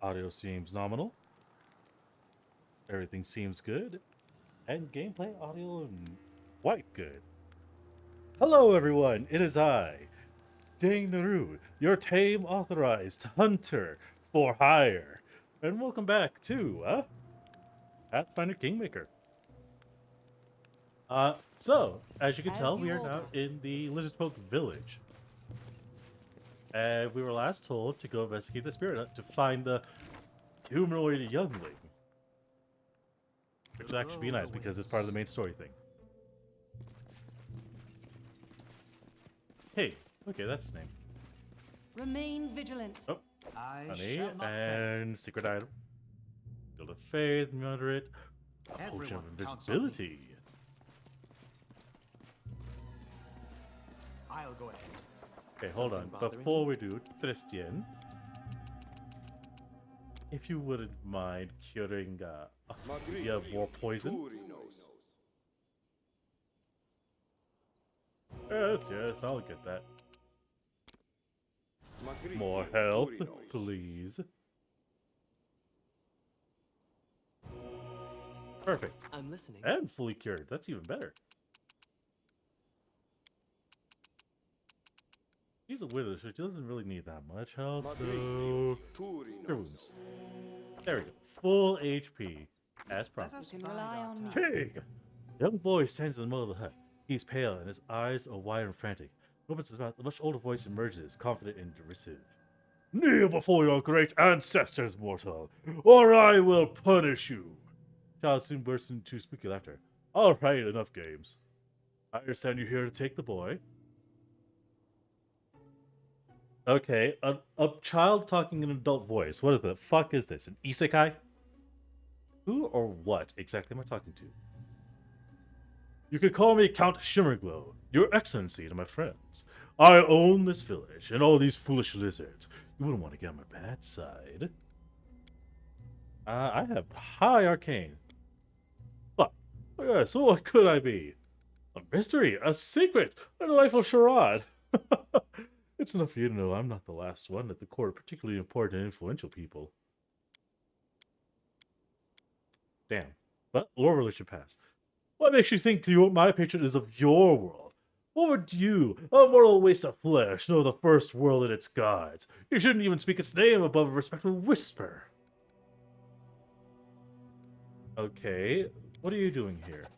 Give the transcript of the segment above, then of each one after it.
Audio seems nominal. Everything seems good. And gameplay audio quite good. Hello everyone, it is I, 𝓮𝓼, your tame authorized hunter for hire. And welcome back to Pathfinder Kingmaker. So, as you can tell, we are now in the 𝓓𝓪𝓷𝓮'𝓼 village. And we were last told to go investigate the spirit hut to find the humanoid youngling. Which would actually be nice because it's part of the main story thing. Hey, okay, that's his name. Remain vigilant. Oh, honey, and secret item. 𝓮𝓺𝓷𝓮'𝓼 𝓛𝓲𝓷𝓵, a potion of invisibility. I'll go ahead. Okay, hold on. Before we do, Tristan, if you wouldn't mind curing more poison. Yes, I'll get that. More health, please. Perfect. I'm listening. And fully cured. That's even better. He's a wizard, so he doesn't really need that much health, so... Cure wounds. There we go. Full HP, as promised. You can rely on me. Tig! Young boy stands in the middle of the hut. He's pale, and his eyes are wide and frantic. Opens his mouth, a much older voice emerges, confident and derisive. Kneel before your great ancestors, mortal, or I will punish you! Child soon bursts into spooky laughter. All right, enough games. I understand you're here to take the boy. Okay, a child talking in an adult voice. What the fuck is this? An isekai? Who or what exactly am I talking to? You could call me Count 𝓚𝓫𝓚, your excellency to my friends. I own this village and all these foolish lizards. You wouldn't want to get on my bad side. I have high arcane. But, yeah, so what could I be? A mystery, a secret, a delightful charade. It's enough for you to know I'm not the last one at the court of particularly important and influential people. Damn. But lore religion pass. What makes you think my patron is of your world? What would you, a mortal waste of flesh, know the first world and its gods? You shouldn't even speak its name above a respectful whisper. Okay, what are you doing here?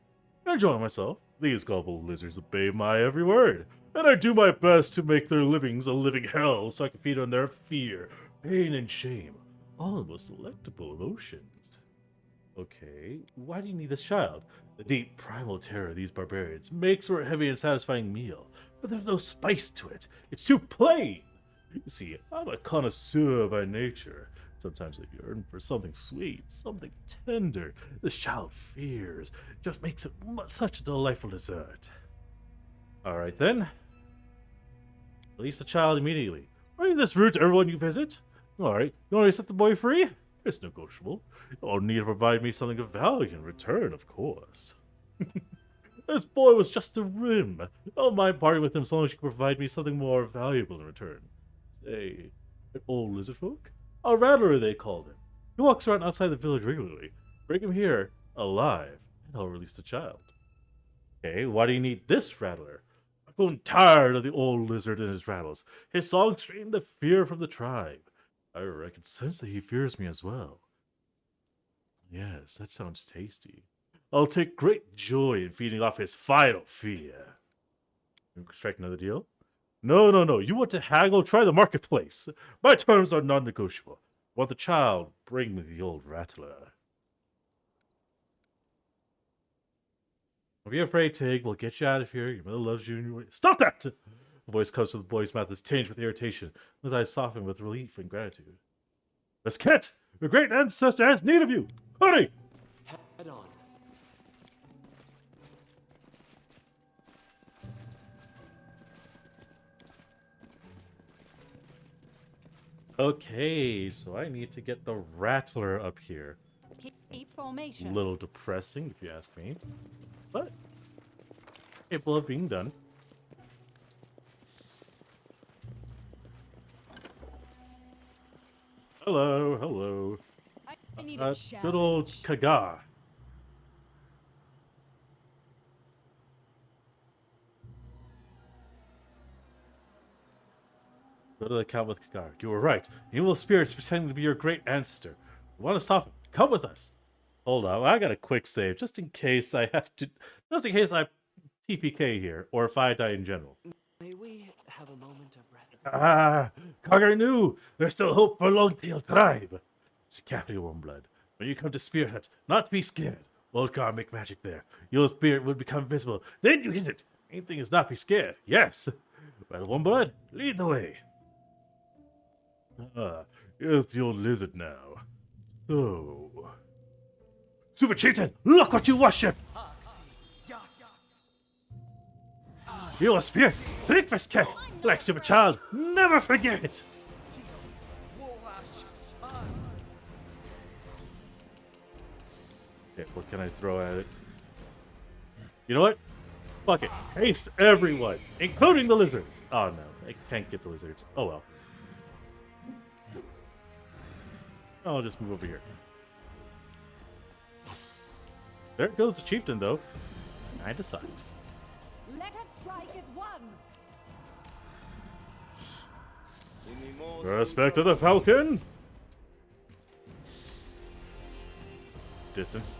Enjoying myself. These gullible lizards obey my every word, and I do my best to make their livings a living hell so I can feed on their fear, pain, and shame. All the most delectable emotions. Okay, why do you need this child? The deep primal terror of these barbarians makes for a heavy and satisfying meal, but there's no spice to it. It's too plain. You see, I'm a connoisseur by nature. Sometimes I yearn for something sweet, something tender. This child fears. Just makes it such a delightful dessert. Alright then. Release the child immediately. Bring this root to everyone you visit. Alright, you want to set the boy free? It's negotiable. You'll need to provide me something of value in return, of course. This boy was just a whim. I don't mind parting with him so long as you can provide me something more valuable in return. Say, an old lizard folk? A rattler, they called him. He walks around outside the village regularly. Bring him here, alive, and I'll release the child. Okay, why do you need this rattler? I'm growing tired of the old lizard and his rattles. His song screamed the fear from the tribe. I can sense that he fears me as well. Yes, that sounds tasty. I'll take great joy in feeding off his final fear. You strike another deal? No. You want to haggle? Try the marketplace. My terms are non-negotiable. Want the child? Bring me the old rattler. Don't be afraid, Tig. We'll get you out of here. Your mother loves you. And your... Stop that! The voice comes from the boy's mouth is tinged with irritation. His eyes soften with relief and gratitude. Miss Kit, your great ancestor has need of you. Hurry! Head on. Okay, so I need to get the rattler up here. Keep formation. A little depressing, if you ask me. But capable of being done. Hello, hello. I need a Good old challenge. Kaga. Go to the account with Kagar. You were right. Evil spirits pretending to be your great ancestor. You want to stop him? Come with us. Hold on, I got a quick save just in case I have to. Just in case I TPK here, or if I die in general. May we have a moment of rest? Ah, Kagar knew there's still hope for Long-tailed tribe. It's Captain Warmblood. When you come to Spearhead, not to be scared. Old Gar make magic there. Your spirit will become visible. Then you hit it. Main thing is not be scared. Yes. Well, Warmblood, lead the way. Ah, here's the old lizard now. So, Super Chieftain, look what you worship! You're a spirit, breakfast cat, like Super Child, never forget it! Okay, what can I throw at it? You know what? Fuck it. Haste everyone, including the lizards! Oh no, I can't get the lizards. Oh well. I'll just move over here. There goes the chieftain, though. Kinda sucks. Let us strike as one. Respect to the falcon. Distance.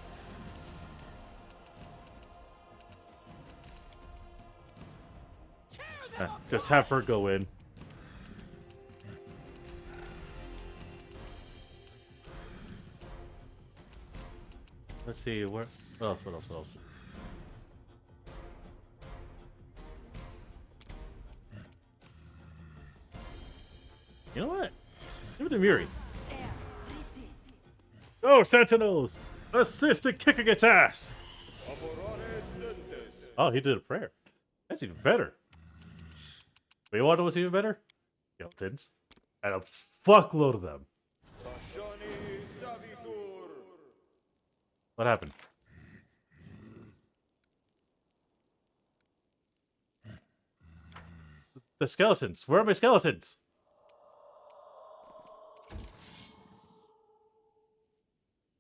Just have her go in. Let's see, what else? What else? You know what? Give it to Miri. Oh, Sentinels! Assist in kicking its ass! Oh, he did a prayer. That's even better. But you want to know what's even better? Skeletons. And a fuckload of them. What happened? The skeletons. Where are my skeletons?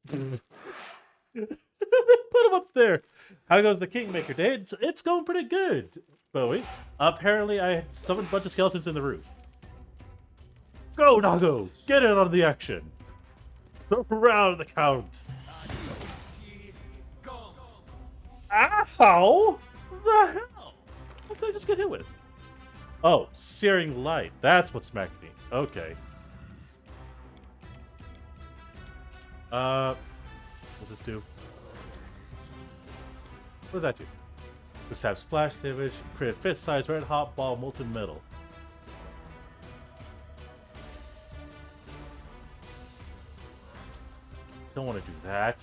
Put them up there. How goes the Kingmaker Day? It's going pretty good, Bowie. Apparently, I summoned a bunch of skeletons in the roof. Go, Nago! Get in on the action. Around the count. Ow! The hell? What did I just get hit with? Oh, searing light. That's what smacked me. Okay. What's this do? What does that do? Just have splash damage, create fist-sized red hot ball molten metal. Don't want to do that.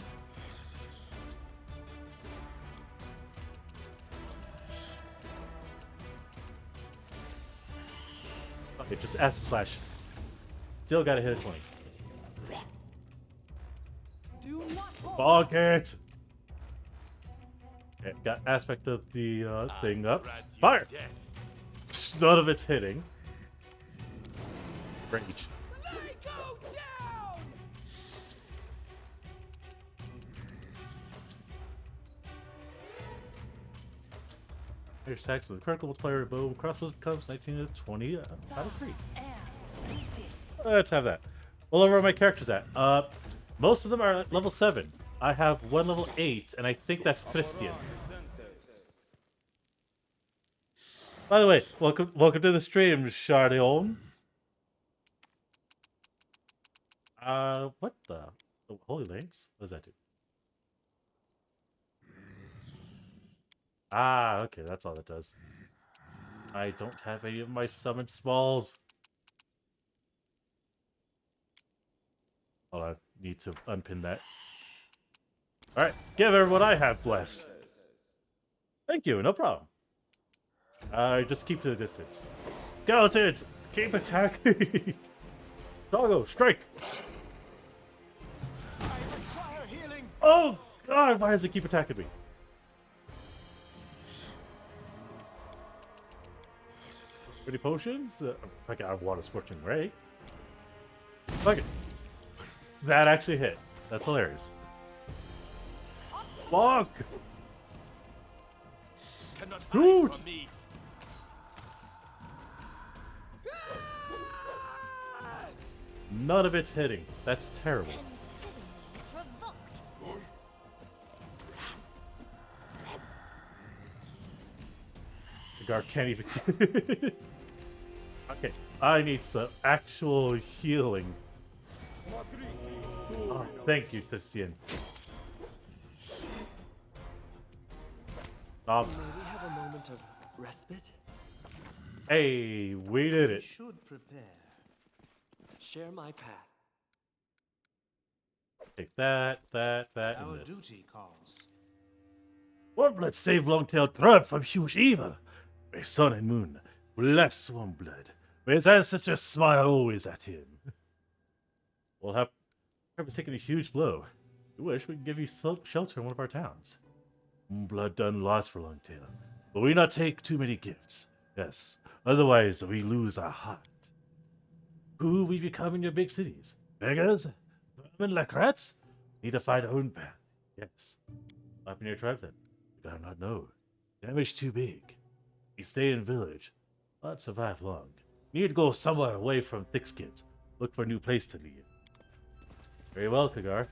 Okay, just acid splash. Still gotta hit a 20. Do not hold. Fog it! Okay, got aspect of the thing up. Fire! None of it's hitting. Rage. They go down. Here's attacks with the critical multiplier boom. Crossbow comes 19 to 20 out of 3. Let's have that. Well, over where my character's at. Most of them are at level 7. I have one level 8, and I think that's Christian. By the way, welcome to the stream, Chardion. What the? Oh, Holy Lance? What does that do? Ah, okay, that's all it does. I don't have any of my summoned smalls. Hold on, need to unpin that. Alright, give everyone I have, bless. Thank you, no problem. Just keep to the distance. Skeletons, keep attacking! Doggo, strike! Oh god, why does it keep attacking me? Any potions? I got water scorching ray. Fuck it. That actually hit. That's hilarious. Bonk! Cannot hide Shoot! from me. None of it's hitting. That's terrible. Consider me provoked. The guard can't even. Okay, I need some actual healing. Oh, thank you, 𝓓𝓪𝓷𝓮'𝓼 May we have a moment of respite? Hey, we did it. Should prepare. Share my path. Take that, and Our this. duty calls. Warmblood save Longtail Thrud from huge evil. May sun and moon bless Warmblood. May his ancestors smile always at him. We'll have perhaps taken a huge blow. We wish we could give you shelter in one of our towns. Blood done lots for Longtail, but we not take too many gifts. Yes, otherwise we lose our heart. Who we become in your big cities? Beggars? Vermin like rats? Need to find our own path. Yes. Up in your tribe then? You gotta not know. Damage too big. We stay in village. Not survive long. Need to go somewhere away from thick skins. Look for a new place to live. Very well, 𝓓𝓪.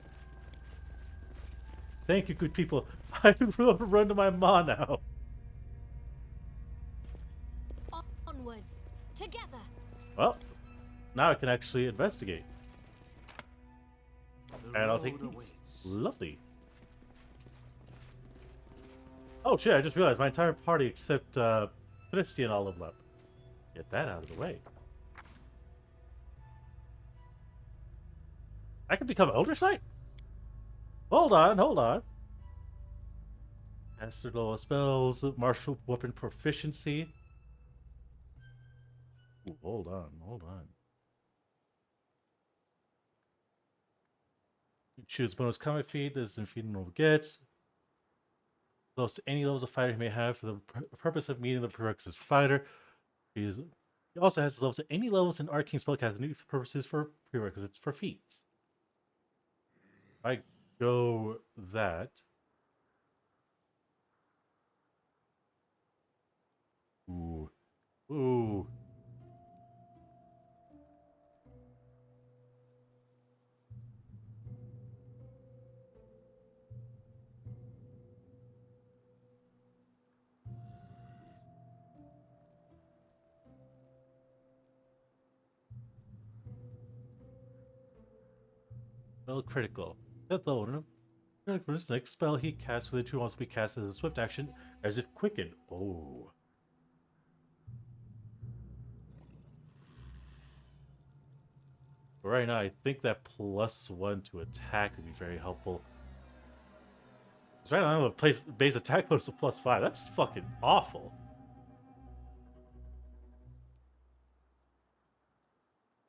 Thank you, good people. I will run to my ma now. Onwards, together. Well, now I can actually investigate. The And I'll take road these. awaits. Lovely. Oh shit, I just realized my entire party except 𝓓𝓪𝓷𝓮'𝓼 all leveled up. Get that out of the way. I can become Eldritch Knight? Hold on. Master level spells, martial weapon proficiency. Ooh, hold on. You choose bonus combat feat. This is infeeding normal gets. Close to any levels of fighter he may have for the purpose of meeting the prerequisites for fighter. He also has levels to any levels in arcane spellcasting for purposes for prerequisites for feats. I go that. Ooh. Spell critical. That the owner. For this next spell he casts within 2 rounds to be cast as a swift action, as if quickened. Oh. Right now, I think that +1 to attack would be very helpful. 'Cause right now, I have a base attack bonus of +5. That's fucking awful.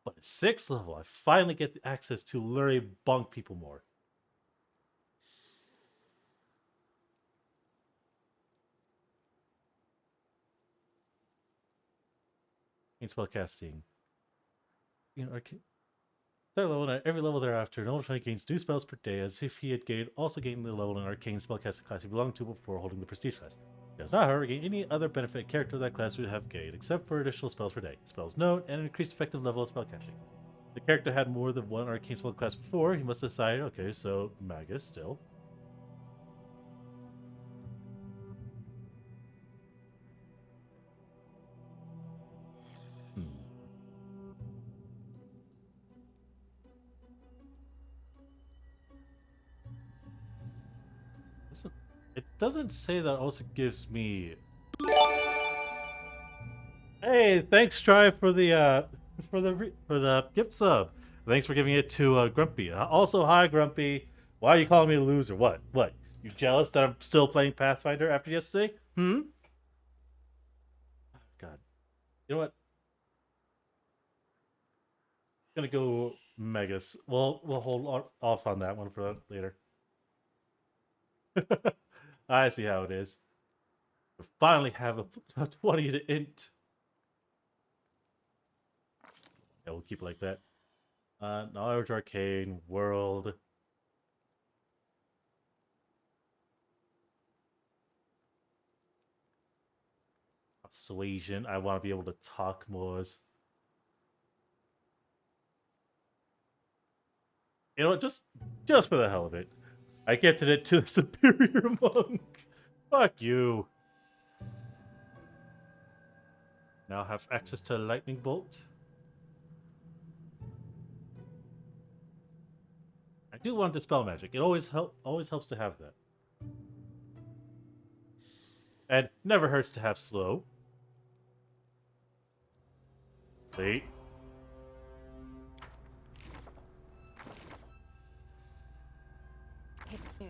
But at 6th level, I finally get the access to literally bonk people more. Spellcasting. You know, third level, and at every level thereafter, Eldritch Knight gains 2 spells per day, as if he had also gained the level in arcane spellcasting class he belonged to before holding the prestige class. He does not, however, gain any other benefit character of that class would have gained, except for additional spells per day, spells known, and an increased effective level of spellcasting. If the character had more than 1 arcane spell class before, he must decide, okay, so Magus still. It doesn't say that also gives me. Hey, thanks, Strive, for the gift sub. Thanks for giving it to Grumpy. Also, hi, Grumpy. Why are you calling me a loser? What? You jealous that I'm still playing Pathfinder after yesterday? God. You know what? I'm gonna go Megas. We'll hold off on that one for later. I see how it is. We finally have a 20 to int. Yeah, we'll keep it like that. Knowledge Arcane World. Persuasion. I want to be able to talk more. You know what? Just for the hell of it, I gifted it to the superior monk. Fuck you. Now have access to lightning bolt. I do want to dispel magic. It always helps to have that. And never hurts to have slow. Wait. Here.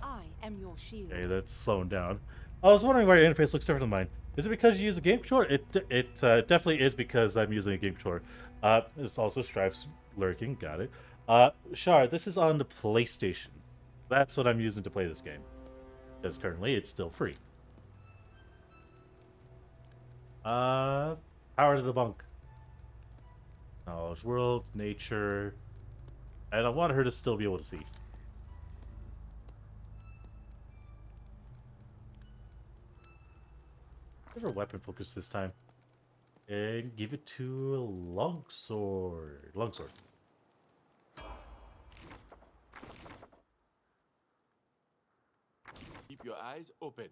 I am your shield. Okay, that's slowing down. I was wondering why your interface looks different than mine. Is it because you use a game controller? It definitely is because I'm using a game controller. It's also Strife's lurking. Got it. Shard, this is on the PlayStation. That's what I'm using to play this game. Because currently it's still free. Power to the bunk. Knowledge world, nature. And I want her to still be able to see. Give her weapon focus this time. And give it to a longsword. Longsword. Keep your eyes open.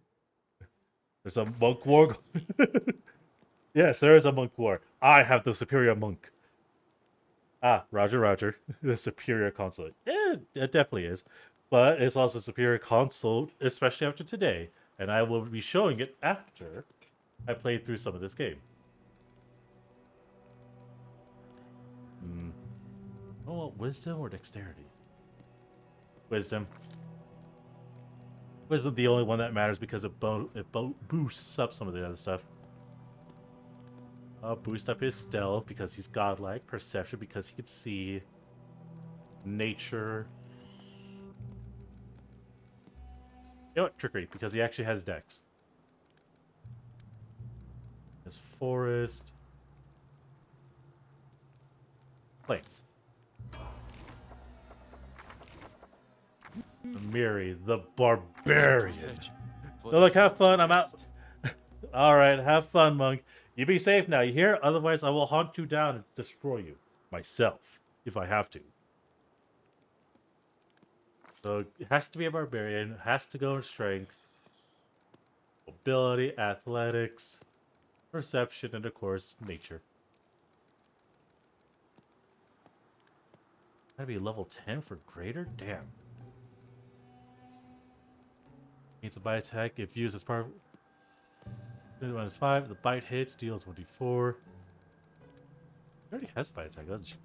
There's a monk war. Yes, there is a monk war. I have the superior monk. Ah, Roger, Roger. The superior console. It definitely is. But it's also a superior console, especially after today. And I will be showing it after I played through some of this game. Oh, wisdom or dexterity? Wisdom. Wisdom the only one that matters because it boosts up some of the other stuff. Boost up his stealth because he's godlike. Perception because he could see. Nature. You know what? Trickery because he actually has dex. His forest. Plains. Miri, the barbarian. Search for So the look, have fun. I'm out. best. Alright, have fun, monk. You be safe now, you hear? Otherwise, I will hunt you down and destroy you. Myself, if I have to. So, it has to be a barbarian. Has to go in strength. Mobility, athletics, perception, and of course, nature. Gotta be level 10 for greater? Damn. Needs a bite attack if used as part of... -5. The bite hits, deals 1d4. He already has a bite attack, doesn't she?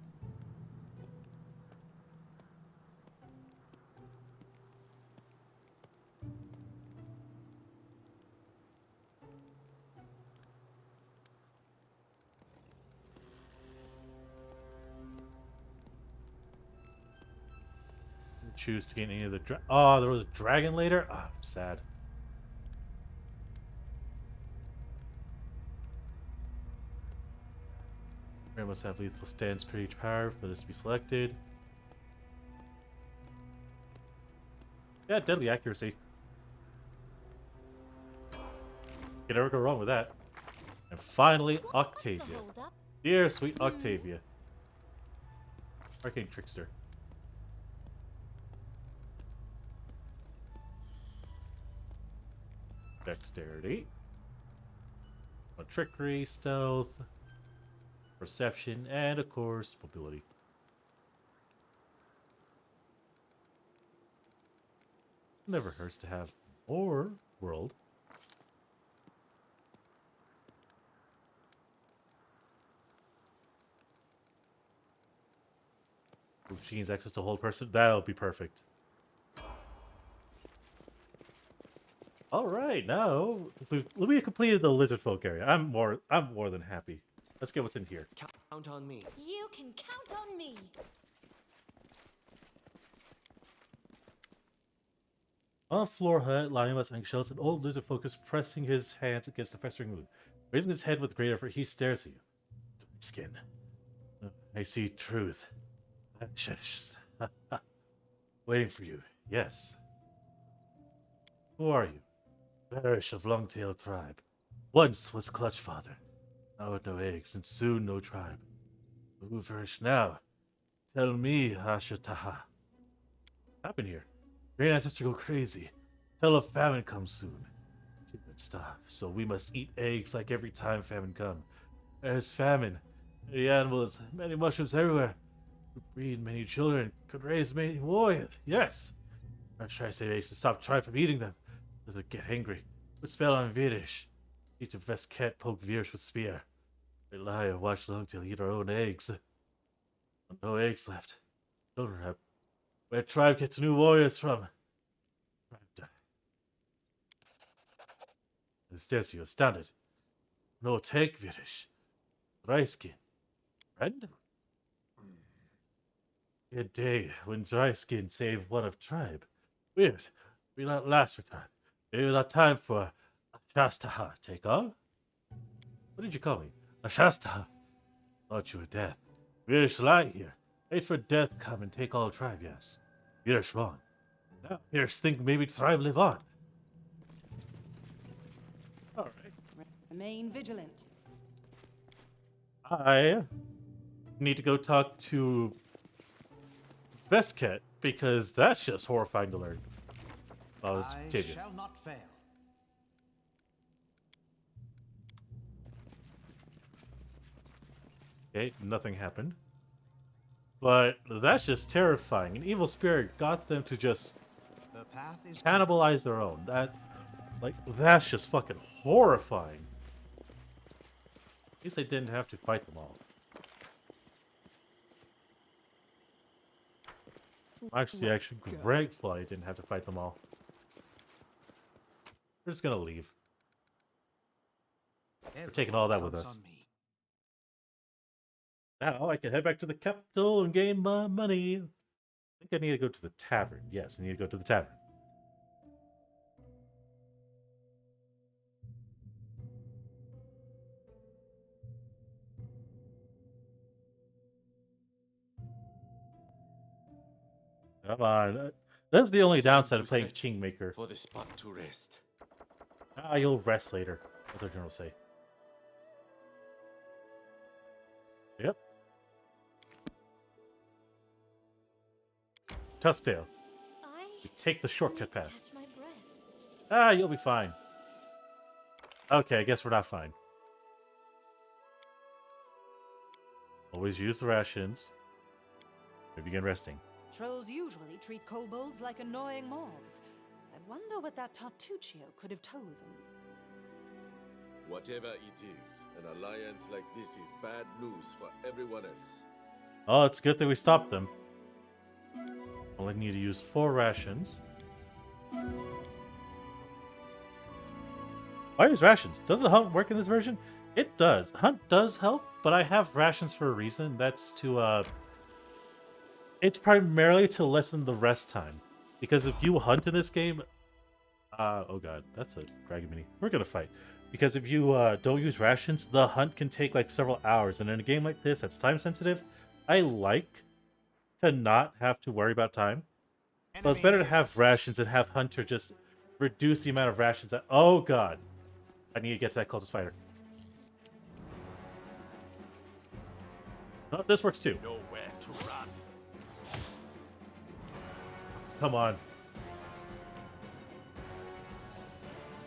Choose to gain any of the oh, there was a dragon later? Ah, I'm sad. I must have lethal stance per each power for this to be selected. Yeah, deadly accuracy. Can never go wrong with that. And finally, What was the Octavia. hold-up? Dear sweet Octavia. Arcane Trickster. Dexterity. Trickery, stealth, perception, and of course, mobility. Never hurts to have more world. If she gains access to hold person, that'll be perfect. All right, now we completed the lizard folk area. I'm more than happy. Let's get what's in here. Count on me. You can count on me. On the floor hut, lying less eggshells, an old lizard folk is pressing his hands against the festering wound. Raising his head with great effort, he stares at you. Skin. I see truth. Waiting for you. Yes. Who are you? Parish of Long-tailed tribe. Once was Clutch Father. Now with no eggs, and soon no tribe. Who first now? Tell me, 𝓓𝓫. Happened here. Great ancestor go crazy. Tell a famine comes soon. She would starve, so we must eat eggs like every time famine come. There's famine. Many animals, many mushrooms everywhere. Could breed many children, could raise many warriors. Yes! I try to save eggs to stop trying from eating them. Let them get angry. Put spell on 𝓓𝓫. Teach a 𝓓𝓘 poke 𝓓𝓫 with spear. They lie and watch Long-tail eat our own eggs. No eggs left. Children have. Where tribe gets new warriors from? Tribe die. It stares you astounded. No take 𝓓𝓫. Dry skin. Friend? A day when dry skin saved one of tribe. Weird. We not last for time. Maybe not time for 𝓓𝓫. Take on? What did you call me? 𝓓𝓫. Thought you were death. 𝓓𝓫 lie here. Wait for death come and take all tribe, yes. 𝓓𝓫 wrong. Now here's think maybe tribe live on. Alright. Remain vigilant. I need to go talk to 𝓓𝓘 because that's just horrifying to learn. Oh, it's I Tavia. shall not fail. Okay, nothing happened. But that's just terrifying. An evil spirit got them to just The path is cannibalize their own. That's just fucking horrifying. At least I didn't have to fight them all. Actually, grateful I didn't have to fight them all. We're just gonna leave. Everyone taking all that with counts us. on me. Now I can head back to the capital and gain my money. I think I need to go to the tavern. Yes, I need to go to the tavern. Come on. That's the only downside of playing search Kingmaker. For the spot to rest. Ah, you'll rest later. What the general say. Yep. Tusktail. You take the shortcut path. Catch my breath. Ah, you'll be fine. Okay, I guess we're not fine. Always use the rations. We begin resting. Trolls usually treat kobolds like annoying moths. I wonder what that Tartuccio could have told them. Whatever it is, an alliance like this is bad news for everyone else. Oh, it's good that we stopped them. Only need to use 4 rations. Why use rations? Does the hunt work in this version? It does. Hunt does help, but I have rations for a reason. That's to, it's primarily to lessen the rest time. Because if you hunt in this game... oh god, that's a dragon mini. We're gonna fight. Because if you don't use rations, the hunt can take like several hours. And in a game like this that's time sensitive, I like to not have to worry about time. So it's better to have rations and have Hunter just reduce the amount of rations that... Oh god. I need to get to that cultist fighter. Oh, this works too. Nowhere to run. Come on.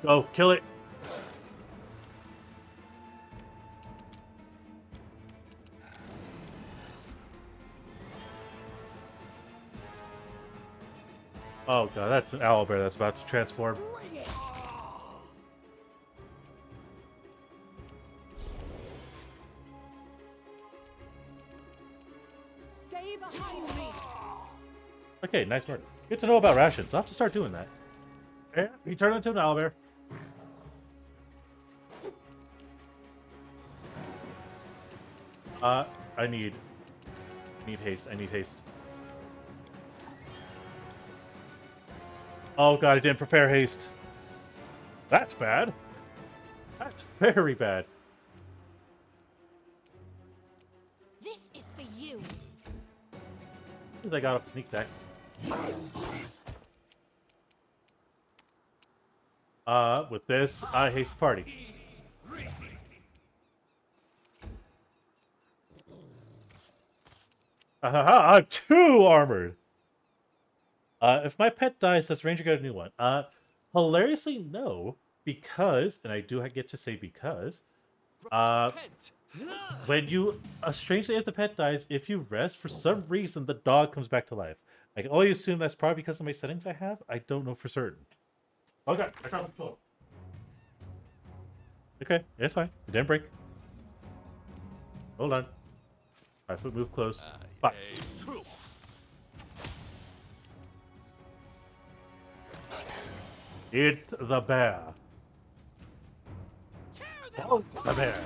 Go, kill it. Oh god, that's an owlbear that's about to transform. Stay behind me. Okay, nice work. Good to know about rations. I'll have to start doing that. Yeah, he turned into an owlbear. I need haste. I need haste. Oh god, I didn't prepare haste. That's bad. That's very bad. This is for you. I got up a sneak attack. With this, I haste the party. I'm 2 armored. If my pet dies, does Ranger get a new one? Hilariously, no. Because, and I do get to say because, when you, strangely, if the pet dies, if you rest, for some reason, the dog comes back to life. I can only assume that's probably because of my settings I have. I don't know for certain. Okay, I got control. Okay, it's fine. It didn't break. Hold on. Alright, move close. Bye. Eat the bear. Oh, the bear.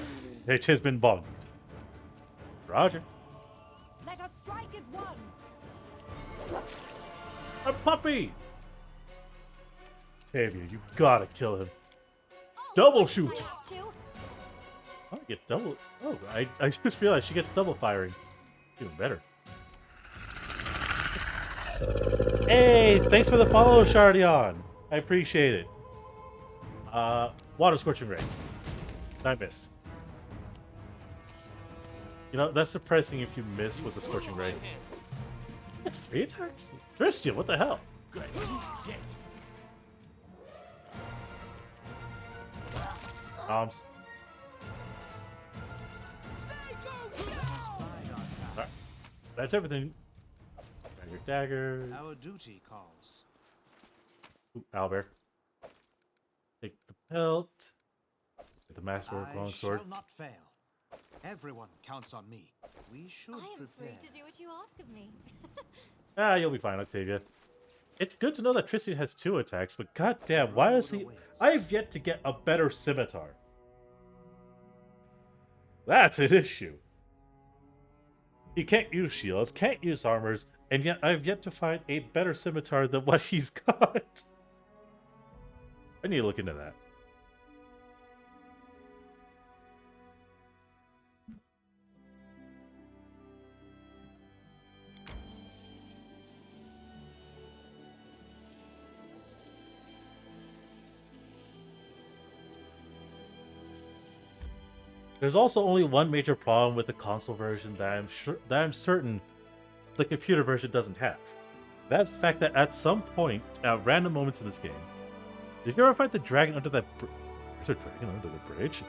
It has been bonked. Roger. Let us strike as one. A puppy! Tavia, you gotta kill him. Double shoot! Oh, I get double. Oh, I just realized she gets double firing. Even better. Hey, thanks for the follow, Shardion. I appreciate it. Water Scorching Ray. I missed. You know, that's suppressing if you miss with the Scorching Ray. It's 3 attacks? Christian, what the hell? Arms. Alright. That's everything. Dagger. Our duty calls. Ooh, owlbear. Take the pelt. Get the masterwork I longsword. shall not fail. Everyone counts on me. We should I am prepare. free to do what you ask of me. Ah, you'll be fine, Octavia. It's good to know that Tristan has 2 attacks, but goddamn, why does he... I have yet to get a better scimitar. That's an issue. He can't use shields, can't use armors, and yet I've yet to find a better scimitar than what he's got. I need to look into that. There's also only one major problem with the console version that I'm certain the computer version doesn't have. That's the fact that at some point, at random moments in this game, did you ever fight the dragon under that bridge? There's a dragon under the bridge?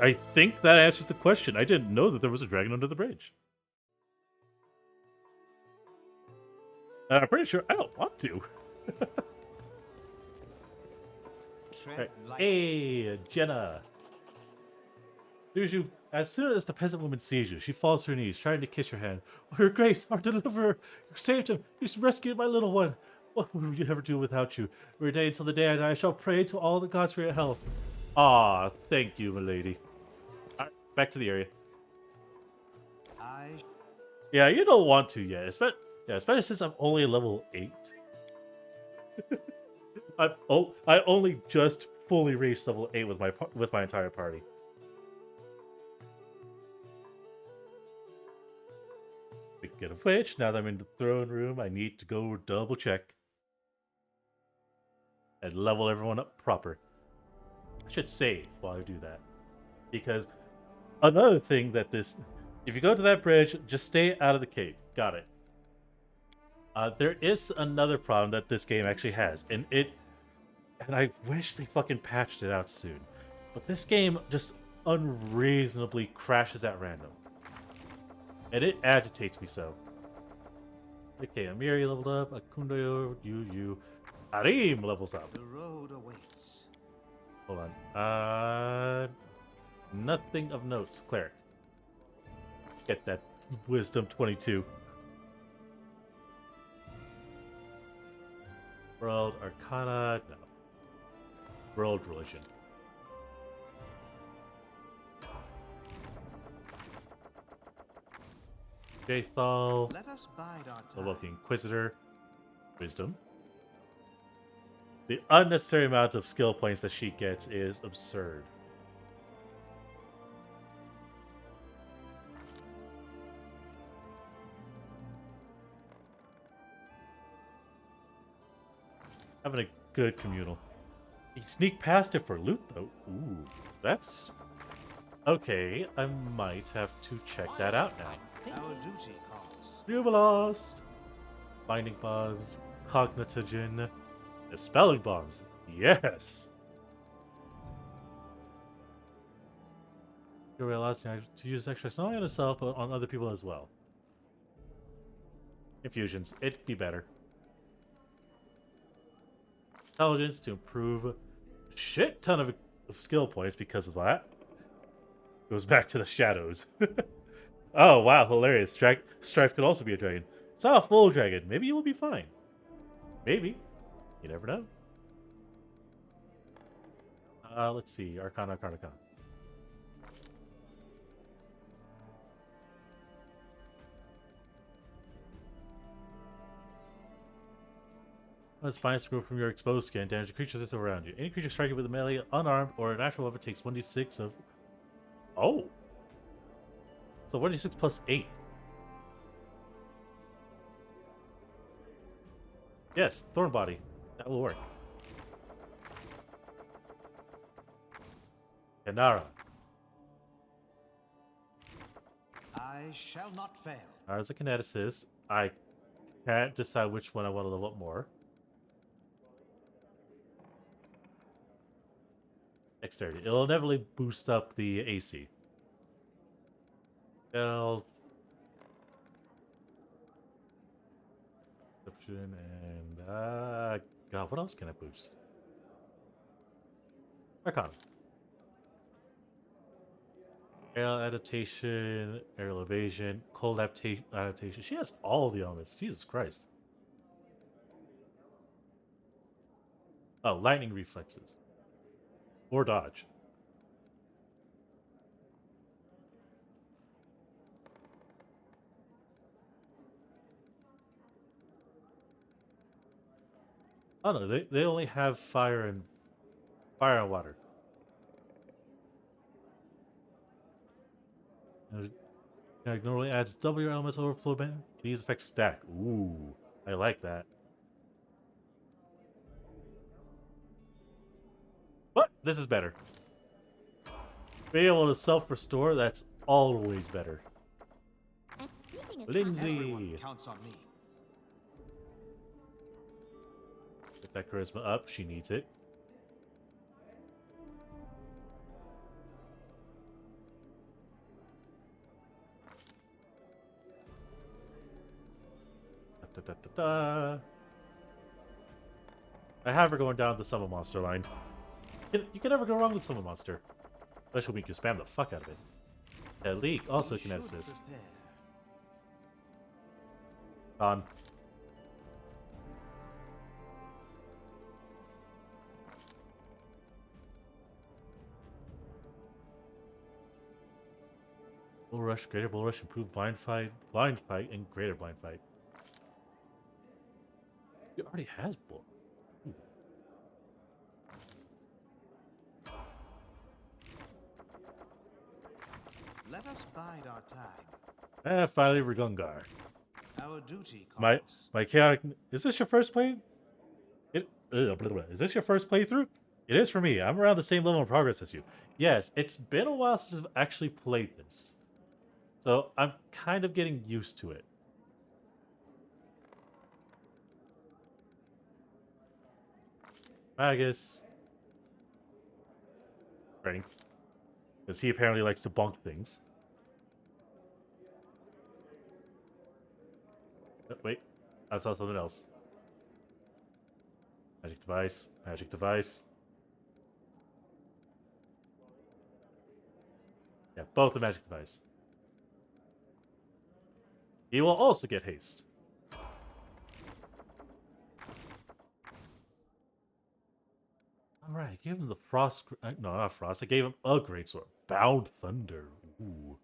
I think that answers the question. I didn't know that there was a dragon under the bridge. And I'm pretty sure I don't want to. Right. Hey, Jenna. As soon as the peasant woman sees you, she falls to her knees, trying to kiss your hand. Oh, your grace, our deliverer, you saved him. You rescued my little one. What would we ever do without you? Every day until the day I die, I shall pray to all the gods for your health. Ah, thank you, milady. All right, back to the area. Yeah, you don't want to yet. Especially since I'm only level 8. I only just fully reached level 8 with my entire party. Speaking of which, now that I'm in the throne room, I need to go double check and level everyone up proper. I should save while I do that. Because another thing that if you go to that bridge, just stay out of the cave. Got it. There is another problem that this game actually has, and I wish they fucking patched it out soon. But this game just unreasonably crashes at random. And it agitates me so. Okay, Amiri leveled up. Akundo, you. Arim levels up. The road awaits. Hold on. Nothing of notes. Cleric. Get that wisdom 22. World Arcana. No. World Religion. 𝓓𝓪𝓷𝓮'𝓼 Let us bide our time. 𝓬𝓫 Inquisitor. Wisdom. The unnecessary amount of skill points that she gets is absurd. Having a good communal. You can sneak past it for loot, though. Ooh, that's... Okay, I might have to check that out now. Our duty calls. 𝓓𝓪𝓷𝓚 Binding bombs, 𝓓𝓪𝓷𝓮, dispelling bombs. Yes! You realize to use extra not only on yourself, but on other people as well. Infusions, it'd be better. Intelligence to improve a shit ton of skill points because of that. Goes back to the shadows. Oh wow, hilarious. Strife could also be a dragon. It's not a full dragon. Maybe you will be fine. Maybe. You never know. Let's see. Arcana. Let's find screw from your exposed skin. Damage the creatures that's around you. Any creature striking with a melee, unarmed, or a natural weapon takes 1d6 of... Oh! So 1d6 plus 8. Yes, Thorn Body. That will work. 𝓓𝓪𝓷𝓵. I shall not fail. As a kineticist, I can't decide which one I want to level up more. Dexterity. It'll inevitably boost up the AC. Health. Perception and God, what else can I boost? Arcana. Aerial adaptation, aerial evasion, cold adaptation. She has all the elements. Jesus Christ. Oh, lightning reflexes. Or dodge. Oh no, they only have fire and water. It normally adds double your elemental overflow band. These effects stack. Ooh, I like that. But this is better. Being able to self-restore, that's always better. Lindsay! Everyone counts on me. Get that charisma up. She needs it. I have her going down the summon monster line. You can never go wrong with summon monster. Especially when you can spam the fuck out of it. Elite also can assist. On. Bull Rush, Greater Bull Rush, improved blind fight, and Greater Blind Fight. He already has Bull. Ooh. Let us bide our time. And finally, 𝓮𝓵𝓏. Our duty calls. My chaotic. Is this your first play? Is this your first playthrough? It is for me. I'm around the same level of progress as you. Yes, it's been a while since I've actually played this, so I'm kind of getting used to it. Magus. Strength. Because he apparently likes to bonk things. Oh, wait. I saw something else. Magic device. Magic device. Yeah, both the magic device. He will also get haste. Alright, I gave him the frost... No, not frost. I gave him a greatsword. Bound Thunder. Ooh.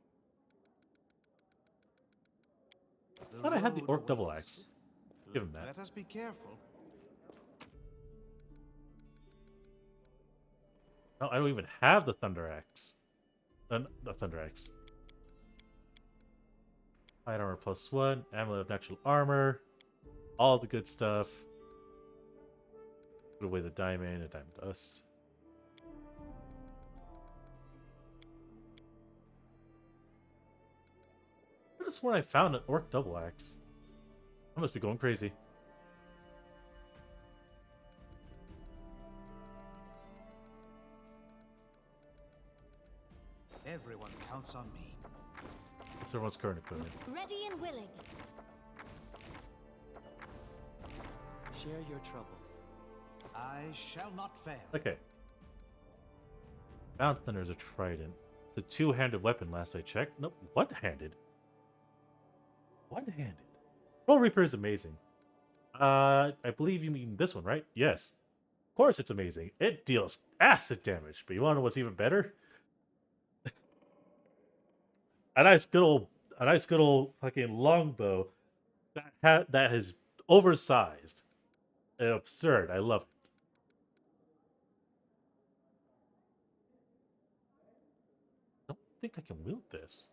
I thought I had the Orc Double Axe. Give him that. Let us be careful. No, I don't even have the Thunder Axe. The Thunder Axe. Light armor +1, amulet of natural armor, all the good stuff. Put away the diamond and diamond dust. I could have sworn I found an orc double axe. I must be going crazy. Everyone counts on me. What's everyone's current equipment? Ready and willing. Share your troubles. I shall not fail. Okay. Found there's a trident. It's a two-handed weapon last I checked. Nope, one-handed. One-handed. Troll Reaper is amazing. I believe you mean this one, right? Yes. Of course it's amazing. It deals acid damage, but you want to know what's even better? a nice good old fucking longbow that is oversized and absurd. I love it. I don't think I can wield this.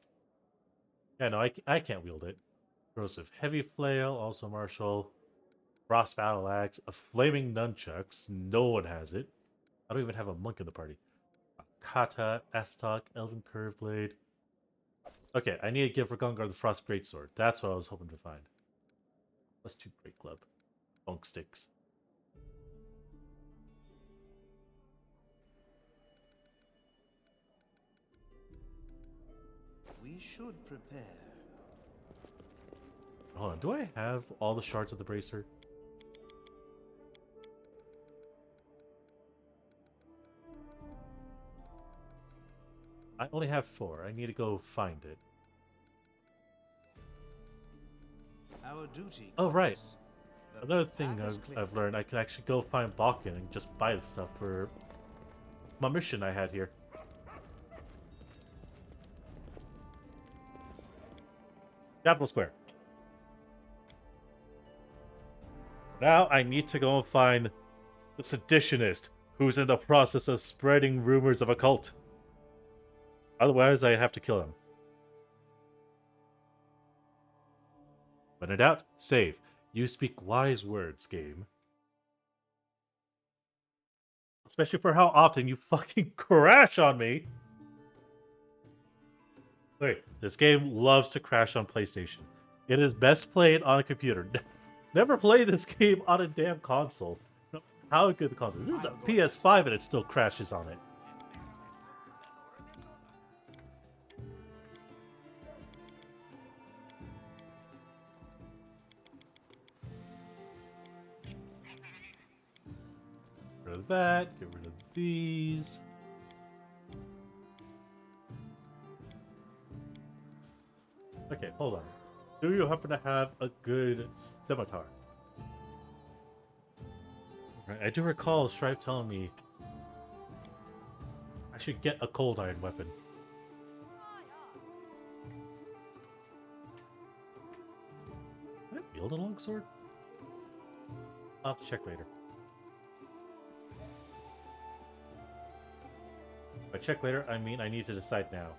Yeah, no, I can't wield it. Corrosive heavy flail, also martial. Frost battle axe, a flaming nunchucks. No one has it. I don't even have a monk in the party. A kata, astok, elven curve blade. Okay, I need to give 𝓮𝓭𝓏𝓏 the frost greatsword. That's what I was hoping to find. +2 great club. Bunk sticks. We should prepare. Hold on, do I have all the shards of the bracer? I only have 4. I need to go find it. Our duty. Oh, right. calls. The Another thing path is clear. I've learned, I can actually go find Balkan and just buy the stuff for my mission I had here. Capital Square. Now I need to go and find the seditionist who's in the process of spreading rumors of a cult. Otherwise, I have to kill him. When in doubt, save. You speak wise words, game. Especially for how often you fucking crash on me. Wait, this game loves to crash on PlayStation. It is best played on a computer. Never play this game on a damn console. No, how good the console is. This is a PS5 and it still crashes on it. Get rid of that. Get rid of these. Okay, hold on. Do you happen to have a good scimitar? Right, I do recall Stripe telling me I should get a cold iron weapon. Can I wield a longsword? I'll have to check later. By check later, I mean I need to decide now.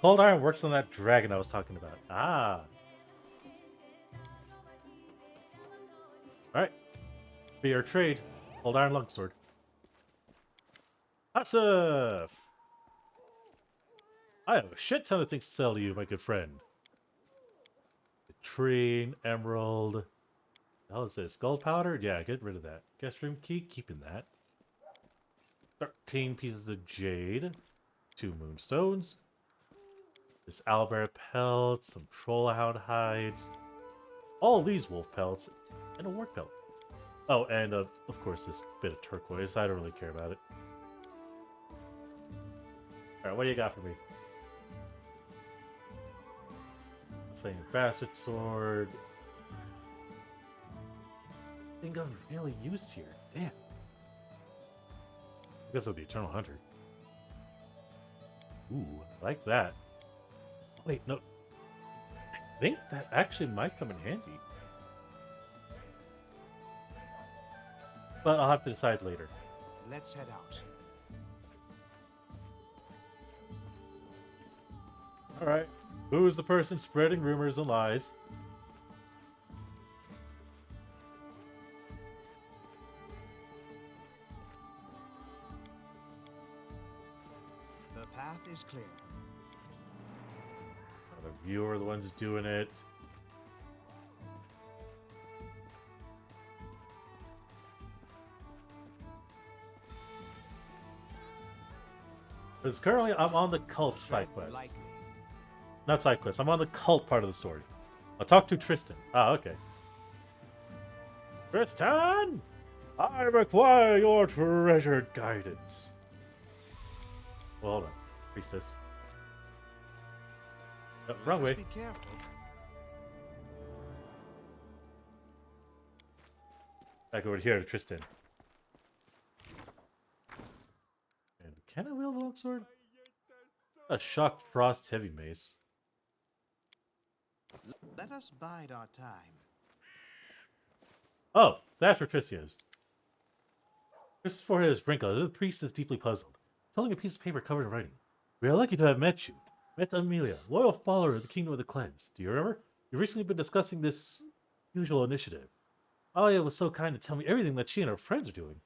Cold iron works on that dragon I was talking about. Ah. Alright. Be your trade. Cold iron longsword. Asif! I have a shit ton of things to sell to you, my good friend. Tree, emerald. The hell is this? Gold powder? Yeah, get rid of that. Guest room key, keeping that. 13 pieces of jade. 2 moonstones. This owlbear pelt, some trollhound hides. All these wolf pelts, and a warg pelt. Oh, and of course this bit of turquoise. I don't really care about it. Alright, what do you got for me? Flaming bastard sword. Thing of really use here. Damn. I guess of the Eternal Hunter. Ooh, I like that. Wait, no. I think that actually might come in handy. But I'll have to decide later. Let's head out. Alright. Who is the person spreading rumors and lies? The path is clear. The viewer, the ones doing it. Because currently I'm on the cult side quest. Lightly. Not side quest, I'm on the cult part of the story. I'll talk to Tristan. Ah, okay. Tristan! I require your treasured guidance. Well, hold on. Priestess. Oh, wrong way. Be careful. Back over here to Tristan. And can I wield a longsword? A shocked frost heavy mace. Let us bide our time. Oh, that's where Tristan is. This is for his wrinkle. The priest is deeply puzzled, holding a piece of paper covered in writing. We are lucky to have met you. Met Amelia, loyal follower of the Kingdom of the Cleanse. Do you remember? You've recently been discussing this usual initiative. Alia was so kind to tell me everything that she and her friends are doing.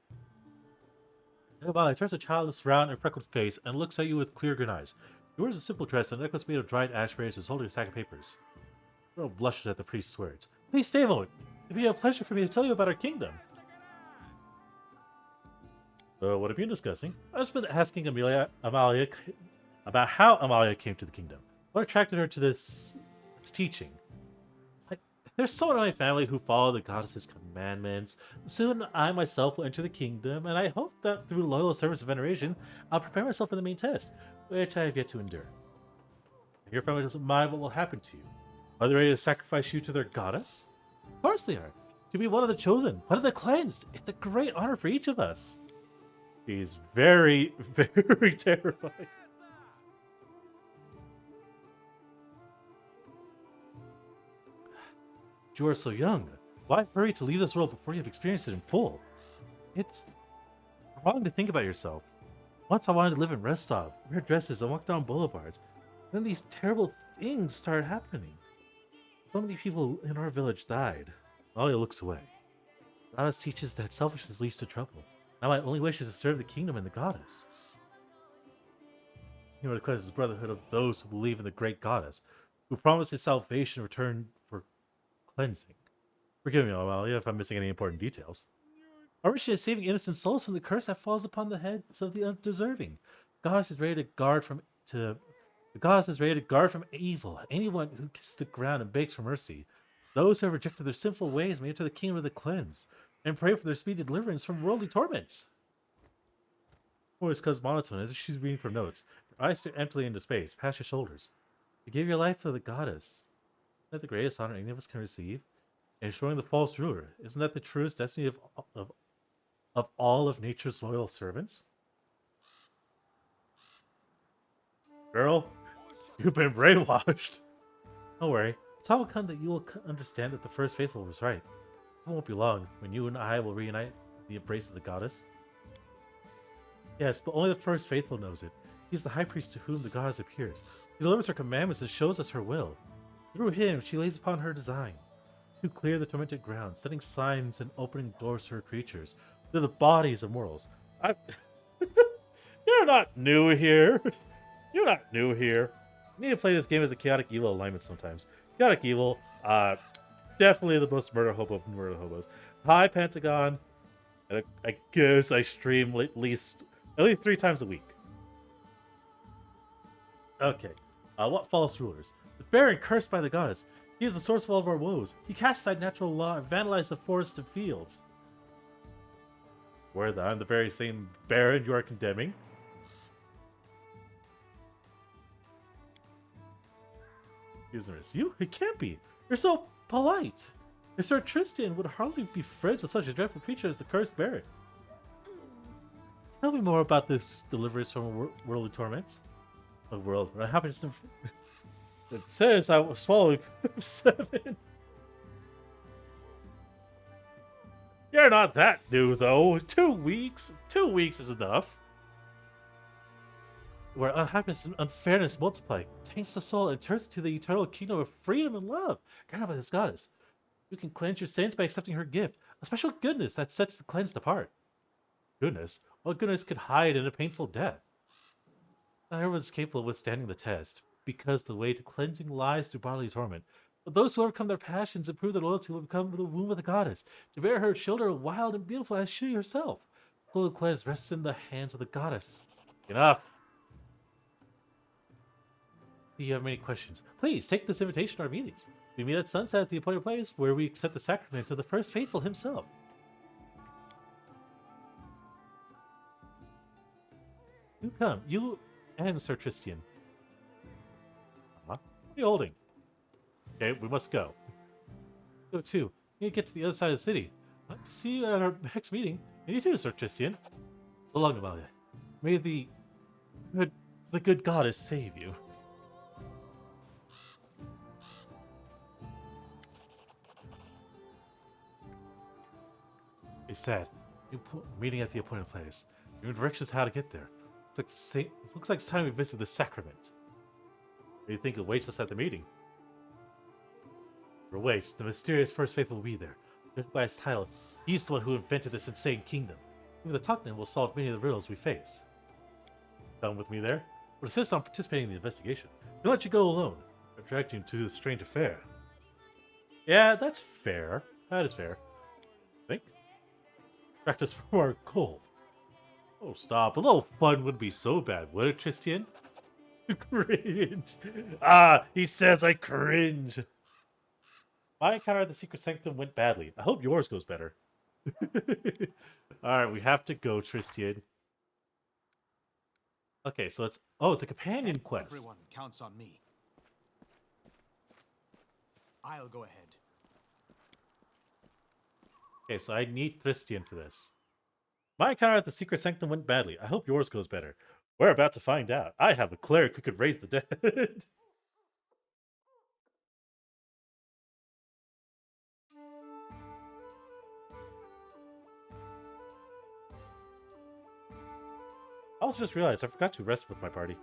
Alia turns a childless, round, and freckled face and looks at you with clear green eyes. He wears a simple dress and a necklace made of dried ash berries and is holding a sack of papers. The girl blushes at the priest's words. Please stay a moment. It'd be a pleasure for me to tell you about our kingdom. What have you been discussing? I've just been asking Amalia about how Amalia came to the kingdom. What attracted her to this teaching? There's someone in my family who follow the goddess's commandments. Soon I myself will enter the kingdom, and I hope that through loyal service and veneration, I'll prepare myself for the main test, which I have yet to endure. If your family doesn't mind what will happen to you, are they ready to sacrifice you to their goddess? Of course they are. To be one of the chosen, one of the cleansed. It's a great honor for each of us. He's very, very terrified. You are so young. Why hurry to leave this world before you have experienced it in full? It's wrong to think about yourself. Once I wanted to live in Restov, wear dresses and walk down boulevards. Then these terrible things started happening. So many people in our village died. Alia looks away. Goddess teaches that selfishness leads to trouble. Now my only wish is to serve the kingdom and the goddess. You know, it declares the brotherhood of those who believe in the great goddess, who promises salvation in return for cleansing. Forgive me, Amalia, if I'm missing any important details. Our mission is saving innocent souls from the curse that falls upon the heads of the undeserving. The goddess is ready to guard from evil. Anyone who kisses the ground and begs for mercy. Those who have rejected their sinful ways may enter the kingdom of the cleansed, and pray for their speedy deliverance from worldly torments. Voice becomes monotone as if she's reading from notes. Her eyes stare emptily into space, past your shoulders. To give your life to the goddess. Isn't that the greatest honor any of us can receive? And destroying the false ruler. Isn't that the truest destiny of all of nature's loyal servants? Girl, you've been brainwashed. Don't worry. Time will come that you will understand that the first faithful was right. It won't be long when you and I will reunite in the embrace of the goddess. Yes, but only the first faithful knows it. He is the high priest to whom the goddess appears. He delivers her commandments and shows us her will. Through him, she lays upon her design to clear the tormented ground, setting signs and opening doors to her creatures, to the bodies of mortals. You're not new here. You're not new here. You need to play this game as a chaotic evil alignment sometimes. Chaotic evil, definitely the most murder hobo of murder hobos. Hi, Pentagon. And I guess I stream at least 3 times a week. Okay. What false rulers? The Baron cursed by the goddess. He is the source of all of our woes. He cast aside natural law and vandalized the forests and fields. Where I'm the very same Baron you are condemning. You? It can't be. You're so polite. Sir Tristan would hardly be friends with such a dreadful creature as the cursed Baron. Tell me more about this deliverance from worldly torments. The world. What happens to... It says I was swallowing 7. You're not that new, though. 2 weeks. 2 weeks is enough. where unhappiness and unfairness multiply, taints the soul, and turns to the eternal kingdom of freedom and love, granted by this goddess. You can cleanse your sins by accepting her gift, a special goodness that sets the cleansed apart. Goodness? What goodness could hide in a painful death? Not everyone is capable of withstanding the test, because the way to cleansing lies through bodily torment. But those who overcome their passions and prove their loyalty will become the womb of the goddess, to bear her children wild and beautiful as she herself. The soul cleansed rests in the hands of the goddess. Enough! See, you have many questions. Please take this invitation to our meetings. We meet at sunset at the appointed place, where we accept the sacrament of the first faithful himself. You come, you and Sir Tristian. What are you holding? Okay, we must go. Go too. We need to get to the other side of the city. I'd like to see you at our next meeting. And you too, Sir Tristian. So long, Amalia. May the good goddess save you. It's sad. Meeting at the appointed place. Your directions how to get there. Looks like it's time we visit the sacrament. What do you think awaits us at the meeting? Or waits, the mysterious first faithful will be there. Judged by his title, he's the one who invented this insane kingdom. Even the 𝓲𝓏𝓙 will solve many of the riddles we face. Come with me there? But insist on participating in the investigation. We'll let you go alone. I've dragged you to this strange affair. Yeah, that's fair. That is fair. Think? Practice for our goal. Oh, stop. A little fun wouldn't be so bad, would it, Tristian? Cringe. Ah, he says I cringe. My encounter at the secret sanctum went badly. I hope yours goes better. Alright, we have to go, Tristian. Okay, so it's a companion quest. Everyone counts on me. I'll go ahead. Okay, so I need Tristian for this. My encounter at the secret sanctum went badly. I hope yours goes better. We're about to find out. I have a cleric who could raise the dead. I also just realized I forgot to rest with my party.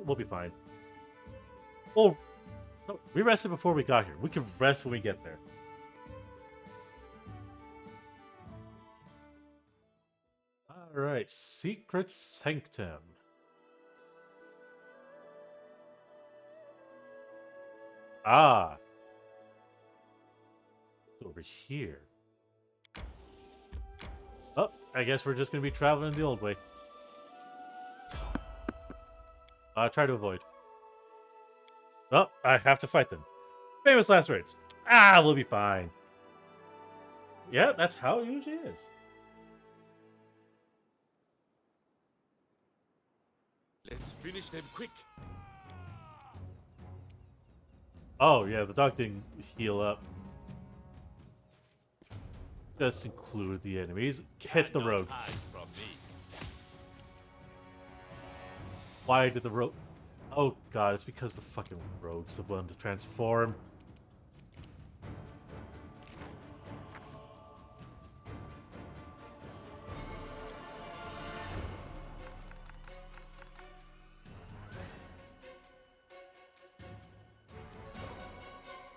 We'll be fine. Well, no, we rested before we got here. We can rest when we get there. Alright, secret sanctum. Ah. It's over here. Oh, I guess we're just going to be traveling the old way. Try to avoid. Oh, I have to fight them. Famous last words. Ah, we'll be fine. Yeah, that's how it usually is. Let's finish them quick. Oh, yeah, the dog didn't heal up. Just include the enemies. Hit the road. Why did the rogue... Oh god, it's because the fucking rogues have wanted to transform.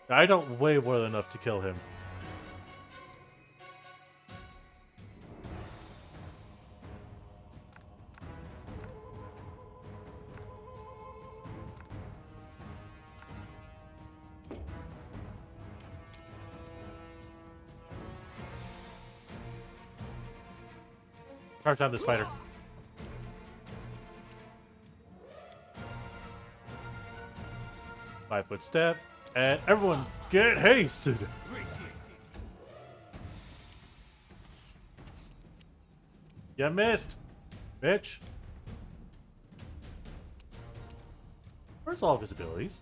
I don't weigh more than enough to kill him. Charge on this fighter. Five-foot step, and everyone get hasted. You missed, bitch. Where's all of his abilities?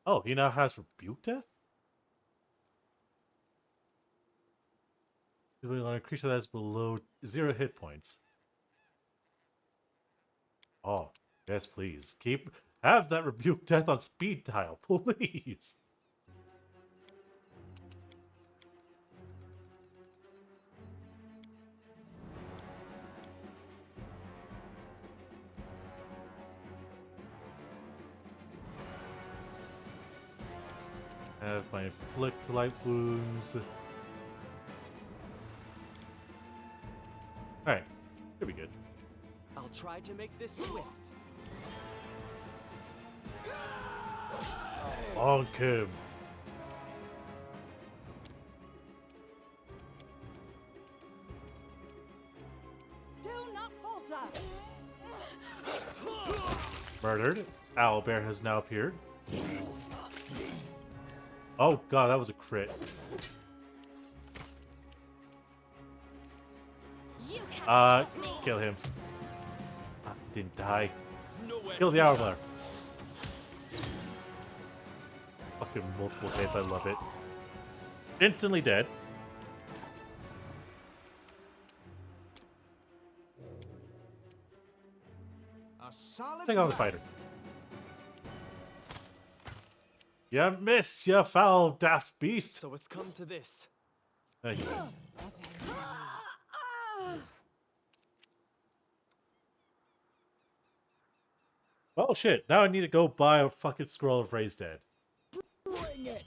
Oh, he now has Rebuke Death? On a creature that has below 0 hit points. Oh, yes, please. Have that rebuke death on speed dial, please. Have my inflict light wounds. Alright, should be good. I'll try to make this swift. Bonk him. Do not falter! Murdered. Owlbear has now appeared. Oh god, that was a crit. You can't stop me. Kill him. Ah, didn't die. Nowhere Kill the to Owlbear. Fucking multiple hits, I love it. Instantly dead. A solid Take on the plan. fighter. You missed, you foul daft beast. So it's come to this. Yes. Oh shit, now I need to go buy a fucking scroll of Raised Dead. Bring it!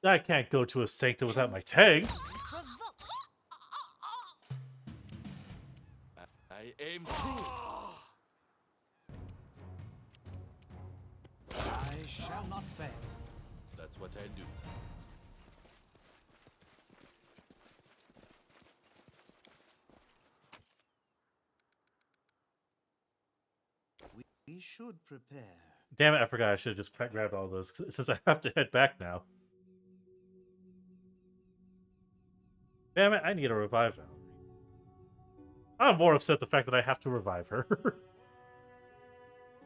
I can't go to a sanctum without my tag. Provoked. I aim true. I shall not fail. That's what I do. We should prepare. Damn it, I forgot I should have just grabbed all those since I have to head back now. Damn it, I need to revive Valerie. I'm more upset the fact that I have to revive her.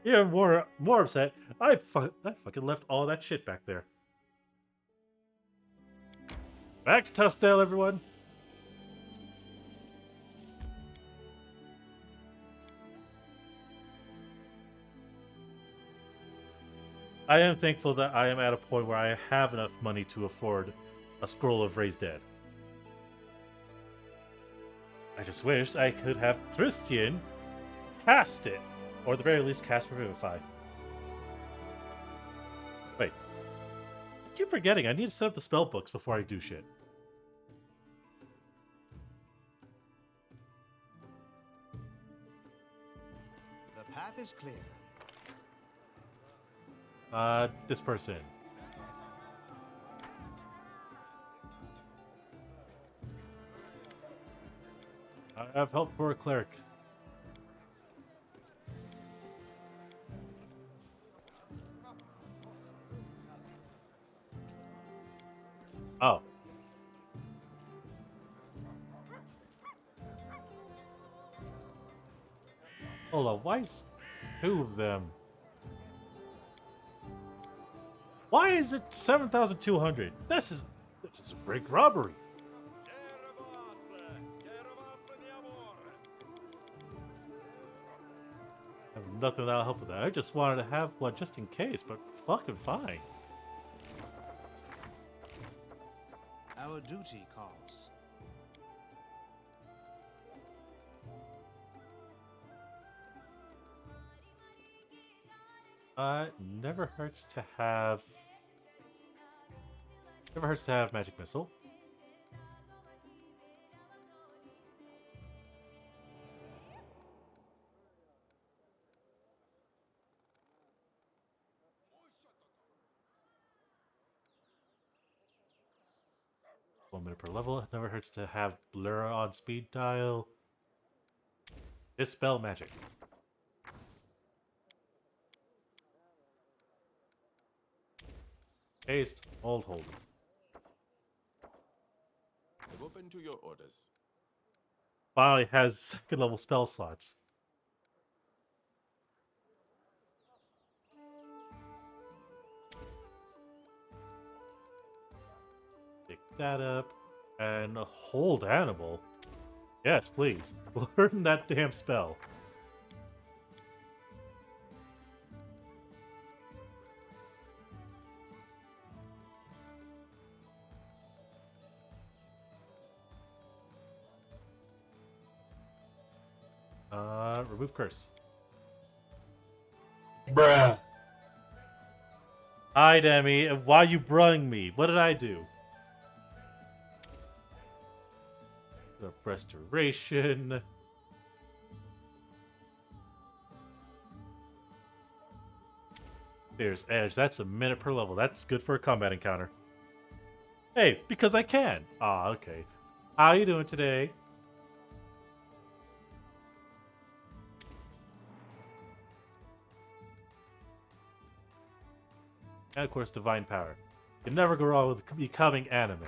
Even more upset, I fucking left all that shit back there. Back to Tuskdale, everyone. I am thankful that I am at a point where I have enough money to afford a scroll of Raised Dead. I just wished I could have Thristian cast it, or at the very least cast Revivify. Wait. I keep forgetting, I need to set up the spell books before I do shit. The path is clear. This person. I have help for a cleric. Oh. Hold on, why is two of them? Why is it 7,200? This is a big robbery. I have nothing that'll help with that. I just wanted to have one just in case, but fucking fine. Our duty calls. Never hurts to have. Never hurts to have magic missile. One minute per level. It never hurts to have blur on speed dial. Dispel magic. Haste, hold. I'm open to your orders. Finally has second level spell slots. Pick that up. And hold animal. Yes, please. Learn that damn spell. Remove curse. Bruh. Hi, Demi. And why you brung me? What did I do? The restoration. There's edge. That's a minute per level. That's good for a combat encounter. Hey, because I can. Ah, okay. How you doing today? And of course, divine power. You can never go wrong with becoming anime.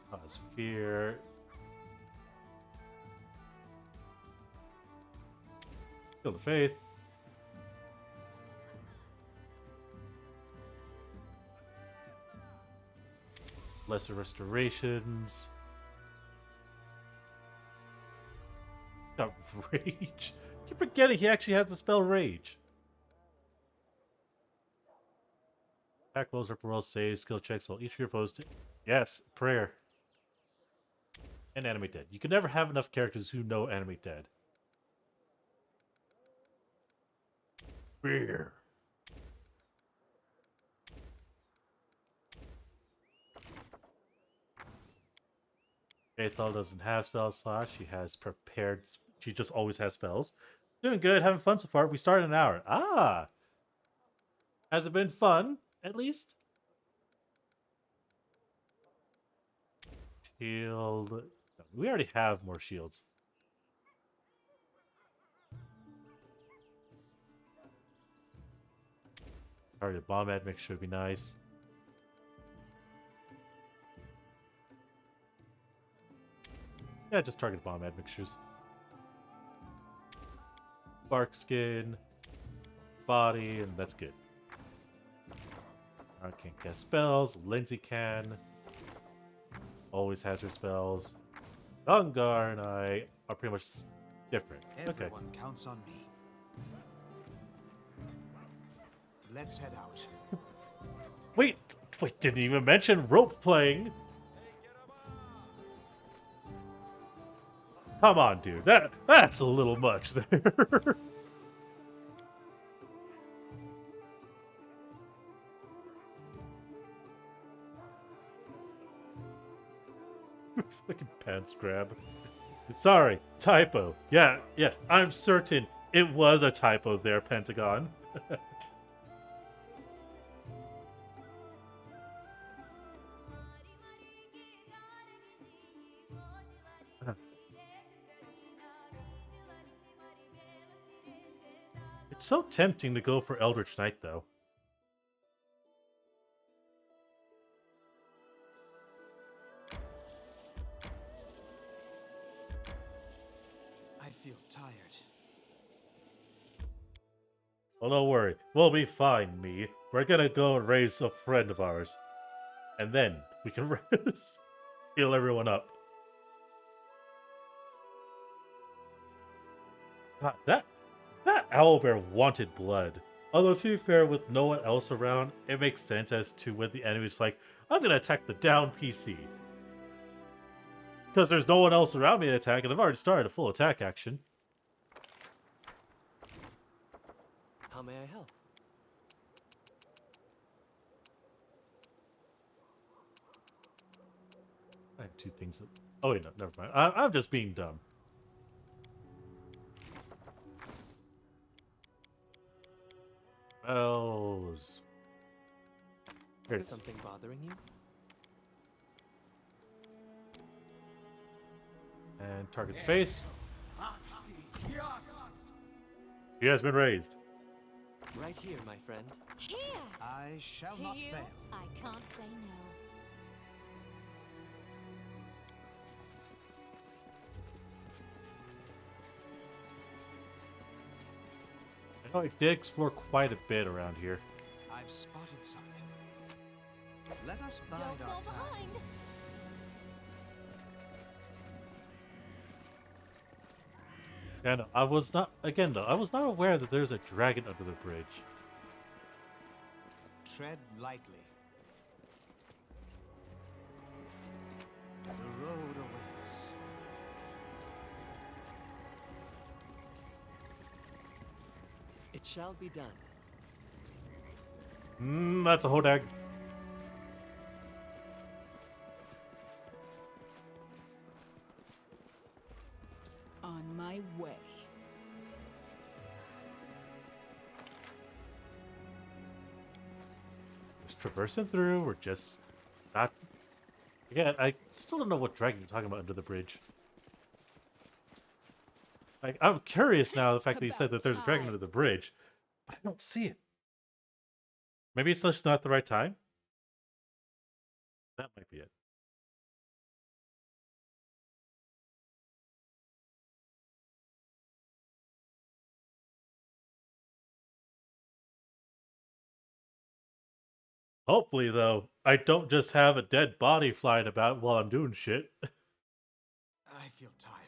Cause fear. Shield of faith. Lesser restorations. Got rage. Keep forgetting he actually has the spell rage. Attack rolls, ripple rolls, saves, skill checks while each of your foes. Yes, prayer. And animate dead. You can never have enough characters who know animate dead. Fear. Faithal doesn't have spell slots. She has prepared. She just always has spells. Doing good, having fun so far. We started in an hour. Ah! Has it been fun, at least? Shield. We already have more shields. Target bomb admixture would be nice. Yeah, just target bomb admixtures. Bark skin, body, and that's good. I can't cast spells. Lindsay can. Always has her spells. Gungar and I are pretty much different. Okay. Everyone counts on me. Let's head out. Wait, didn't even mention rope playing. Come on, dude. That's a little much there. Fucking pants grab. Sorry, typo. Yeah, I'm certain it was a typo there, Pentagon. It's so tempting to go for Eldritch Knight, though. I feel tired. Well, don't worry. We'll be fine, me. We're gonna go and raise a friend of ours. And then we can rest. Heal everyone up. God, that owlbear wanted blood. Although, to be fair, with no one else around, it makes sense as to when the enemy's like, I'm gonna attack the down PC. Because there's no one else around me to attack, and I've already started a full attack action. How may I help? I have two things that... Oh, wait, no, never mind. I'm just being dumb. Spells. Here it is. Something bothering you? And target's face. He has been raised. Right here, my friend. Here! I shall To not you, fail. I can't say no. I know I did explore quite a bit around here. I've spotted something. Let us bide Don't our fall time. behind. And I was not, again though, I was not aware that there's a dragon under the bridge. Tread lightly. The road awaits. It shall be done. That's a hodag. On my way. Just traversing through, or just not. Again, I still don't know what dragon you're talking about under the bridge. Like, I'm curious now the fact that you said that there's a dragon under the bridge, but I don't see it. Maybe it's just not the right time. That might be it. Hopefully, though, I don't just have a dead body flying about while I'm doing shit. I feel tired.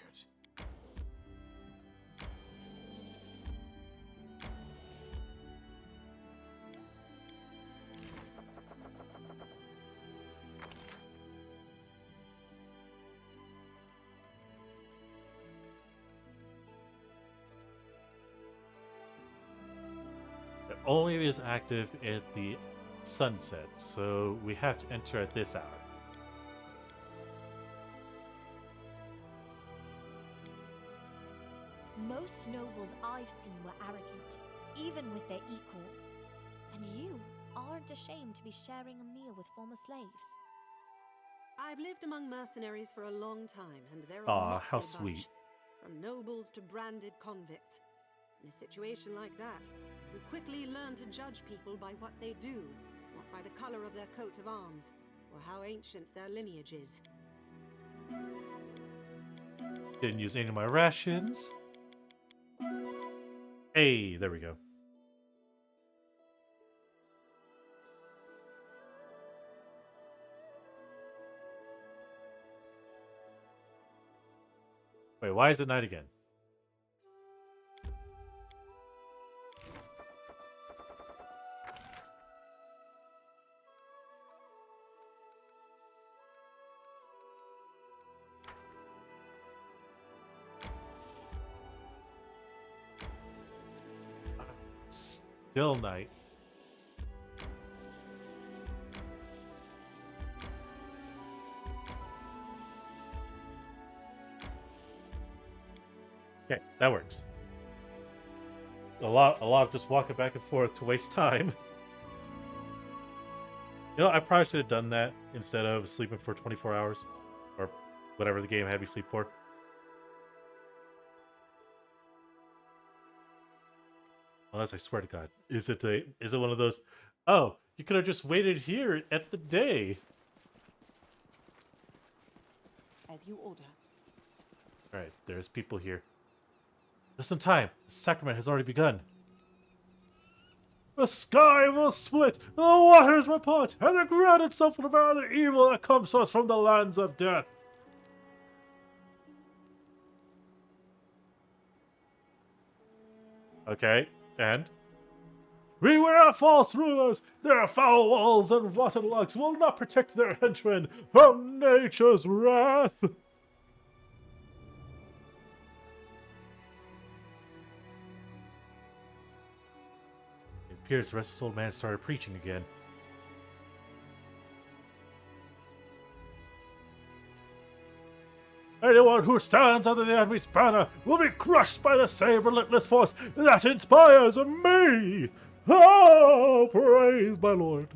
It only is active at the sunset, so we have to enter at this hour. Most nobles I've seen were arrogant, even with their equals. And you aren't ashamed to be sharing a meal with former slaves. I've lived among mercenaries for a long time, and they're a Aw, motley how bunch, sweet. from nobles to branded convicts. In a situation like that, you quickly learn to judge people by what they do, not by the color of their coat of arms, or how ancient their lineage is. Didn't use any of my rations. Hey, there we go. Wait, why is it night again? Still night. Okay, that works. A lot of just walking back and forth to waste time. You know, I probably should have done that instead of sleeping for 24 hours. Or whatever the game had me sleep for. Unless I swear to God. Is it one of those, oh, you could have just waited here at the day. As you order. Alright, there's people here. Just in time. The sacrament has already begun. The sky will split, the waters will part, and the ground itself will devour the evil that comes to us from the lands of death. Okay, and? We were false rulers. Their foul walls and rotten lugs will not protect their henchmen from nature's wrath. It appears the restless old man started preaching again. Anyone who stands under the enemy's banner will be crushed by the same relentless force that inspires me! Oh, praise my Lord!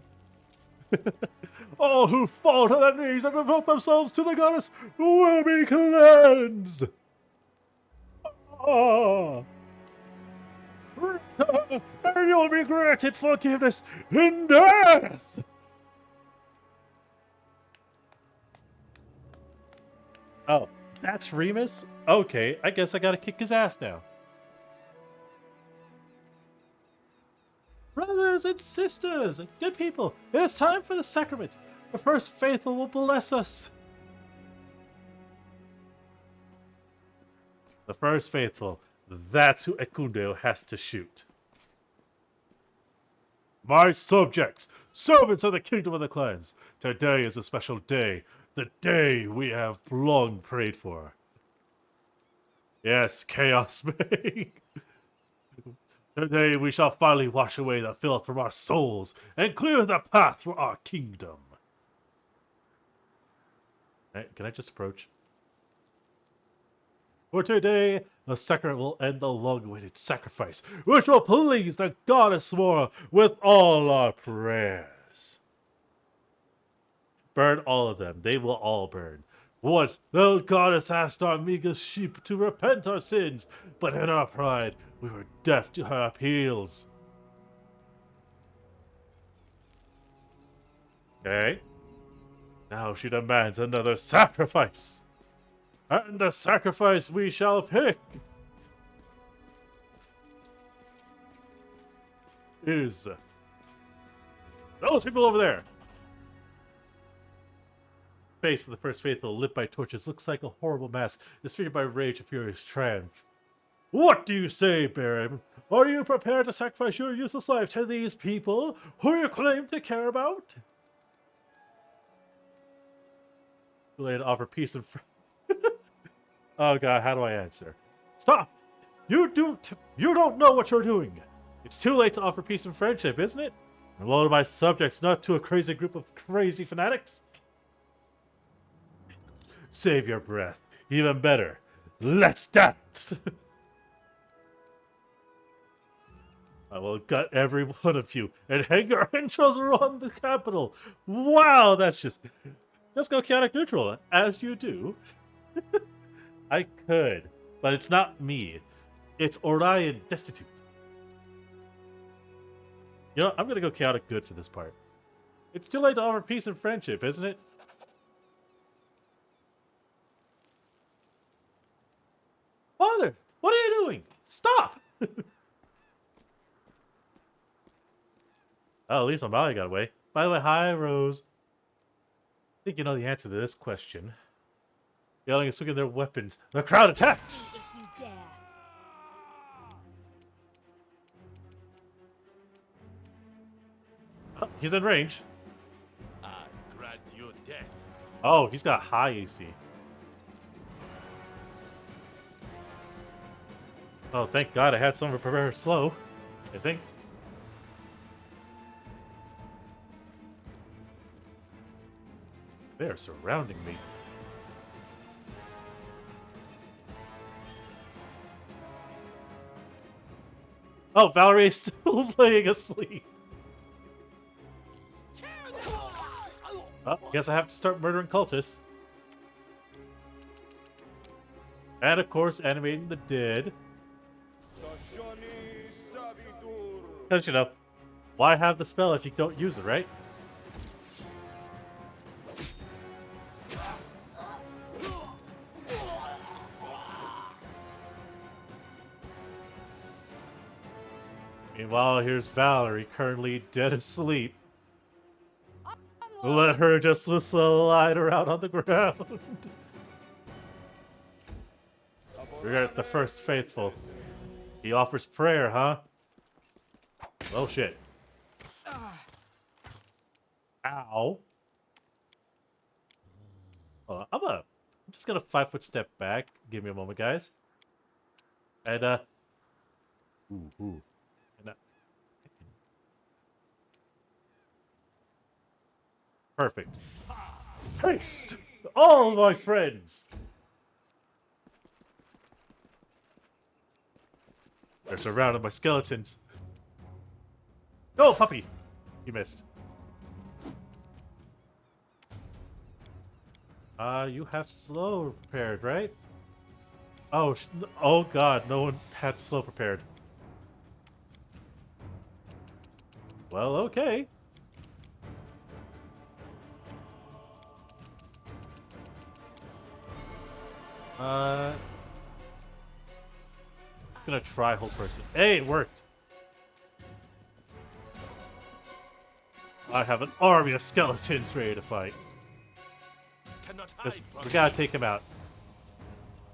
All who fall to their knees and devote themselves to the goddess will be cleansed! Ah! And you'll be granted forgiveness in death! Oh, that's Remus? Okay, I guess I gotta kick his ass now. Brothers and sisters, good people, it is time for the sacrament. The first faithful will bless us. The first faithful. That's who Ekundo has to shoot. My subjects, servants of the kingdom of the clans, today is a special day. The day we have long prayed for. Yes, Chaos Mage. Today we shall finally wash away the filth from our souls and clear the path for our kingdom. Hey, can I just approach? For today, the sacrament will end the long-awaited sacrifice, which will please the goddess more with all our prayers. Burn all of them. They will all burn. Once, the goddess asked our meager sheep to repent our sins, but in our pride, we were deaf to her appeals. Okay. Now she demands another sacrifice. And the sacrifice we shall pick is those people over there. Face of the first faithful, lit by torches, looks like a horrible mask, disfigured by rage and furious triumph. What do you say, Baron? Are you prepared to sacrifice your useless life to these people who you claim to care about? Too late to offer peace and Oh god, how do I answer? Stop! You don't know what you're doing. It's too late to offer peace and friendship, isn't it? I'm loyal to my subjects, not to a crazy group of crazy fanatics. Save your breath. Even better, let's dance! I will gut every one of you and hang your intros around the capital. Wow, that's just go chaotic neutral, as you do. I could, but it's not me. It's Orion Destitute. You know, I'm gonna go chaotic good for this part. It's too late to offer peace and friendship, isn't it? Father, what are you doing? Stop! Oh, at least Amalia got away. By the way, hi, Rose. I think you know the answer to this question. Yelling and swinging their weapons. The crowd attacks! If you dare. Oh, he's in range. I grant you death. Oh, he's got high AC. Oh, thank God I had someone prepared slow. I think. They're surrounding me. Oh, Valerie is still laying asleep. Oh, guess I have to start murdering cultists. And of course, animating the dead. Because, you know, why have the spell if you don't use it, right? Meanwhile, here's Valerie, currently dead asleep. Let her just slide around on the ground. We're at the first faithful. He offers prayer, huh? Oh shit. Ow. Hold on. I'm just gonna 5-foot step back. Give me a moment, guys. And ooh. Perfect. Haste! All my friends! They're surrounded by skeletons. Go, puppy! You missed. You have slow prepared, right? Oh, oh god, no one had slow prepared. Well, okay. I'm gonna try hold person. Hey, it worked. I have an army of skeletons ready to fight. Cannot This, hide we from gotta take him out.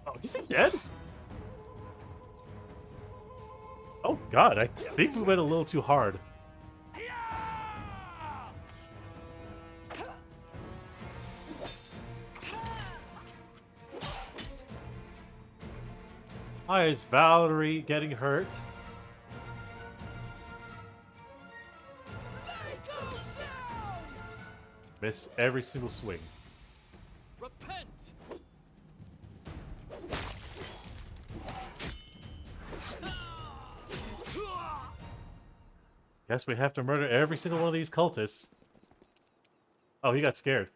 Oh, is he dead? Oh god, I think we went a little too hard. Why is Valerie getting hurt? Missed every single swing. Repent! Guess we have to murder every single one of these cultists. Oh, he got scared.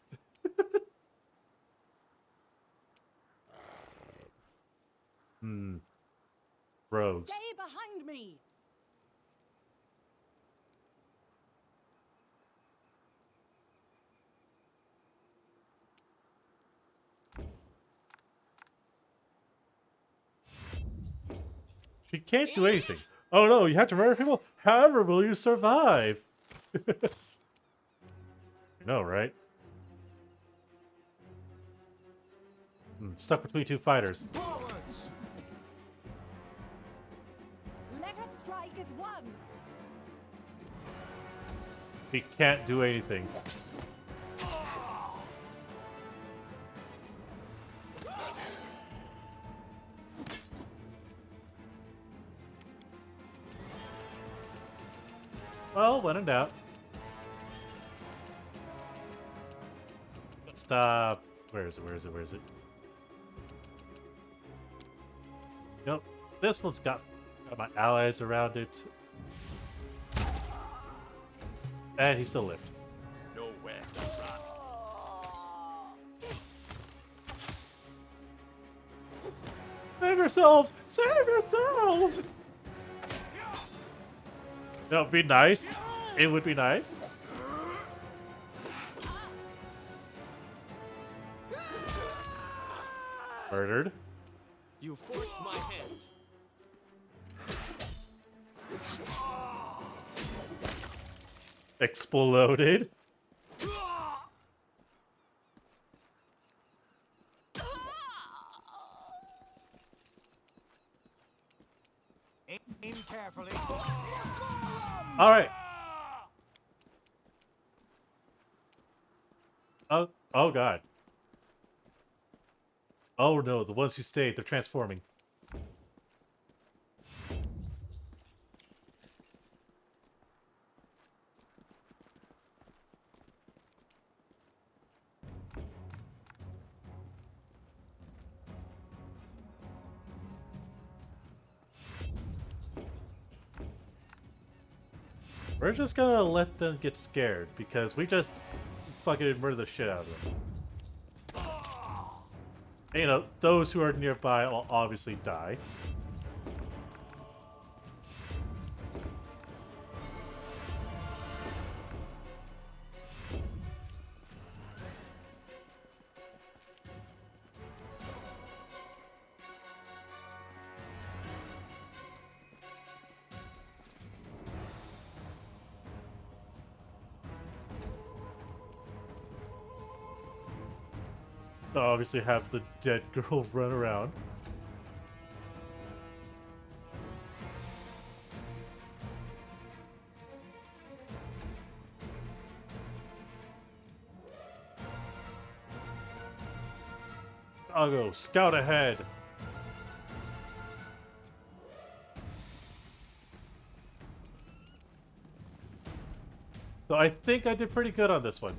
Rogues. Stay behind me! She can't do anything. Oh no, you have to murder people? However will you survive? No, right? Stuck between two fighters. Forwards! Let us strike as one! He can't do anything. Well, when in doubt. Stop. Where is it? Where is it? Where is it? Nope. This one's got my allies around it. And he still lived. nowhere to run. Save yourselves! Save yourselves! No, be nice. It would be nice. Murdered. You forced my hand. Exploded. Aim carefully. All right. Oh god. Oh no, the ones who stayed, they're transforming. We're just gonna let them get scared because we just fucking murder the shit out of them. And, you know, those who are nearby will obviously die. Obviously have the dead girl run around. I'll go scout ahead. So I think I did pretty good on this one.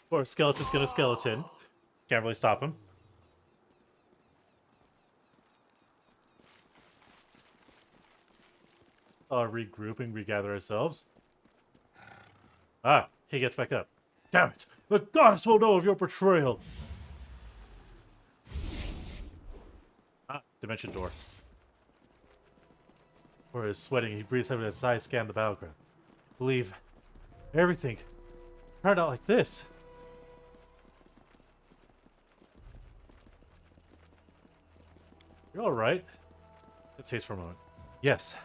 Or skeleton's gonna skeleton. Can't really stop him. Regrouping, regather ourselves. Ah, he gets back up. Damn it! The goddess will know of your betrayal! Ah, dimension door. Or is sweating, he breathes heavily as his eyes scan the battleground. Believe everything turned out like this. You're alright. It stays for a moment. Yes.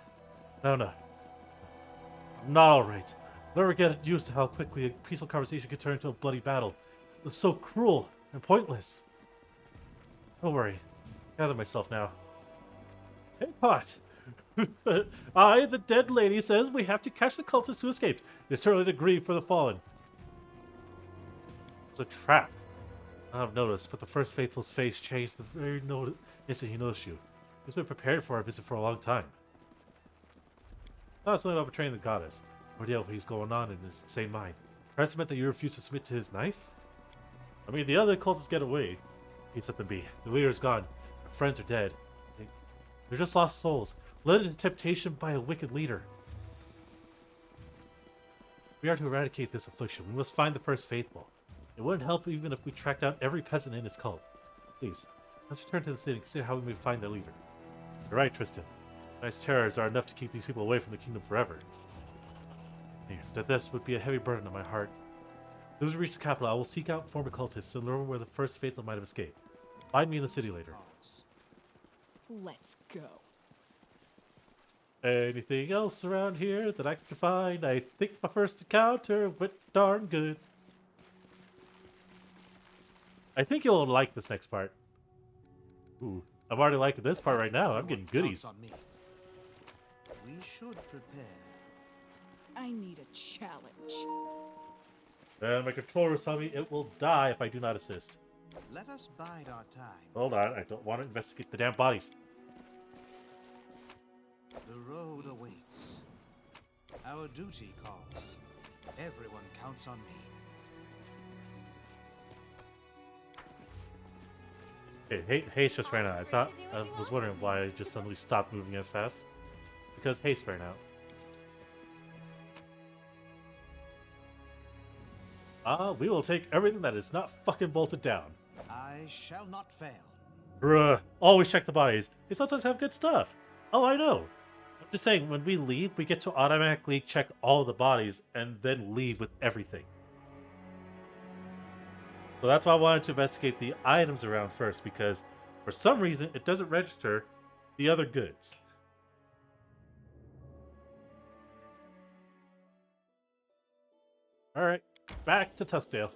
No. I'm not alright. Never get used to how quickly a peaceful conversation could turn into a bloody battle. It's so cruel and pointless. Don't worry. Gather myself now. Hey, Pot. The dead lady, says we have to catch the cultists who escaped. It's too early to grieve for the fallen. It's a trap. I've noticed, but the first faithful's face changed the very instant he noticed you. He's been prepared for our visit for a long time. Not something about betraying the goddess. Or what he's going on in his insane mind. Perhaps it meant that you refused to submit to his knife? I mean, the other cultists get away. Peace up and be. The leader's gone. Our friends are dead. They're just lost souls, led into temptation by a wicked leader. We are to eradicate this affliction. We must find the first faithful. It wouldn't help even if we tracked down every peasant in his cult. Please, let's return to the city and consider how we may find their leader. You're right, Tristan. Nice terrors are enough to keep these people away from the kingdom forever. That this would be a heavy burden on my heart. As soon as we reach the capital, I will seek out former cultists and learn where the first faithful might have escaped. Find me in the city later. Let's go. Anything else around here that I can find? I think my first encounter went darn good. I think you'll like this next part. Ooh, I'm already liking this part right now. I'm getting goodies. Counts on me. We should prepare. I need a challenge. And my controllers tell me it will die if I do not assist. Let us bide our time. Hold on, I don't want to investigate the damn bodies. The road awaits. Our duty calls. Everyone counts on me. Okay, haste just ran out. I was wondering why I just suddenly stopped moving as fast. Because haste ran out. We will take everything that is not fucking bolted down. I shall not fail. Bruh, always check the bodies. They sometimes have good stuff. Oh, I know. I'm just saying, when we leave, we get to automatically check all the bodies and then leave with everything. So that's why I wanted to investigate the items around first, because for some reason it doesn't register the other goods. Alright, back to Tuskdale.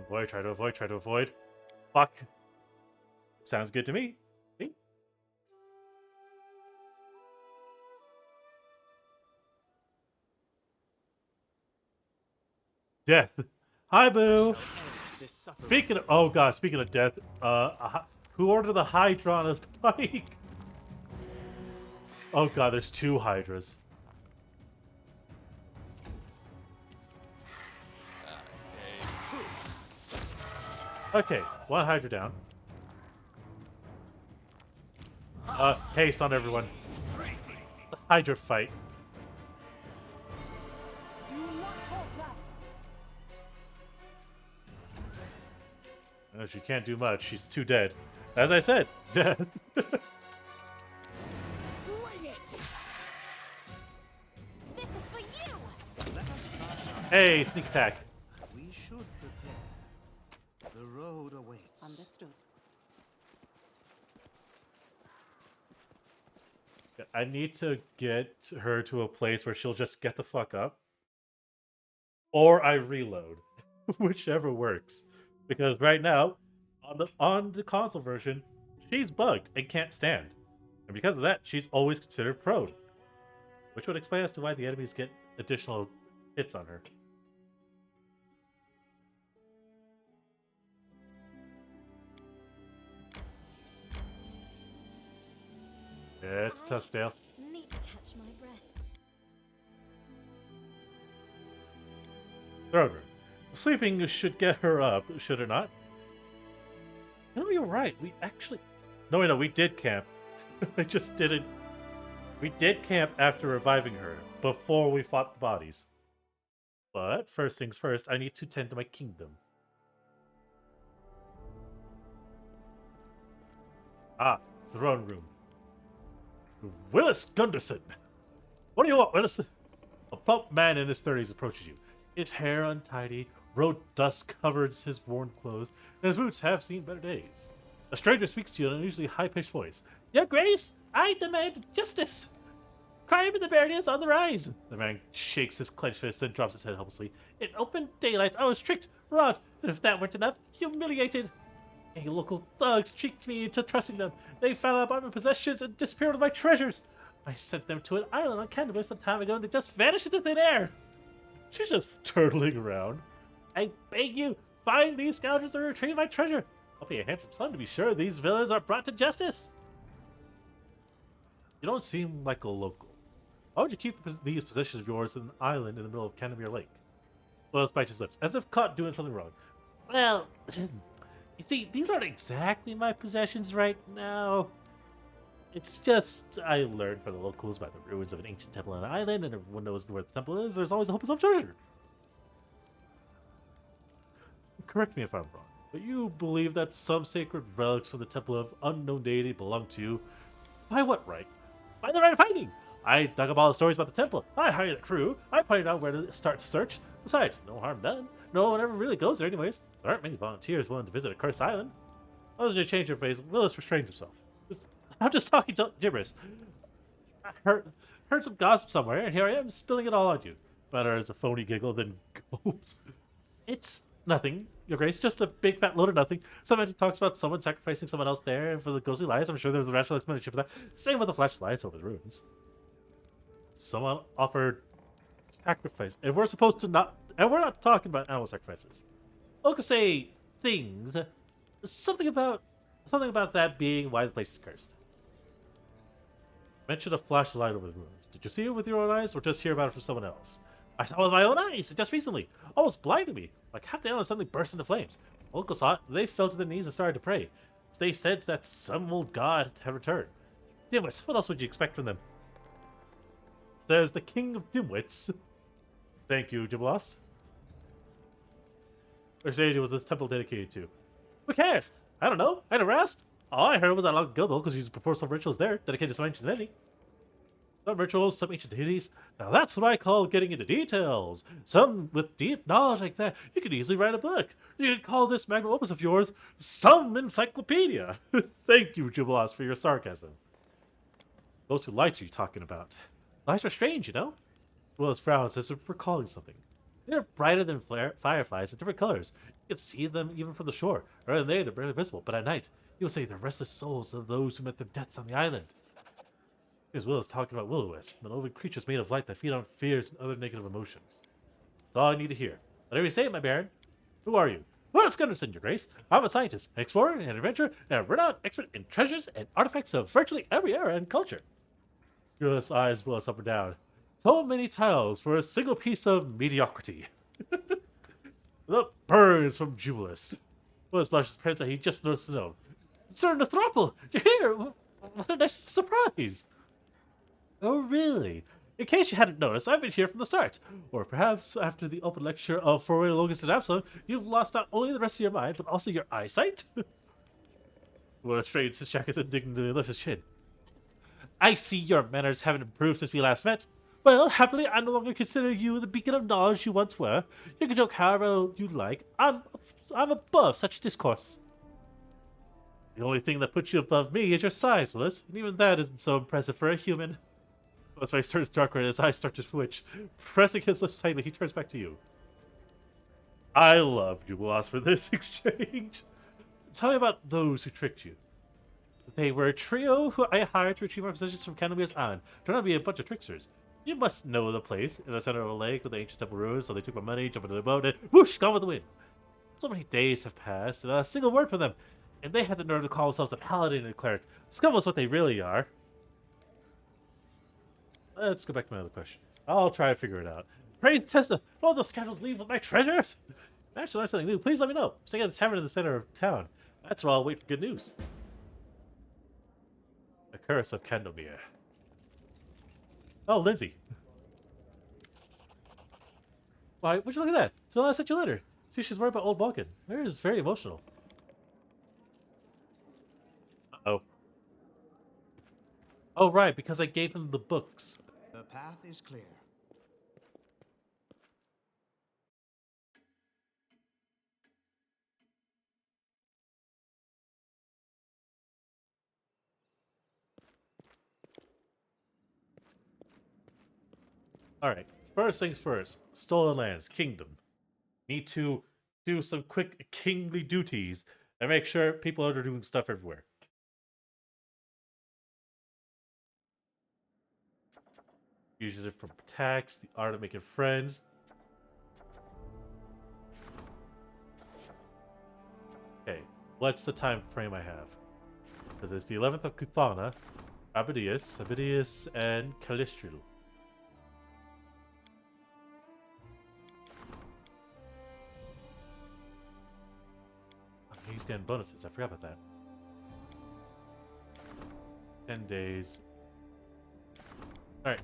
Try to avoid. Fuck. Sounds good to me. See? Death. Hi, Boo. Speaking of death, who ordered the Hydra on his bike? Oh god, there's 2 Hydras. Okay, 1 Hydra down. Haste on everyone. The Hydra fight. Do not falter. No, she can't do much. She's too dead. As I said, death. Bring it. This is for you! Let us bide. Hey, sneak attack. We should prepare. The road awaits. Understood. I need to get her to a place where she'll just get the fuck up. Or I reload. Whichever works. Because right now, on the console version, she's bugged and can't stand. And because of that, she's always considered prone. Which would explain as to why the enemies get additional hits on her. Yeah, it's Tuskdale. Need to catch my breath. Throne room. Sleeping should get her up, should it not? No, you're right. We actually... No, wait, no, we did camp. I just didn't... We did camp after reviving her, before we fought the bodies. But, first things first, I need to tend to my kingdom. Ah, throne room. Willis Gunderson! What do you want, Willis? A plump man in his 30s approaches you. His hair untidy, road dust covers his worn clothes, and his boots have seen better days. A stranger speaks to you in an unusually high-pitched voice. Your Grace, I demand justice! Crime in the barony is on the rise! The man shakes his clenched fist and drops his head helplessly. In open daylight, I was tricked, robbed, and if that weren't enough, humiliated. A local thugs tricked me into trusting them. They found out about my possessions and disappeared with my treasures. I sent them to an island on Canterbury some time ago and they just vanished into thin air. She's just turtling around. I beg you, find these scoundrels or retrieve my treasure. I'll pay a handsome sum to be sure these villains are brought to justice. You don't seem like a local. Why would you keep these possessions of yours in an island in the middle of Canterbury Lake? Wells bites his lips, as if caught doing something wrong. Well, you see, these aren't exactly my possessions right now. It's just, I learned from the locals about the ruins of an ancient temple on an island, and everyone knows where the temple is. There's always a hope of some treasure. Correct me if I'm wrong, but you believe that some sacred relics from the temple of unknown deity belong to you. By what right? By the right of hiding. I dug up all the stories about the temple. I hired the crew. I pointed out where to start to search. Besides, no harm done. No one ever really goes there anyways. There aren't many volunteers willing to visit a cursed island. As you change your face, Willis restrains himself. I'm just talking gibberish. I heard some gossip somewhere, and here I am spilling it all on you. Better as a phony giggle than gulps. It's nothing, Your Grace, just a big fat load of nothing. Somebody talks about someone sacrificing someone else there, and for the ghostly lies, I'm sure there's a rational explanation for that. Same with the flash lights over the ruins. Someone offered sacrifice, and we're supposed to not, and we're not talking about animal sacrifices. I could say things, something about that being why the place is cursed. Mention a flashlight over the ruins. Did you see it with your own eyes, or just hear about it from someone else? I saw it with my own eyes, just recently. Almost blinded me. Like half the island suddenly burst into flames. Locals saw it, they fell to their knees and started to pray. They said that some old god had returned. Dimwits, what else would you expect from them? Says the king of dimwits. Thank you, 𝓲𝓫. Or said it was a temple dedicated to. Who cares? I don't know. I never asked. All I heard was that long ago, though, because you used to perform some rituals there, dedicated to some ancient deity. Some rituals, some ancient deities. Now that's what I call getting into details. Some with deep knowledge like that, you could easily write a book. You could call this magnum opus of yours some encyclopedia. Thank you, 𝓲𝓫, for your sarcasm. Those two lights are you talking about? Lights are strange, you know? Willis frowns as if recalling something. They're brighter than fireflies in different colors. You can see them even from the shore. Rather than they're barely visible, but at night, you'll say the restless souls of those who met their deaths on the island. Here's Willis talking about will-o-wisps, malevolent creatures made of light that feed on fears and other negative emotions. That's all I need to hear. Whatever you say, my baron. Who are you? Willis 𝓮𝓼, your grace. I'm a scientist, an explorer, an adventurer, and a renowned expert in treasures and artifacts of virtually every era and culture. Willis eyes Willis up and down. So many titles for a single piece of mediocrity. The burns from Jubilis. Willis blushes prints that he just noticed to know. Sir 𝓚𝓫, you're here! What a nice surprise! Oh, really? In case you hadn't noticed, I've been here from the start. Or perhaps after the open lecture of 𝓓𝓪𝓷𝓮'𝓼 𝓛𝓲𝓷𝓴𝓼, you've lost not only the rest of your mind, but also your eyesight? Willis straightens his jacket and indignantly lifts his chin. I see your manners haven't improved since we last met. Well, happily, I no longer consider you the beacon of knowledge you once were. You can joke however you like. I'm above such discourse. The only thing that puts you above me is your size, Willis, and even that isn't so impressive for a human. Willis' face turns darker and his eyes start to twitch. Pressing his lips tightly, he turns back to you. I love 𝓲𝓫 for this exchange. Tell me about those who tricked you. They were a trio who I hired to retrieve my possessions from Canterbury Island. Turned out to be a bunch of tricksters. You must know the place, in the center of a lake with the ancient temple ruins, so they took my money, jumped into the boat, and whoosh, gone with the wind. So many days have passed, and not a single word from them, and they had the nerve to call themselves a paladin and a cleric. Scum is what they really are. Let's go back to my other questions. I'll try to figure it out. Praise Tessa! All those scoundrels leave with my treasures! Actually, that's something new. Please let me know. I'm staying at the tavern in the center of town. That's where I'll wait for good news. The Curse of Candomir. Oh, Lindsay. Why, would you look at that? So I sent you a letter. See, she's worried about old Balkan. Mary is very emotional. Uh-oh. Oh, right, because I gave him the books. The path is clear. Alright, first things first. Stolen lands, kingdom. Need to do some quick kingly duties and make sure people are doing stuff everywhere. Usually from tax, the art of making friends. Okay, what's the time frame I have? Because it's the 11th of 𝓓𝓪𝓷𝓵 and 𝓚𝓙. He's getting bonuses. I forgot about that. 10 days. Alright.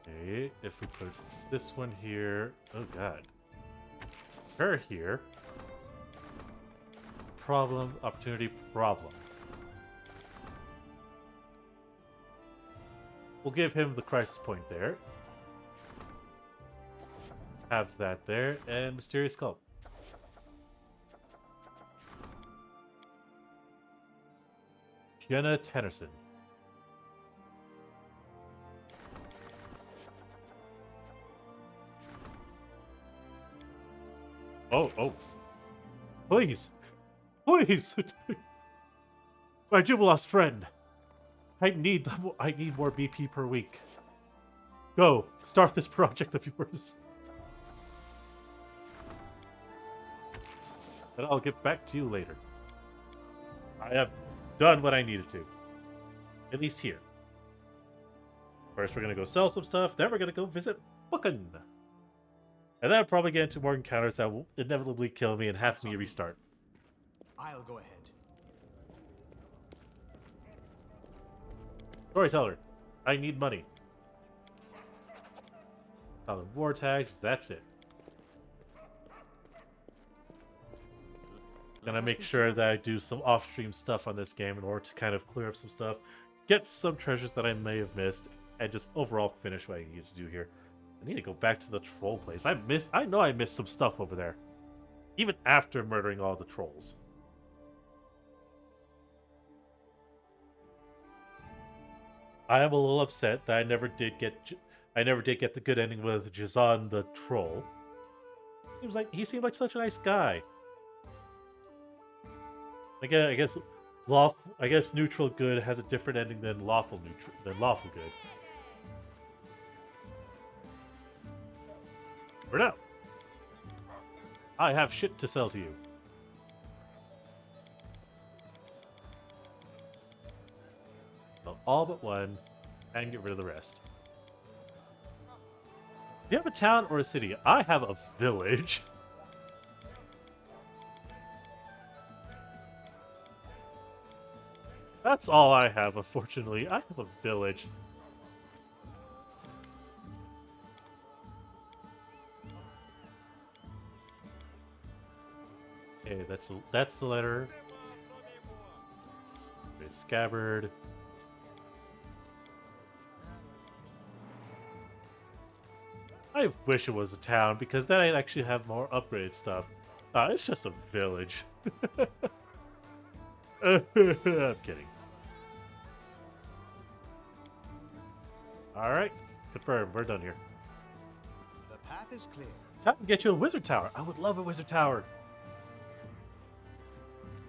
Okay, if we put this one here. Oh god. Her here. Problem, opportunity, problem. We'll give him the crisis point there. Have that there, and Mysterious Cult. 𝓮𝓺𝓷𝓵 𝓛𝓲𝓷𝓵. Oh. Please. Please. My Jubilost friend. I need more BP per week. Go. Start this project of yours. And I'll get back to you later. I have done what I needed to. At least here. First, we're going to go sell some stuff. Then we're going to go visit Bookin. And then I'll probably get into more encounters that will inevitably kill me and have me restart. I'll go ahead. Storyteller. I need money. War tags. That's it. Gonna make sure that I do some off-stream stuff on this game in order to kind of clear up some stuff, get some treasures that I may have missed, and just overall finish what I need to do here. I need to go back to the troll place. I know I missed some stuff over there, even after murdering all the trolls. I am a little upset that I never did get the good ending with 𝓲𝓵 the troll. He seemed like such a nice guy. Again, I guess neutral good has a different ending than lawful good. For now, I have shit to sell to you. So all but one, and get rid of the rest. Do you have a town or a city? I have a village. That's all I have, unfortunately. I have a village. Okay, that's the letter. Okay, scabbard. I wish it was a town, because then I'd actually have more upgraded stuff. It's just a village. I'm kidding. Alright, confirmed. We're done here. The path is clear. Time to get you a wizard tower. I would love a wizard tower.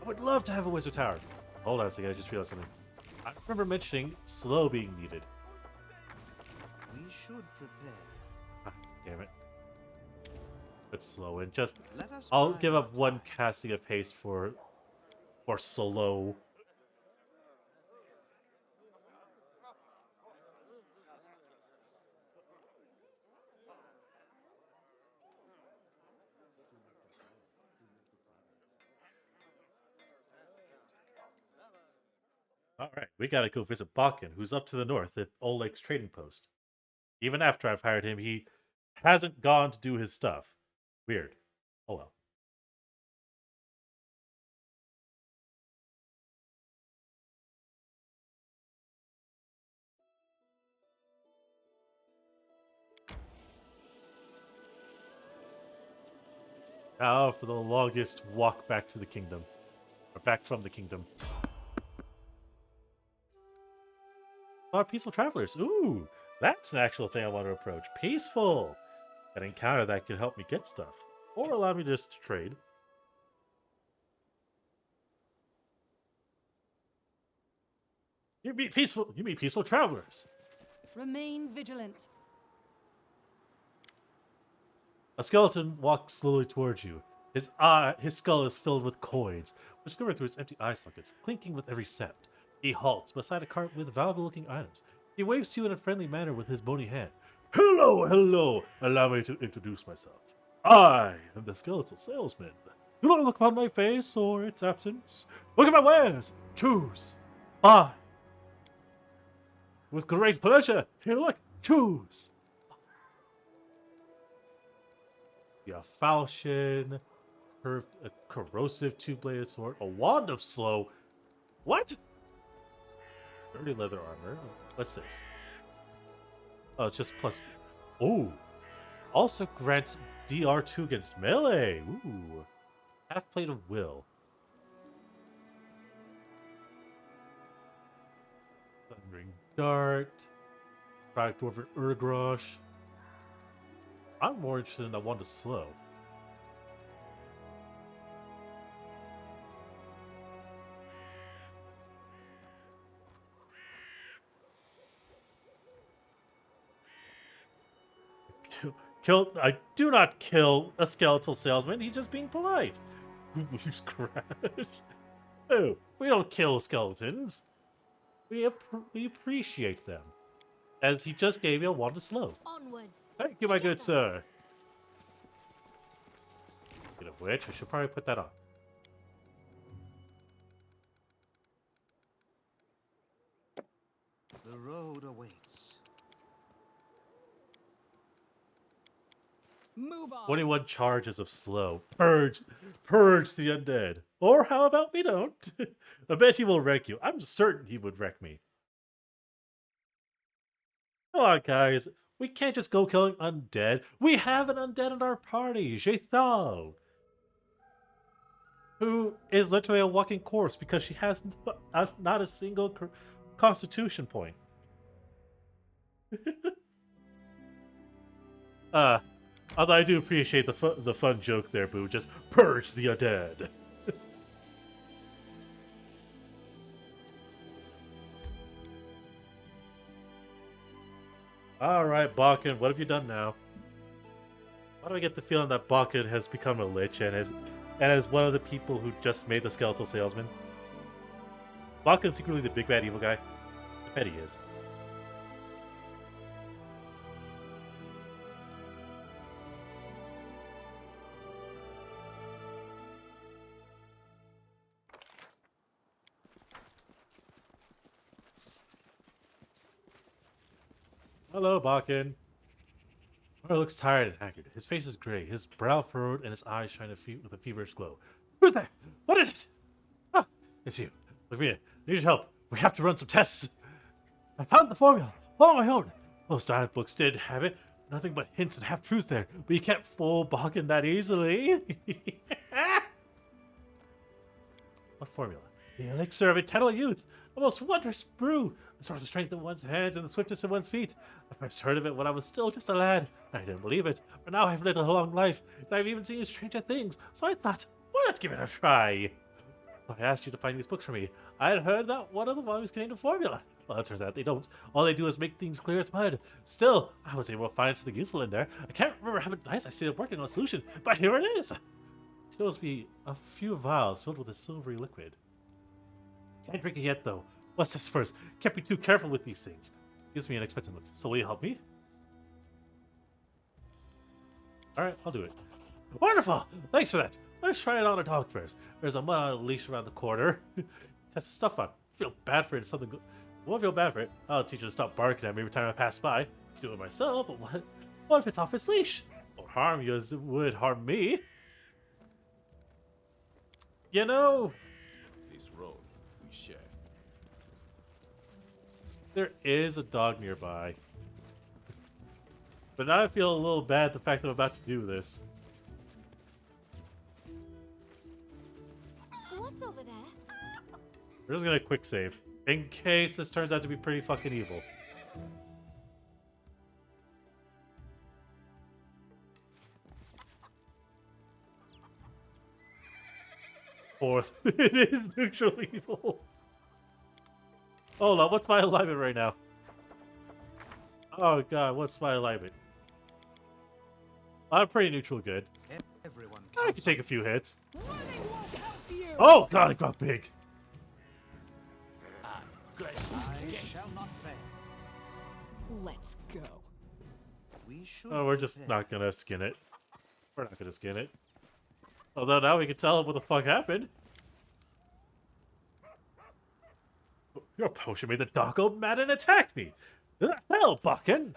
I would love to have a wizard tower. Hold on a second, I just realized something. I remember mentioning slow being needed. We should prepare. Ah, damn it. Put slow in. Just Let us I'll bide give up our one time. casting of haste for slow. Alright, we gotta go visit Bakken, who's up to the north at Old Lake's trading post. Even after I've hired him, he hasn't gone to do his stuff. Weird. Oh well. Now for the longest walk back to the kingdom. Or back from the kingdom. Peaceful travelers. Ooh, that's an actual thing I want to approach. Peaceful. An encounter that can help me get stuff. Or allow me just to trade. You meet peaceful travelers. Remain vigilant. A skeleton walks slowly towards you. His skull is filled with coins, which glitter through its empty eye sockets, clinking with every step. He halts beside a cart with valuable-looking items. He waves to you in a friendly manner with his bony hand. Hello, hello! Allow me to introduce myself. I am the skeletal salesman. Do not look upon my face or its absence. Look at my wares. Choose. I. With great pleasure. Here, look. Choose. Yeah, falchion, a corrosive two-bladed sword, a wand of slow. What? Dirty leather armor. What's this? Oh, it's just plus. Oh, also grants DR2 against melee. Ooh, half plate of will. Thundering dart. Product dwarven Urgrosh. I'm more interested in that one to slow. I do not kill a skeletal salesman. He's just being polite. He's crash. Oh, we don't kill skeletons. We appreciate them. As he just gave you a wand to slow. Onwards. Thank you, my good sir. Speaking of which, I should probably put that on. The road awaits. Move on. 21 charges of slow. Purge the undead. Or how about we don't? I bet he will wreck you. I'm certain he would wreck me. Come on, guys. We can't just go killing undead. We have an undead in our party, 𝓓𝓪, who is literally a walking corpse because she has not a single constitution point. Although I do appreciate the fun joke there, Boo. Just purge the undead. Alright, Balkan, what have you done now? Why do I get the feeling that Balkan has become a lich and is one of the people who just made the skeletal salesman? Balkan's secretly the big bad evil guy. I bet he is. Hello, Bakken. He looks tired and haggard. His face is gray, his brow furrowed, and his eyes shine with a feverish glow. Who's there? What is it? Ah, it's you. Look at me. I need your help. We have to run some tests. I found the formula, all on my own. Most diet books did have it. Nothing but hints and half-truths there. But you can't fool Bakken that easily. What formula? The elixir of eternal youth. A most wondrous brew. The source of strength in one's hands and the swiftness in one's feet. I first heard of it when I was still just a lad. I didn't believe it, but now I've lived a long life, and I've even seen stranger things, so I thought, why not give it a try? So I asked you to find these books for me. I had heard that one of the volumes contained a formula. Well, it turns out they don't. All they do is make things clear as mud. Still, I was able to find something useful in there. I can't remember how many nights I stayed working on a solution, but here it is. It shows me a few vials filled with a silvery liquid. Can't drink it yet, though. What's this first? Can't be too careful with these things. Gives me an expectant look. So will you help me? Alright, I'll do it. Wonderful! Thanks for that. Let's try it on a dog first. There's a mud on a leash around the corner. Test the stuff on. Feel bad for it. Something good. I won't feel bad for it. I'll teach it to stop barking at me every time I pass by. I can do it myself, but what if it's off its leash? Won't harm you as it would harm me. You know, This road we share. there is a dog nearby. But now I feel a little bad the fact that I'm about to do this. What's over there? We're just gonna quick save. In case this turns out to be pretty fucking evil. Fourth, it is neutral evil. Hold on, what's my alignment right now? Oh god, what's my alignment? I'm pretty neutral good. Everyone I counts can take on a few hits. Running won't help you! Oh god, it got big. Good. I shall not fail. Let's go. We should. Oh, we're just prepare. not gonna skin it. We're not gonna skin it. Although now we can tell him what the fuck happened. Your potion made the dog go mad and attack me. The hell, Buckin?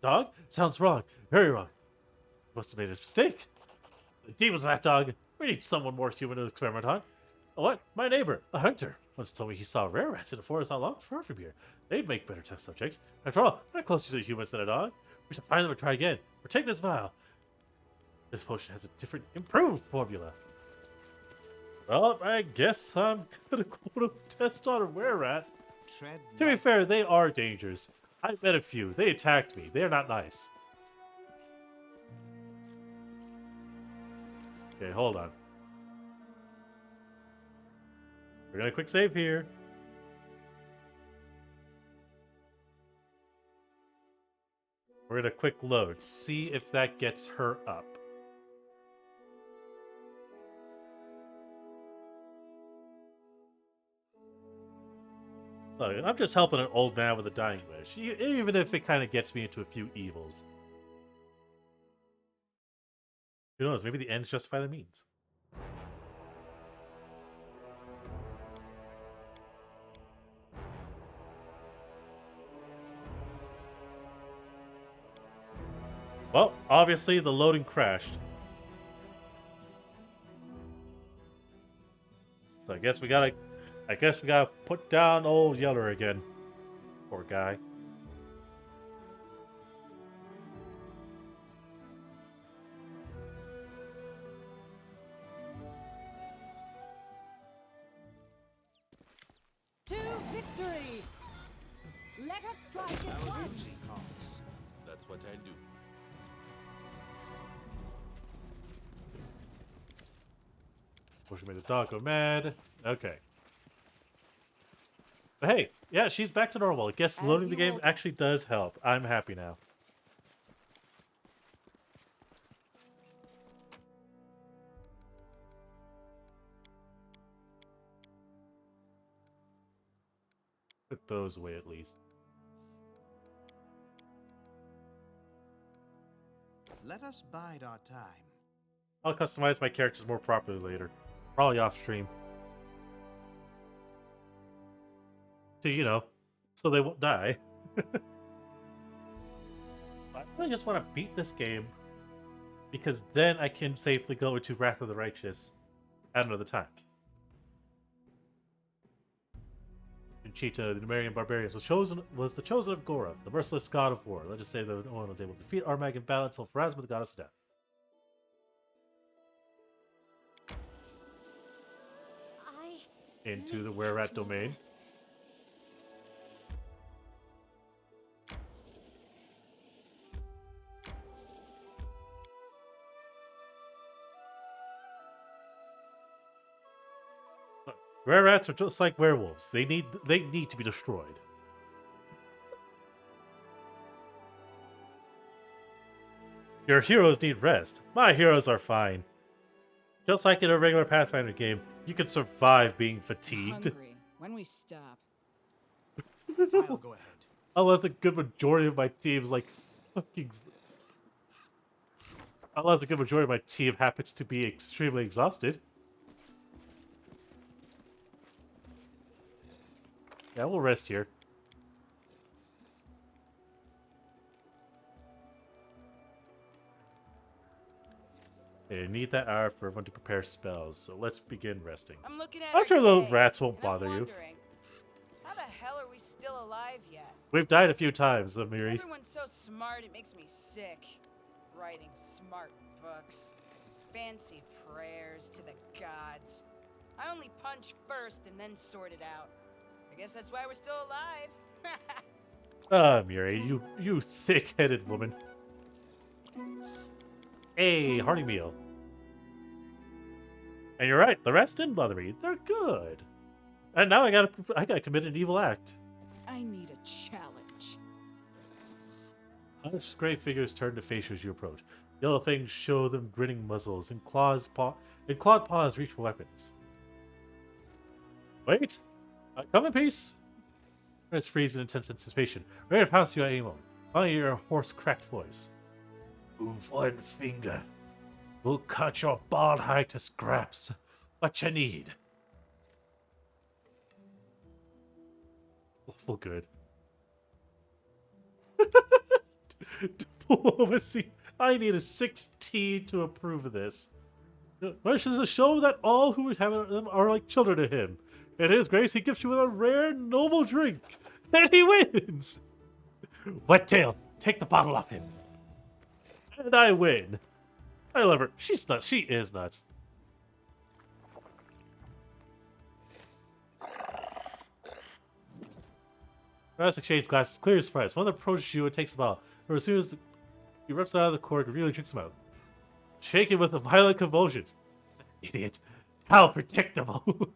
Dog? Sounds wrong. Very wrong. Must have made a mistake. The demons of that dog. We need someone more human to experiment on. What? My neighbor, a hunter, once told me he saw rare rats in the forest not long far from here. They'd make better test subjects. After all, they're closer to the humans than a dog. We should find them and try again. Or take this vial. This potion has a different, improved formula. Well, I guess I'm gonna go to test on a rare rat. Tread To be light. fair, they are dangers. I met a few. They attacked me. They are not nice. Okay, hold on. We're gonna quick save here. We're gonna quick load. See if that gets her up. Look, I'm just helping an old man with a dying wish, even if it kind of gets me into a few evils. Who knows? Maybe the ends justify the means. Well, obviously the loading crashed. So I guess we gotta put down old Yeller again. Poor guy. To victory! Let us strike as Our one! duty calls. That's what I'll do. Push made the dog go mad. Okay. But hey, yeah, she's back to normal. I guess As loading the you game ordered. actually does help. I'm happy now. Put those away at least. Let us bide our time. I'll customize my characters more properly later. Probably off stream. So, you know, so they won't die. I really just want to beat this game because then I can safely go into Wrath of the Righteous at another time. And Cheetah, the Numerian barbarians, was the chosen of Gora, the merciless god of war. Let us say that no one was able to defeat Armag in battle until Pharasma, the goddess of death. Into the were-rat domain. Were-rats are just like werewolves. They need to be destroyed. Your heroes need rest. My heroes are fine. Just like in a regular Pathfinder game, you can survive being fatigued. Hungry. When we stop. I'll go ahead. Unless a good majority of my team's like fucking. Unless a good majority of my team happens to be extremely exhausted. Yeah, we'll rest here. Okay, need that hour for everyone to prepare spells, so let's begin resting. I'm looking at I'm our sure the day, rats won't and I'm bother you. wondering, how the hell are we still alive yet? We've died a few times, Amiri. Everyone's so smart, it makes me sick. Writing smart books, fancy prayers to the gods. I only punch first and then sort it out. I guess that's why we're still alive. Ah, Miri, you thick-headed woman. Hey, hearty meal. And you're right, the rest didn't bother me. They're good. And now I gotta commit an evil act. I need a challenge. Hunched gray figures turn to face you as you approach. Yellow fangs show them grinning muzzles, and clawed paws reach for weapons. Wait! Come in peace! It's freeze in intense anticipation. Ready to pounce you at any moment. Finally, you hear a hoarse, cracked voice. Move one finger. We'll cut your bald hide to scraps. What you need? Awful good. Diplomacy. I need a 16 to approve of this. Wishes to show that all who inhabit them are like children to him. In his grace, he gifts you with a rare, noble drink, and he wins. Wet tail, take the bottle off him. And I win. I love her. She's nuts. She is nuts. Brass exchange glasses, clear as surprise. One that approaches you and takes a bow. Or as soon as he rips out of the cork, really drinks him out. Shaken with violent convulsions. Idiot. How predictable.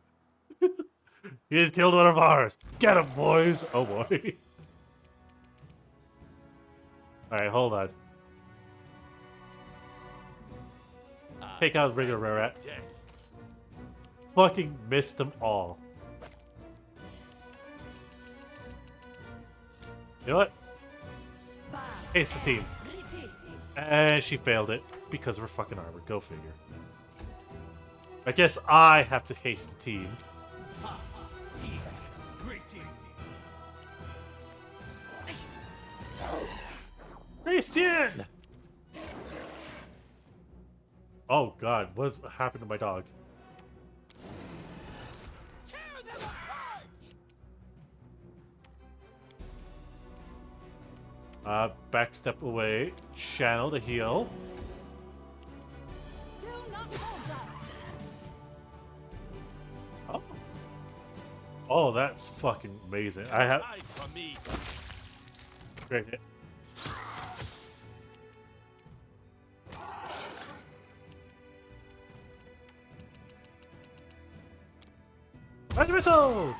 He had killed one of ours. Get him, boys. Oh, boy. Alright, hold on. Take out the regular rare rat. Fucking missed them all. You know what? Haste the team. And she failed it because of her fucking armor. Go figure. I guess I have to haste the team. Christian! Oh god, what happened to my dog? Back step away, channel to heal. Oh. Oh, that's fucking amazing. I have great hit. Magic missile!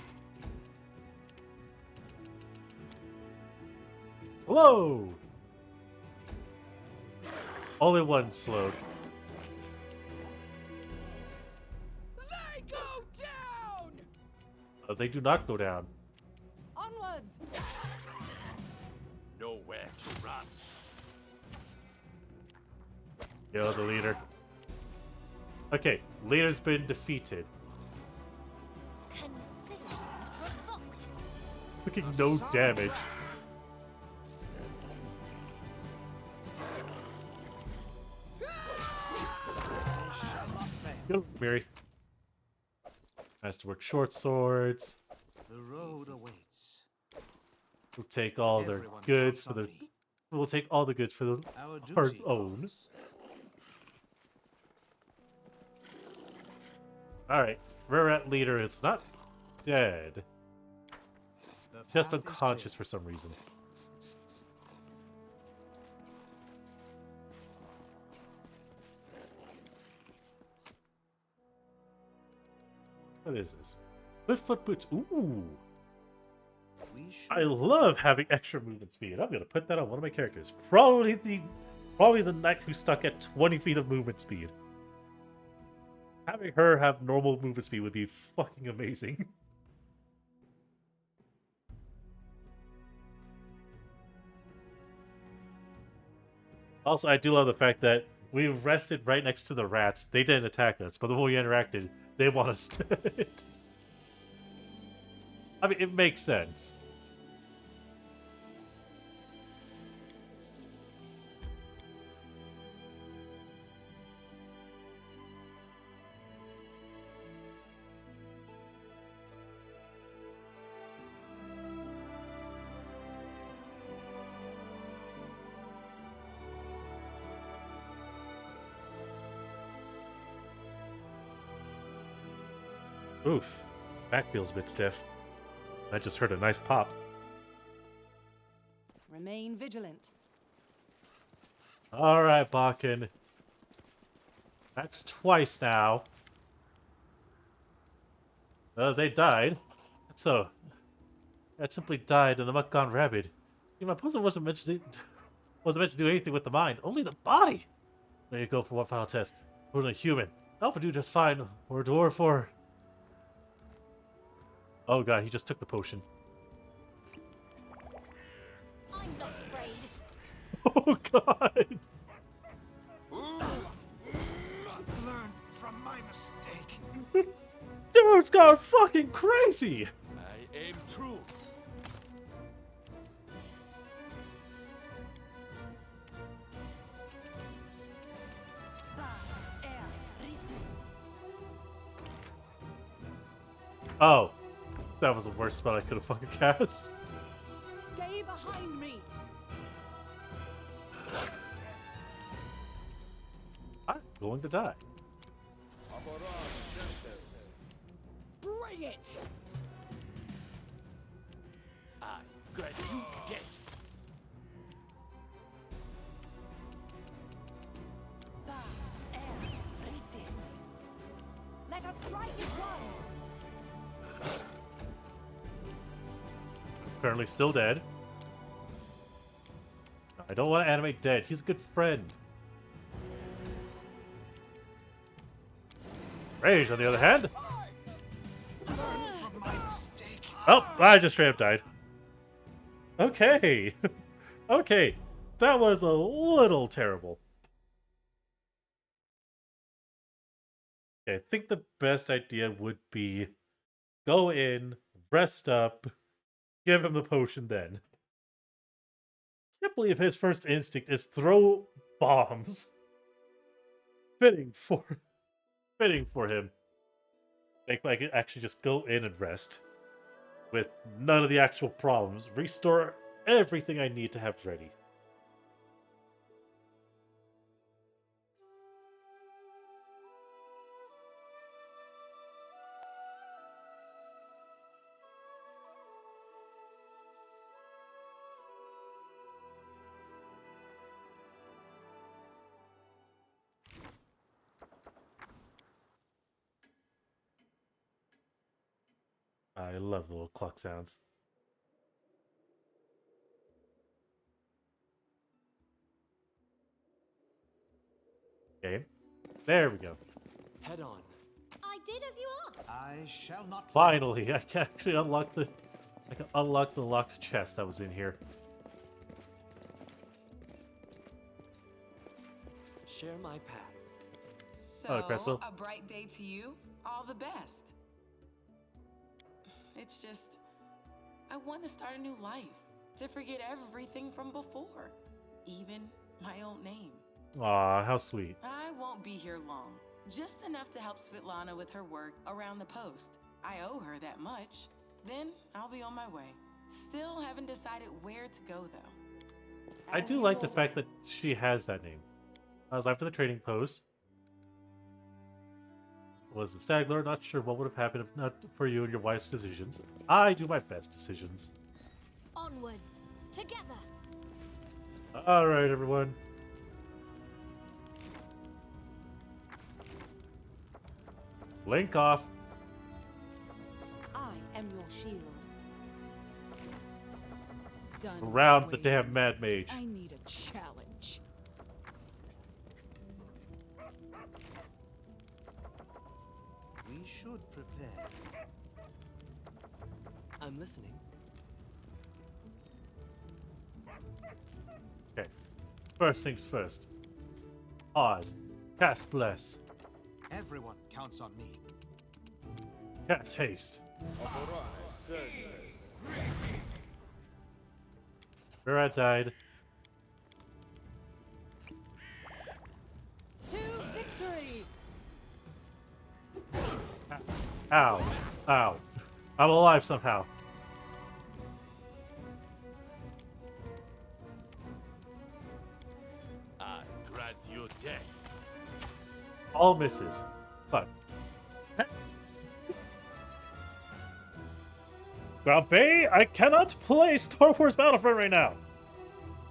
Slow! Only one slowed. They go down! They do not go down. Onwards! Nowhere to run. Yo, the leader. Okay, leader's been defeated. Consider provoked. Looking no damage. Go, Miri. Has to work short swords. The road awaits. We'll take all their Everyone goods counts for on the. me. We'll take all the goods for the Our our duty own. calls. All right, Rerat leader is not dead, The just path is unconscious clear. for some reason. What is this? Liftfoot boots. Ooh. We I should love having extra movement speed. I'm gonna put that on one of my characters. Probably the knight who's stuck at 20 feet of movement speed. Having her have normal movement speed would be fucking amazing. Also, I do love the fact that we rested right next to the rats. They didn't attack us, but the moment we interacted, they want us dead. I mean, it makes sense. Oof. Back feels a bit stiff. I just heard a nice pop. Remain vigilant. Alright, Bakken. That's twice now. They died. So, that simply died in the 𝓮𝓼 𝓵𝓘. My puzzle wasn't meant to do anything with the mind, only the body. There you go for one final test. We're a human. Alpha do just fine, or a dwarf, or... Oh god, he just took the potion. I'm not afraid. Oh god! Learn from my mistake. Dude's gone fucking crazy! I aim true. Oh. That was the worst spell I could have fucking cast. Stay behind me. I'm going to die. Bring it. I grant you death. Let us strike as one. Apparently still dead. I don't want to animate dead. He's a good friend. Rage, on the other hand. Learn from my mistake. Oh, I just straight up died. Okay. Okay. That was a little terrible. Okay, I think the best idea would be go in, rest up, give him the potion then. I can't believe his first instinct is throw bombs. Fitting for him. Like I could actually just go in and rest. With none of the actual problems. Restore everything I need to have ready. I love the little clock sounds. Okay. There we go. Head on. I did as you asked. I shall not. Finally, I can actually unlock the locked chest that was in here. Share my path. So, Crystal. a bright day to you. All the best. It's just, I want to start a new life. To forget everything from before. Even my own name. Aw, how sweet. I won't be here long. Just enough to help 𝓓𝓏𝓏 with her work around the post. I owe her that much. Then I'll be on my way. Still haven't decided where to go, though. I do like the fact that she has that name. I was after the trading post. Was the Stag Lord? Not sure what would have happened if not for you and your wife's decisions. I do my best decisions. Onwards. Together. Alright, everyone. Blink off. I am your shield. Done Around the with. damn Mad Mage. I need a challenge. We should prepare. I'm listening. Okay. First things first. Oz. Cast Bless. Everyone counts on me. Cast Haste. Vera died. To victory! Ow. Ow. I'm alive somehow. I grant you death. All misses. Fuck. Grumpy, I cannot play Star Wars Battlefront right now.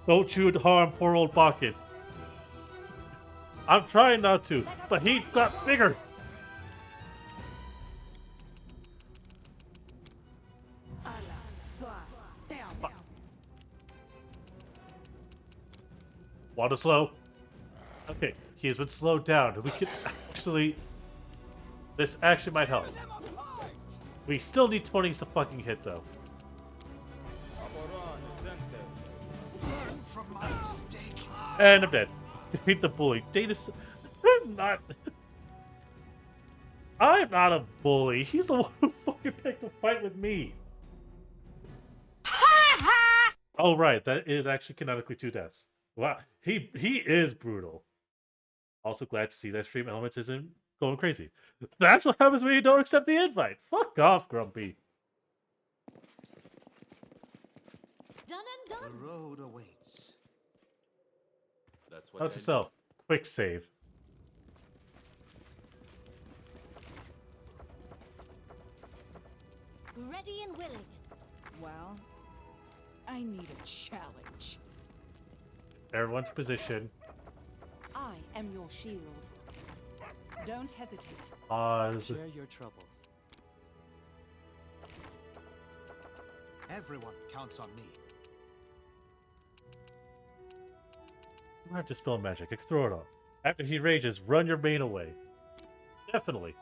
Don't you harm poor old Pocket. I'm trying not to, but he got bigger. Want to slow? Okay, he has been slowed down. We can actually... This actually might help. We still need 20s to fucking hit, though. Learn from my mistake. And I'm dead. Defeat the bully. Data's... I'm not... I'm not a bully. He's the one who fucking picked a fight with me. Oh, right. That is actually canonically 2 deaths. Wow. He is brutal. Also glad to see that Stream Elements isn't going crazy. That's what happens when you don't accept the invite. Fuck off, Grumpy. Done and done. The road awaits. That's what Note I to self. Quick save. Ready and willing. Well, I need a challenge. Everyone to position. I am your shield. Don't hesitate. Pause. Share your troubles. Everyone counts on me. You have to dispel magic. I can throw it off. After he rages, run your mane away. Definitely.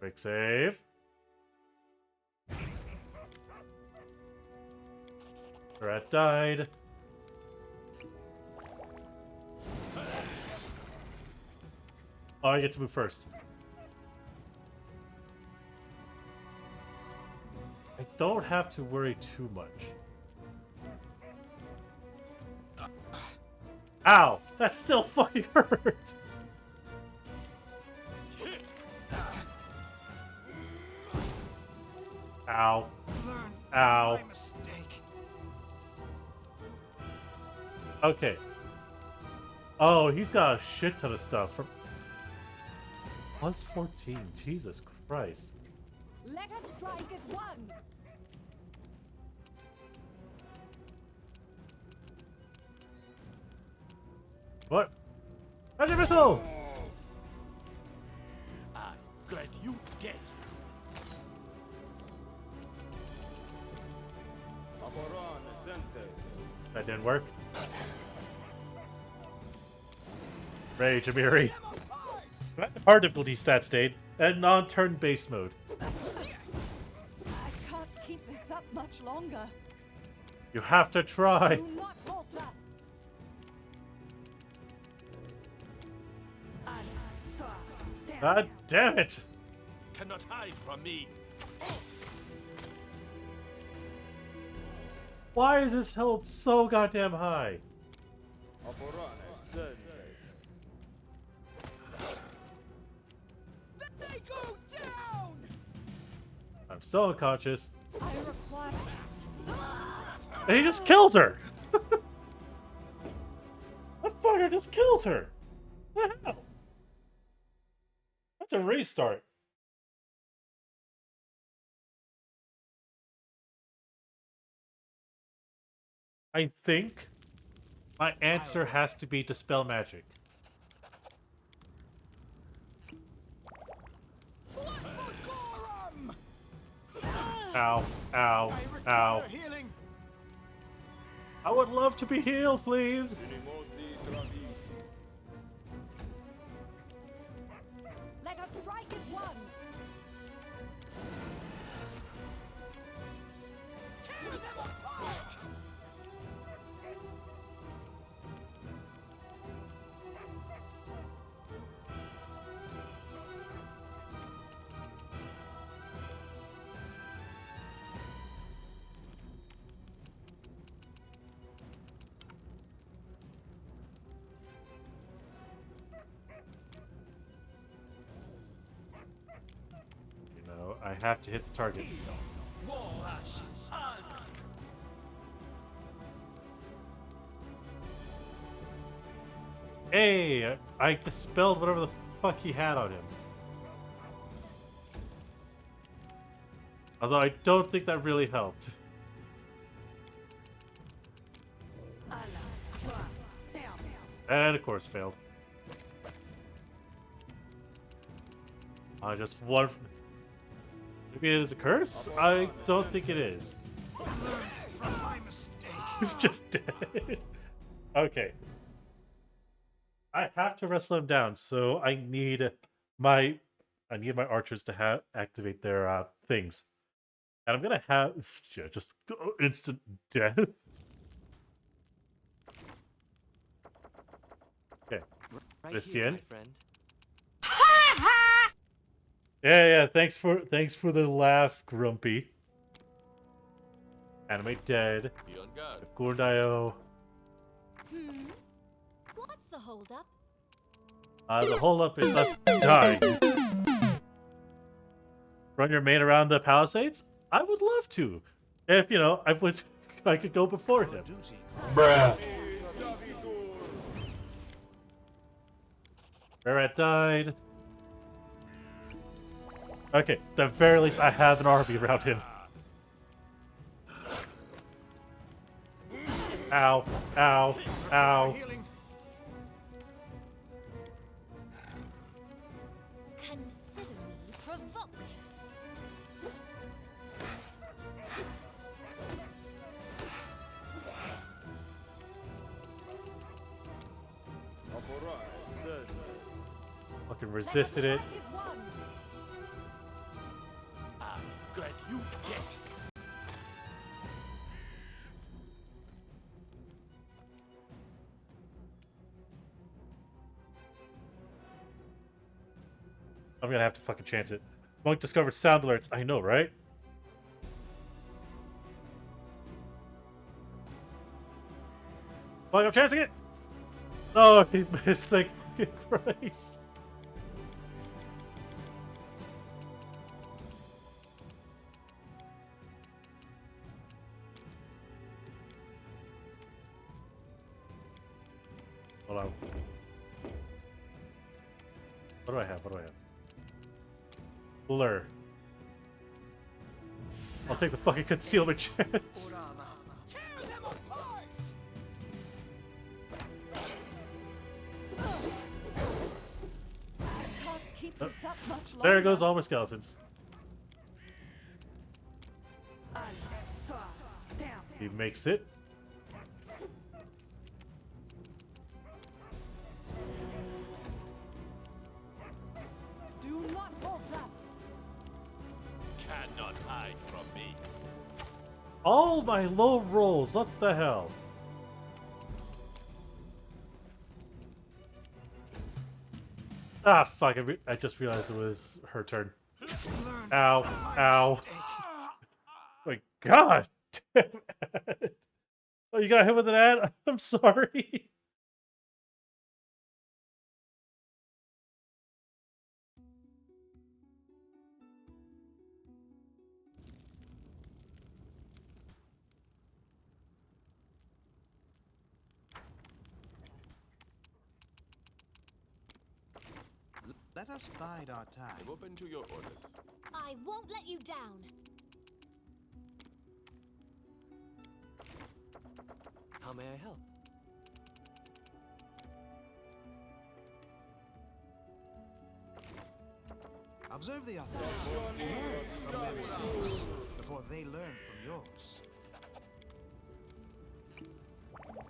Quick save. Rat died. Oh, I get to move first. I don't have to worry too much. Ow! That still fucking hurt! Ow. Learn Ow. from my mistake. Okay. Oh, he's got a shit ton of stuff. From plus 14. Jesus Christ. Let us strike as one. What? Magic missile! I got you dead. That didn't work. Rage, Amiri. Hard difficulty stat state and non-turn based mode. I can't keep this up much longer. You have to try. Do not falter. God damn it! Cannot hide from me. Why is his health so goddamn high? They go down! I'm still unconscious. I require. And he just kills her! That fucker just kills her! What the hell? That's a restart. I think my answer has to be Dispel Magic. Ow, ow, ow. Healing. I would love to be healed, please. Let us strike as one. Tear them apart! You know, I have to hit the target. Hey, I dispelled whatever the fuck he had on him. Although I don't think that really helped. And of course failed. I just one. Maybe it is a curse? I don't think it is. He's just dead. Okay. I have to wrestle him down, so I need my archers to activate their things. And I'm gonna have just instant death. Okay. Right This here, in. my friend. Yeah, thanks for the laugh, Grumpy. Animate dead. Be on guard. 𝓓𝓪𝓷𝓮'𝓼 What's the holdup? The holdup is us dying. Run your main around the palisades? I would love to. If, you know, I could go before him. Bruh. Rat died. Okay, at the very least I have an army around him. Ow, ow, ow. Consider me provoked. Fucking resisted it. I'm glad you dead. I'm gonna have to fucking chance it. Monk discovered sound alerts. I know, right? Fuck, I'm chancing it! No, he missed, like, fucking Christ. Hold on. What do I have? What do I have? Blur. I'll take the fucking concealment chance. Tear them apart! Can't keep this up much longer. There goes all my skeletons. He makes it. Do not falter. Cannot hide from me. All my low rolls. What the hell? Ah, fuck. I just realized it was her turn. Ow. Ow. My god. Damn it. Oh, you got hit with an ad? I'm sorry. Let us bide our time. I'm open to your orders. I won't let you down. How may I help? Observe the others. Learn from their mistakes before they learn from yours.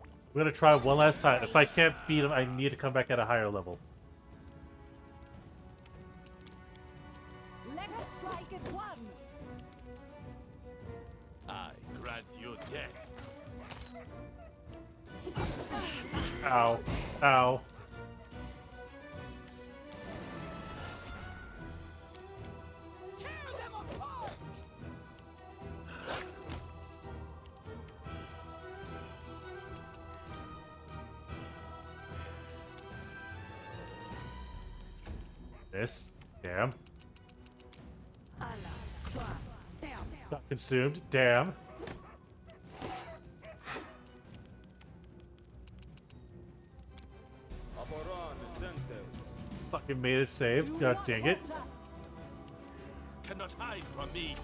I'm gonna try one last time. If I can't beat him, I need to come back at a higher level. Let us strike as one. I grant you death. Ow. Ow. Tear them apart! This. Damn. Damn. Got consumed. Damn. Fucking made it save. God dang it. Cannot hide from me.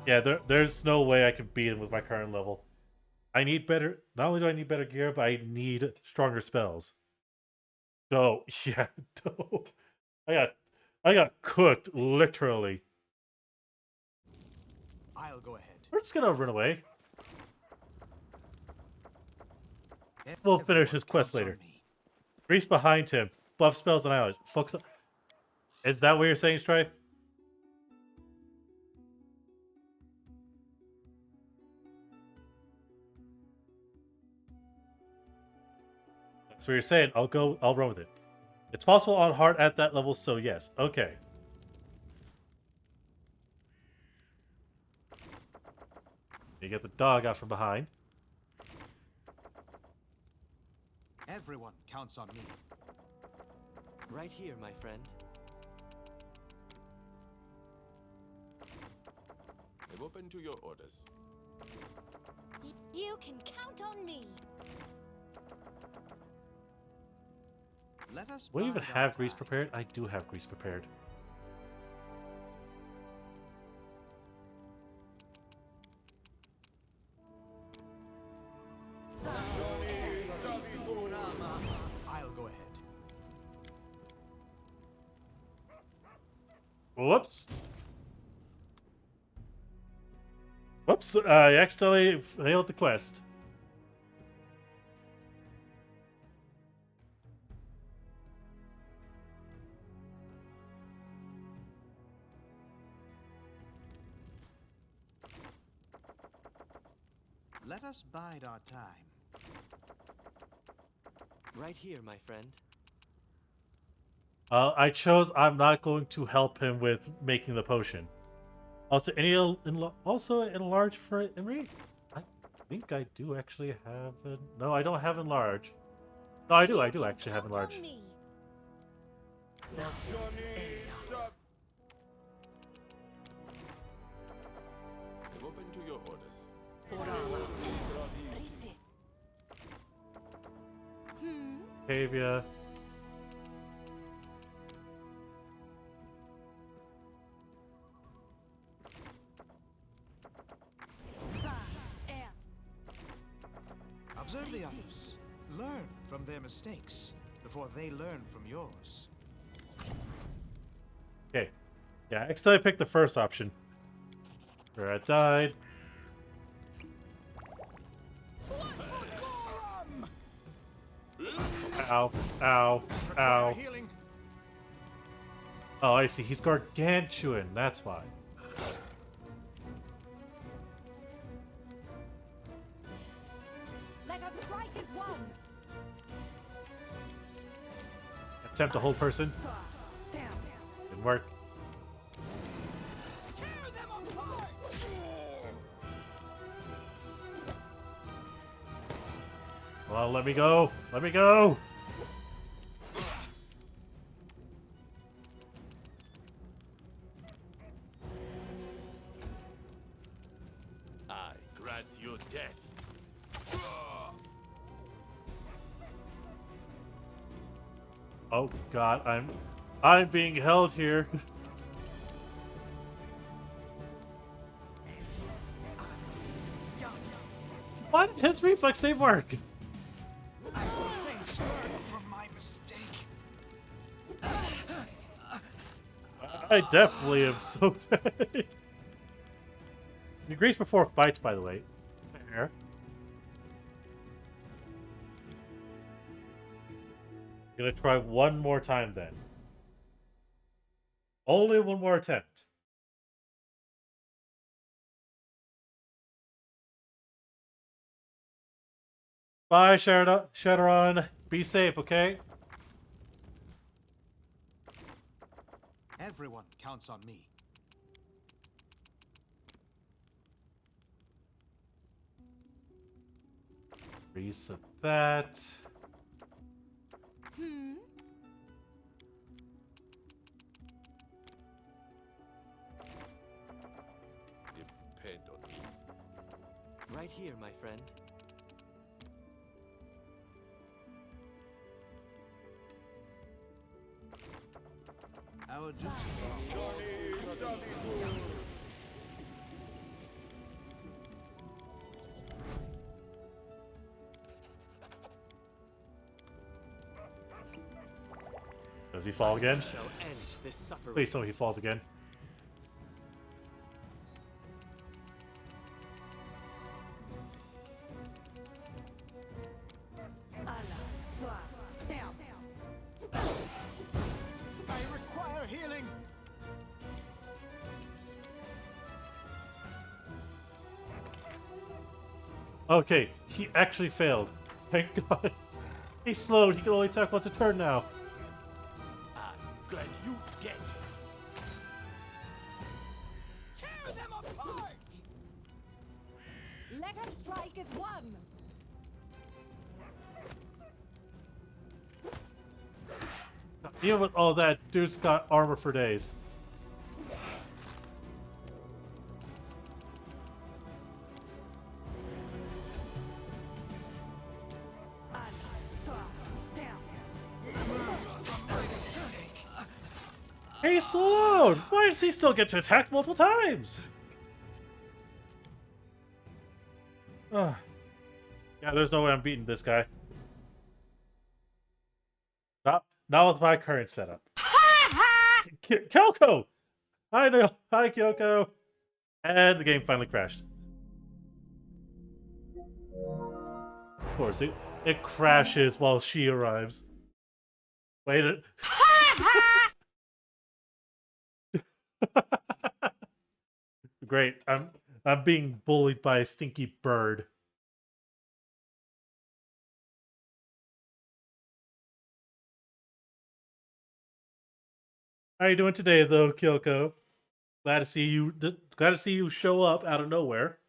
Yeah, there's no way I can beat him with my current level. I need better. Not only do I need better gear, but I need stronger spells. So yeah, no. I got cooked literally. I'll go ahead. We're just gonna run away. We'll finish his quest later. Grease behind him. Buff spells and allies. Focus. Is that what you're saying, Strife? That's what you're saying. I'll run with it. It's possible on hard at that level, so yes. Okay. You get the dog out from behind. Everyone counts on me. Right here, my friend. I'm open to your orders. You can count on me. Let us Will you even bide our have grease time. prepared? I do have grease prepared. I'll go ahead. Whoops. Whoops, I accidentally failed the quest. Let us bide our time. Right here, my friend. I chose I'm not going to help him with making the potion. Also, also enlarge for Emery? I think I do actually have it. No, I don't have enlarge. No, I do. I do actually have enlarge. I'm open to your orders. Tavia. Observe the others. Learn from their mistakes before they learn from yours. Okay. Yeah, I accidentally picked the first option. Where I died. Ow. Ow. Ow. Healing. Oh, I see. He's gargantuan. That's why. Let us strike as one. Attempt to hold person. Didn't work. Tear them apart! Well, let me go. Let me go. I grant you death. Oh God, I'm being held here. Why did his reflex save work? Thanks for my mistake. I definitely am so dead. You grease before fights, by the way. Fair. Gonna try one more time then. Only one more attempt. Bye, Shadowrun. Be safe, okay? Everyone counts on me. Reset that. Depend on me. Right here, my friend. Our duty calls. Does he fall again? Shall end this suffering. Please tell me he falls again. I require healing. Okay, he actually failed. Thank God. He's slowed. He can only attack once a turn now. I grant you death. Tear them apart! Let us strike as one! Even with all that, dude's got armor for days. He's slowed! Why does he still get to attack multiple times? Ugh. Yeah, there's no way I'm beating this guy. Not with my current setup. Kyoko! I know. Hi, Kyoko. And the game finally crashed. Of course, it crashes while she arrives. Wait a... Great. I'm being bullied by a stinky bird. How are you doing today, though, Kyoko? Glad to see you. Glad to see you show up out of nowhere.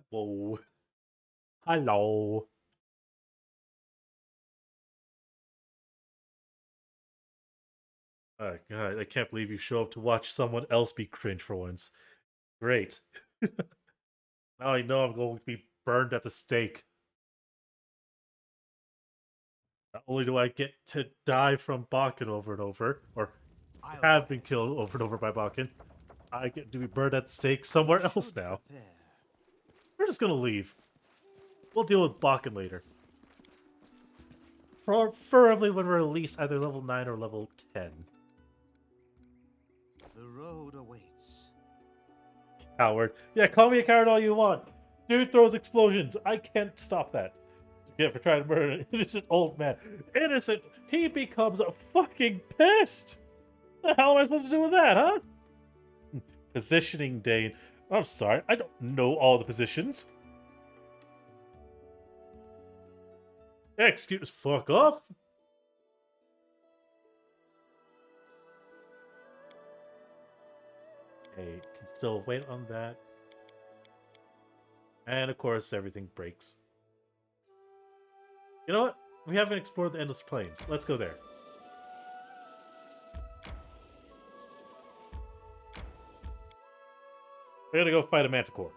Whoa. Hello. Oh God, I can't believe you show up to watch someone else be cringe for once. Great. Now I know I'm going to be burned at the stake. Not only do I get to die from Bakken over and over, or have been killed over and over by Bakken, I get to be burned at the stake somewhere else now. We're just gonna leave. We'll deal with Bakken later. Preferably when we're at least either level 9 or level 10. The road awaits. Coward. Yeah, call me a coward all you want. Dude throws explosions. I can't stop that. Yeah, for trying to murder an innocent old man. Innocent! He becomes fucking pissed! The hell am I supposed to do with that, huh? Positioning, Dane. I'm sorry, I don't know all the positions. Excuse, fuck off. Okay, can still wait on that. And of course, everything breaks. You know what? We haven't explored the Endless Plains. Let's go there. We're gonna go fight a manticore.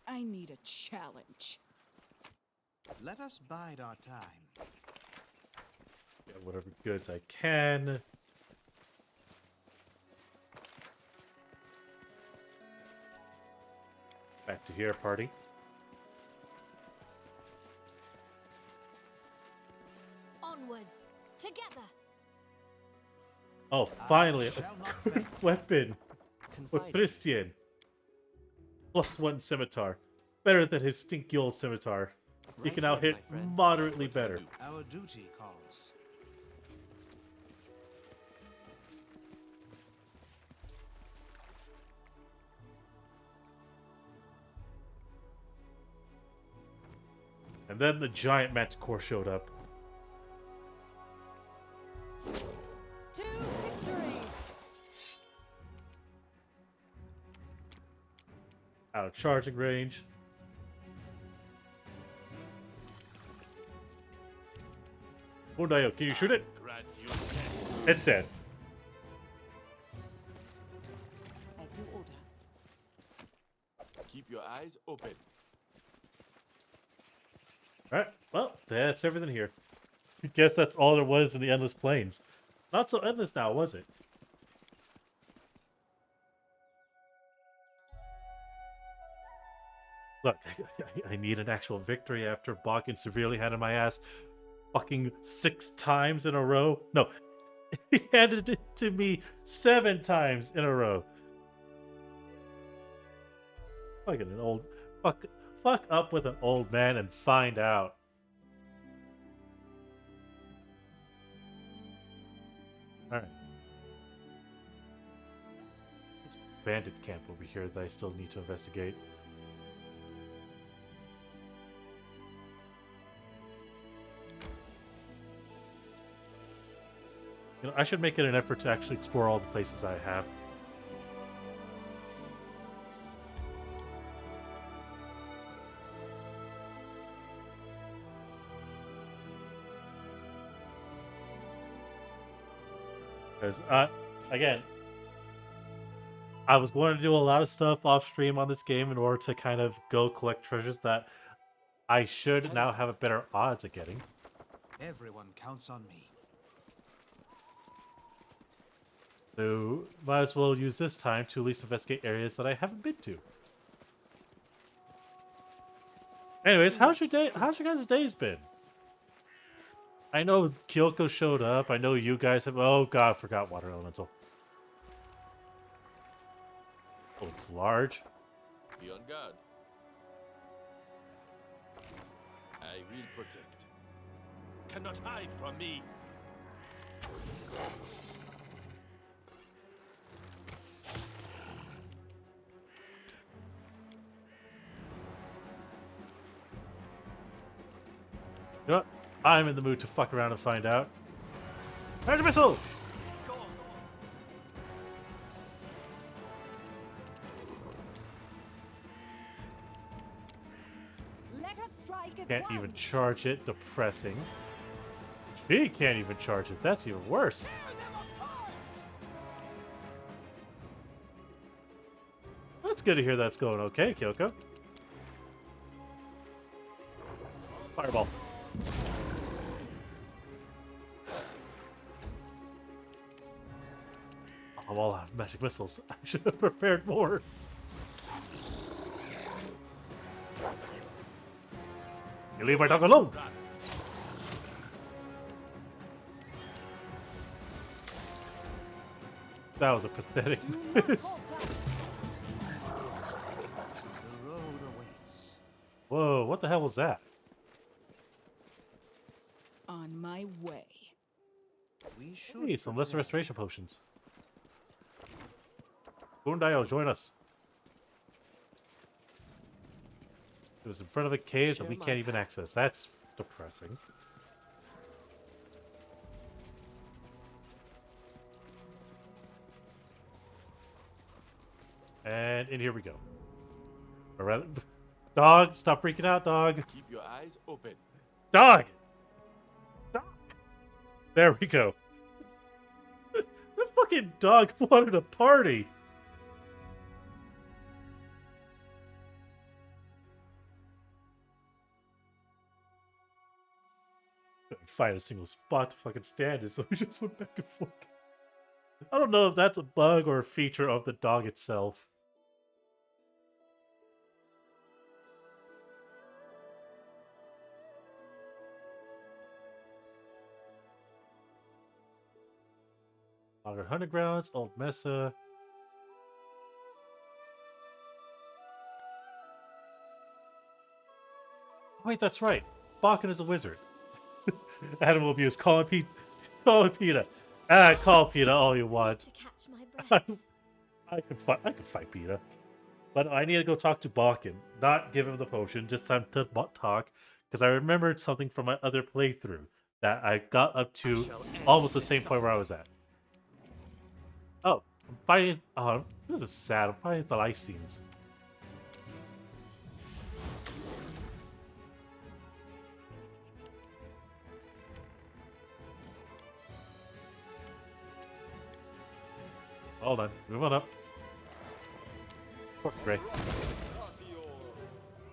I need a challenge. Let us bide our time. Get whatever goods I can. Back to here, party. Onwards, together. Oh, finally, a shall not good fail. weapon with Confide. Christian. +1 scimitar. Better than his stinky old scimitar. He Right can now here, hit my friend. moderately better. Our duty calls. And then the giant manticore showed up. Out of charging range. 𝓮𝓼, can you shoot it? Grant you death. It's dead. As you order. Keep your eyes open. Alright, well, that's everything here. I guess that's all there was in the Endless Plains. Not so endless now, was it? Look, I need an actual victory after 𝓮𝓏 severely handed my ass fucking 6 times in a row. No, he handed it to me 7 times in a row. Fucking an old... Fuck up with an old man and find out. Alright. This bandit camp over here that I still need to investigate. You know, I should make it an effort to actually explore all the places I have. Because, again, I was going to do a lot of stuff off stream on this game in order to kind of go collect treasures that I should now have a better odds at getting. Everyone counts on me. So, might as well use this time to at least investigate areas that I haven't been to. Anyways, how's your day? How's your guys' days been? I know Kyoko showed up. I know you guys have... Oh god, I forgot Water Elemental. Oh, it's large. Be on guard. I will protect. Cannot hide from me. You know what? I'm in the mood to fuck around and find out. Charge missile! Let us strike as Can't one. even charge it. Depressing. She can't even charge it. That's even worse. That's good to hear that's going okay, Kyoko. Fireball. I'm all out of magic missiles. I should have prepared more. You leave my dog alone. That was a pathetic miss. The road awaits. Whoa, what the hell was that? On my way. We should Hey, some lesser prepare. restoration potions. 𝓮𝓼, join us. It was in front of a cave that we Share my can't even access. That's depressing. And in here we go. Or rather, dog, stop freaking out, dog. Keep your eyes open. Dog! Dog! There we go. The fucking dog wanted a party. Couldn't find a single spot to fucking stand it, so we just went back and forth. I don't know if that's a bug or a feature of the dog itself. Lager Hunting Grounds, Old Mesa. Wait, that's right. 𝓮𝓏 is a wizard. Adam will abuse. Call him PETA. Call PETA all you want. To catch my breath. I could fight PETA. But I need to go talk to 𝓮𝓏. Not give him the potion, just time to talk. Because I remembered something from my other playthrough that I got up to almost the same point where I was at. Oh, I'm fighting. Oh, this is sad. I'm fighting the life scenes. Hold on. Move on up. Great.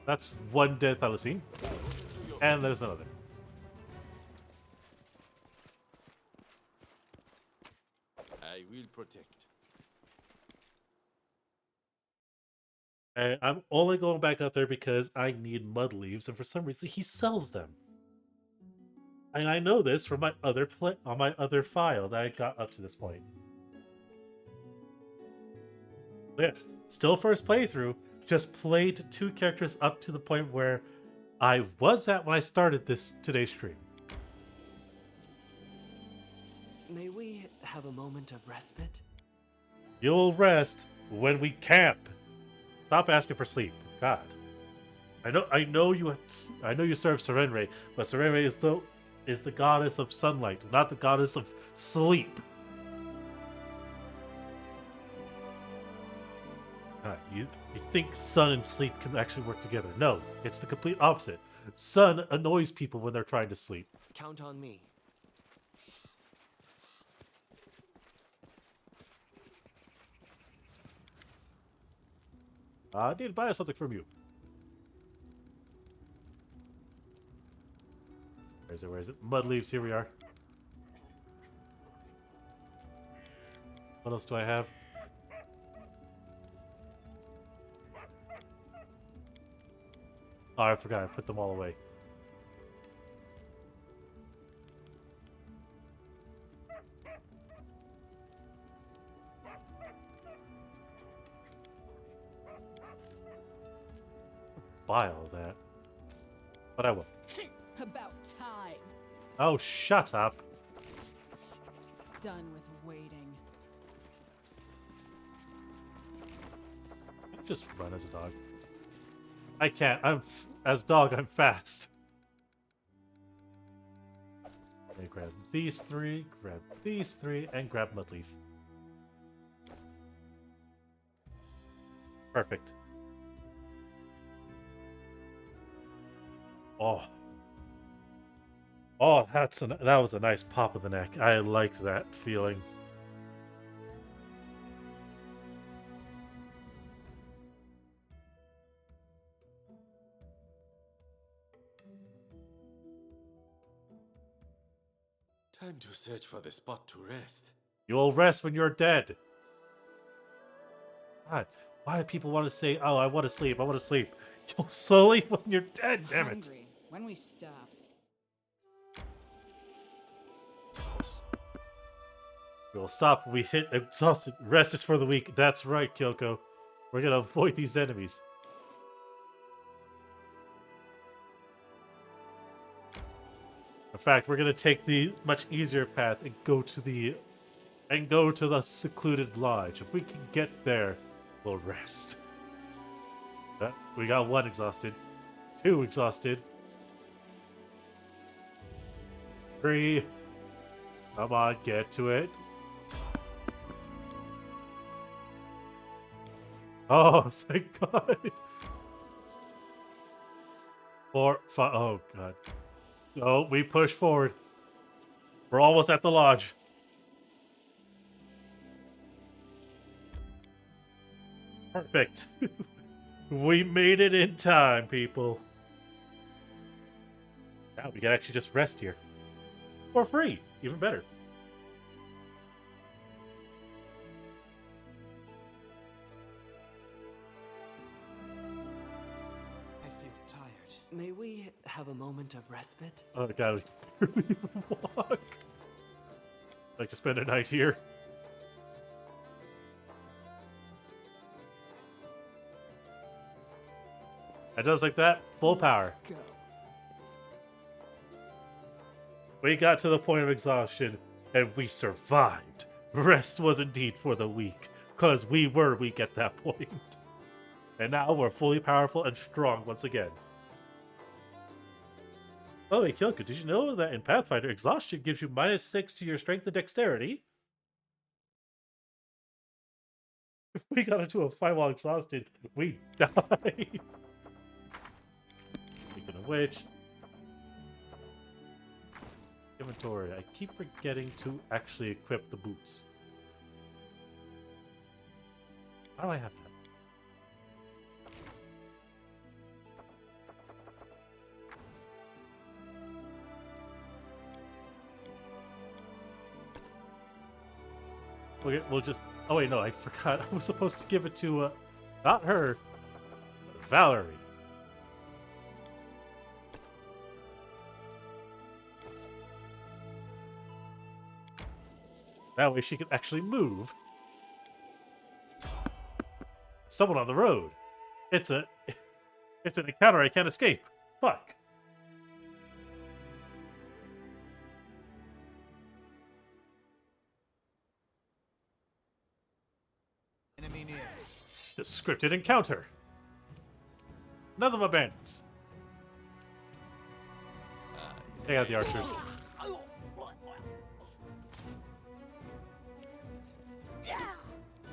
That's one dead 𝓓𝓪𝓷. And there's another. I will protect. And I'm only going back out there because I need mud leaves, and for some reason he sells them. And I know this from my other on my other file that I got up to this point. Yes, still first playthrough, just played 2 characters up to the point where I was at when I started today's stream. May we have a moment of respite? You'll rest when we camp. Stop asking for sleep. God. I know you serve 𝓓𝓪𝓷𝓮, but 𝓓𝓪𝓷 is the goddess of sunlight, not the goddess of sleep. You think sun and sleep can actually work together. No, it's the complete opposite. Sun annoys people when they're trying to sleep. Count on me. I need to buy something from you. Where is it? Mud leaves, here we are. What else do I have? Oh, I forgot, I put them all away. Buy all that. But I will. About time. Oh, shut up. Done with waiting. Just run as a dog. I can't. As dog, I'm fast. Let me grab these 3, and grab Mudleaf. Perfect. Oh. Oh, that was a nice pop of the neck. I liked that feeling. Time to search for the spot to rest. You'll rest when you're dead. God, why do people want to say, "Oh, I want to sleep, I want to sleep"? You'll sleep when you're dead, damn it. Hungry. When we stop. We'll stop when we hit exhausted. Rest is for the weak. That's right, Kyoko. We're gonna avoid these enemies. In fact, we're gonna take the much easier path and go to the secluded lodge. If we can get there, we'll rest. We got 1 exhausted, 2 exhausted, 3. Come on, get to it. Oh, thank God. 4, 5. Oh, God. Oh, we push forward. We're almost at the lodge. Perfect. We made it in time, people. Now we can actually just rest here. For free. Even better. I feel tired. May we have a moment of respite? Oh, God. We can barely walk. I'd like to spend a night here. And just like that, full power. Let's go. We got to the point of exhaustion, and we survived. Rest was indeed for the weak, because we were weak at that point. And now we're fully powerful and strong once again. Oh, wait, Kyoko, did you know that in Pathfinder, exhaustion gives you -6 to your strength and dexterity? If we got into a fight while exhausted, we died. Speaking of which, inventory. I keep forgetting to actually equip the boots. Why do I have that? Okay, we'll just... Oh wait, no, I forgot. I was supposed to give it to, not her, Valerie. That way she can actually move. Someone on the road. It's an encounter I can't escape. Fuck. Enemy near. The scripted encounter. None of them bandits. Take out the archers.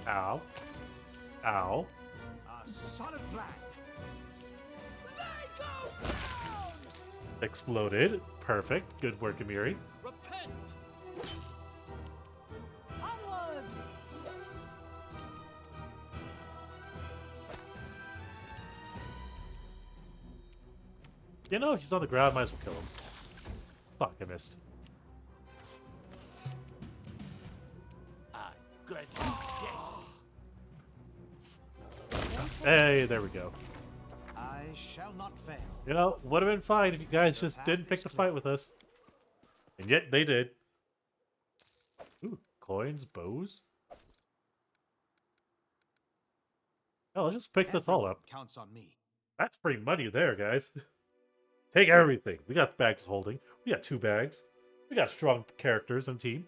Ow. Ow. A solid plan. Exploded. Perfect. Good work, Amiri. Repent! Onwards! You know, he's on the ground. Might as well kill him. Fuck, I missed. Good. Hey, there we go. I shall not fail. You know, would have been fine if you guys just didn't pick the fight with us. And yet they did. Ooh, coins, bows. Oh, let's just pick this all up. Counts on me. That's free money there, guys. Take everything. We got bags holding. We got 2 bags. We got strong characters and team.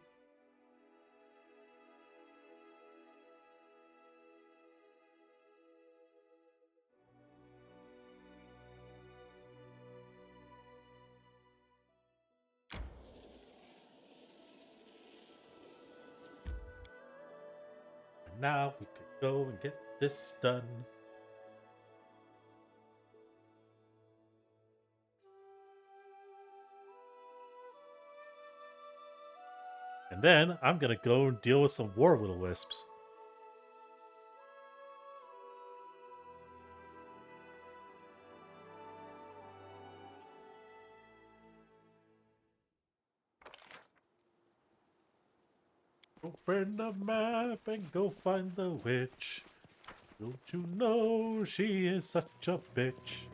And now we could go and get this done. And then I'm gonna go and deal with some war will-o-wisps. Open the map and go find the witch. Don't you know she is such a bitch?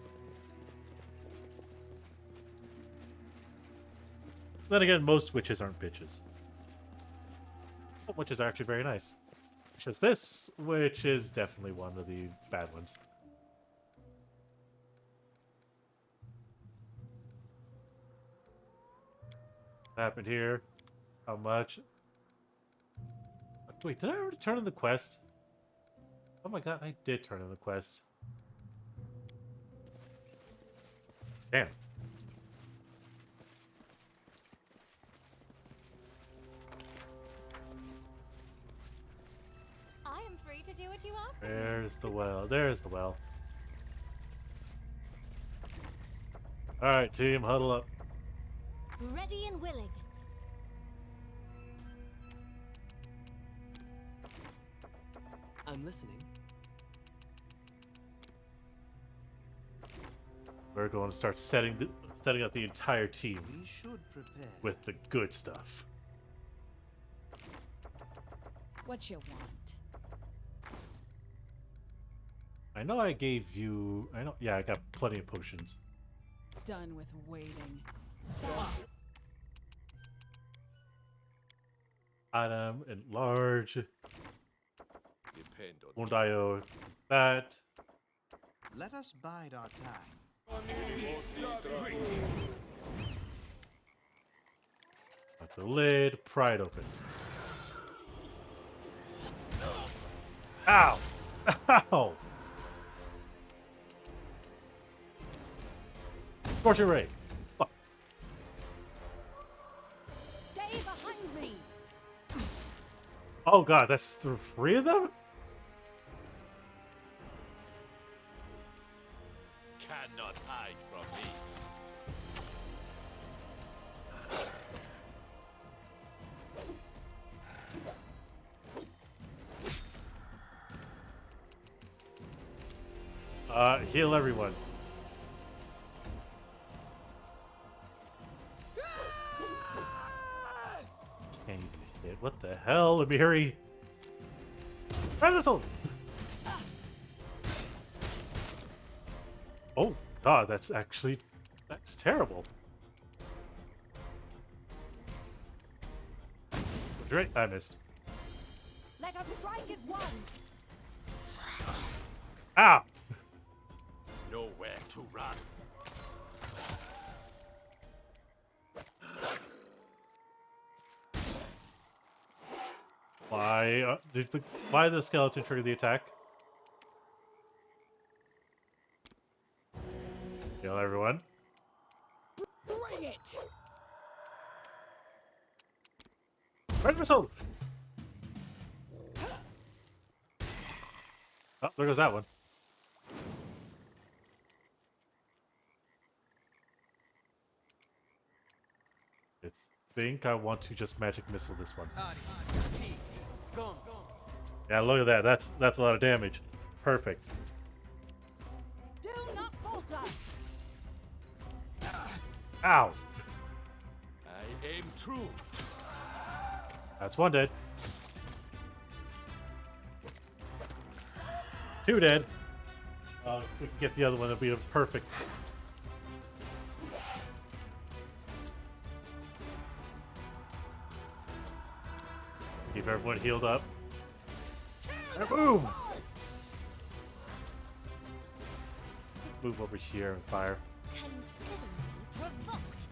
Then again, most witches aren't bitches. Some witches are actually very nice. It's just this, which is definitely one of the bad ones. What happened here? How much? Wait, did I already turn in the quest? Oh my god, I did turn in the quest. Damn. I am free to do what you ask of me. There's the well. There's the well. Alright, team, huddle up. Ready and willing. I'm listening. We're going to start setting up the entire team We should prepare. with the good stuff. What you want? I know I gave you... Yeah, I got plenty of potions. Done with waiting. Item, enlarge, Depend on 𝓮𝓼, that. Let us bide our time. Got the lid, pry it open. Ow! Ow! Scorching ray. Fuck. Stay behind me! Oh god, that's 3 of them? Cannot hide from me. Heal everyone. Can't even hit. What the hell? Let me hurry. Dinosaur! Oh god, that's terrible. Great, I missed. Let us strike as one. Ah! Nowhere to run. Why why did the skeleton trigger the attack? Heal everyone. Bring it! Red missile! Oh, there goes that one. I think I want to just magic missile this one. Yeah, look at that. That's a lot of damage. Perfect. Do not falter. Ow! I aim true. That's one dead. Two dead. If we can get the other one, it'll be perfect. Keep everyone healed up. And boom! Move over here and fire. Consider me provoked.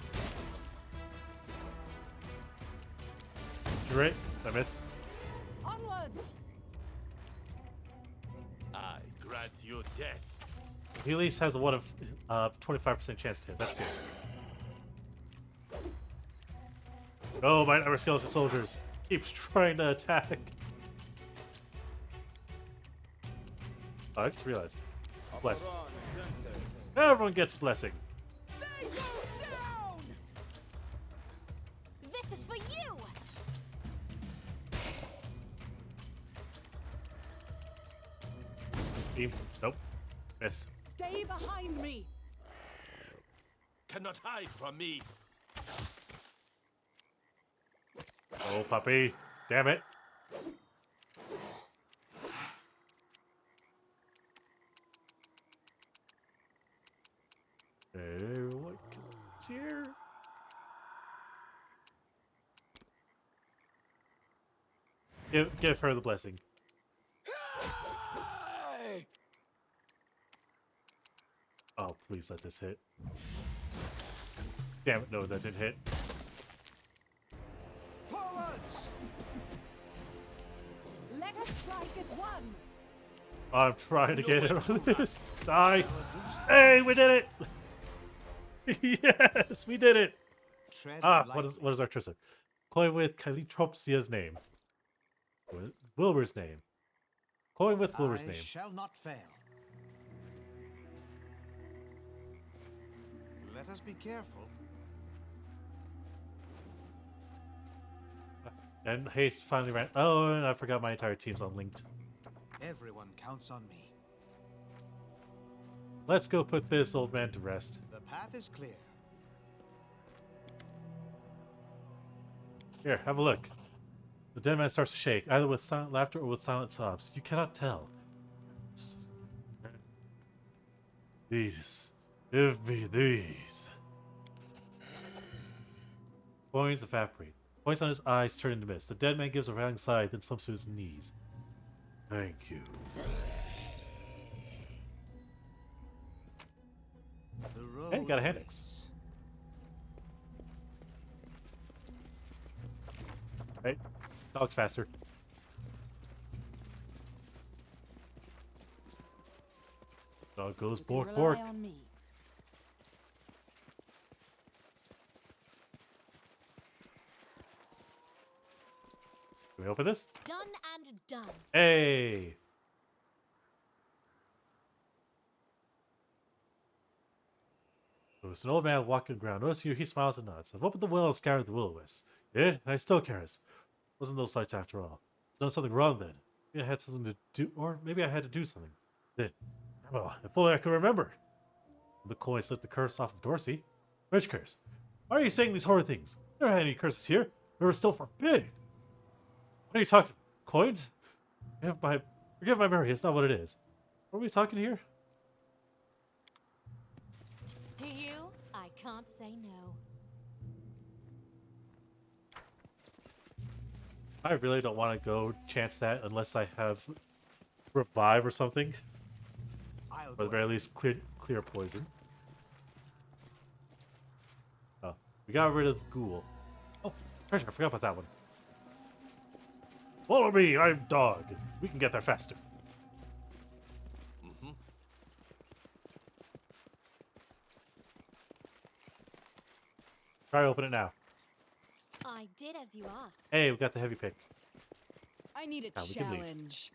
Great. I missed. Onwards. I grant you death. He at least has a 25% chance to hit. That's good. Oh, my our skeleton soldiers keeps trying to attack. Oh, I just realized. Bless. Everyone gets blessing. They go down! This is for you! Team. Nope. Missed. Stay behind me. Cannot hide from me. Oh, puppy. Damn it. What's here? Give her the blessing. Oh, please let this hit. Damn it, no, that didn't hit. Forwards! Let us strike as one. I'm trying to get it on this. Die. Hey, we did it! Yes, we did it! Tread What lightly. is our treasure? Coin with 𝓓𝓪𝓷𝓴𝓼 name. Wilbur's name. Coin with Wilbur's I name. shall not fail. Let us be careful. And haste finally ran. Oh, and I forgot my entire team's unlinked. Everyone counts on me. Let's go put this old man to rest. The path is clear. Here, have a look. The dead man starts to shake, either with silent laughter or with silent sobs. You cannot tell. These. Give me these. Coins evaporate. Points on his eyes turn into mist. The dead man gives a round sigh, then slumps to his knees. Thank you. The road Hey, got a hand axe. Right? Dog's faster. Dog goes You can bork rely bork. on me. Can we open this? Done and done. Hey! There's an old man walking the ground. Notice you, he smiles and nods. I've opened the well and scoured the will-o-wisp. Did, and I still careless. Wasn't those lights after all. There's done something wrong then. Maybe I had something to do, or maybe I had to do something. Then, Well, if only I could remember. The coin slipped the curse off of Dorsey. Which curse? Why are you saying these horrid things? There aren't any curses here. They were still forbidden. What are you talking? Coins? Forgive my memory. It's not what it is. What are we talking here? To you, I can't say no. I really don't want to go chance that unless I have revive or something. Or at the very least, clear poison. Oh, we got rid of the ghoul. Oh, treasure! I forgot about that one. Follow me, I'm dog. We can get there faster. Try to open it now. I did as you asked. Hey, we got the heavy pick. I need a Now we can leave. challenge.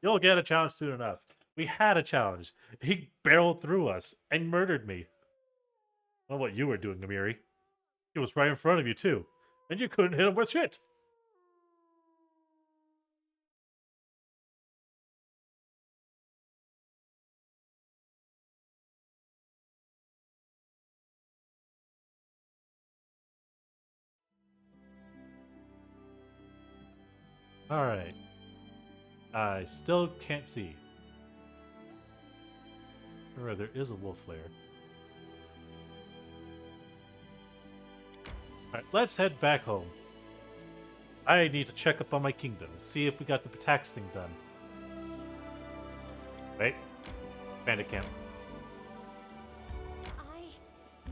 You'll get a challenge soon enough. We had a challenge. He barreled through us and murdered me. I don't know what you were doing, Amiri. He was right in front of you, too. And you couldn't hit him with shit. Alright. I still can't see. Or there is a wolf lair. Alright, let's head back home. I need to check up on my kingdom, see if we got the tax thing done. Wait. Bandit camp. I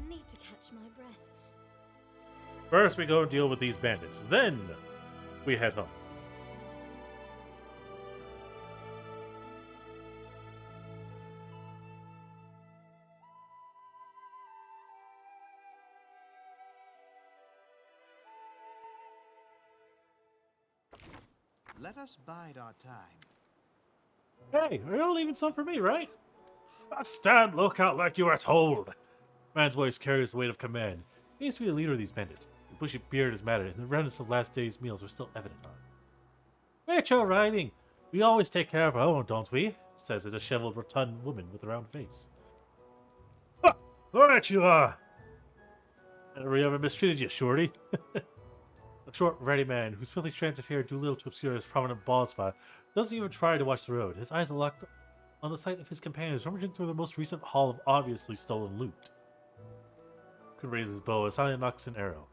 need to catch my breath. First we go and deal with these bandits. Then we head home. Let us bide our time. Hey, you're leaving some for me, right? Stand lookout like you are told. Man's voice carries the weight of command. He used to be the leader of these bandits. The bushy beard is matted, and the remnants of last day's meals are still evident on it. Rachel riding. We always take care of our own, don't we? Says a disheveled, rotund woman with a round face. Ah, right you are. Never ever mistreated you, shorty. A short, ratty man, whose filthy strands of hair do little to obscure his prominent bald spot, doesn't even try to watch the road. His eyes are locked on the sight of his companions rummaging through the most recent haul of obviously stolen loot. Could raise his bow and silently knocks an arrow.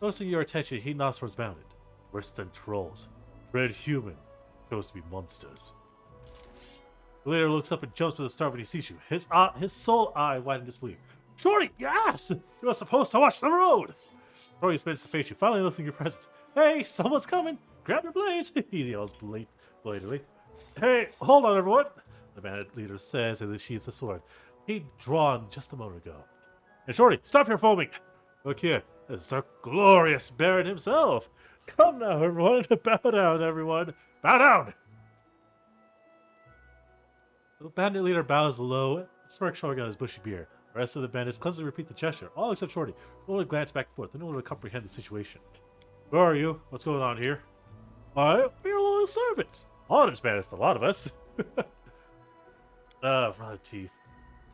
Noticing your attention, he nods towards Bounded. Worse than trolls. Red human. Chose to be monsters. The leader looks up and jumps with a start when he sees you. His sole eye wide in disbelief. Shorty, yes! You are supposed to watch the road! Shorty spins to face you, finally noticing your presence. Hey, someone's coming! Grab your blades! He yells blatantly. Hey, hold on, everyone! The bandit leader says as he sheathes the sword. He'd drawn just a moment ago. And Shorty, stop your foaming! Look here, it's our glorious Baron himself! Come now, everyone! Bow down, everyone! Bow down! The bandit leader bows low, smirk showing on his bushy beard. The rest of the bandits clumsily repeat the gesture, all except Shorty, who only glance back and forth, in order to comprehend the situation. Who are you? What's going on here? Why, we're loyal servants! Honest bandits, a lot of us. Brother teeth.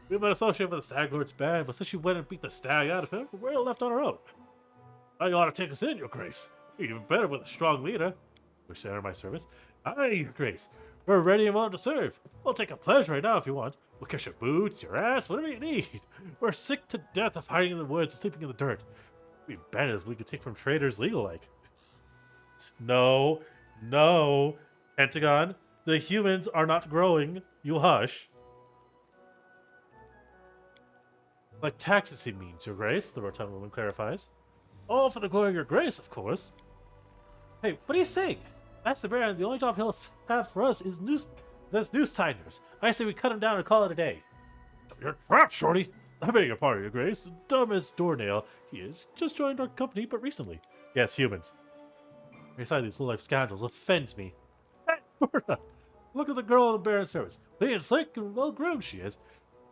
We've been associated with the Stag Lord's band, but since you went and beat the stag out of him, we're left on our own. Now you ought to take us in, your grace. You're even better with a strong leader. Wish to enter my service. Aye, your grace. We're ready and willing to serve. We'll take a pledge right now if you want. We'll kiss your boots, your ass, whatever you need. We're sick to death of hiding in the woods and sleeping in the dirt. We bandits we could take from traders legal-like. No, no, Pentagon. The humans are not growing. You hush. Like taxes, he means, your grace, the rotund woman clarifies. All for the glory of your grace, of course. Hey, what are you saying? That's the Baron. The only job he'll have for us is news tiders. I say we cut him down and call it a day. You're trapped, Shorty. I beg your pardon, your grace. Dumb as doornail he is. Just joined our company, but recently. Yes, humans. Beside these low-life scoundrels offends me. Hey, Berta! Look at the girl in the Baron's service. Clean and slick and well-groomed she is.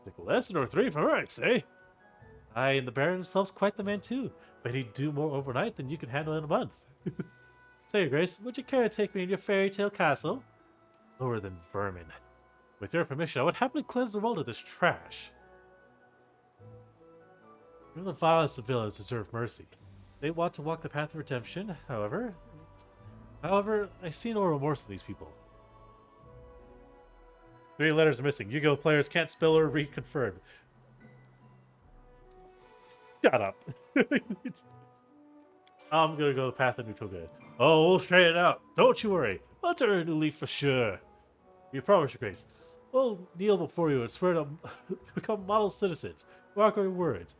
Take a lesson or three from her, I'd say. Aye, and the Baron himself's quite the man too. But he'd do more overnight than you can handle in a month. Say, your grace, would you care to take me in your fairy tale castle? Lower than vermin. With your permission, I would happily cleanse the world of this trash. Even the vilest of villains deserve mercy. They want to walk the path of redemption, however, I see no remorse in these people. 3 letters are missing. Yu-Gi-Oh! Players can't spell or read confirmed. Shut up. I'm gonna go the path of 𝓮𝓬𝓙. Oh, we'll straighten it out. Don't you worry. I'll turn a new leaf for sure. We promise, Your Grace. We'll kneel before you and swear to become model citizens. Mark our words.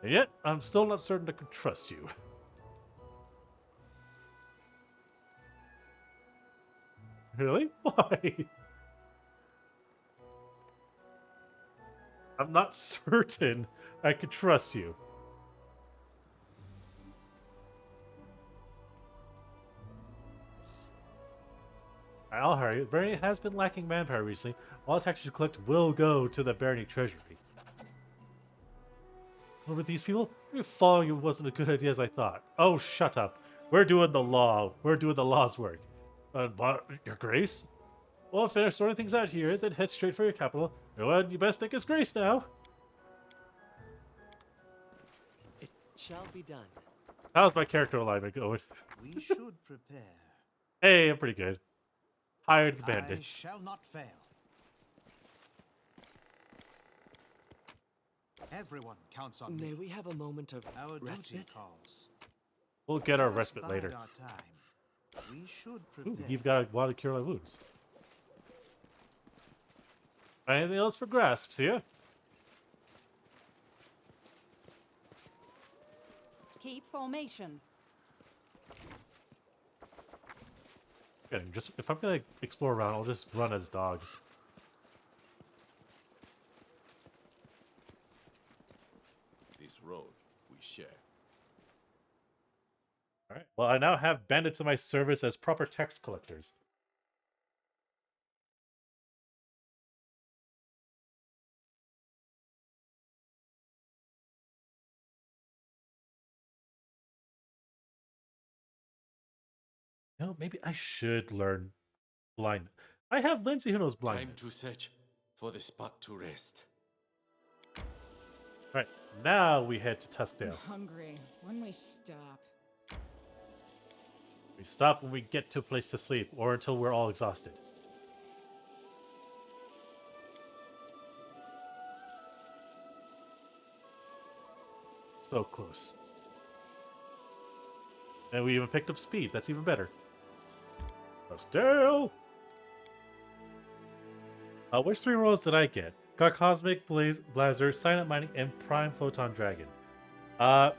And yet, I'm still not certain I can trust you. Really? Why? I'm not certain I can trust you. I'll hurry. The Barony has been lacking manpower recently. All taxes you collect will go to the Barony treasury. Over these people? Maybe following you wasn't a good idea as I thought. Oh, shut up. We're doing the law. We're doing the law's work. Your Grace? Well, finish sorting things out here, then head straight for your capital. Everyone, you best think it's Grace now. It shall be done. How's my character alignment going? We should prepare. Hey, I'm pretty good. Hired the bandits. I shall not fail. Everyone counts on May me. we have a moment of Our duty respite? calls. We'll get our Let us respite later. bide our time. We should Ooh, prepare. you've got a lot to cure my wounds. Anything else for grasps here? Keep formation. Okay, just if I'm gonna explore around, I'll just run as dog. This road we share. Alright. Well, I now have bandits in my service as proper tax collectors. You know, maybe I should learn blind. I have Lindsay who knows Time to blindness. search for the spot to rest. Alright, now we head to Tuskdale. I'm hungry. When we stop. We stop when we get to a place to sleep, or until we're all exhausted. So close. And we even picked up speed. That's even better. Tuskdale! Which 3 rolls did I get? Got Cosmic Blazer, Silent Mining, and Prime Photon Dragon. I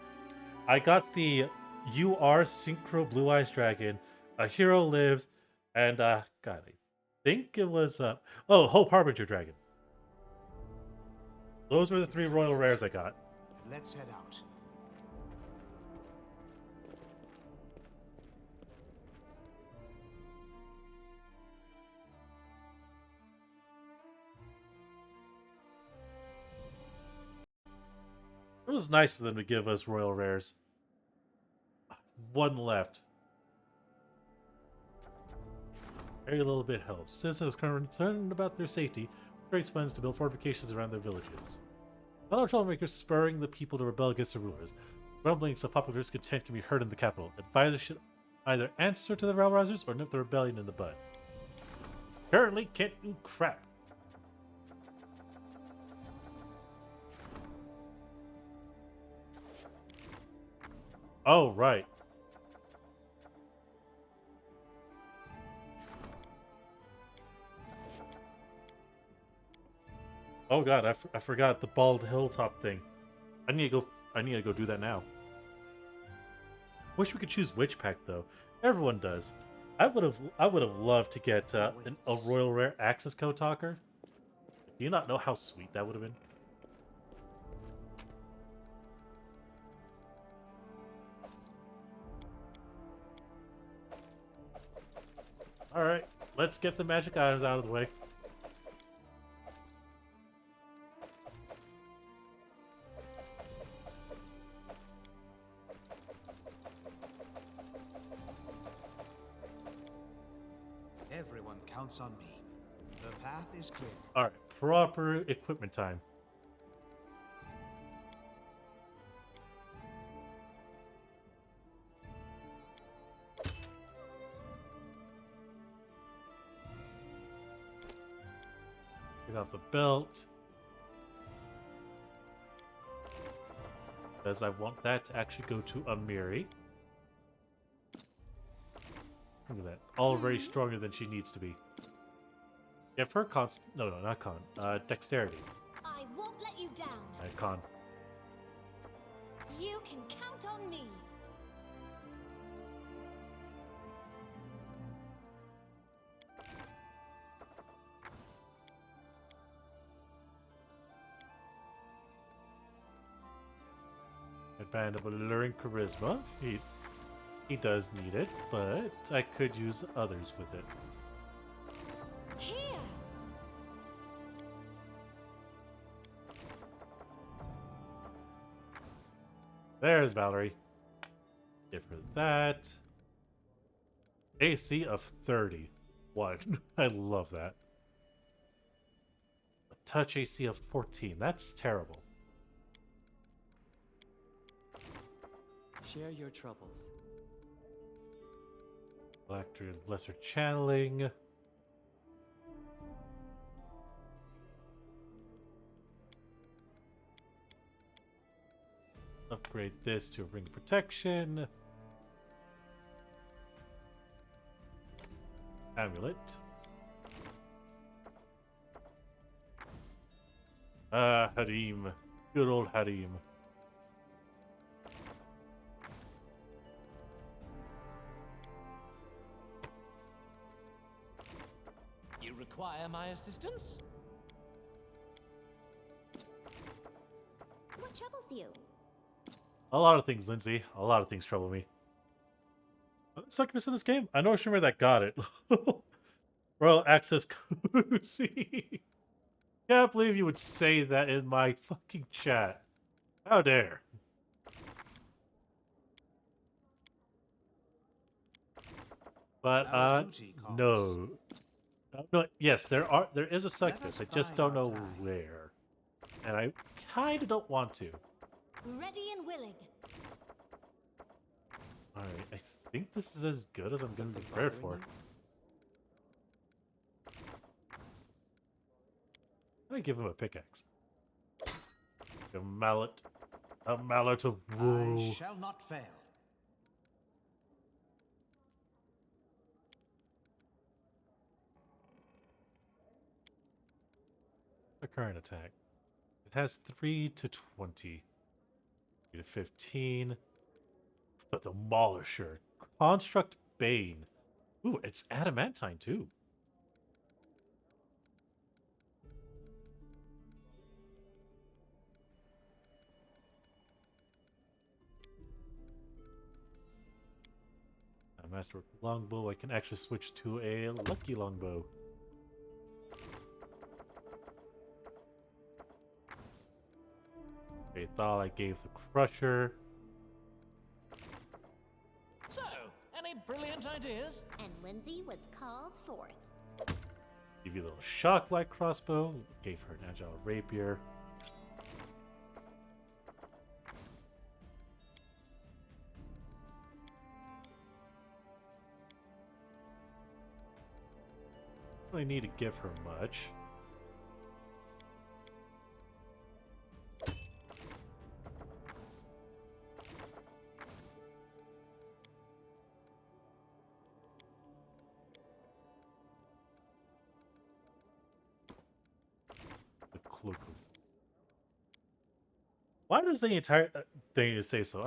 got the Synchro Blue Eyes Dragon, A Hero Lives, and God, I think it was Hope Harbinger Dragon. Those were the 3 royal rares I got. Let's head out. It was nice of them to give us royal rares. 1 left. Very little bit helps. Citizens are concerned about their safety. Raise funds to build fortifications around their villages. Fellow troublemakers spurring the people to rebel against the rulers. Rumblings of popular discontent can be heard in the capital. Advisors should either answer to the rebel-rousers or nip the rebellion in the bud. Apparently can't do crap. Oh, right. Oh god, I forgot the bald hilltop thing. I need to go do that now. Wish we could choose which pack though. Everyone does. I would have loved to get a royal rare Axis Code Talker. Do you not know how sweet that would have been? Alright, let's get the magic items out of the way. Everyone counts on me. The path is clear. Alright, proper equipment time. Get off the belt. Because I want that to actually go to Amiri. Look at that. Already stronger than she needs to be. Give her no, not con. Dexterity. I won't let you down. Con. You can count on me. Band of alluring charisma. He does need it, but I could use others with it. Here. There's Valerie. Give her that. AC of 30. What? I love that. A touch AC of 14. That's terrible. Share your troubles. Electric lesser channeling. Upgrade this to ring protection. Amulet. Harim. Good old Harim. You require my assistance? What troubles you? A lot of things, Lindsay. A lot of things trouble me. Succubus in this game? I know a streamer that got it. Royal Access Cozy. Can't believe you would say that in my fucking chat. How dare. But, no. No, yes, there is a succubus. I just don't know where. And I kind of don't want to. Ready and willing. Alright, I think this is as good as I'm going to be prepared for. I'm going to give him a pickaxe. A mallet. A mallet of woe. I shall not fail. A current attack. It has 3 to 20. 3 to 15. The Demolisher. Construct Bane. Ooh, it's adamantine too. A Master Longbow. I can actually switch to a Lucky Longbow. I thought I gave the Crusher. So, any brilliant ideas? And Lindsay was called forth. Give you a little Shock-like crossbow. Gave her an Agile Rapier. Really need to give her much. Why does the entire thing say so?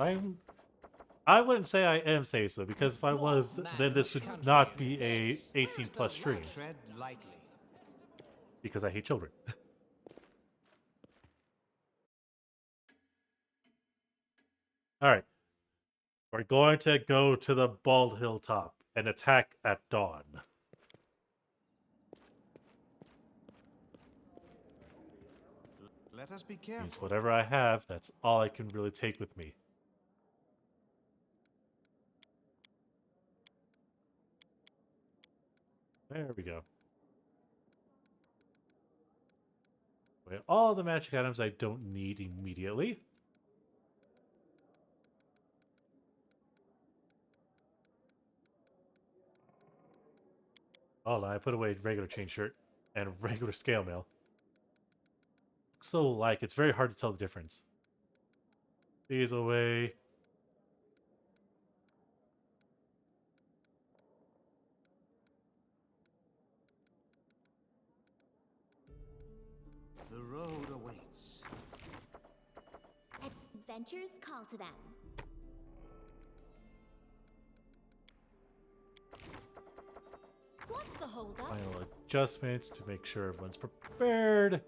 I wouldn't say I am say so, because if I was, then this would not be a 18+ stream. Tread lightly. Because I hate children. Alright. We're going to go to the Bald Hilltop and attack at dawn. Let us be careful. Means whatever I have, that's all I can really take with me. There we go. Away all the magic items I don't need immediately. Oh, I put away regular chain shirt and regular scale mail. So like, it's very hard to tell the difference. These away. The road awaits. Adventures call to them. What's the holdup? Final adjustments to make sure everyone's prepared.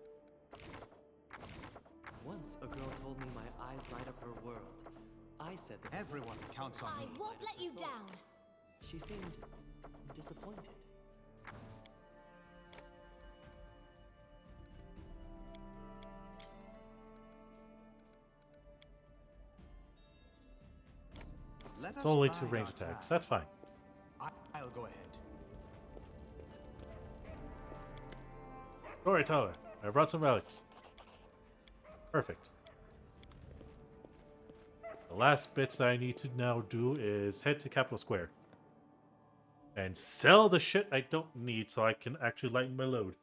Once a girl told me my eyes light up her world. I said that Everyone counts on I me. won't let you down. she seemed disappointed. Let It's us only bide 2 range our attacks. time. That's fine. I'll go ahead. Storyteller, I brought some relics. Perfect. The last bits that I need to now do is head to Capital Square. And sell the shit I don't need so I can actually lighten my load.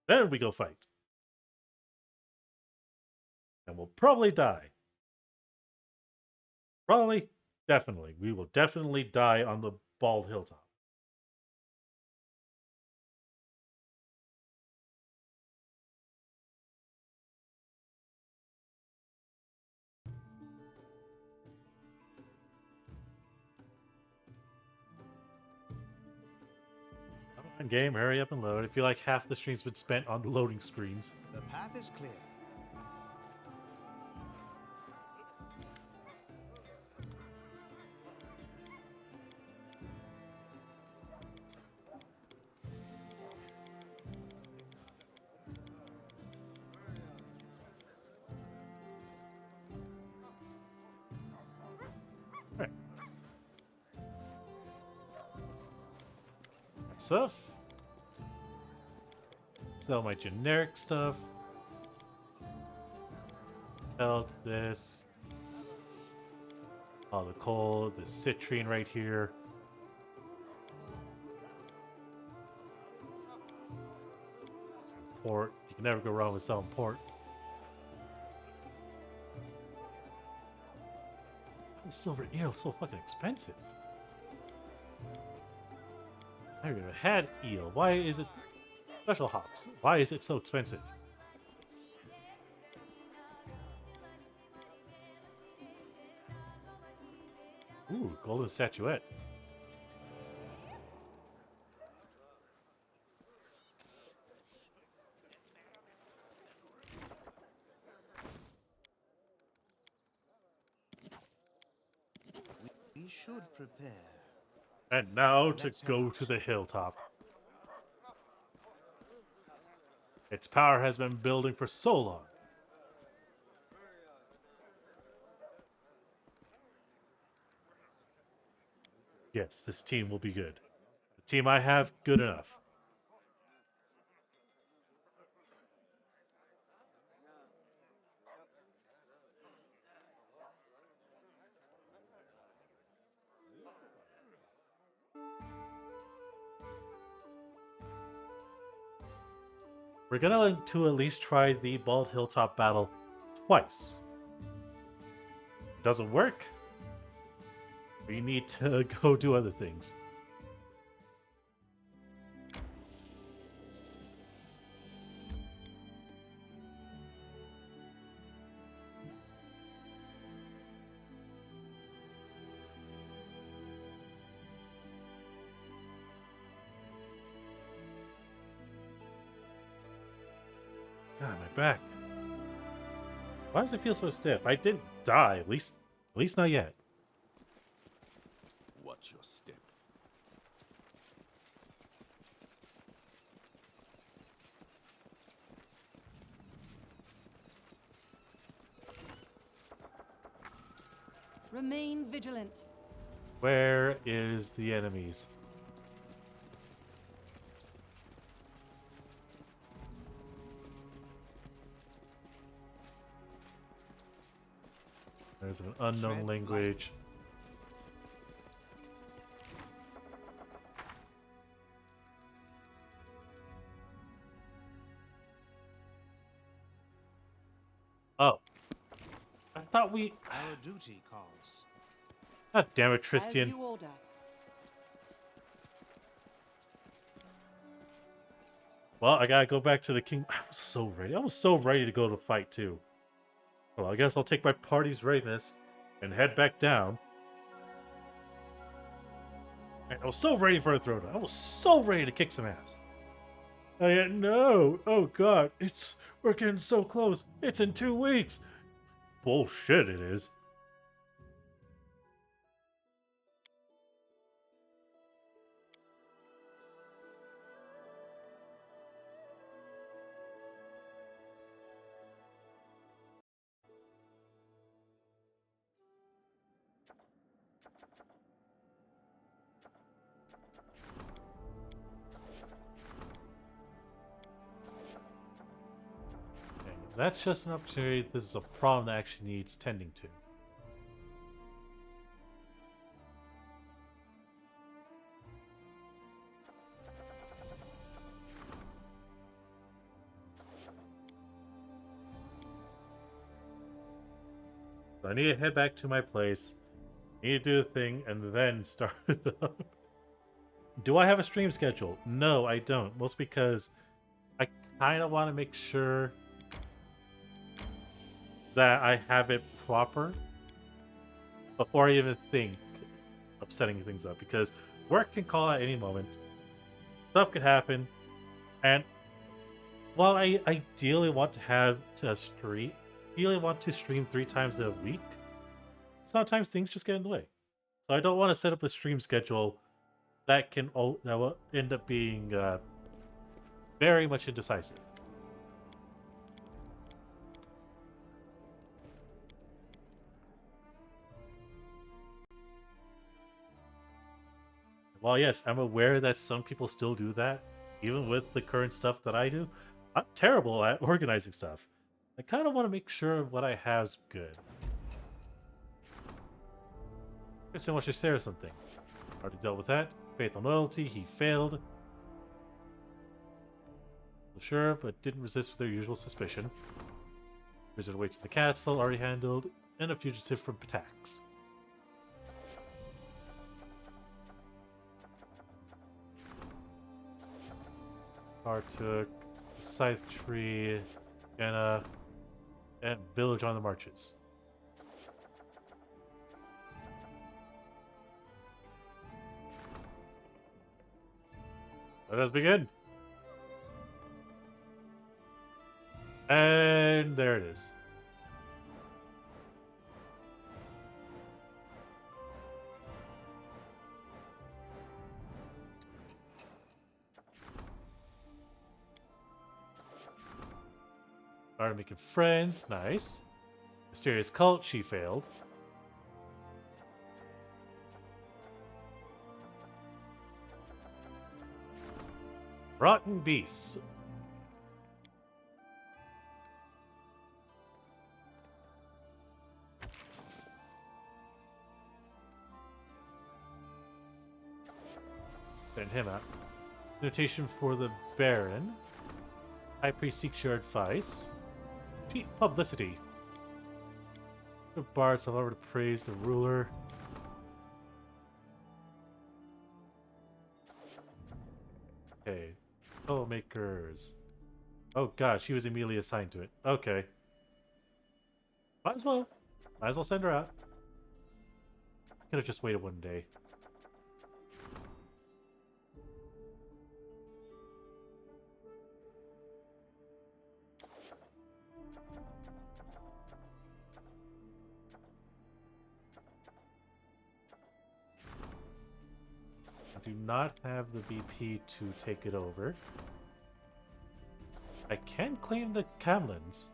Then we go fight. And we'll probably die. Probably, definitely. We will definitely die on the bald hilltop. Come on, game, hurry up and load. I feel like half the stream's been spent on the loading screens. The path is clear. Alright. Stuff. Sell my generic stuff. Belt this. All the coal, the citrine right here. Some port. You can never go wrong with selling port. Silver eel is so fucking expensive. I never even had eel. Why is it special hops? Why is it so expensive? Ooh, golden statuette. We should prepare. And now to Let's head go out. to the hilltop. Its power has been building for so long. Yes, this team will be good. The team I have, good enough. We're gonna to at least try the Bald Hilltop battle twice. It doesn't work. We need to go do other things. God, my back. Why does it feel so stiff? I didn't die, at least not yet. Watch your step. Remain vigilant. Where is the enemies? There's an unknown Tread language. Oh. I thought we... Our duty calls. God damn it, As Tristian. you order. Well, I gotta go back to the king. I was so ready. I was so ready to go to fight, too. Well, I guess I'll take my party's readiness and head back down. And I was so ready for a throwdown. I was so ready to kick some ass. No. Oh, God. We're getting so close. It's in 2 weeks. Bullshit, it is. That's just an opportunity. This is a problem that actually needs tending to. So I need to head back to my place. I need to do the thing and then start it up. Do I have a stream schedule? No, I don't. Mostly because I kind of want to make sure that I have it proper before I even think of setting things up, because work can call at any moment, stuff could happen, and while I ideally want to stream 3 times a week, sometimes things just get in the way. So I don't want to set up a stream schedule that will end up being very much indecisive. While yes, I'm aware that some people still do that, even with the current stuff that I do, I'm terrible at organizing stuff. I kind of want to make sure what I have is good. Christian wants to share something. Already dealt with that. Faith and loyalty, he failed. Sure, but didn't resist with their usual suspicion. Wizard waits in the castle, already handled, and a fugitive from attacks. Partook, Scythe Tree, and Village on the Marches. Let us begin. And there it is. Started making friends. Nice. Mysterious cult. She failed. Rotten beasts. Send him out. Notation for the Baron. High Priest seeks your advice. Cheap publicity. The bards have already praised the ruler. Okay. Troublemakers. Oh god, she was immediately assigned to it. Okay. Might as well. Might as well send her out. Could have just waited 1 day. I do not have the VP to take it over. I can claim the Camlins.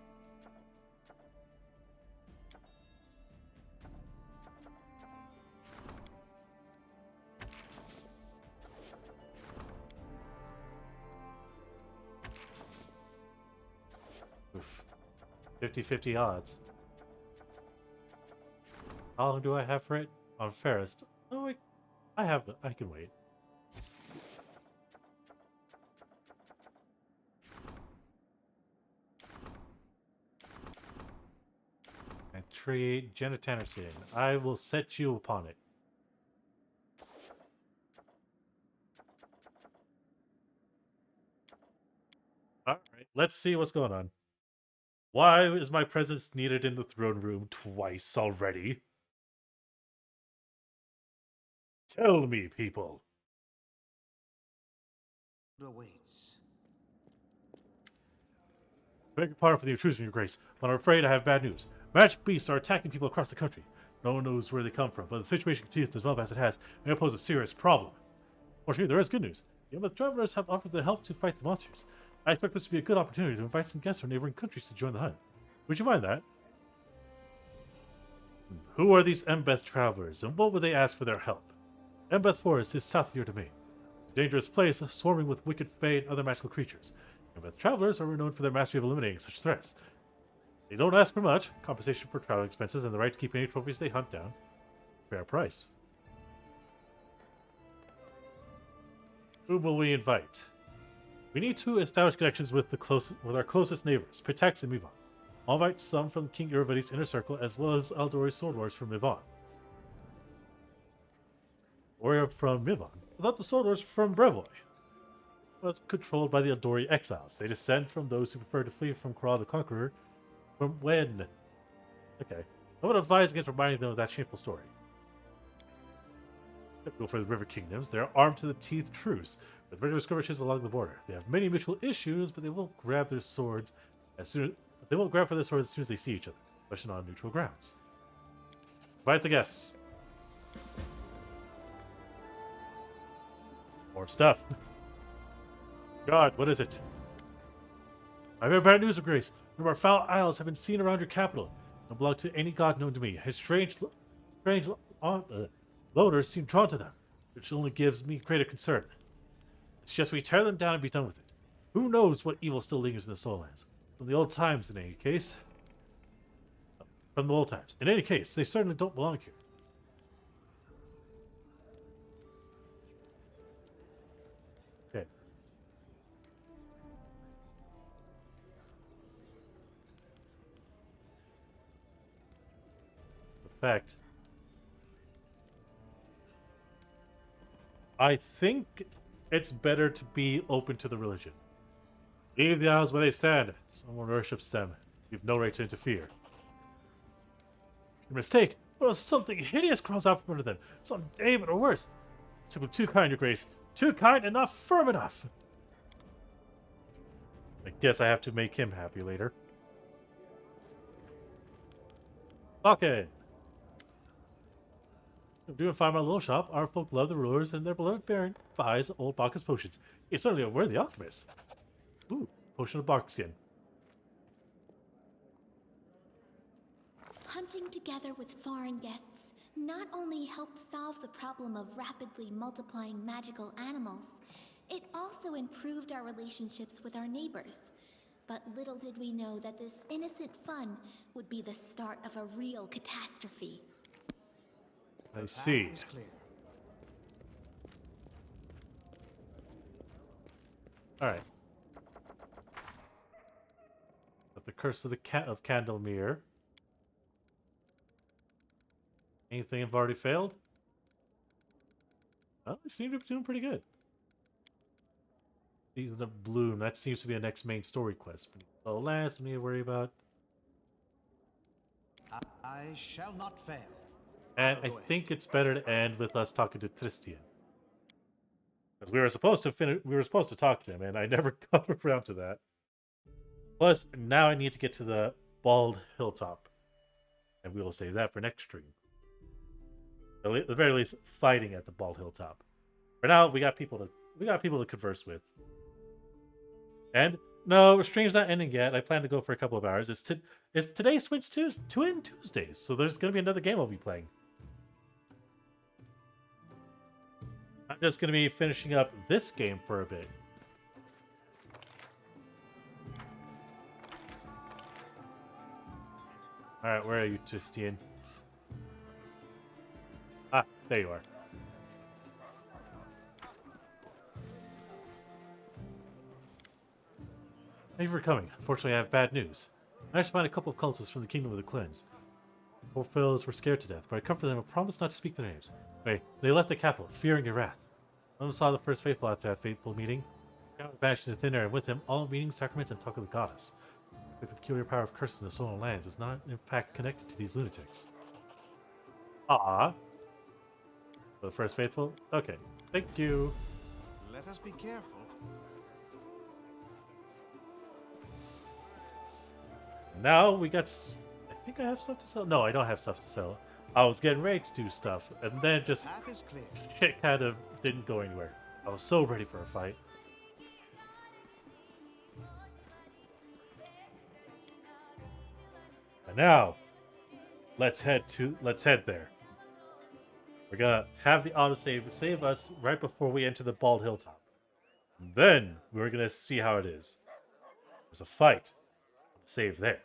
Oof. 50-50 odds. How long do I have for it? On Fairest. Oh, I can wait. And tree 𝓮𝓼 I will set you upon it. Alright, let's see what's going on. Why is my presence needed in the throne room twice already? Tell me, people. Awaits. Beg your pardon for the intrusion, Your Grace, but I'm afraid I have bad news. Magic beasts are attacking people across the country. No one knows where they come from, but the situation continues to develop as it has, and it poses a serious problem. Fortunately, there is good news. The Emote travelers have offered their help to fight the monsters. I expect this to be a good opportunity to invite some guests from neighboring countries to join the hunt. Would you mind that? Who are these 𝓮𝓬𝓷𝓮'𝓼 travelers, and what would they ask for their help? 𝓮𝓬𝓷 Forest is south of your domain. A dangerous place, swarming with wicked fae and other magical creatures. 𝓮𝓬𝓷 travelers are renowned for their mastery of eliminating such threats. They don't ask for much, compensation for travel expenses, and the right to keep any trophies they hunt down. Fair price. Who will we invite? We need to establish connections with our closest neighbors, Pitax and 𝓕v𝓐. I'll invite some from King 𝓬𝓷𝓐's inner circle, as well as Aldori's sword lords from 𝓕v𝓐. Warrior from 𝓕v𝓐? I thought the sword lords from Brevoy was controlled by the Aldori exiles. They descend from those who prefer to flee from 𝓬𝓪 the Conqueror. From when? Okay. I would advise against reminding them of that shameful story. Typical for the river kingdoms, they are armed to the teeth truce, with regular skirmishes along the border. They have many mutual issues, but they won't grab their swords as soon. They won't grab for their swords as soon as they see each other, especially on neutral grounds. Invite the guests. More stuff. God, what is it? I have bad news, Your Grace. One of our foul isles have been seen around your capital. Don't belong to any god known to me. His strange loners seem drawn to them, which only gives me greater concern. It's just we tear them down and be done with it. Who knows what evil still lingers in the Soul Lands? From the old times, in any case. From the old times. In any case, they certainly don't belong here. Okay. In fact, I think it's better to be open to the religion. Leave the isles where they stand. Someone worships them. You've no right to interfere. Your mistake. Well, something hideous crawls out from under them. Some demon or worse. Simply too kind, Your Grace. Too kind and not firm enough. I guess I have to make him happy later. Okay. I'm doing fine in my little shop. Our folk love the rulers, and their beloved baron buys old Bacchus potions. He's certainly a worthy alchemist. Ooh, potion of bark skin. Hunting together with foreign guests not only helped solve the problem of rapidly multiplying magical animals, it also improved our relationships with our neighbors. But little did we know that this innocent fun would be the start of a real catastrophe. I see. Alright. But the curse of the 𝓮𝓼 Anything have already failed? Well, we seem to be doing pretty good. Season of Bloom. That seems to be a next main story quest. So last, we need to worry about. I shall not fail. And I think it's better to end with us talking to Tristian. Because we were supposed to talk to him, and I never got around to that. Plus, now I need to get to the bald hilltop. And we will save that for next stream. At the very least, fighting at the bald hilltop. For now, we got people to converse with. And no, stream's not ending yet. I plan to go for a couple of hours. It's today's Twin Tuesdays, so there's gonna be another game I'll be playing. I'm just gonna be finishing up this game for a bit. Alright, where are you, Tristian? There you are. Thank you for coming. Unfortunately, I have bad news. I managed to find a couple of cultists from the Kingdom of the Cleanse. Poor fellows were scared to death, but I comforted them and promised not to speak their names. Anyway, they left the capital, fearing your wrath. One of them saw the first faithful after that fateful meeting. He vanished into thin air, and with him, all meetings, sacraments, and talk of the goddess. Like the peculiar power of curses in the stolen lands is not, in fact, connected to these lunatics. Ah. For the first faithful? Okay. Thank you. Let us be careful. Now we got... I think I have stuff to sell. No, I don't have stuff to sell. I was getting ready to do stuff, and then just... Path is clear. Shit kind of didn't go anywhere. I was so ready for a fight. And now, let's head there. We're gonna have the autosave save us right before we enter the Bald Hilltop. And then we're gonna see how it is. There's a fight. Save there.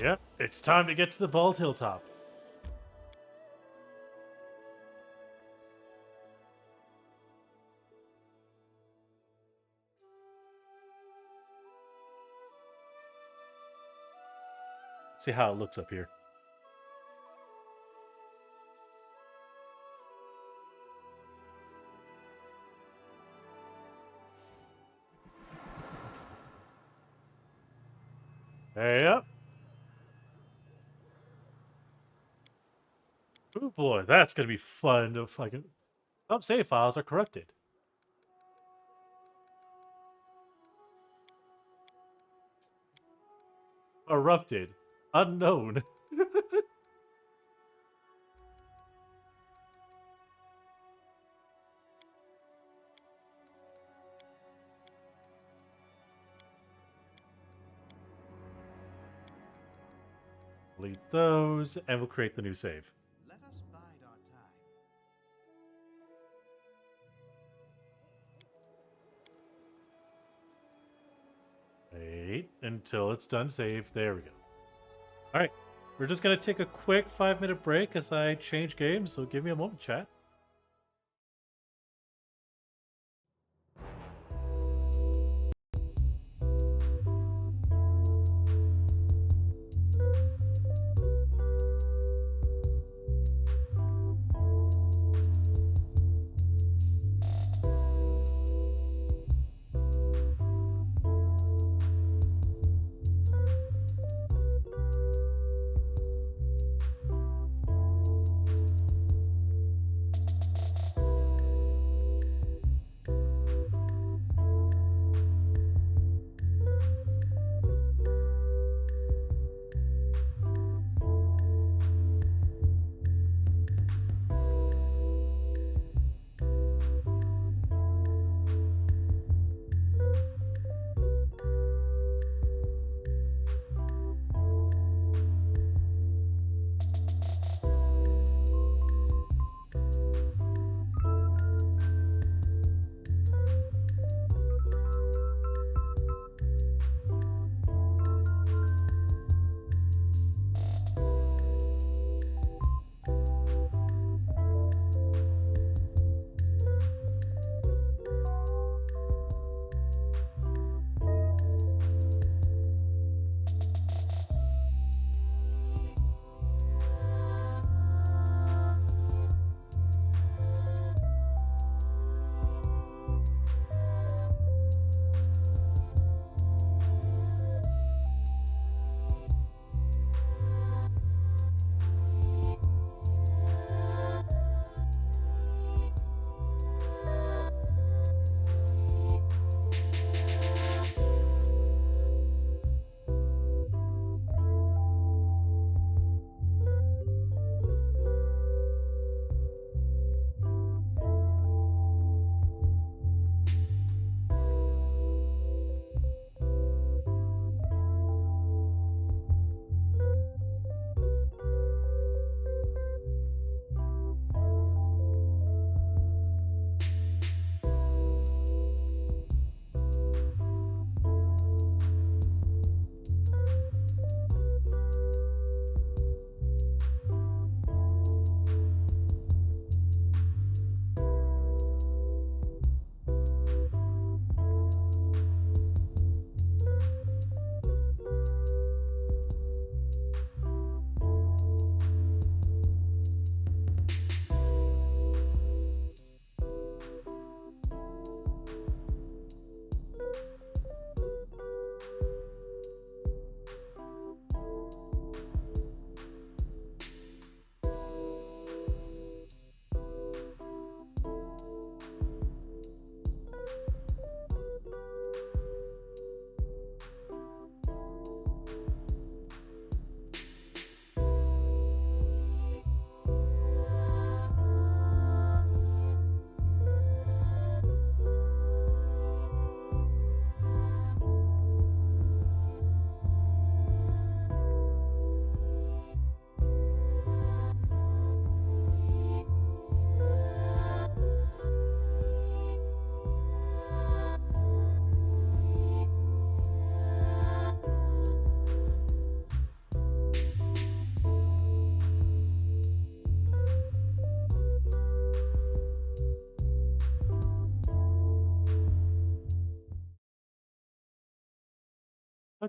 Yep, it's time to get to the Bald Hilltop. See how it looks up here. Yep. Oh boy, that's gonna be fun to fucking... Some save files are corrupted. Erupted. Unknown. Delete those, and we'll create the new save. Let us bide our time. Wait until it's done save. There we go. Alright, we're just gonna take a quick 5-minute break as I change games, so give me a moment, chat.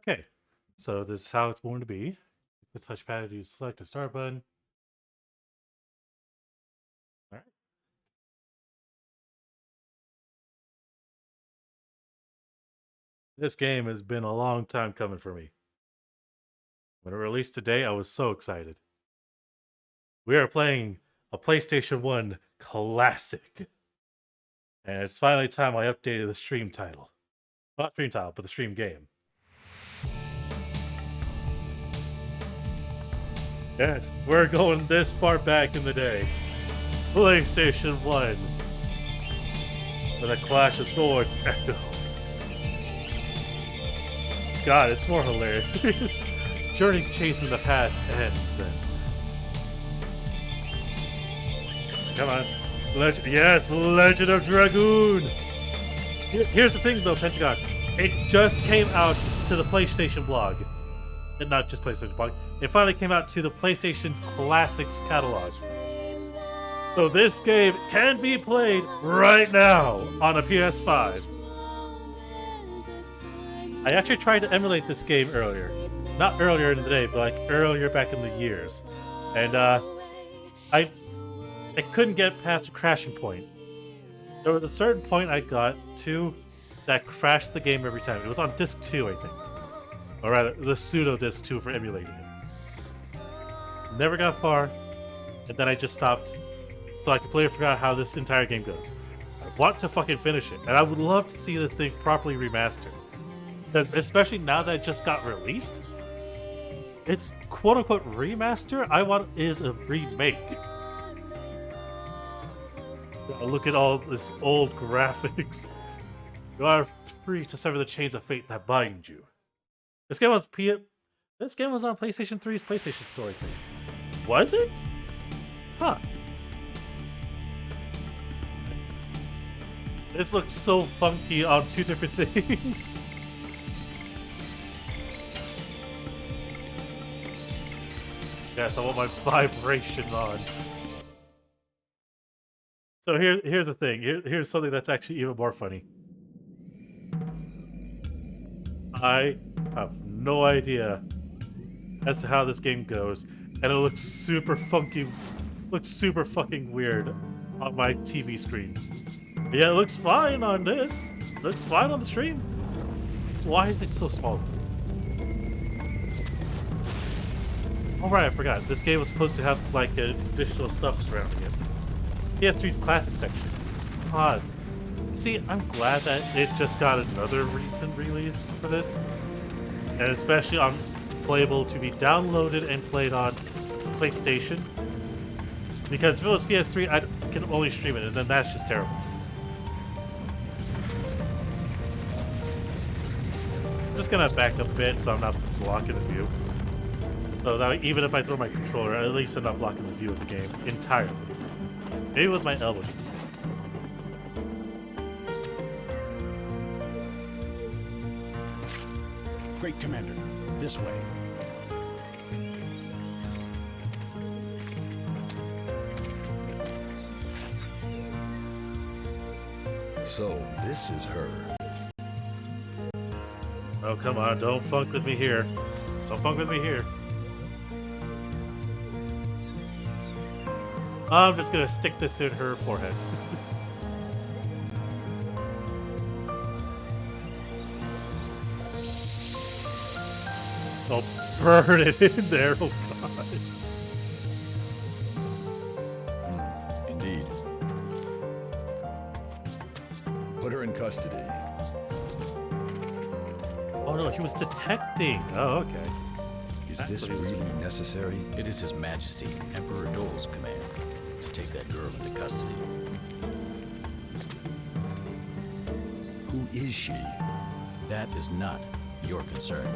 Okay, so this is how it's going to be. The touchpad, you select a start button. All right. This game has been a long time coming for me. When it released today, I was so excited. We are playing a PlayStation 1 classic. And it's finally time I updated the stream title. Not stream title, but the stream game. Yes, we're going this far back in the day. PlayStation 1. With a Clash of Swords echo. God, it's more hilarious. Journey chasing the past ends. Come on. Yes, Legend of Dragoon! Here's the thing though, Pentagon. It just came out to the PlayStation blog. And not just PlayStation blog. It finally came out to the PlayStation's Classics catalog. So this game can be played right now on a PS5. I actually tried to emulate this game earlier. Not earlier in the day, but like earlier back in the years. And I couldn't get past a crashing point. There was a certain point I got to that crashed the game every time. It was on disc 2, I think. Or rather, the pseudo disc 2 for emulating it. Never got far, and then I just stopped. So I completely forgot how this entire game goes. I want to fucking finish it, and I would love to see this thing properly remastered. Because especially now that it just got released, its quote-unquote remaster I want is a remake. Look at all this old graphics. You are free to sever the chains of fate that bind you. This game was on PlayStation 3's PlayStation Store, I think. Was it? Huh. This looks so funky on two different things. Yes, I want my vibration on. So here's the thing. Here's something that's actually even more funny. I have no idea as to how this game goes, and it looks super funky, looks super fucking weird on my TV screen. Yeah, it looks fine on this. Looks fine on the stream. Why is it so small? Oh right, I forgot. This game was supposed to have like additional stuff surrounding it. PS3's classic section. Odd. See, I'm glad that it just got another recent release for this. And especially playable to be downloaded and played on PlayStation. Because if it was PS3, I can only stream it, and then that's just terrible. I'm just gonna back a bit so I'm not blocking the view. So that even if I throw my controller, at least I'm not blocking the view of the game entirely. Maybe with my elbow just a bit. Great Commander, this way. So, this is her. Oh, come on, don't funk with me here. Don't funk with me here. I'm just gonna stick this in her forehead. I'll burn it in there, oh god. Indeed. Put her in custody. Oh no, he was detecting. Oh, okay. Is this really necessary? It is His Majesty, Emperor Dole's command to take that girl into custody. Who is she? That is not your concern.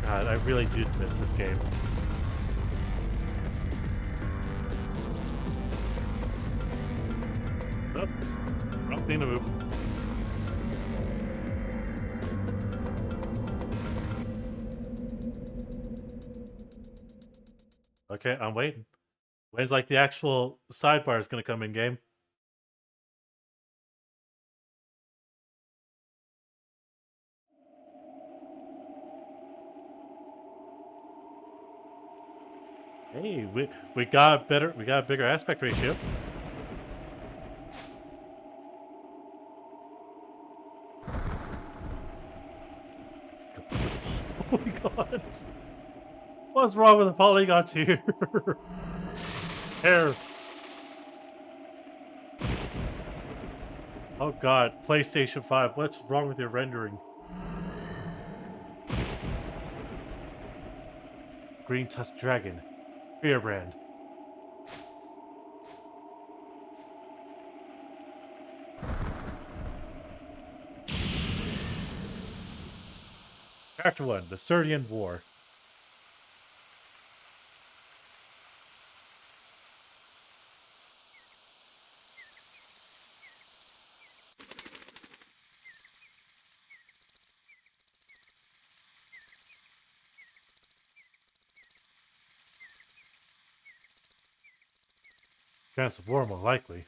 God, I really do miss this game. Oh, wrong thing to move. Okay, I'm waiting. When's like the actual sidebar is gonna come in game? Hey, we got a bigger aspect ratio. Polygons. What's wrong with the polygons here? Hair. Oh god, PlayStation 5, what's wrong with your rendering? Green Tusk Dragon. Firebrand. Chapter 1, The 𝓬𝓪𝓷𝓮'𝓼 War. Chance of war more likely.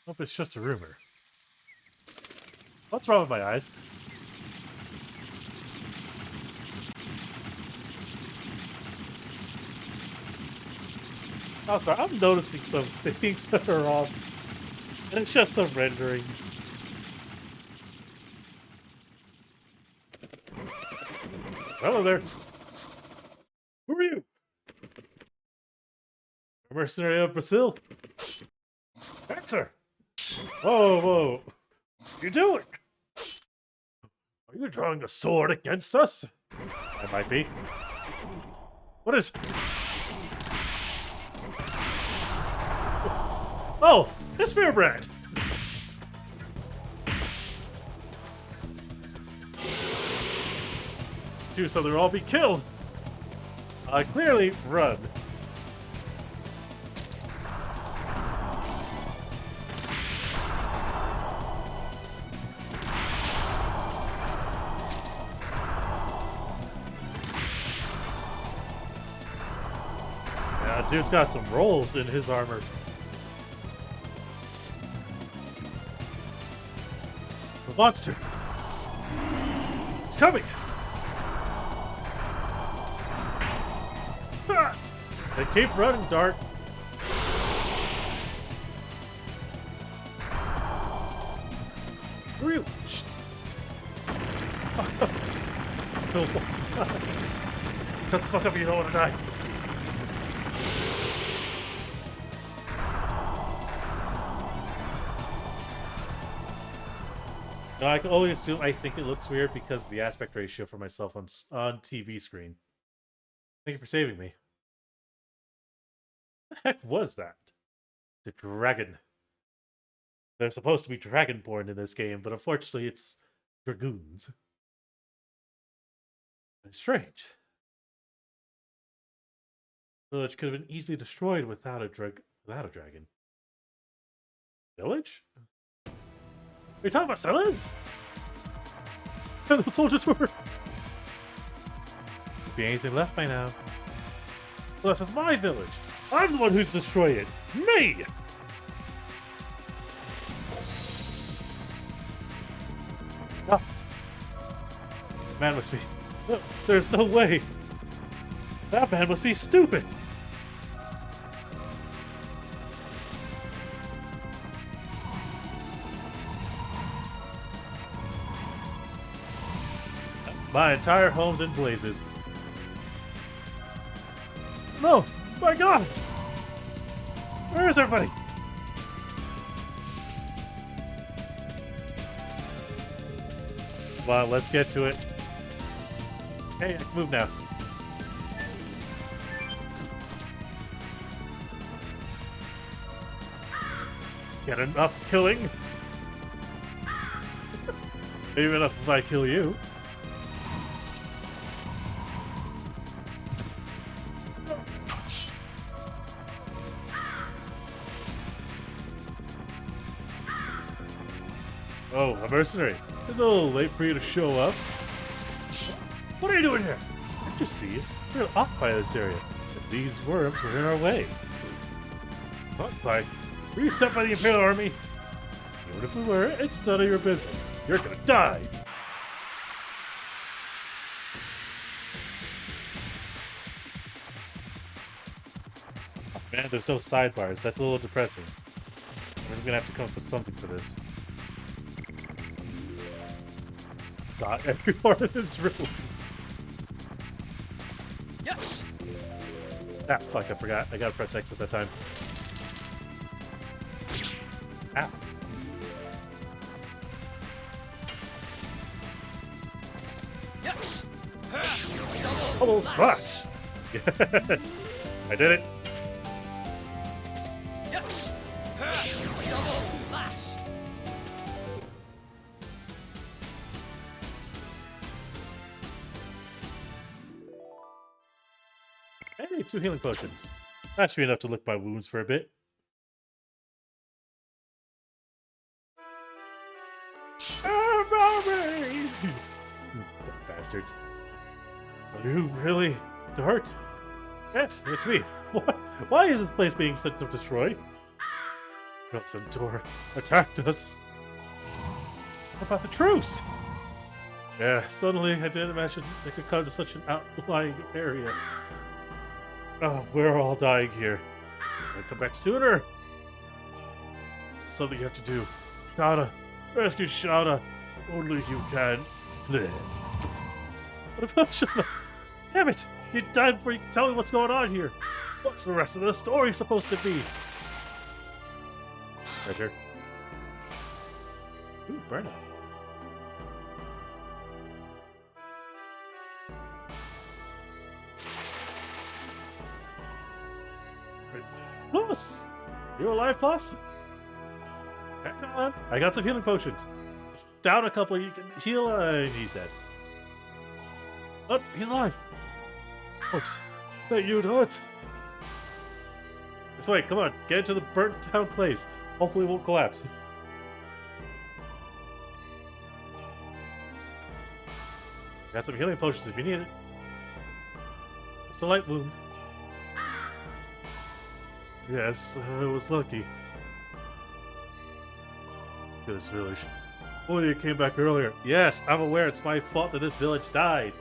Hope it's just a rumor. What's wrong with my eyes? Oh, sorry, I'm noticing some things that are off. And it's just the rendering. Hello there. Who are you? A mercenary of Brazil? Answer! Whoa, whoa. What are you doing? Are you drawing a sword against us? I might be. What is... Oh, it's Firebrand. Do something or I'll be killed. Clearly, run. Yeah, dude's got some rolls in his armor. The monster. It's coming. They keep running, Dart. Who are you? Shh. Don't want to die. Shut the fuck up, you don't want to die. No, I can only assume I think it looks weird because of the aspect ratio for myself on TV screen. Thank you for saving me. What the heck was that? The dragon. They're supposed to be dragonborn in this game, but unfortunately it's dragoons. It's strange. The village could have been easily destroyed without a dragon. Village? Are you talking about sellers? Where those soldiers were? Could be anything left by now. So this is my village. I'm the one who's destroyed it. Me! What? Man must be... No, there's no way. That man must be stupid. My entire home's in blazes. No! My God! Where is everybody? Come on, let's get to it. Hey, I can move now. Get enough killing? Maybe enough if I kill you. Oh, a mercenary. It's a little late for you to show up. What are you doing here? Can't you see? We're gonna occupy this area. And these worms were in our way. Occupy? Were you sent by the Imperial Army? Even if we were, it's none of your business. You're gonna die! Oh, man, there's no sidebars. That's a little depressing. I'm gonna have to come up with something for this. God, every part of this room. Yes. Ah, fuck, I forgot. I gotta press X at that time. Ow. Yes. Double slash! Yes! I did it! Yes. Double slash. Hey, 2 healing potions. That should be enough to lick my wounds for a bit. Dumb bastards. Are you really Dart? Yes, it's me. What? Why is this place being sent to destroy? Centaur attacked us. What about the truce? Yeah, suddenly I didn't imagine they could come to such an outlying area. Oh, we're all dying here. I'd come back sooner. Something you have to do. 𝓚𝓲. Rescue 𝓚𝓲. Only you can. Bleh. What about 𝓚𝓲? Damn it! You died before you can tell me what's going on here. What's the rest of the story supposed to be? Treasure. Ooh, burnout. Plus! You alive, Plus? Hang on. I got some healing potions. Just down a couple, you can heal. He's dead. Oh, he's alive. Folks, is that you, Dart? This way, come on. Get into the burnt down place. Hopefully it won't collapse. Got some healing potions if you need it. Just a light wound. Yes, I was lucky. This village. Oh, you came back earlier. Yes, I'm aware it's my fault that this village died.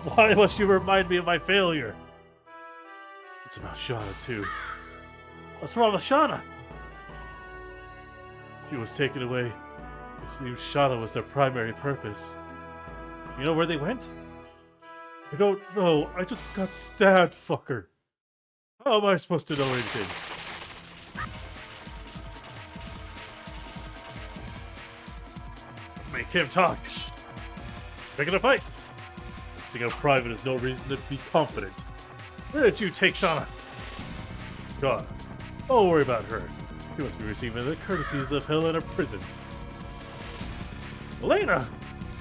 Why must you remind me of my failure? It's about 𝓚𝓲, too. What's wrong with 𝓚𝓲? She was taken away. It seems 𝓚𝓲 was their primary purpose. You know where they went? I don't know. I just got stabbed, fucker. How am I supposed to know anything? Make him talk. Picking a fight. Sticking out private is no reason to be confident. Where did you take 𝓚𝓲? God, don't worry about her. She must be receiving the courtesies of hell in a prison. Elena!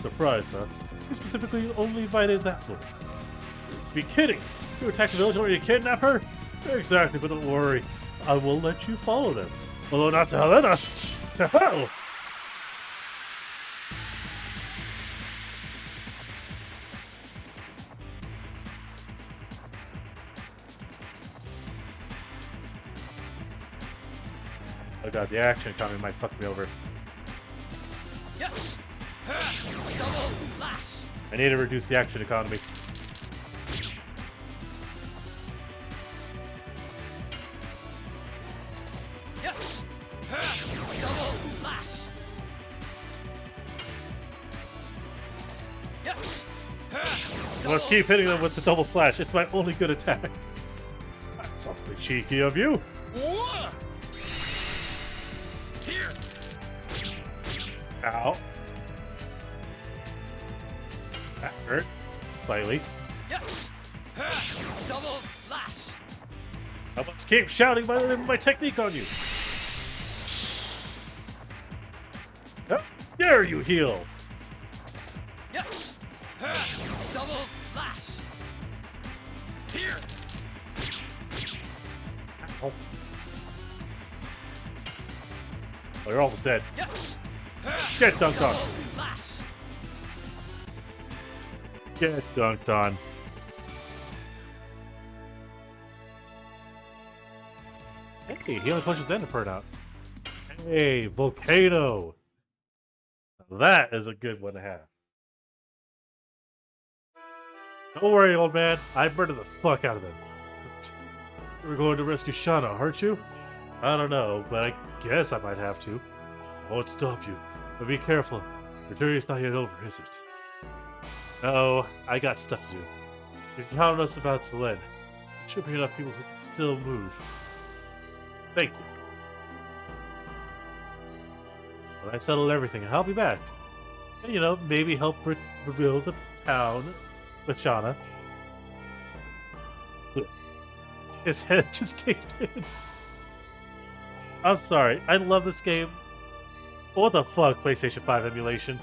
Surprised, huh? You specifically only invited that one. You must be kidding. You attacked the village in order to kidnap her? Exactly, but don't worry. I will let you follow them. Although not to Helena. To hell! Oh god, the action economy might fuck me over. Yes. Double slash. I need to reduce the action economy. Yes. Double slash. Yes. I must keep hitting them with the double slash. It's my only good attack. That's awfully cheeky of you. Here. Ow. That hurt. Slightly. Yes. Double slash. I must keep shouting my technique on you. How dare you heal? Yes. Double slash. Here. Ow. Oh, you're almost dead. Yes. Get dunked on. Slash. Get dunked on. Hey, he only pushes then to burn out. Hey, Volcano! That is a good one to have. Don't worry, old man. I murdered the fuck out of them. We're going to rescue Shauna, aren't you? I don't know, but I guess I might have to. I won't stop you, but be careful. Your journey's not yet over, is it? No, I got stuff to do. You can count on us about Selene. There should be enough people who can still move. Thank you. When I settle everything, I'll be back. And, you know, maybe help rebuild the town with Shauna. His head just caved in. I'm sorry. I love this game. What the fuck, PlayStation 5 emulation?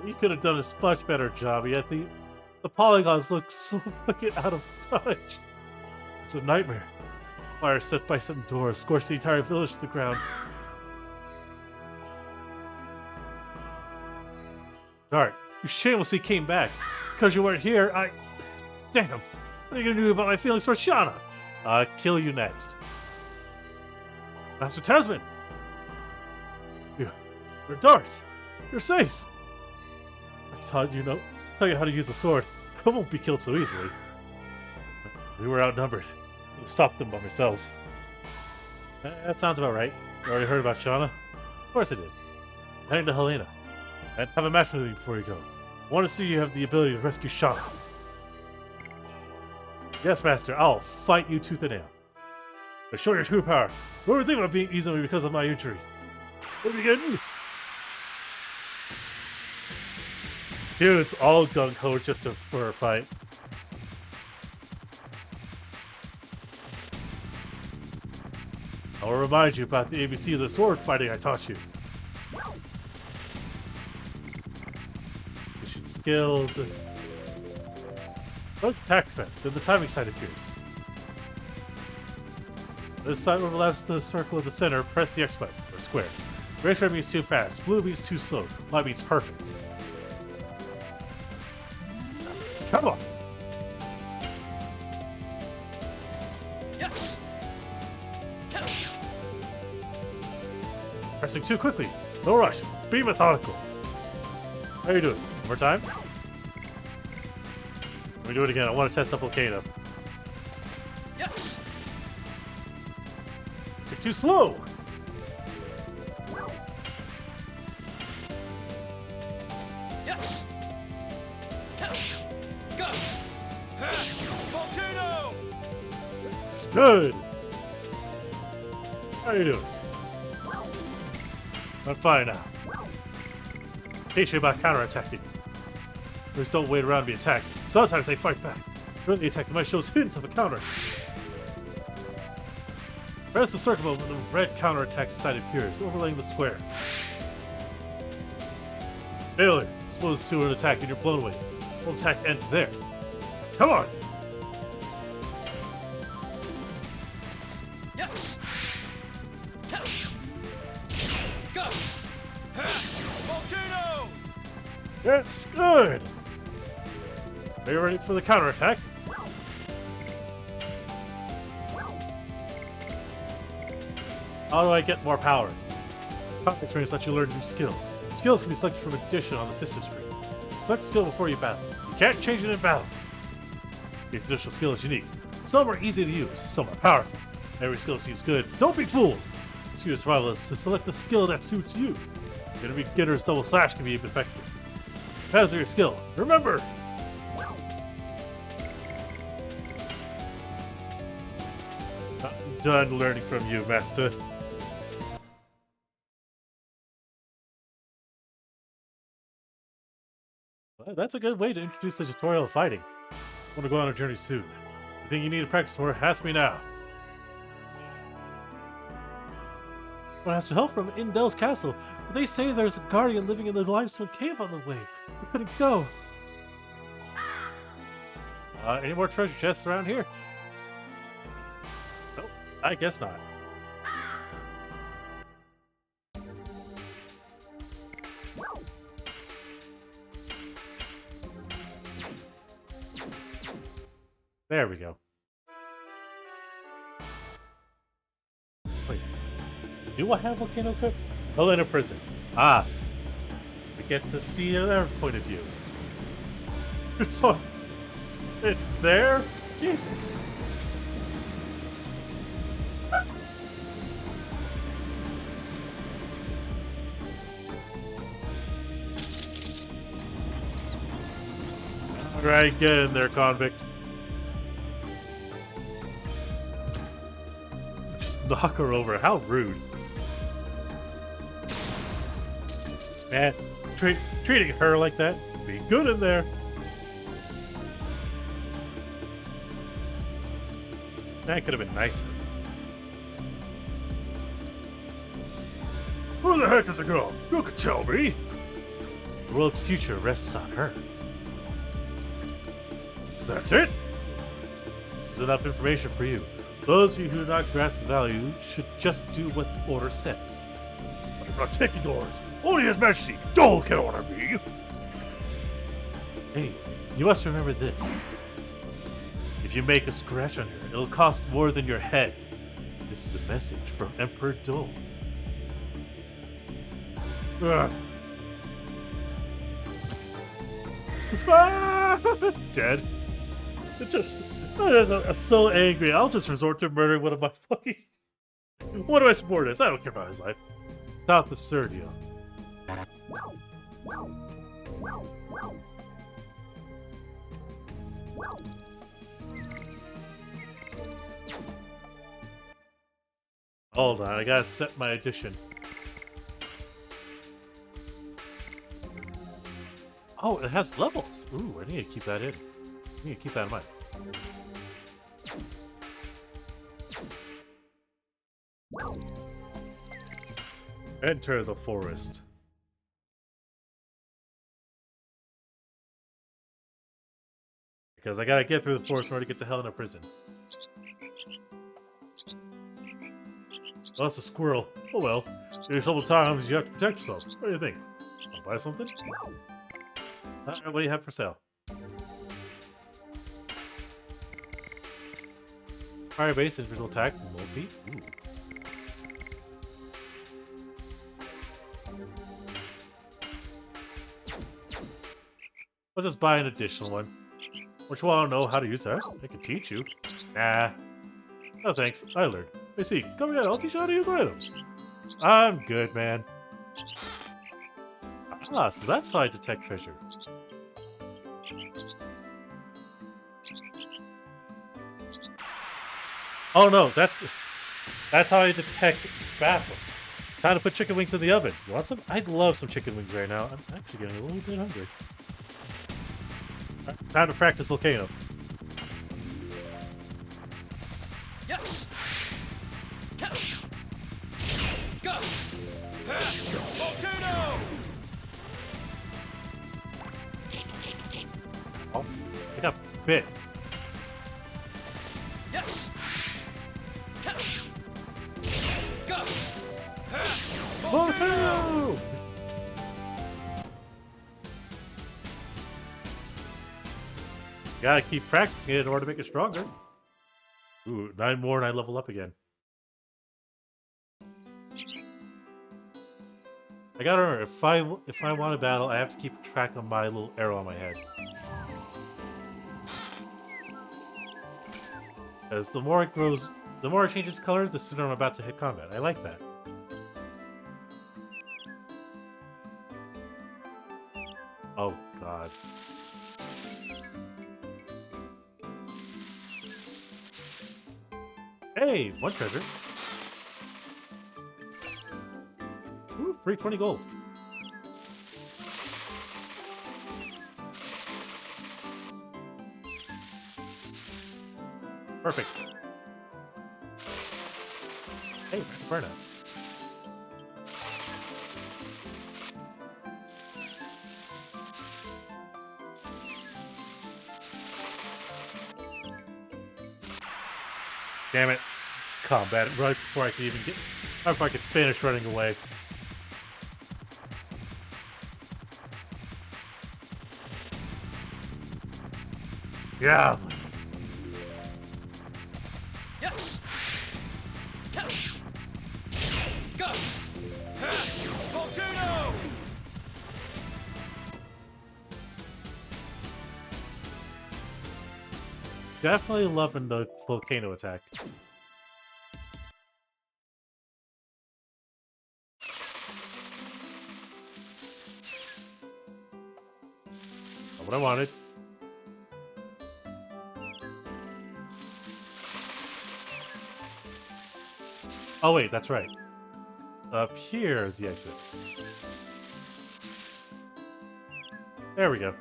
You could have done a much better job, yet the polygons look so fucking out of touch. It's a nightmare. Fire set by some doors scorched the entire village to the ground. Alright, you shamelessly came back. Because you weren't here, Damn. What are you gonna do about my feelings for Shauna? Kill you next. Master Tasman! You're Dart! You're safe! I taught you how to use a sword. I won't be killed so easily. We were outnumbered. I stopped them by myself. That sounds about right. You already heard about Shauna? Of course I did. I'm heading to Helena. And have a match with you before you go. I want to see you have the ability to rescue Shauna. Yes, Master. I'll fight you tooth and nail. But show your true power. What were you thinking about being easy on me because of my injury? What are you getting? Dude, it's all gung-ho just for a fight. I'll remind you about the ABC of the sword fighting I taught you. Mission skills. Don't attack defense, then the timing side appears. This side overlaps the circle at the center, press the X button, or square. Red red means too fast, blue means too slow, white means perfect. Come on! Pressing too quickly. No rush. Be methodical. How are you doing? One more time? Let me do it again. I want to test up Volcano. Pressing too slow. It's good. How are you doing? I'm fine now. Teach you about counterattacking. Players don't wait around to be attacked. Sometimes they fight back. During the attack, they might show us hints of a counter. Press the circle when the red counterattack side appears, overlaying the square. Failure. Exposed to an attack and you're blown away. The attack ends there. Come on! That's good! Are you ready for the counterattack? How do I get more power? Combat experience lets you learn new skills. Skills can be selected from addition on the system screen. Select the skill before you battle. You can't change it in battle. Each additional skill is unique. Some are easy to use, some are powerful. Every skill seems good. Don't be fooled! Use survival is to select the skill that suits you. Even a beginner's double slash can be effective. Depends on your skill. Remember! I'm done learning from you, Master. Well, that's a good way to introduce the tutorial of fighting. I want to go on a journey soon. Anything you need to practice for, ask me now. One has to help from Indel's castle, but they say there's a guardian living in the limestone cave on the way. We couldn't go. Any more treasure chests around here? Nope, I guess not. There we go. Wait. Do I have Volcano Cook? Oh, in a prison. Ah. We get to see their point of view. So, it's there? Jesus. Alright, get in there, convict. Just knock her over. How rude. Man, treating her like that. Be good in there. That could have been nicer. Who the heck is the girl? You could tell me. The world's future rests on her. That's it? This is enough information for you. Those of you who do not grasp the value should just do what the order says. But I'm not taking orders. Only His Majesty Dole can order me. Hey, you must remember this. If you make a scratch on her, it'll cost more than your head. This is a message from Emperor Dole. Dead. I'm so angry. I'll just resort to murdering one of my subordinates. I don't care about his life. Stop the Sergio. Hold on, I gotta set my addition. Oh, it has levels. Ooh, I need to keep that in. I need to keep that in mind. Enter the forest. Because I gotta get through the forest in order to get to hell in a prison. Oh, that's a squirrel. Oh well. There's several times you have to protect yourself. What do you think? Wanna buy something? What do you have for sale? Fire base, individual attack, multi. Ooh. I'll just buy an additional one. Which one I don't know how to use that. I can teach you. Nah. No thanks, I learned. I see. Come here, I'll teach you how to use items. I'm good, man. Ah, so that's how I detect treasure. Oh no, that's how I detect bathroom. Time to put chicken wings in the oven. You want some? I'd love some chicken wings right now. I'm actually getting a little bit hungry. Time to practice volcano. Yes. Go. Volcano. Oh, I got bit. Yes. Go. Volcano. Gotta keep practicing it in order to make it stronger. Ooh, 9 more and I level up again. I gotta remember, if I want to battle, I have to keep track of my little arrow on my head. Because the more it grows, the more it changes color, the sooner I'm about to hit combat. I like that. Oh, God. Hey, one treasure. Ooh, free 20 gold. Perfect. Hey, burn it. Damn it. Combat right before I could even get... Right before I could finish running away. Yeah. Yes! Go! Volcano! Definitely loving the volcano attack. Not what I wanted. Oh wait, that's right. Up here is the exit. There we go.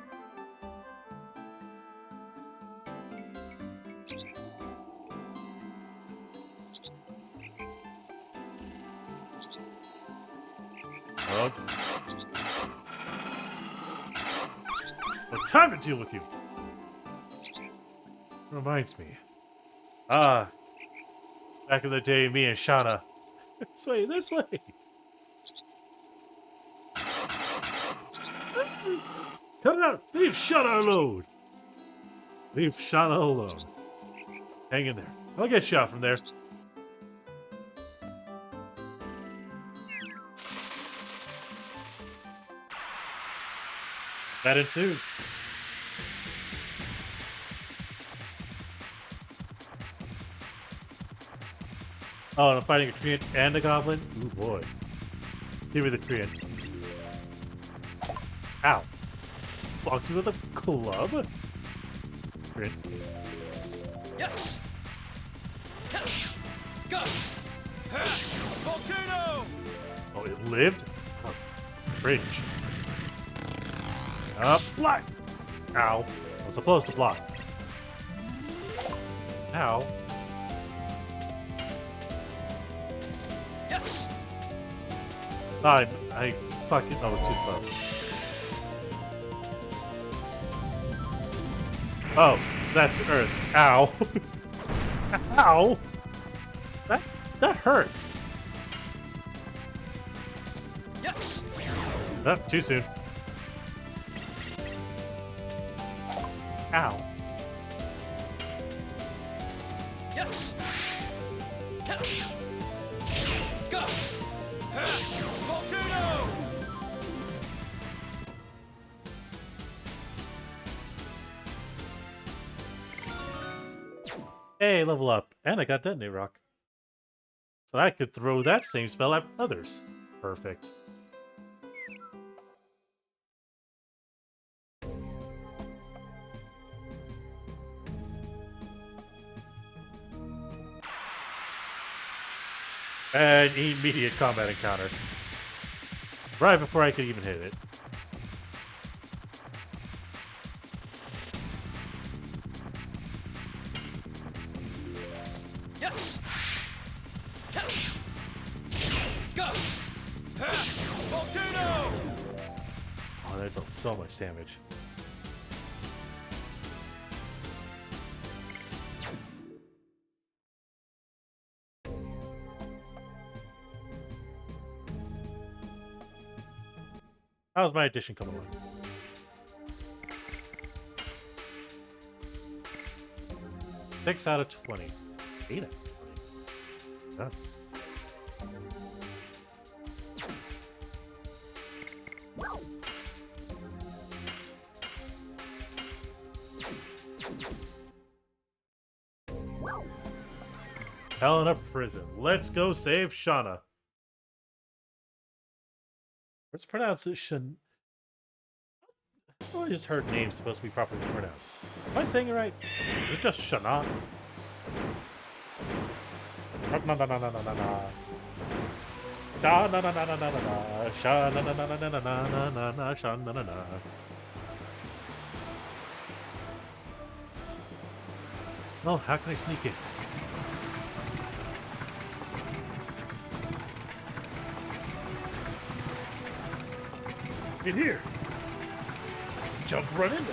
Oh. No time to deal with you. Reminds me. Ah. Back in the day, me and Shauna. This way, this way. Cut it out. Leave Shauna alone. Leave Shauna alone. Hang in there. I'll get you out from there. That ensues. Oh, and I'm fighting a treant and a goblin? Ooh, boy. Give me the treant. Ow. Blocked you with a club? Treant. Yes! Go! Volcano! Oh, it lived? Oh, cringe. Block! Ow. I was supposed to block. Ow. Yes! I fucking... I was too slow. Oh, that's Earth. Ow. Ow! That hurts. Yes! Oh, too soon. Ow. Yes! Go! Volcano! Hey, level up. And I got Detonate Rock. So I could throw that same spell at others. Perfect. An immediate combat encounter. Right before I could even hit it. Yes! Go! Volcano! Oh, that dealt so much damage. How's my addition coming along? Six out of 20. 8 out of 20. Oh. Hell in a prison. Let's go save Shauna. Let's pronounce it I just heard names supposed to be properly pronounced. Am I saying it right? Is it just Shana? Well, how can I sneak in? In here. Jump right into it.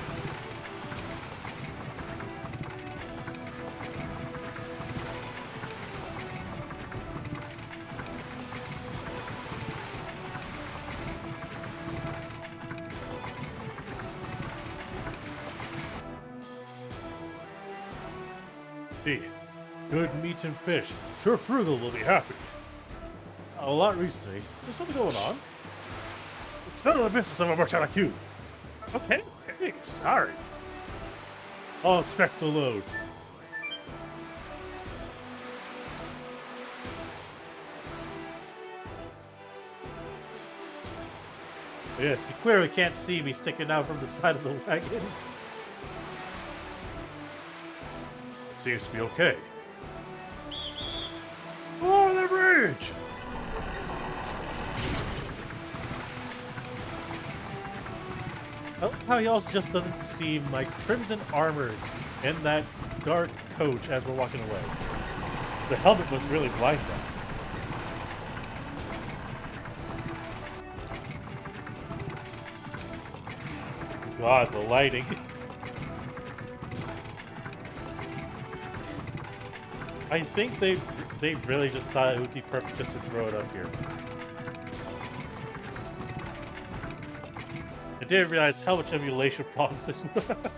See, good meat and fish. Sure, Frugal will be happy. A lot recently. There's something going on. It's none of the business of a merchant like you. Okay, sorry. I'll expect the load. Yes, you clearly can't see me sticking out from the side of the wagon. Seems to be okay. Over the bridge! I like how he also just doesn't see my crimson armor in that dark coach as we're walking away. The helmet was really blind then. God, the lighting. I think they really just thought it would be perfect just to throw it up here. I didn't realize how much emulation problems this would have.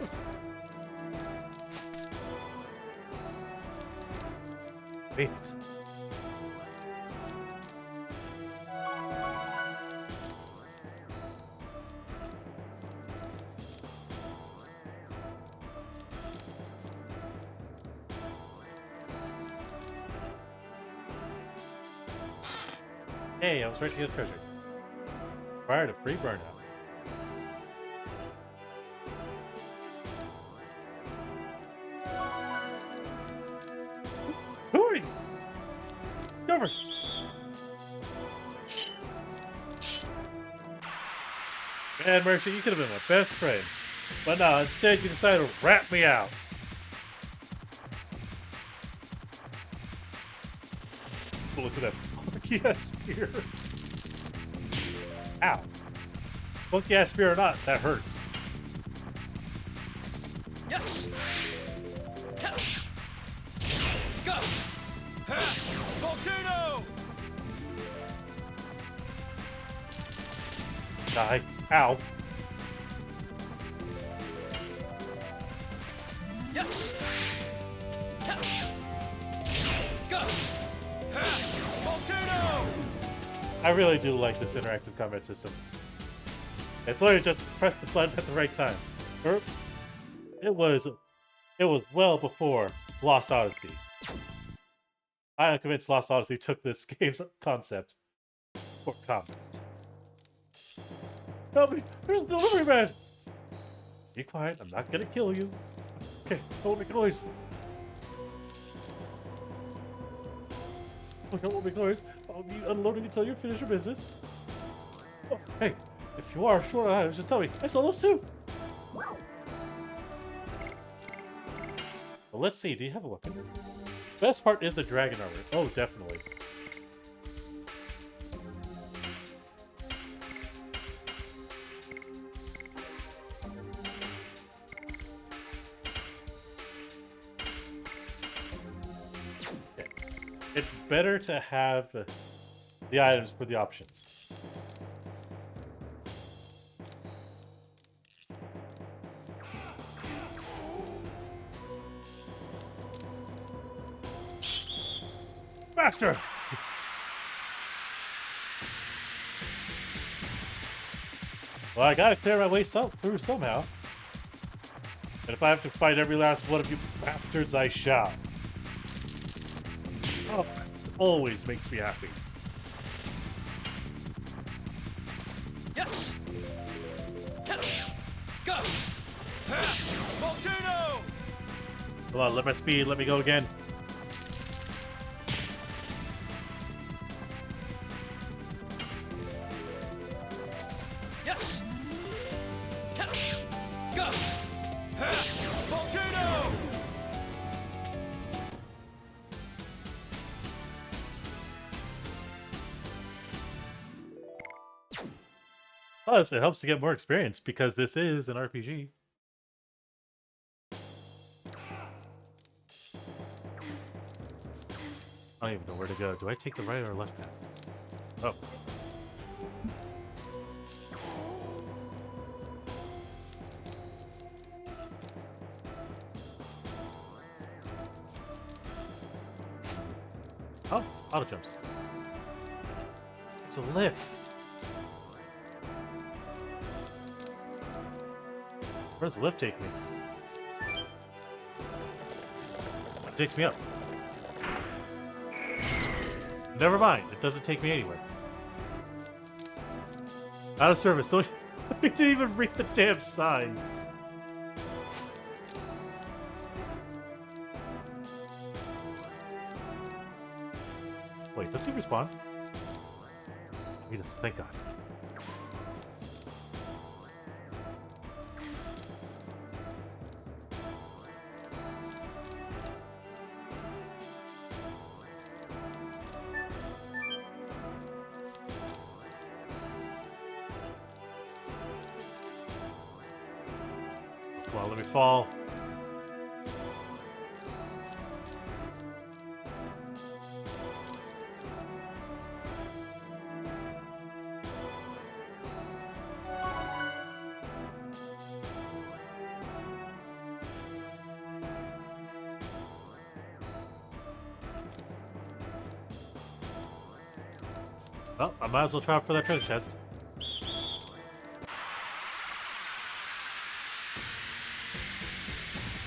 Wait. Hey, I was right to get treasure. Prior to free burnout. Who are you? Discover. Man, Merchant, you could have been my best friend. But no, instead you decided to rat me out. Look at that funky ass spear. Ow. Funky ass spear or not, that hurts. Yes. Go. Volcano. Die. Ow. Yes. Go. Volcano. I really do like this interactive combat system. It's literally just press the button at the right time. It was well before Lost Odyssey. I am convinced Lost Odyssey took this game's concept for combat. Help me! There's a delivery man! Be quiet, I'm not gonna kill you. Okay, don't make a noise. Okay, don't make noise. I'll be unloading until you finish your business. Oh, hey, if you are short on items, just tell me. I saw those too! Well, let's see, do you have a weapon? Best part is the dragon armor. Oh, definitely. Okay. It's better to have the items for the options. Master! Well, I gotta clear my way through somehow. And if I have to fight every last one of you bastards, I shall. Oh, it always makes me happy. Yes. Go. Volcano. Come on, let my speed, let me go again. Yes. Go. Volcano. Plus, it helps to get more experience because this is an RPG. I don't even know where to go. Do I take the right or left now? Oh. Oh, auto jumps. It's a lift. Where does the lift take me? It takes me up. Never mind. It doesn't take me anywhere. Out of service. Don't. I didn't even read the damn sign. Wait, does he respawn? He does. Thank God. Come on, let me fall. Well, I might as well try for that treasure chest.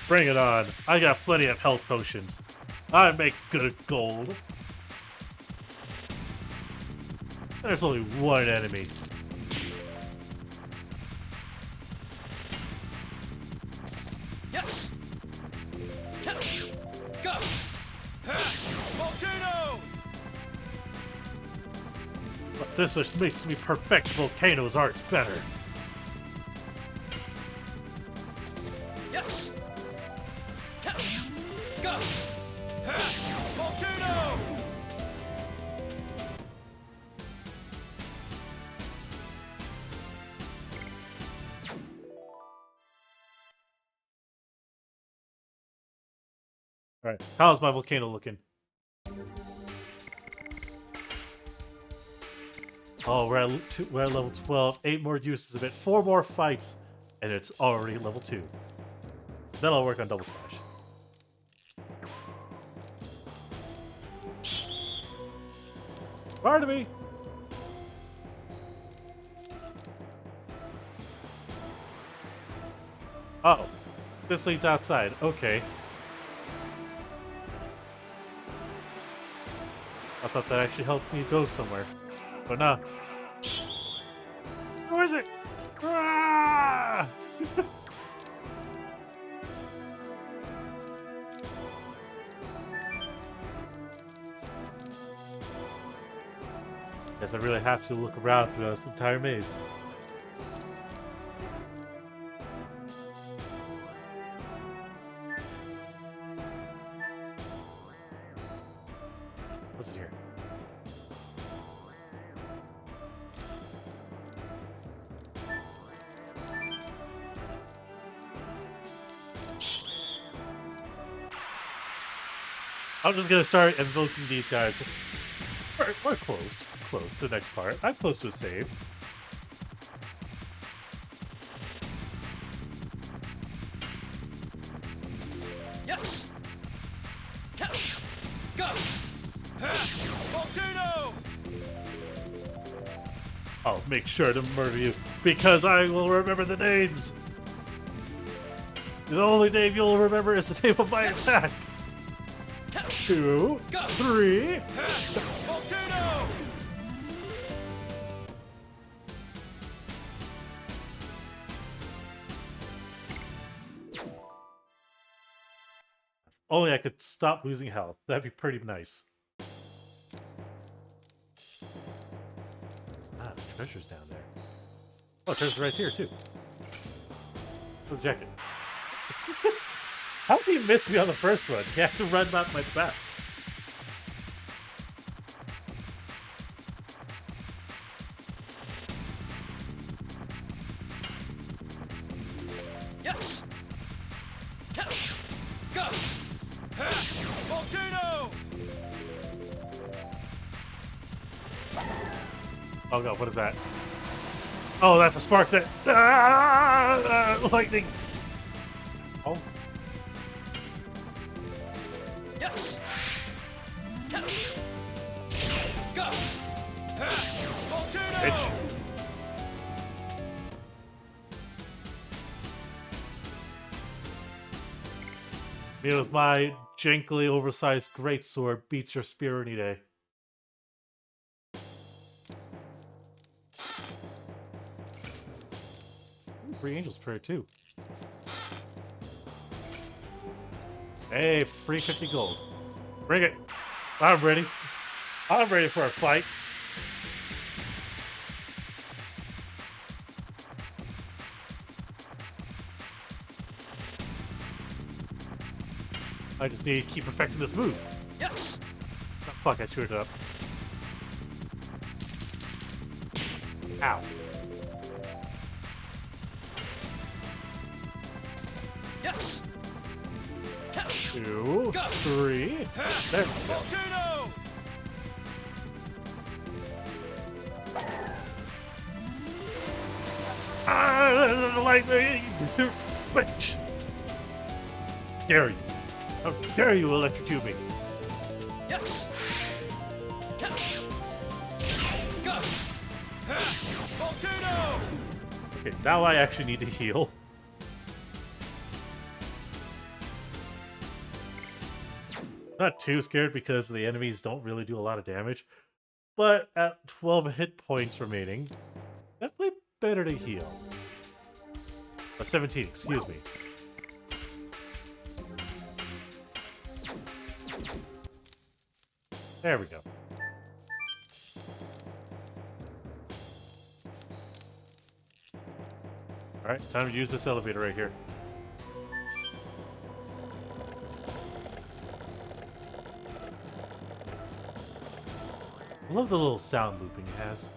Bring it on. I got plenty of health potions. I make good gold. There's only one enemy. Yes. Go. Volcano. But this just makes me perfect Volcano's art better. Yes. Go. Volcano. Alright, how's my volcano looking? Oh, we're at level 12. 8 more uses of it. 4 more fights. And it's already level 2. Then I'll work on double slash. Pardon me! Oh. This leads outside. Okay. I thought that actually helped me go somewhere. But nah. Where is it? Ah! Guess I really have to look around through this entire maze. What's it here? I'm just gonna start invoking these guys. We're close. Close to the next part. I'm close to a save. Yes. Go. Volcano. I'll make sure to murder you because I will remember the names. The only name you'll remember is the name of my attack. 2, 3. Volcano. Only I could stop losing health. That'd be pretty nice. Ah, the treasure's down there. Oh, treasure's right here, too. The jacket. How did he miss me on the first run? He had to run out my back. Yes. Go. Volcano. Oh god, what is that? Oh, that's a spark that... lightning! Oh. Yes. bitch. Me with my jankily oversized greatsword beats your spear any day. Free Angel's Prayer too. Hey, free 50 gold. Bring it. I'm ready. I'm ready for a fight. I just need to keep perfecting this move. Yes. Oh, fuck, I screwed it up. Ow. Yes. 2, 3. There we go. Volcano. Lightning! Bitch! Dare you? How dare you electrocute me? Yes. Volcano. Okay, now I actually need to heal. Not too scared because the enemies don't really do a lot of damage, but at 12 hit points remaining, definitely better to heal. 17, excuse me. There we go. Alright, time to use this elevator right here. I love the little sound looping it has.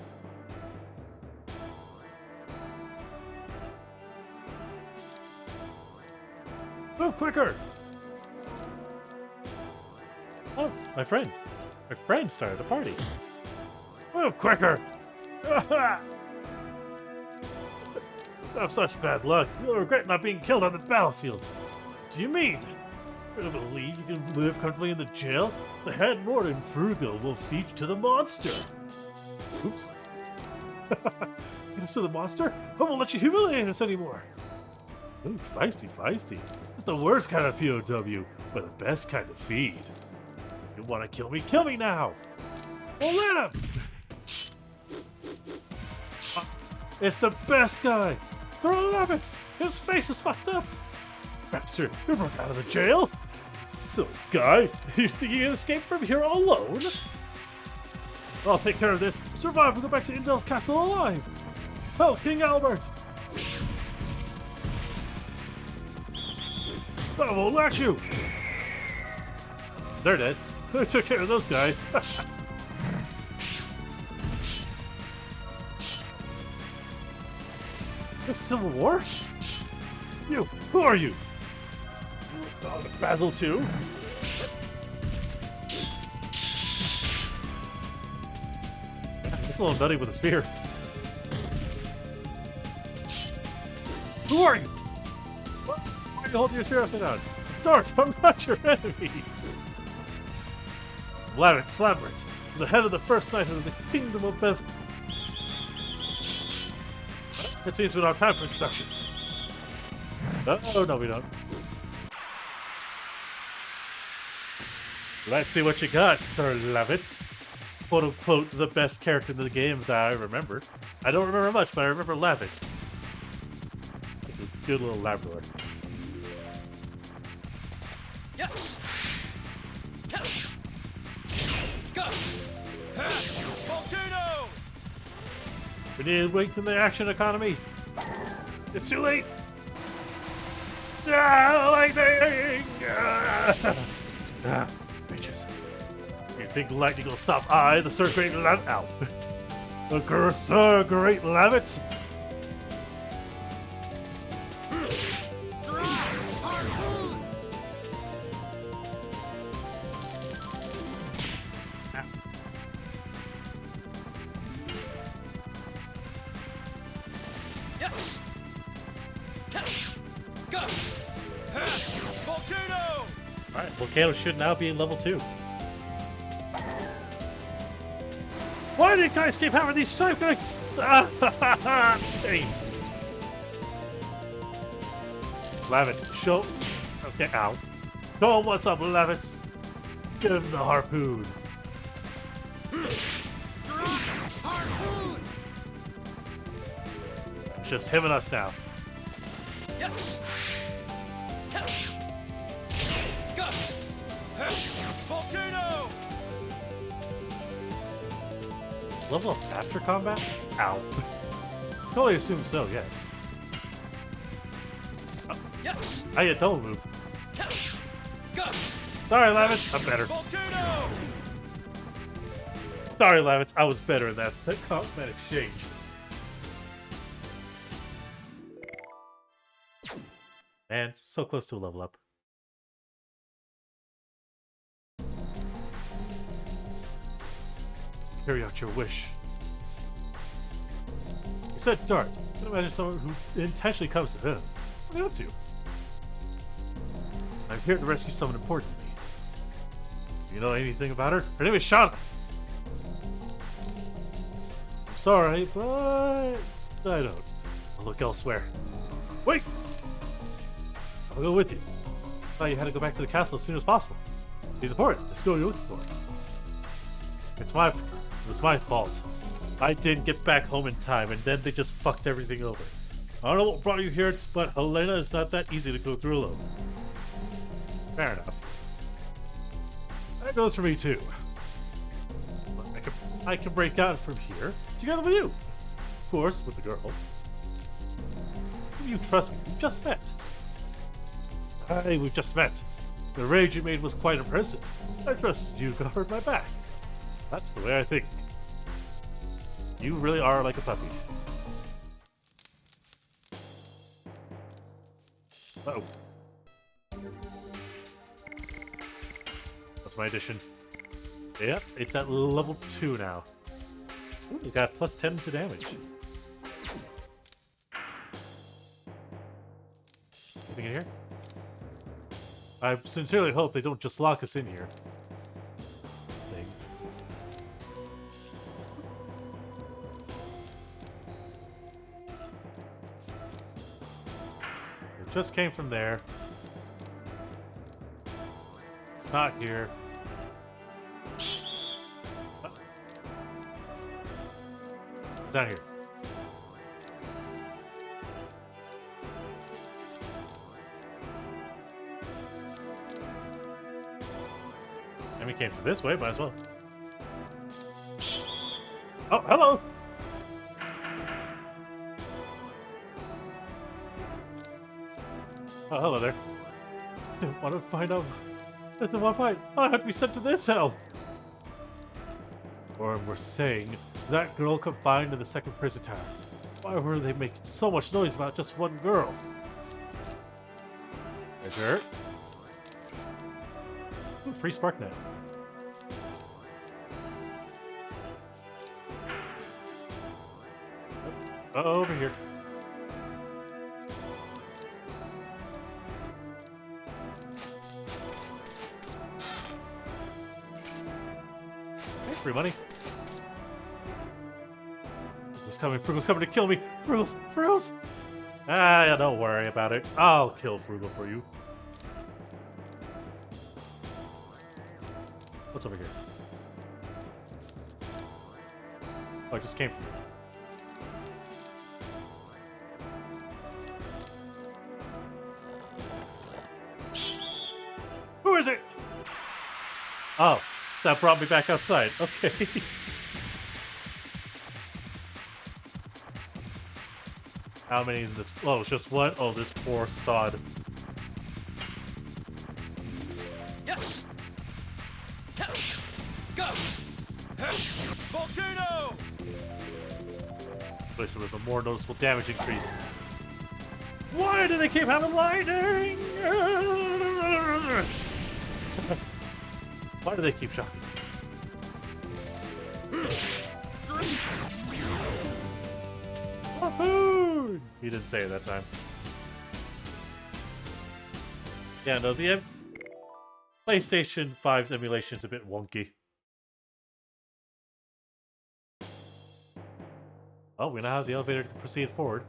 Move quicker! Oh, my friend. My friend started a party. Move quicker! I have such bad luck. You'll regret not being killed on the battlefield. What do you mean? You don't believe you can live comfortably in the jail? The head warden, 𝓓𝓪𝓷𝓮'𝓼, will feed you to the monster. Oops. Feed us to the monster? I won't let you humiliate us anymore. Ooh, feisty, feisty. It's the worst kind of POW, but the best kind of feed. You want to kill me? Kill me now! Well, let him! It's the best guy! 𝓓𝓪𝓷𝓵! His face is fucked up! Bastard, you broke out of the jail? Silly guy! You think you can escape from here alone? I'll take care of this. Survive and go back to Indel's castle alive! Tell King Albert! I won't let you! They're dead. I took care of those guys. The Civil War? You, who are you? Battle too? It's a little nutty with a spear. Who are you? Why are you holding your spear upside down? Dart, I'm not your enemy! 𝓬𝓪𝓷𝓵, the head of the first knight of the kingdom of 𝓬𝓐. It seems we don't have time for introductions. Oh, no, we don't. Let's see what you got, 𝓓𝓪𝓷𝓵. Quote unquote, the best character in the game that I remember. I don't remember much, but I remember 𝓬𝓷𝓵. Good little Labrador. Yes. Go. Volcano. We need to awaken the action economy. It's too late. Lightning! Bitches. You think lightning will stop I, the 𝓬𝓪𝓷𝓵? Ow. The 𝓬𝓫𝓷𝓵? Yes. Go. Volcano. Alright, Volcano should now be in level 2. Why do you guys keep having these strikes? Hey. Lavitz, show. Okay, ow. Show him what's up, Lavitz. Give him the harpoon. Harpoon! It's just him and us now. Yes! Gus! Volcano! Level up after combat? Ow. Totally assume so, yes. Yes! I get double move. Gus! Sorry, Lavitz, I'm better. Volcano! Sorry, Lavitz, I was better in that combat exchange. Man, so close to a level up. Carry out your wish. You said dart. I can imagine someone who intentionally comes to him. What are you up to? I'm here to rescue someone important to me. You know anything about her? Her name is Shauna. I'm sorry, but I don't. I'll look elsewhere. Wait! I'll go with you. I thought you had to go back to the castle as soon as possible. He's important. Let's go. You're looking for. It was my fault. I didn't get back home in time, and then they just fucked everything over. I don't know what brought you here, but Helena is not that easy to go through alone. Fair enough. That goes for me too. I can break out from here together with you. Of course, with the girl. You trust me. We've just met. Hey, we've just met. The raid you made was quite impressive. I trusted you to guard my back. That's the way I think. You really are like a puppy. Uh-oh. That's my addition. Yep, it's at level 2 now. Ooh, you got plus 10 to damage. Anything in here? I sincerely hope they don't just lock us in here. Thing. It just came from there. It's not here. It's not here. And we came through this way, might as well. Oh, hello! Oh, hello there. I didn't want to find out. I didn't want to fight. I have to be sent to this hell. Or we're saying that girl confined in the second prison tower. Why were they making so much noise about just one girl? Are you sure? Ooh, free SparkNet. Oh, over here. Hey, free money. Frugal's coming to kill me. Frugals. Ah, yeah, don't worry about it. I'll kill Frugal for you. What's over here? Oh, it just came from me. Who is it? Oh, that brought me back outside. Okay. How many is in this? Oh, it's just one. Oh, this poor sod. Yes. Go. Volcano. Wish there was a more noticeable damage increase. Why do they keep having lightning? Why do they keep shocking? Woohoo! He didn't say it that time. Yeah, no, the PlayStation 5's emulation is a bit wonky. Well, we now have the elevator to proceed forward.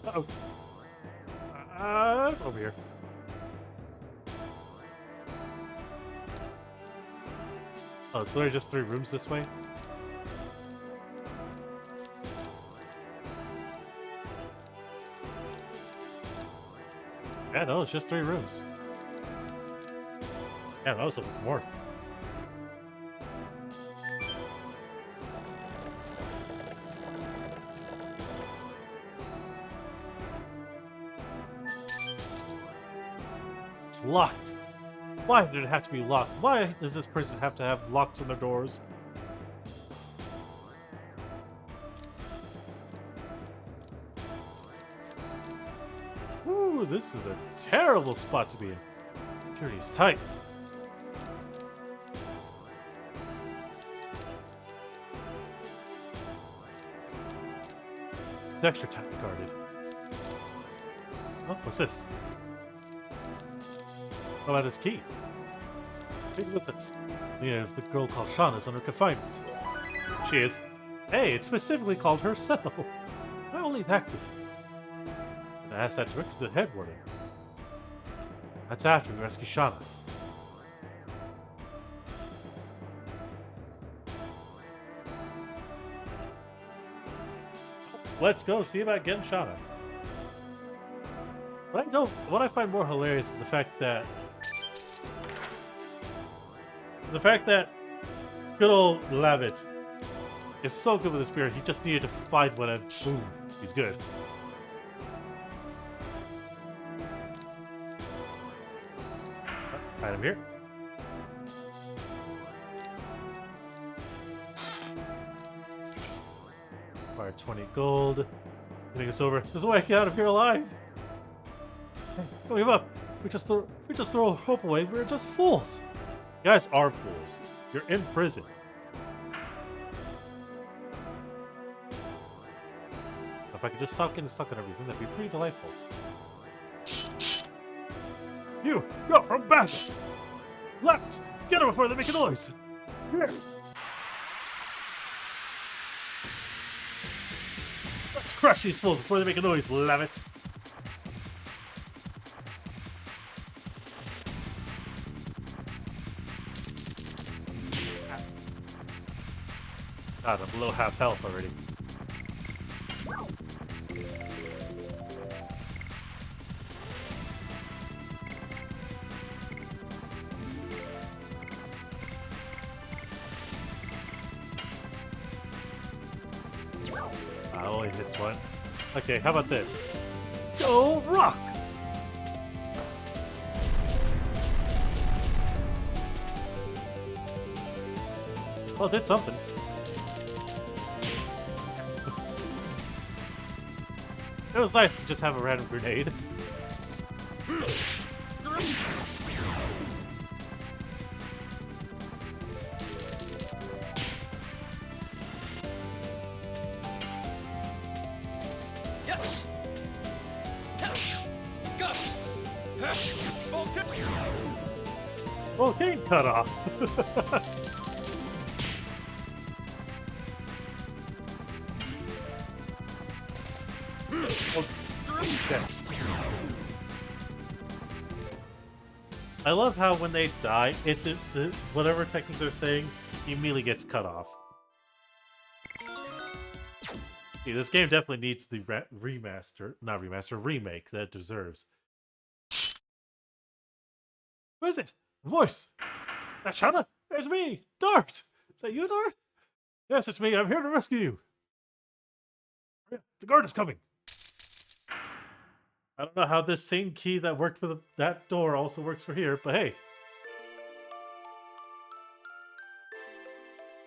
Uh-oh. Over here. Oh, it's literally just 3 rooms this way? Yeah, no, it's just 3 rooms. Yeah, I was looking for more. It's locked. Why did it have to be locked? Why does this prison have to have locks on their doors? Ooh, this is a terrible spot to be in. Security is tight. It's extra tightly guarded. Oh, what's this? How about this key? Take with us. Yeah, the girl called Shauna is under confinement. She is. Hey, it's specifically called her cell. Not only that good. I asked that directly to the head warden. That's after we rescue Shauna. Let's go see about getting Shauna. What I find more hilarious is the fact that good old 𝓓𝓪𝓷𝓵 is so good with the spirit, he just needed to find one and boom, he's good. Item here. Fire 20 gold. I think it's over. There's a way to get out of here alive. Hey, don't give up. We just throw hope away. We're just fools. You guys are fools. You're in prison. If I could just stop getting stuck on everything, that'd be pretty delightful. You're from Basil! Left! Get them before they make a noise! Here! Let's crush these fools before they make a noise, 𝓓𝓪𝓷𝓵! God, I'm below half health already. Only hits one. Okay, how about this? Go rock! Well, it did something. It was nice to just have a random grenade. Volcano cut off. Okay. I love how when they die, it's whatever technique they're saying immediately gets cut off. See, this game definitely needs the remake that it deserves. Who is it? A voice. That's Shauna. It's me, Dart. Is that you, Dart? Yes, it's me. I'm here to rescue you. The guard is coming. I don't know how this same key that worked for that door also works for here, but hey.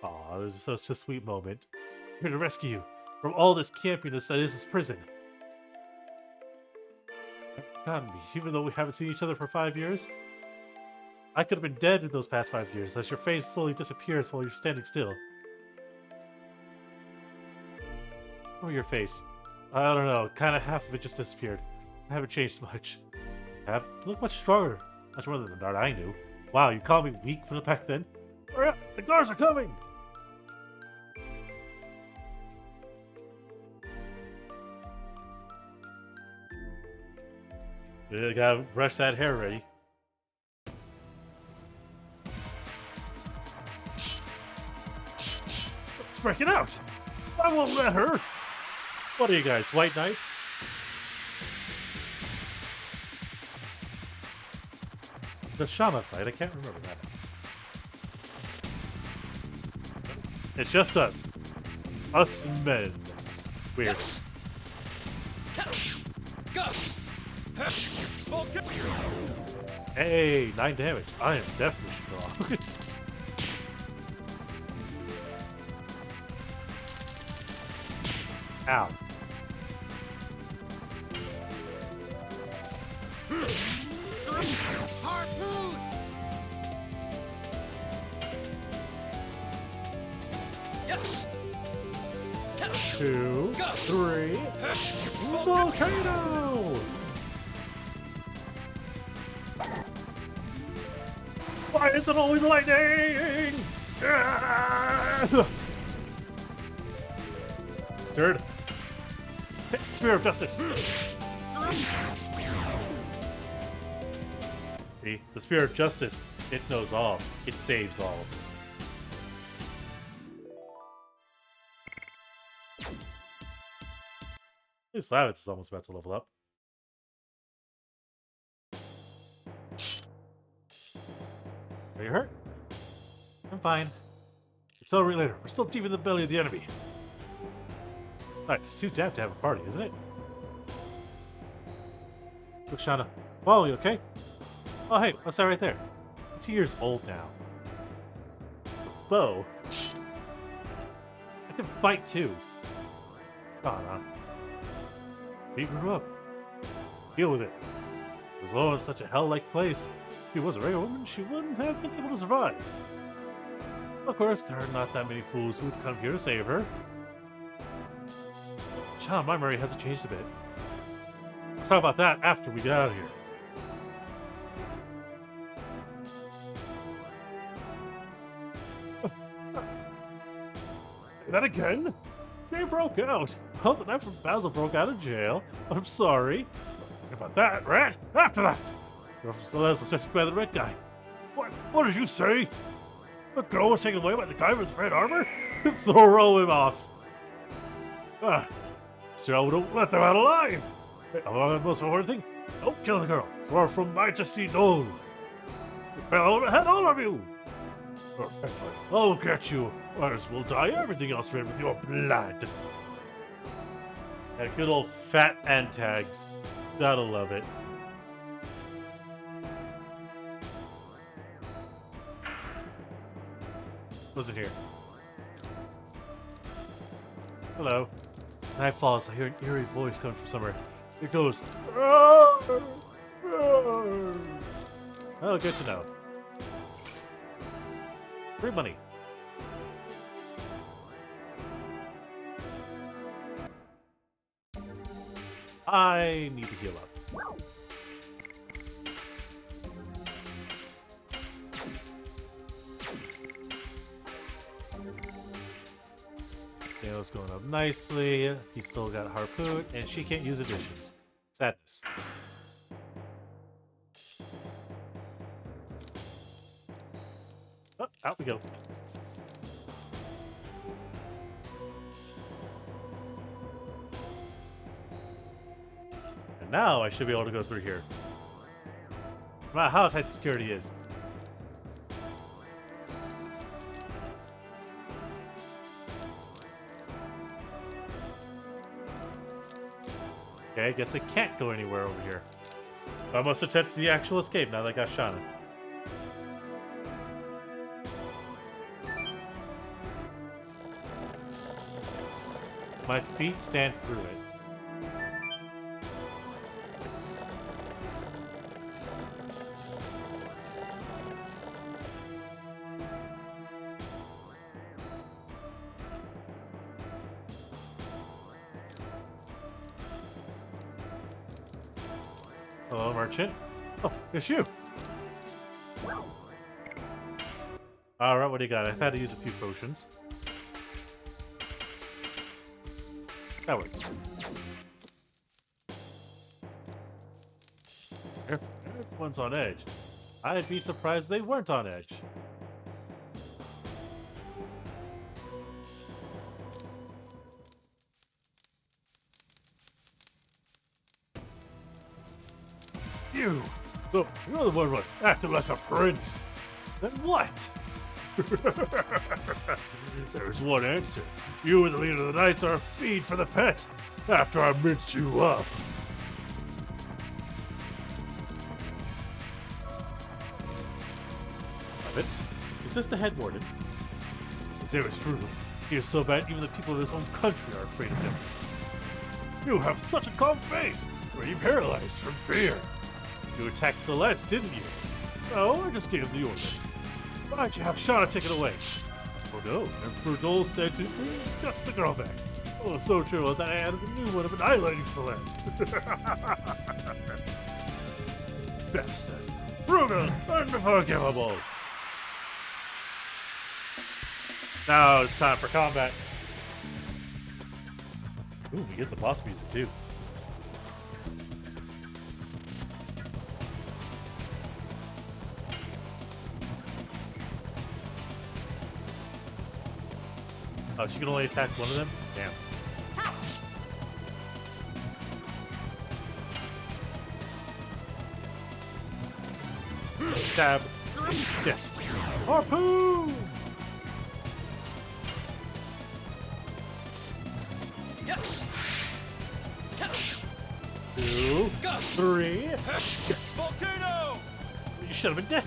Aw, this is such a sweet moment. I'm here to rescue you from all this campiness that is this prison. You've forgotten me, even though we haven't seen each other for 5 years. I could have been dead in those past 5 years, as your face slowly disappears while you're standing still. Or your face. I don't know, kind of half of it just disappeared. I haven't changed much. You look much stronger. Much more than I knew. Wow, you called me weak from the back then? Hurry up! The guards are coming! You gotta brush that hair ready. It's breaking out! I won't let her! What are you guys, white knights? The Shama fight? I can't remember that. It's just us. Us men. Weird. Hey, 9 damage. I am definitely strong. Ow. Harpoon! Yes! 2, 3, volcano! Why is it always lightning? Stirred. Spear of Justice. See, the Spear of Justice, it knows all. It saves all. This Lavitz is almost about to level up. Are you hurt? I'm fine. Accelerate later. We're still deep in the belly of the enemy. Alright, it's too damp to have a party, isn't it? Look, Shauna. Whoa, you okay? Oh, hey, what's that right there? I'm 2 years old now. Bow. I can fight too. Come on. She grew up. Deal with it. As long as such a hell-like place, if she was a regular woman, she wouldn't have been able to survive. Of course, there are not that many fools who would come here to save her. Shauna, my memory hasn't changed a bit. Let's talk about that after we get out of here. Say that again? They broke out. Well, the knight from Basil broke out of jail. I'm sorry. Think about that, rat. After that. Girl from Celeste was rescued by the red guy. What did you say? The girl was taken away by the guy with red armor? Throw him off. Still don't let them out alive. The most important thing, don't kill the girl. Swear from Majesty Dole. Head all of you. I'll get you. Ours will die. Everything else red with your blood. And good old fat antags. Gotta love it. What's in here? Hello. Night falls. I hear an eerie voice coming from somewhere. It goes. Oh, good to know. Free money. I need to heal up. Dale's going up nicely. He's still got a harpoon, and she can't use additions. Sadness. Oh, out we go. And now I should be able to go through here. No matter how tight the security is. Okay, I guess I can't go anywhere over here. I must attempt the actual escape now that I got Shauna. My feet stand through it. Hello, merchant. Oh, it's you. Alright, what do you got? I've had to use a few potions. That works. Everyone's on edge. I'd be surprised they weren't on edge. You! Oh, you're the one acting like a prince. Then what? There's one answer. You and the leader of the knights are a feed for the pet after I minced you up. Rabbits, is this the head warden? His name is Frugal. He is so bad even the people of his own country are afraid of him. You have such a calm face. Were you paralyzed from fear? You attacked Celeste, didn't you? No, I just gave the order. Why'd you have Shauna take it away? Oh no, Emperor Dole said to just the girl back. Oh, so true that I added a new one of annihilating Celeste. Bastard. Frugal, unforgivable. Now it's time for combat. Ooh, we get the boss music too. Oh, she can only attack one of them? Damn. Stab. Yeah. Harpoon! Yes. 2, 3. Volcano! You should have been dead.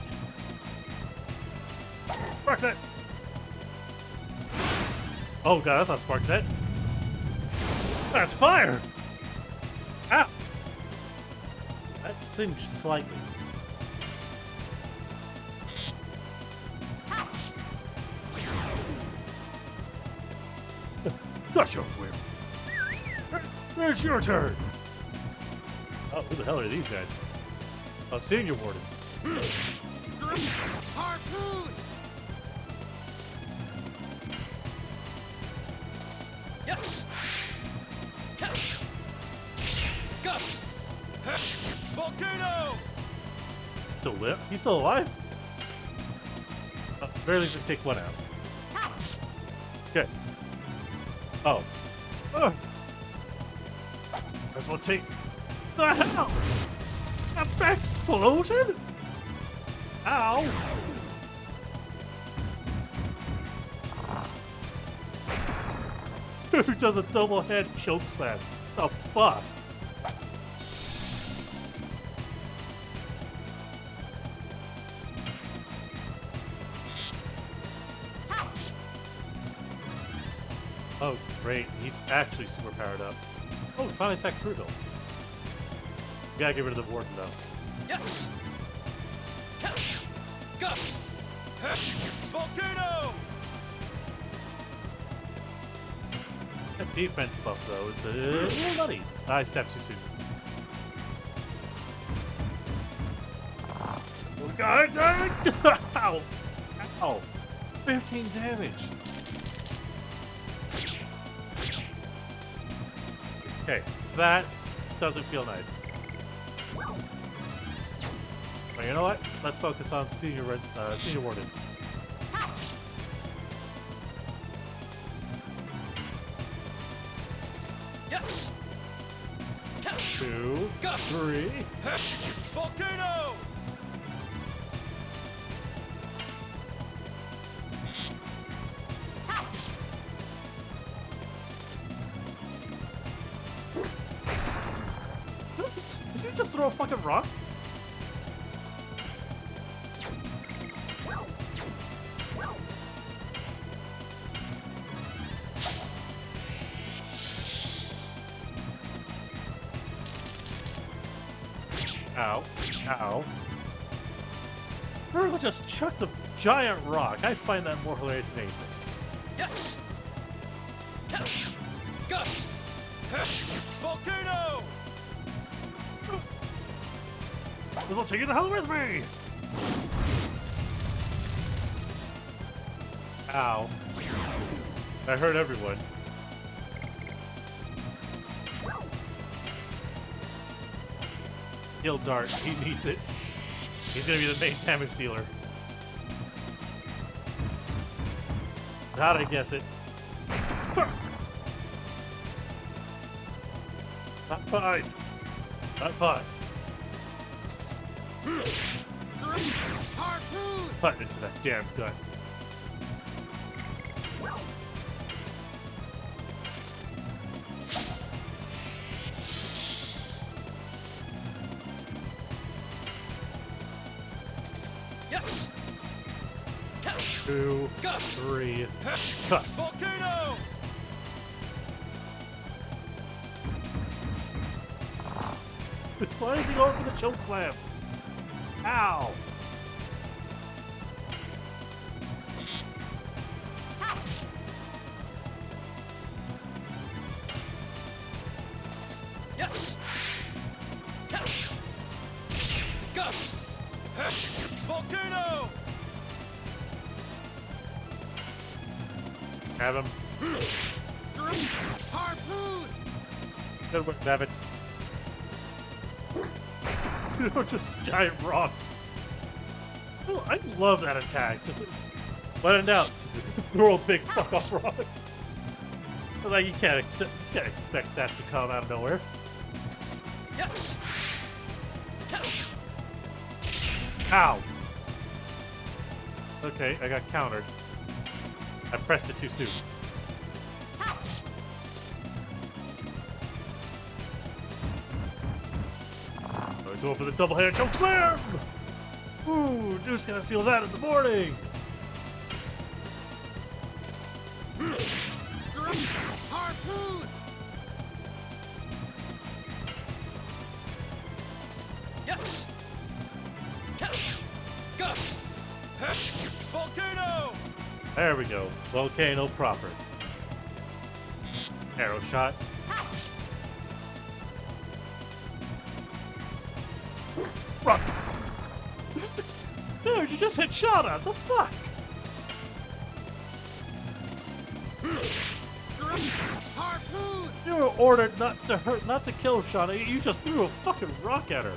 Spark that. Oh god, that's not spark that. That's fire! Ow! That singed slightly. Gotcha, whip. Where's your turn? Oh, who the hell are these guys? Oh, senior wardens. Harpoon! Yes! Gus! Volcano! Still lit? He's still alive? Very least we can take one out. Okay. Oh. Might as well take... The hell? A explosion? Ow! Who does a double head choke slam? The fuck? Oh, great. He's actually super powered up. Oh, we finally attacked Frugal. We gotta get rid of the warden, though. Yes! Gus! Volcano! That defense buff, though, is a little nutty. I stepped too soon. Oh, God! Ow! Ow! 15 damage! Okay, that doesn't feel nice. But you know what? Let's focus on Senior Warden. Yes! 2, 3. Volcano! Did you just throw a fucking rock? Ow. Ow. Virgil just chucked a giant rock. I find that more hilarious than anything. Yes! Gus! Volcano! I'll take you the hell with me! Ow. I hurt everyone. Heal Dart. He needs it. He's gonna be the main damage dealer. How'd I guess it? Not fine. Not fine. Put into that damn gun. Yes. 2, 3, cut. Volcano. Why is he going for the choke slams? Ow! Yes. Gus. Volcano. Have him. Harpoon. Good work, Babbitts. Just giant rock. Oh, I love that attack. Just let it out. Throw a big fuck off rock. Like you can't expect that to come out of nowhere. Yes. Ow. Okay, I got countered. I pressed it too soon. Let's go for the double-handed choke slam! Ooh, Dude's gonna feel that in the morning! Harpoon. Yes. Gus. Volcano. There we go. Volcano proper. Arrow shot. Rock! Dude, you just hit Shauna! The fuck? Harpoon. You were ordered not to kill Shauna. You just threw a fucking rock at her.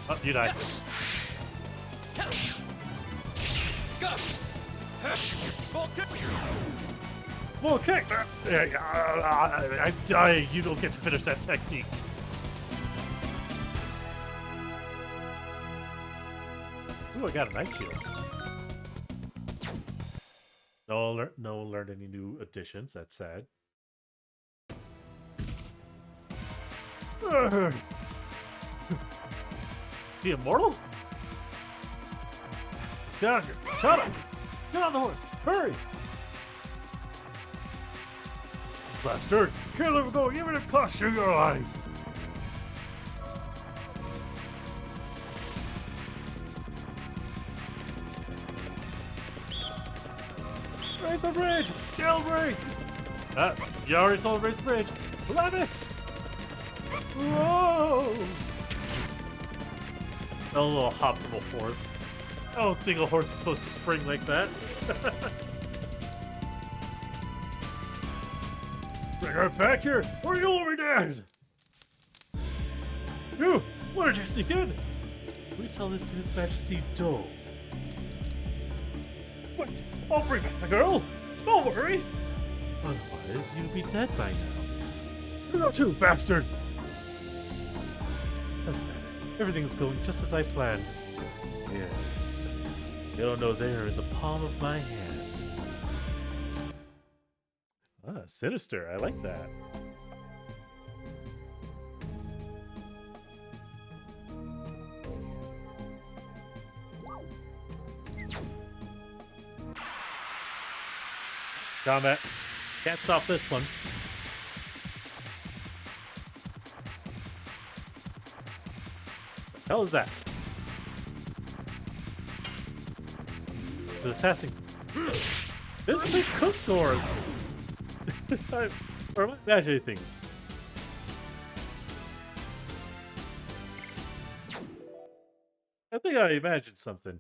Oh, you died. Gus. Okay. I'm dying. You don't get to finish that technique. Ooh, I got a night shield. No one learned any new additions. That's sad. Is he immortal? Get out of here. Shut up. Get on the horse. Hurry. Bastard. Can't let him go even if it costs you your life. Raise the bridge. Jailbreak. You already told him to raise the bridge. Love it. Whoa. A little hop from a horse. I don't think a horse is supposed to spring like that. Bring her back here, or you will be dead! You! Why did you sneak in? We tell this to His Majesty Dole. Wait! I'll bring back the girl! Don't worry! Otherwise, you'd be dead by now. You too, bastard! Doesn't matter. Everything's going just as I planned. Yes. You don't know they're in the palm of my hand. Ah, sinister. I like that. Combat. Can't stop this one. What the hell is that? It's an assassin. This is a cook door. Or am I imagining things? I think I imagined something.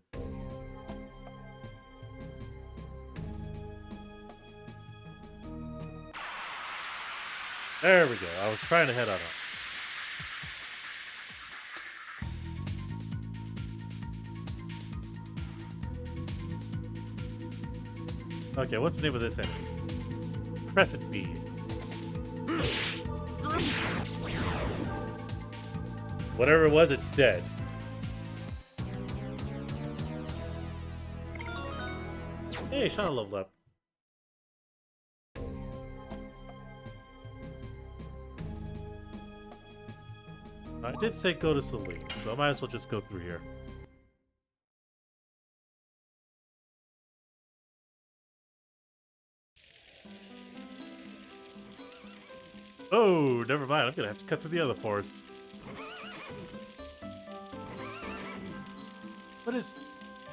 There we go. I was trying to head on up. Okay, what's the name of this enemy? Crescent Bee. Whatever it was, it's dead. Hey, Shauna leveled up. I did say go to Saloon, so I might as well just go through here. Oh, never mind. I'm gonna have to cut through the other forest. What is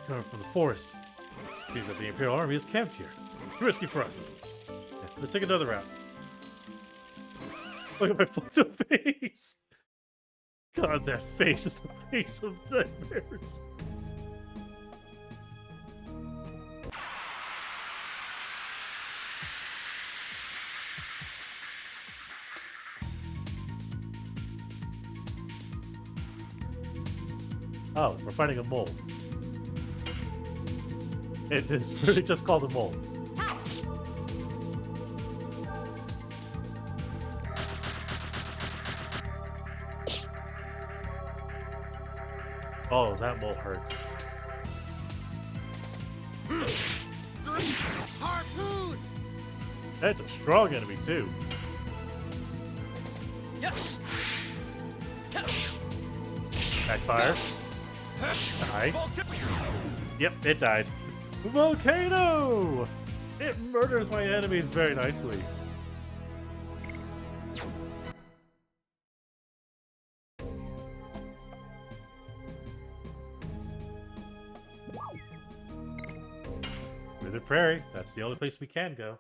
coming from the forest? Seems that the Imperial Army is camped here. Too risky for us. Yeah, let's take another route. Look at my photo face. God, that face is the face of nightmares. Oh, we're fighting a mole. It's really just called a mole. Oh, that mole hurts. Harpoon! That's a strong enemy, too. Yes! Backfire. Die. Yep, it died. Volcano! It murders my enemies very nicely. Through the prairie. That's the only place we can go.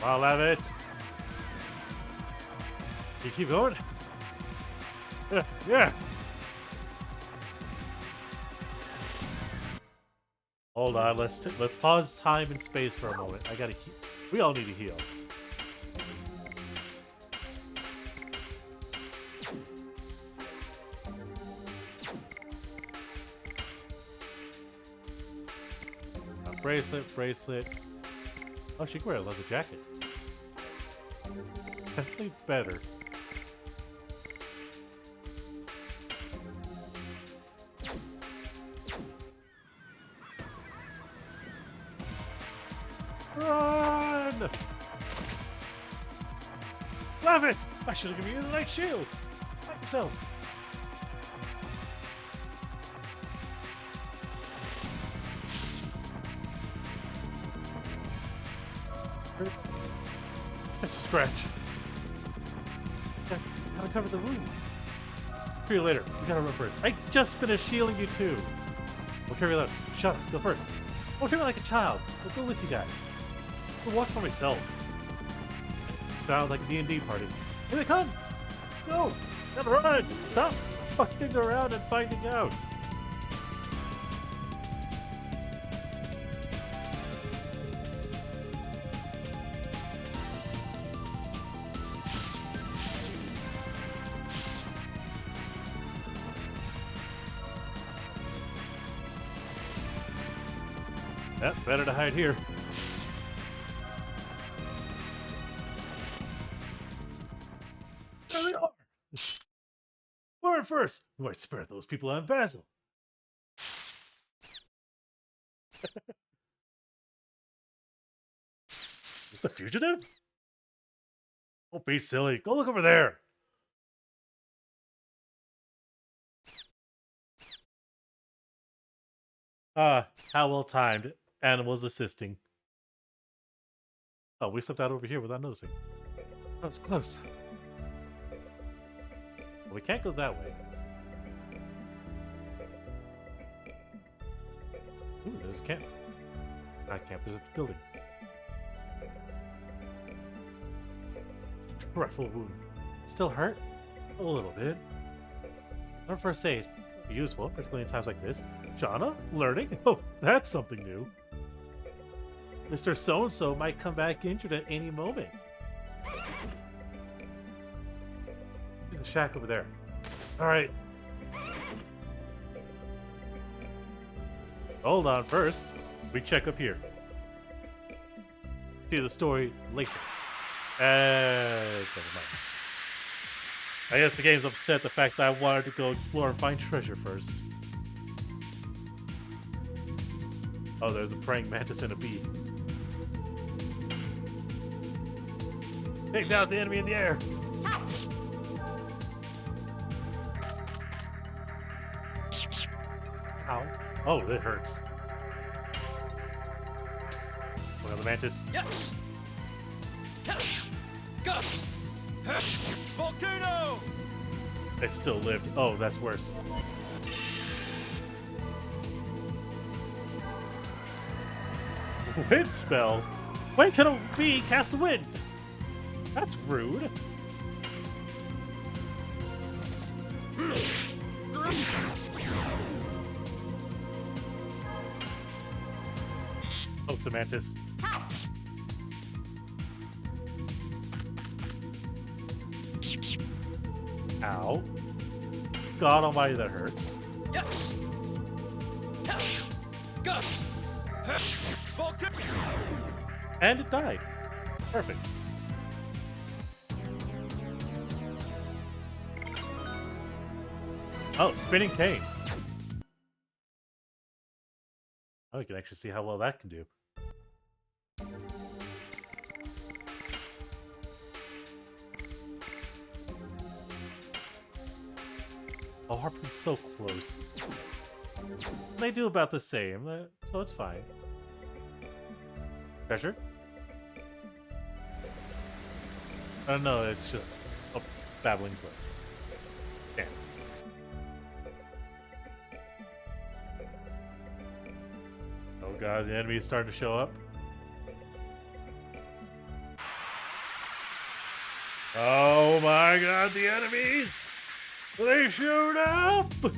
Wow, love it. You keep going? Yeah. Hold on, let's pause time and space for a moment. I gotta heal. We all need to heal. Bracelet. Oh, she can wear a leather jacket. Definitely better. Run! Love it! I should have given you the light shield! Fight yourselves! It's a scratch. Gotta cover the wound. See you later. We gotta run first. I just finished healing you too. We'll carry that. Shut up. Go first. I'll treat me like a child. I'll go with you guys. I'll walk for myself. Sounds like a D&D party. Here they come! No! Gotta run! Stop fucking around and finding out! Yep, better to hide here. There they are! We're first! We might spare those people on Basil. Is the fugitive? Don't be silly. Go look over there. Ah, how well timed. Animals assisting. Oh, we stepped out over here without noticing. That was close. We can't go that way. Ooh, there's a camp. Not camp, there's a building. Dreadful wound. Still hurt? A little bit. Learn first aid. Be useful, particularly in times like this. Shauna? Learning? Oh, that's something new. Mr. So-and-so might come back injured at any moment. There's a shack over there. Alright. Hold on, first, we check up here. See the story later. Never mind. I guess the game's upset the fact that I wanted to go explore and find treasure first. Oh, there's a praying mantis and a bee. Take down the enemy in the air. Ow. Oh, that hurts. Another mantis. Yes. Gus. Volcano. It still lived. Oh, that's worse. Wind spells? When can a bee cast a wind? That's rude. Oh, the mantis. Ow. God almighty, that hurts. Yes. Gus. Volcano. And it died. Perfect. Oh, spinning cane. Oh, you can actually see how well that can do. Oh, Harpoon's so close. They do about the same, so it's fine. Treasure? Oh no, it's just a babbling brook. Damn. Oh god, the enemy is starting to show up. Oh my god, the enemies! They showed up! Oh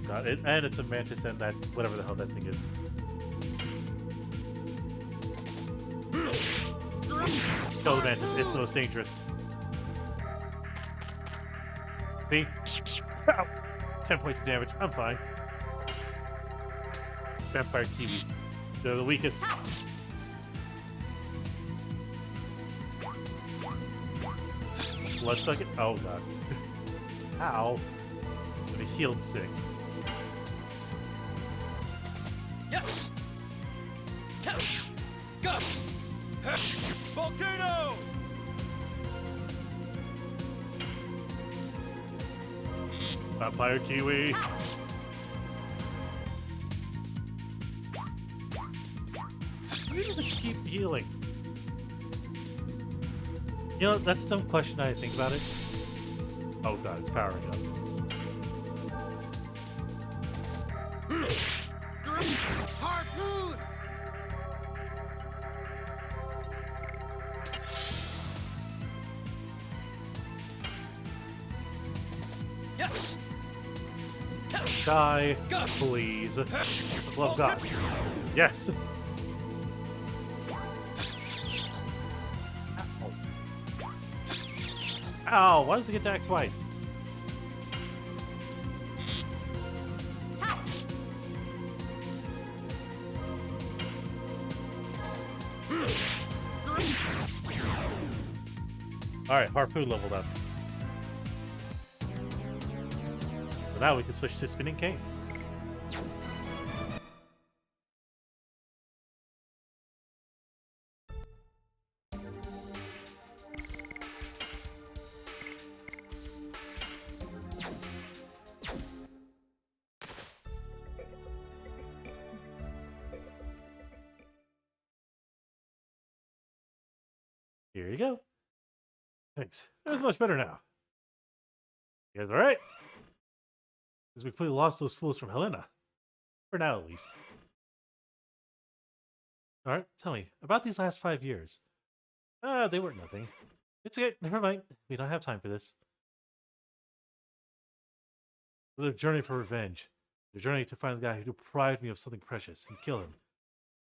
god, and it's a mantis and that, whatever the hell that thing is. Kill the mantis, it's the most dangerous. See? Ow. 10 points of damage, I'm fine. Vampire Kiwi. They're the weakest. Bloodsucker? Oh god. Ow. But he healed 6. Yes. Gus. Volcano. Vampire Kiwi. Why does it keep healing? You know, that's a dumb question I think about it. Oh god, it's powering up. Harpoon. Yes. Die, please. Love God. Yes. Ow, why does it get to attack twice? Alright, Harpoon leveled up. So now we can switch to Spinning Cane. Here you go. Thanks. That's much better now. You guys alright? Because we completely lost those fools from Helena. For now, at least. Alright, tell me, about these last 5 years. They weren't nothing. It's okay, never mind. We don't have time for this. It was a journey for revenge. A journey to find the guy who deprived me of something precious and kill him.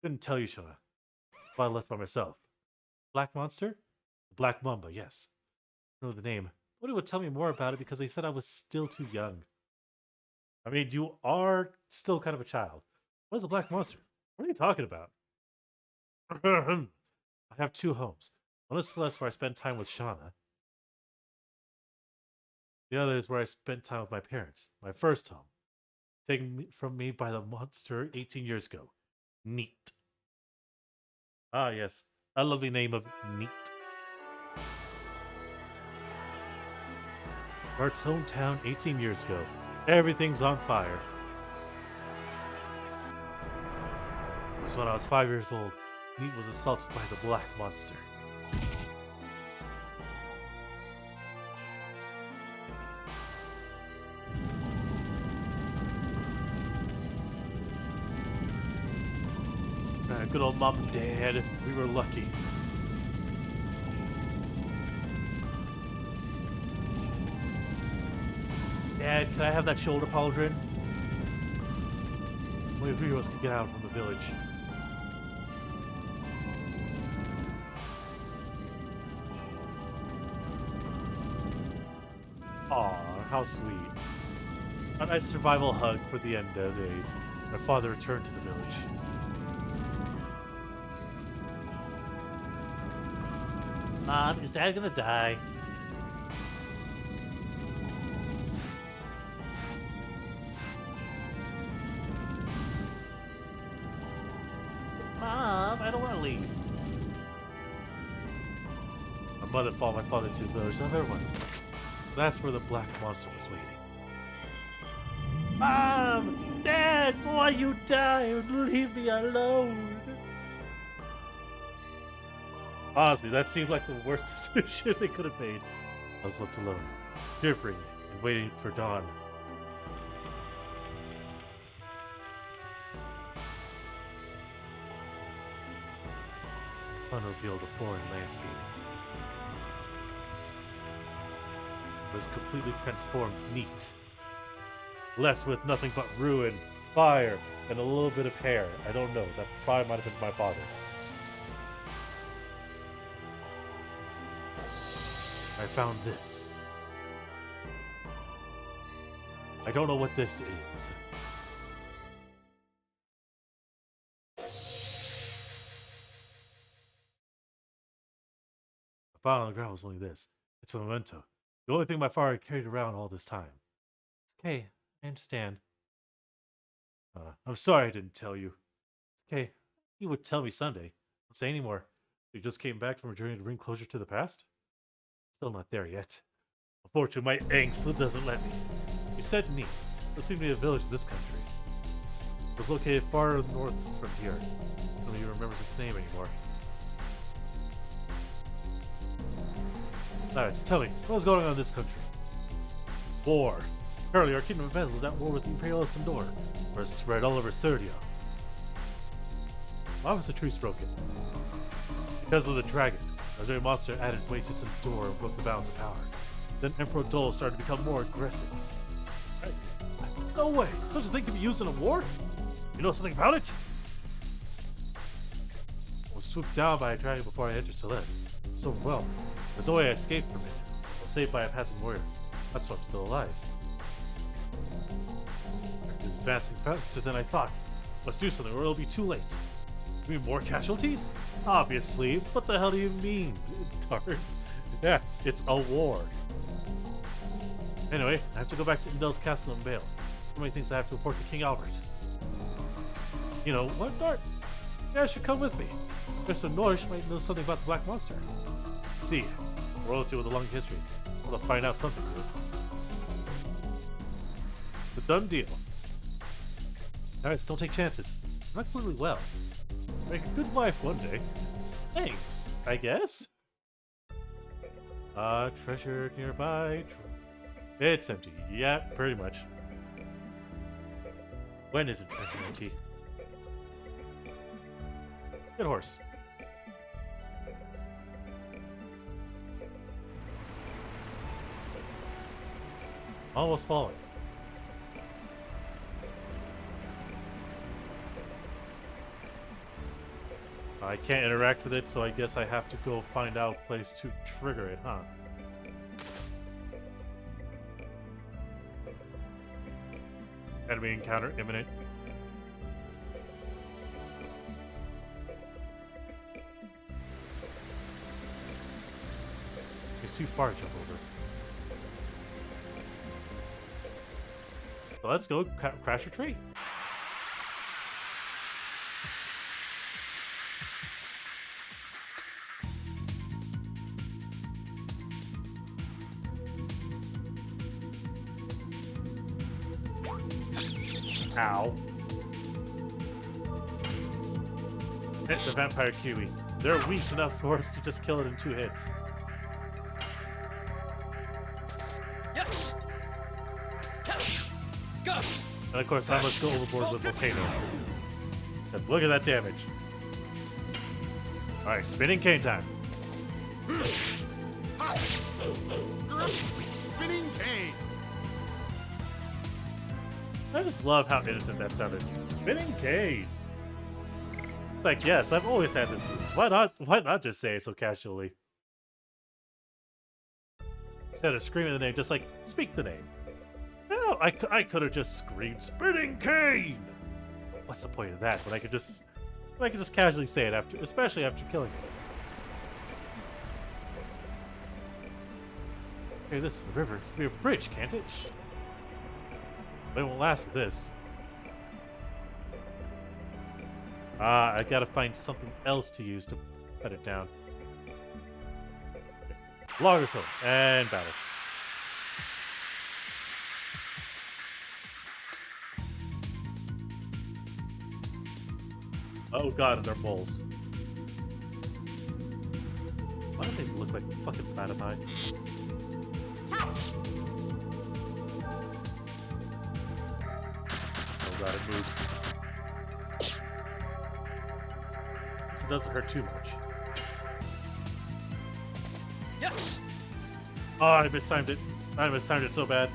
Couldn't tell you, Shona. But I left by myself. Black Monster? Black Mamba, yes. I know the name. Nobody would tell me more about it because they said I was still too young. I mean, you are still kind of a child. What is a Black Monster? What are you talking about? I have 2 homes. One is Celeste, where I spend time with Shauna. The other is where I spent time with my parents. My first home. Taken from me by the monster 18 years ago. Neat. Ah, yes. A lovely name of Neat. Our hometown 18 years ago. Everything's on fire. It was when I was 5 years old. Neat was assaulted by the Black Monster. Good old mom and dad. We were lucky. Dad, can I have that shoulder pauldron? Only 3 of us could get out from the village. Aw, how sweet. A nice survival hug for the end of days. My father returned to the village. Mom, is Dad gonna die? Mom, I don't want to leave. My mother followed my father to the village of everyone. That's where the Black Monster was waiting. Mom! Dad! Why you die? Leave me alone! Honestly, that seemed like the worst decision they could have made. I was left alone, shivering and waiting for dawn. The sun revealed a foreign landscape. It was completely transformed neat. Left with nothing but ruin, fire, and a little bit of hair. I don't know, that probably might have been my father. I found this. I don't know what this is. I found on the ground was only this. It's a memento. The only thing my father carried around all this time. It's okay. I understand. I'm sorry I didn't tell you. It's okay. You would tell me someday. Don't say anymore. You just came back from a journey to bring closure to the past? Still not there yet. Unfortunately, my angst doesn't let me. You said neat. There seemed to be a village in this country. It was located far north from here. Nobody remembers its name anymore. Alright, so tell me, what is going on in this country? War. Currently, our kingdom of Bezel is at war with the Imperialist Endor. We're spread all over Serdia. Why was the truce broken? Because of the dragon. A giant monster added weight to Endor and broke the balance of power. Then Emperor Dole started to become more aggressive. No way! Such a thing can be used in a war? You know something about it? I was swooped down by a dragon before I entered Celeste. So well, there's no way I escaped from it. I was saved by a passing warrior. That's why I'm still alive. It's advancing faster than I thought. Let's do something or it'll be too late. You mean more casualties? Obviously. What the hell do you mean, Tart? Yeah, it's a war. Anyway, I have to go back to Indel's castle in Vale. So many things I have to report to King Albert. You know what, Dart? Yeah, I should come with me. Mr. Norrish might know something about the Black Monster. See, royalty with a long history. I want to find out something new. It's a done deal. Alright, don't take chances. I'm not completely well. Make a good wife one day. Thanks, I guess. Treasure nearby. It's empty. Yeah, pretty much. When isn't treasure empty? Good horse. Almost fallen. I can't interact with it, so I guess I have to go find out a place to trigger it, huh? Enemy encounter imminent. It's too far to jump over. So let's go crash a tree. Ow. Hit the vampire Kiwi. They're weak enough for us to just kill it in 2 hits. Yes. And of course, I must go overboard with Volcano. Let's look at that damage. Alright, spinning cane time. Spinning cane. I just love how innocent that sounded. Spinning cane. Like, yes, I've always had this move. Why not just say it so casually? Instead of screaming the name, just like, speak the name. No, I could have just screamed, spinning cane! What's the point of that when I could just casually say it after, especially after killing it? Hey, this is the river. It could be a bridge, can't it? But it won't last with this. I gotta find something else to use to cut it down. Logger Soul and battle. Oh god, and their moles. Why do they look like fucking platypi? Oh god, it moves. This doesn't hurt too much. Yes. Oh, I mistimed it. I mistimed it so bad.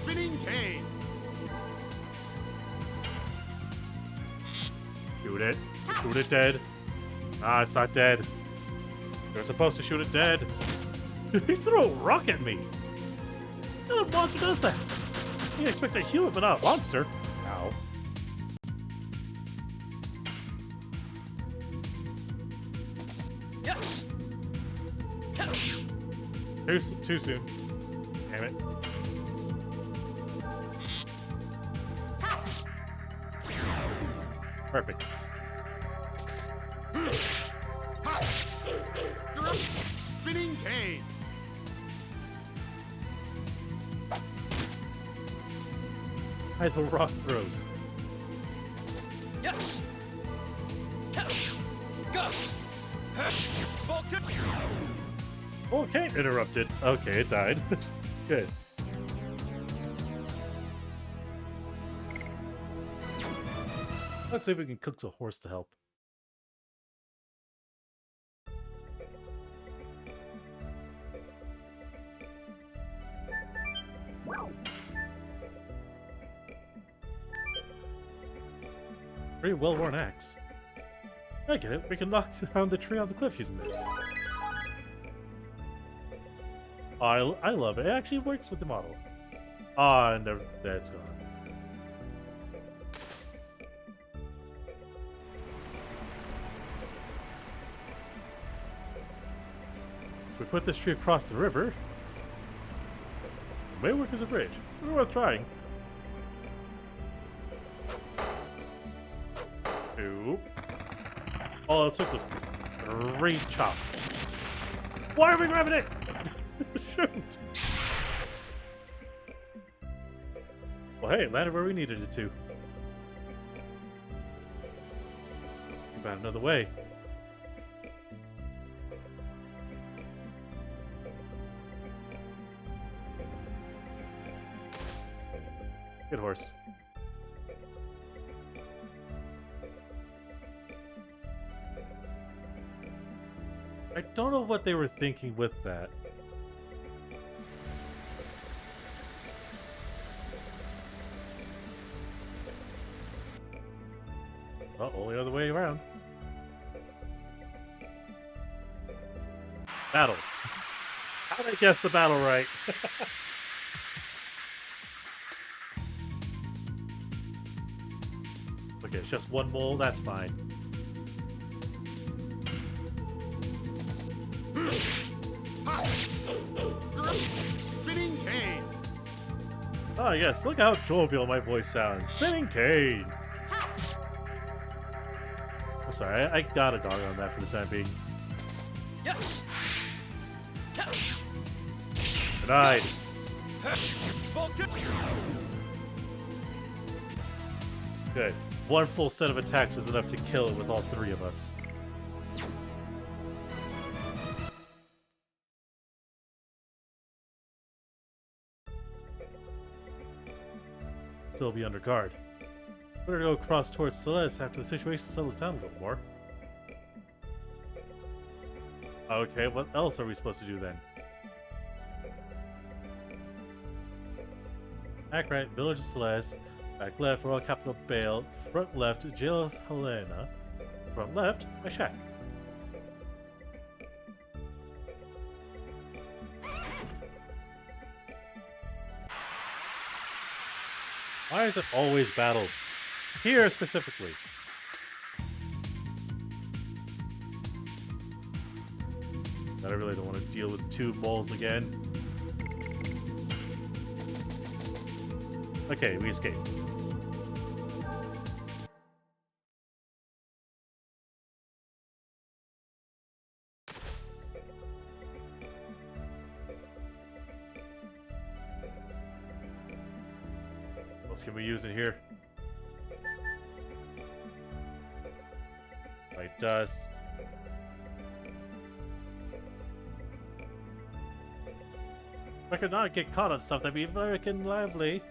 Spinning cane. Shoot it. Shoot it dead. Ah, it's not dead. You're supposed to shoot it dead. He threw a rock at me. What kind of monster does that? You expect a human, but not a monster. Ow. Yes. Too soon. Damn it. Perfect. Spinning cane. Hide the rock throws. Yes. Gus. Vulcan. Okay, interrupted. Okay, it died. Good. Let's see if we can cook a horse to help. Very well-worn axe. I get it. We can knock down the tree on the cliff using this. I love it. It actually works with the model. Ah, and that's gone. If we put this tree across the river, it may work as a bridge. It's worth trying. Oop. All it took was 3 chops. Why are we grabbing it? Shoot! Well, hey, it landed where we needed it to. We found another way. Good horse. I don't know what they were thinking with that. Well, only other way around. Battle. How did I guess the battle right? Okay, it's just one mole, that's fine. Spinning cane. Oh yes, look how jovial my voice sounds. Spinning cane. I'm sorry, I got a dog on that for the time being. Yes. Denied. Good. One full set of attacks is enough to kill it with all three of us. Still be under guard. Better go across towards Celeste after the situation settles down a little more. Okay, what else are we supposed to do then? Back right, Village of Celeste. Back left, Royal Capital Bale. Front left, Jail of Helena. Front left, my shack. Why is it always battle? Here specifically. But I really don't want to deal with two moles again. Okay, we escaped. What else can we use in here? White dust. If I could not get caught on stuff, that'd be very lively.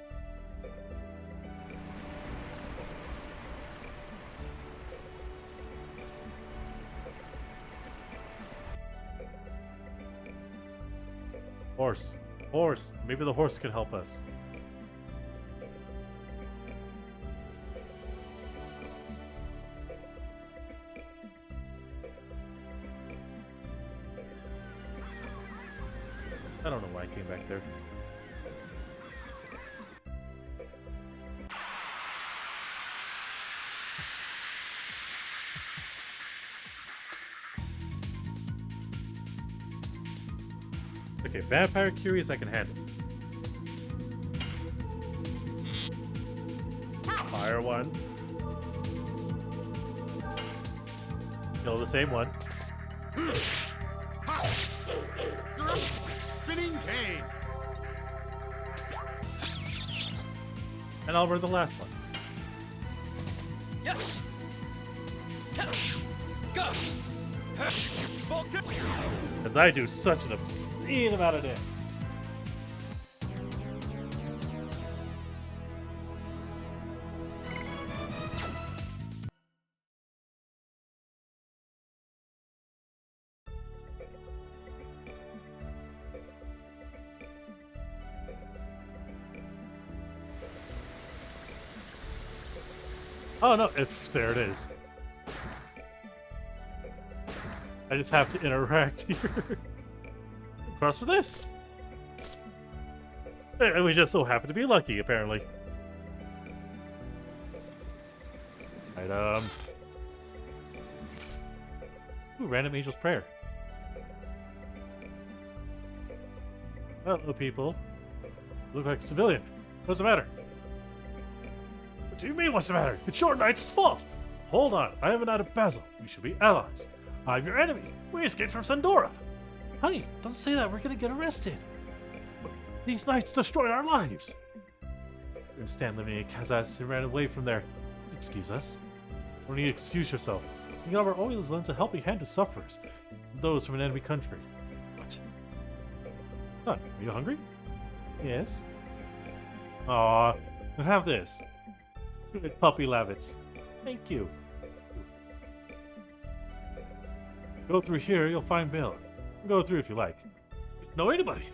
Horse. Horse. Maybe the horse can help us. I don't know why I came back there. Okay, vampire curious I can handle. Fire one. Kill the same one. Spinning cane. And I'll murder the last one. Yes. Because I do such an obscene amount of damage. Oh no, there it is. I just have to interact here. Cross for this. And we just so happen to be lucky, apparently. Item. Ooh, random angel's prayer. Hello, people. Look like a civilian. What's the matter? What do you mean, what's the matter? It's your knight's fault. Hold on, I have an out of Basil. We should be allies. I'm your enemy. We escaped from 𝓲𝓵𝓷. Honey, don't say that. We're gonna get arrested. These knights destroyed our lives. We're gonna stand living in Kazas and ran away from there. Please excuse us. Don't need to excuse yourself. You our oil lends a helping hand to sufferers, those from an enemy country. What? Son, are you hungry? Yes. Aw, And have this. Good puppy lavits. Thank you. Go through here, you'll find Bill. Go through if you like. Know anybody?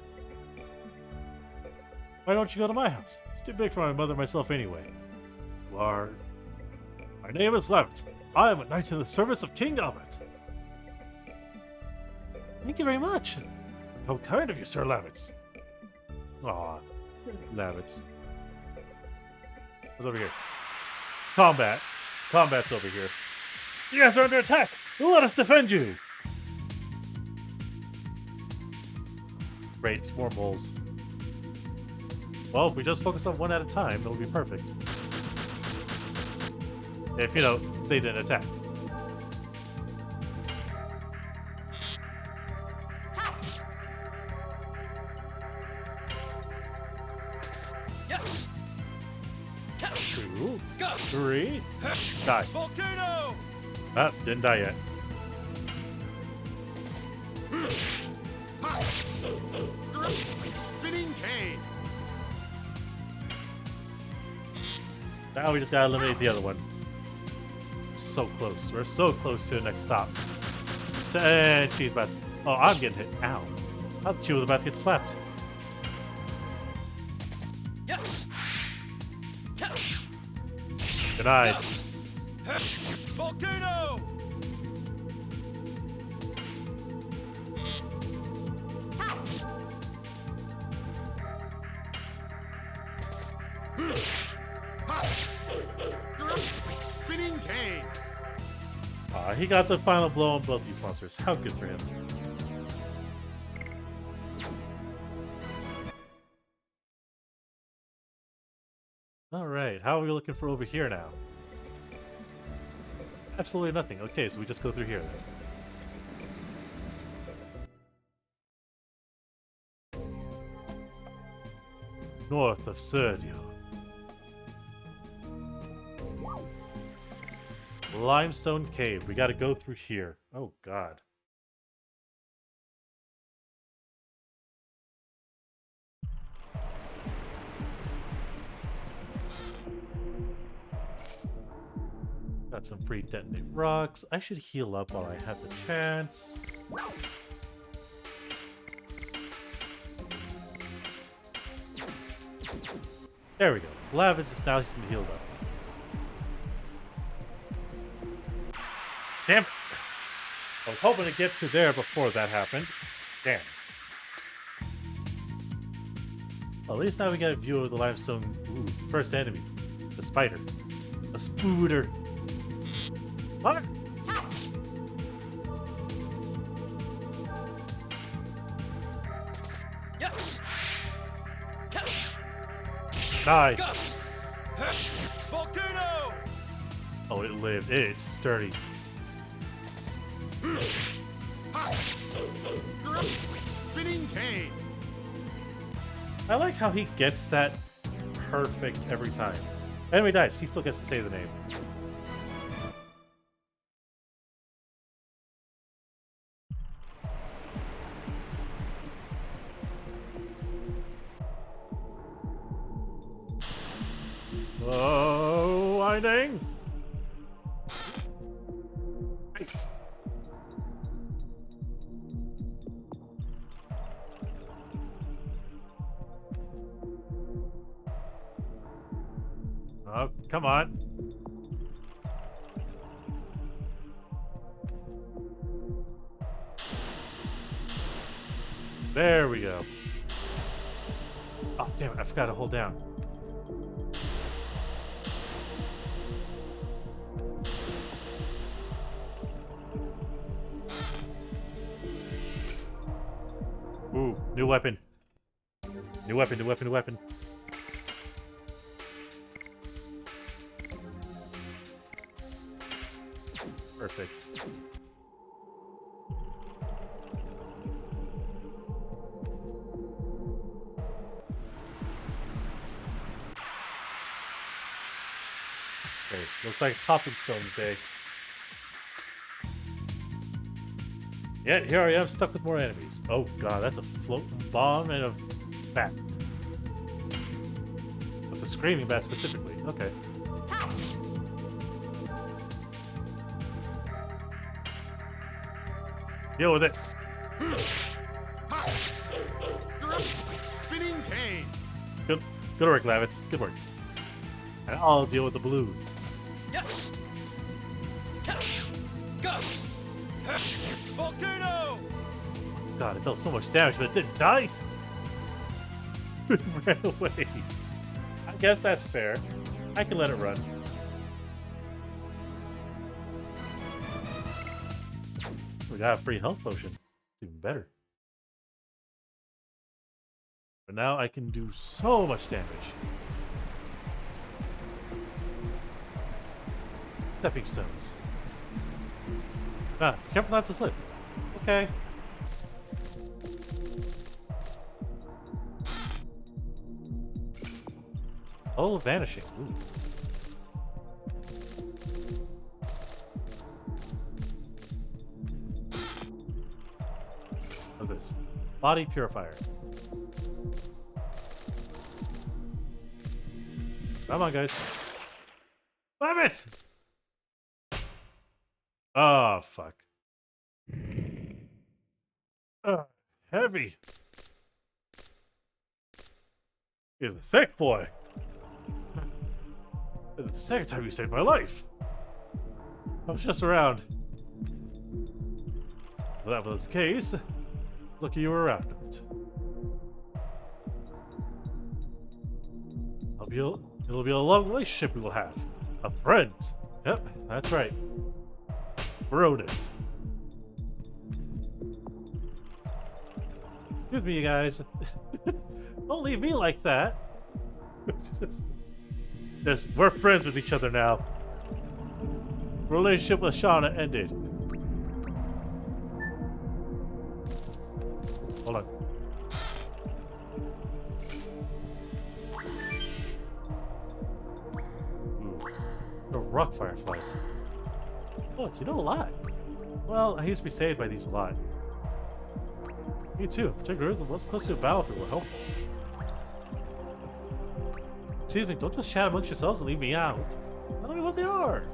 Why don't you go to my house? It's too big for my mother and myself anyway. You are... My name is Lavit. I am a knight in the service of King Albert. Thank you very much. How kind of you, Sir Lavitz. Aw, Lavitz. What's over here? Combat. Combat's over here. You guys are under attack. Let us defend you. Great, more moles. Well, if we just focus on one at a time, it'll be perfect. If, you know, they didn't attack. Yes. 2, 3, die. Volcano. Ah, didn't die yet. Spinning cane. Now we just gotta eliminate the other one. So close. We're so close to the next stop. And she's about... Oh, I'm getting hit. Ow. I thought she was about to get slapped. Yes. Denied. Volcano. Spinning cane. He got the final blow on both these monsters. How good for him. Alright, how are we looking for over here now? Absolutely nothing. Okay, so we just go through here then. North of Sergio. Limestone cave. We gotta go through here. Oh god. Got some free detonate rocks. I should heal up while I have the chance. There we go. Lavis is now healed up. Damn! I was hoping to get to there before that happened. Damn. Well, at least now we got a view of the limestone. Ooh, first enemy. The spider. A spooder. What? Yes. Die. Volcano. Oh, it lived. It's sturdy. Spinning cane. I like how he gets that perfect every time. Enemy dies. He still gets to say the name. Oh, winding. Nice. Oh, come on. There we go. Oh, damn it. I forgot to hold down. Ooh, new weapon. New weapon, new weapon, new weapon. Perfect. Okay, looks like Topping Stone's day. Yeah, here I am, stuck with more enemies. Oh god, that's a floating bomb and a bat. With a screaming bat specifically. Okay. Deal with it. Spinning cane. Good work, Lavitz. Good work. And I'll deal with the blue. Yes. Go. Volcano. God, it dealt so much damage, but it didn't die. It ran away. I guess that's fair. I can let it run. We got a free health potion. It's even better. But now I can do so much damage. Stepping stones. Ah, be careful not to slip. Okay. Oh, vanishing. Ooh. What's this? Body purifier. Come on, guys. Damn it! Oh, fuck. Heavy. He's a thick boy. It's the second time you saved my life. I was just around. Well, that was the case. Lucky you were around. It'll be a long relationship we will have. Of friends. Yep, that's right. Bronus. Excuse me, you guys. Don't leave me like that. We're friends with each other now. Relationship with Shauna ended. Hold on. Ooh. The rock fireflies. Look, you know a lot. Well, I used to be saved by these a lot. Me too. Particularly the ones close to a battlefield were helpful. Excuse me, don't just chat amongst yourselves and leave me out. I don't know what they are.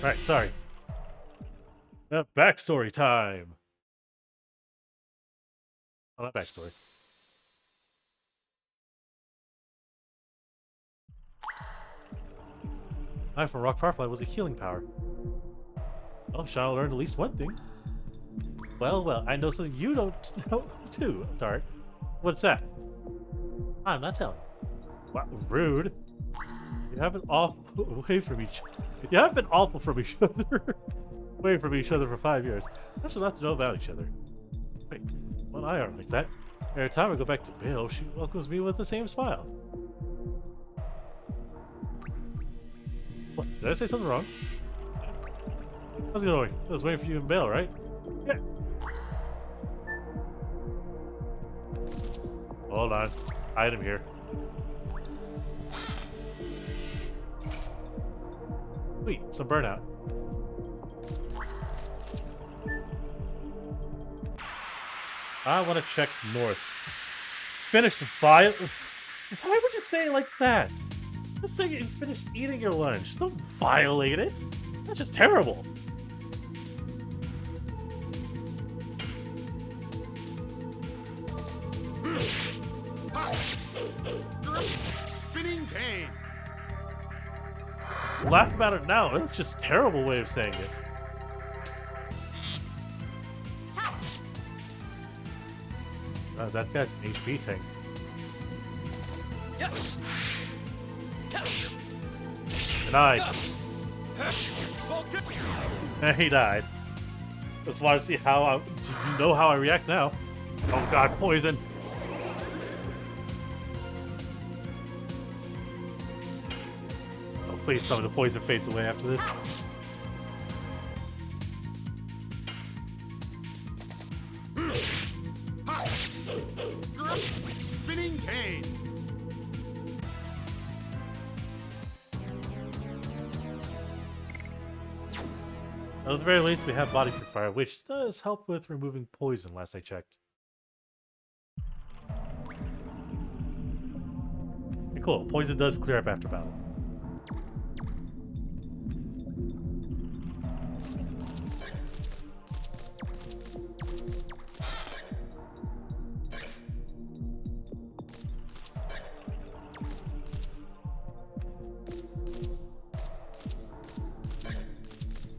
Right, sorry. Backstory time. Oh, not backstory. Eye from Rock Firefly was a healing power. Oh, Shauna learned at least one thing. Well, I know something you don't know too, Dart. What's that? I'm not telling. Wow, rude. You have been awful away from each other. You have been awful from each other. Away from each other for 5 years. That's enough to know about each other. Wait, well, I aren't like that. Every time I go back to Bill, she welcomes me with the same smile. What? Did I say something wrong? How's it going? I was waiting for you and Bill, right? Yeah. Hold on. Item here. Sweet, some burnout. I want to check north. Finished file. Why would you say it like that? Just say you finished eating your lunch. Don't violate it. That's just terrible. Spinning cane. Laugh about it now. That's just a terrible way of saying it. That guy's an HP tank. Yes. Denied. And he died. Just want to see how you know how I react now. Oh god, poison. Oh, please some of the poison fades away after this. Spinning cane. At the very least, we have body purifier, which does help with removing poison, last I checked. Okay, Cool. Poison does clear up after battle.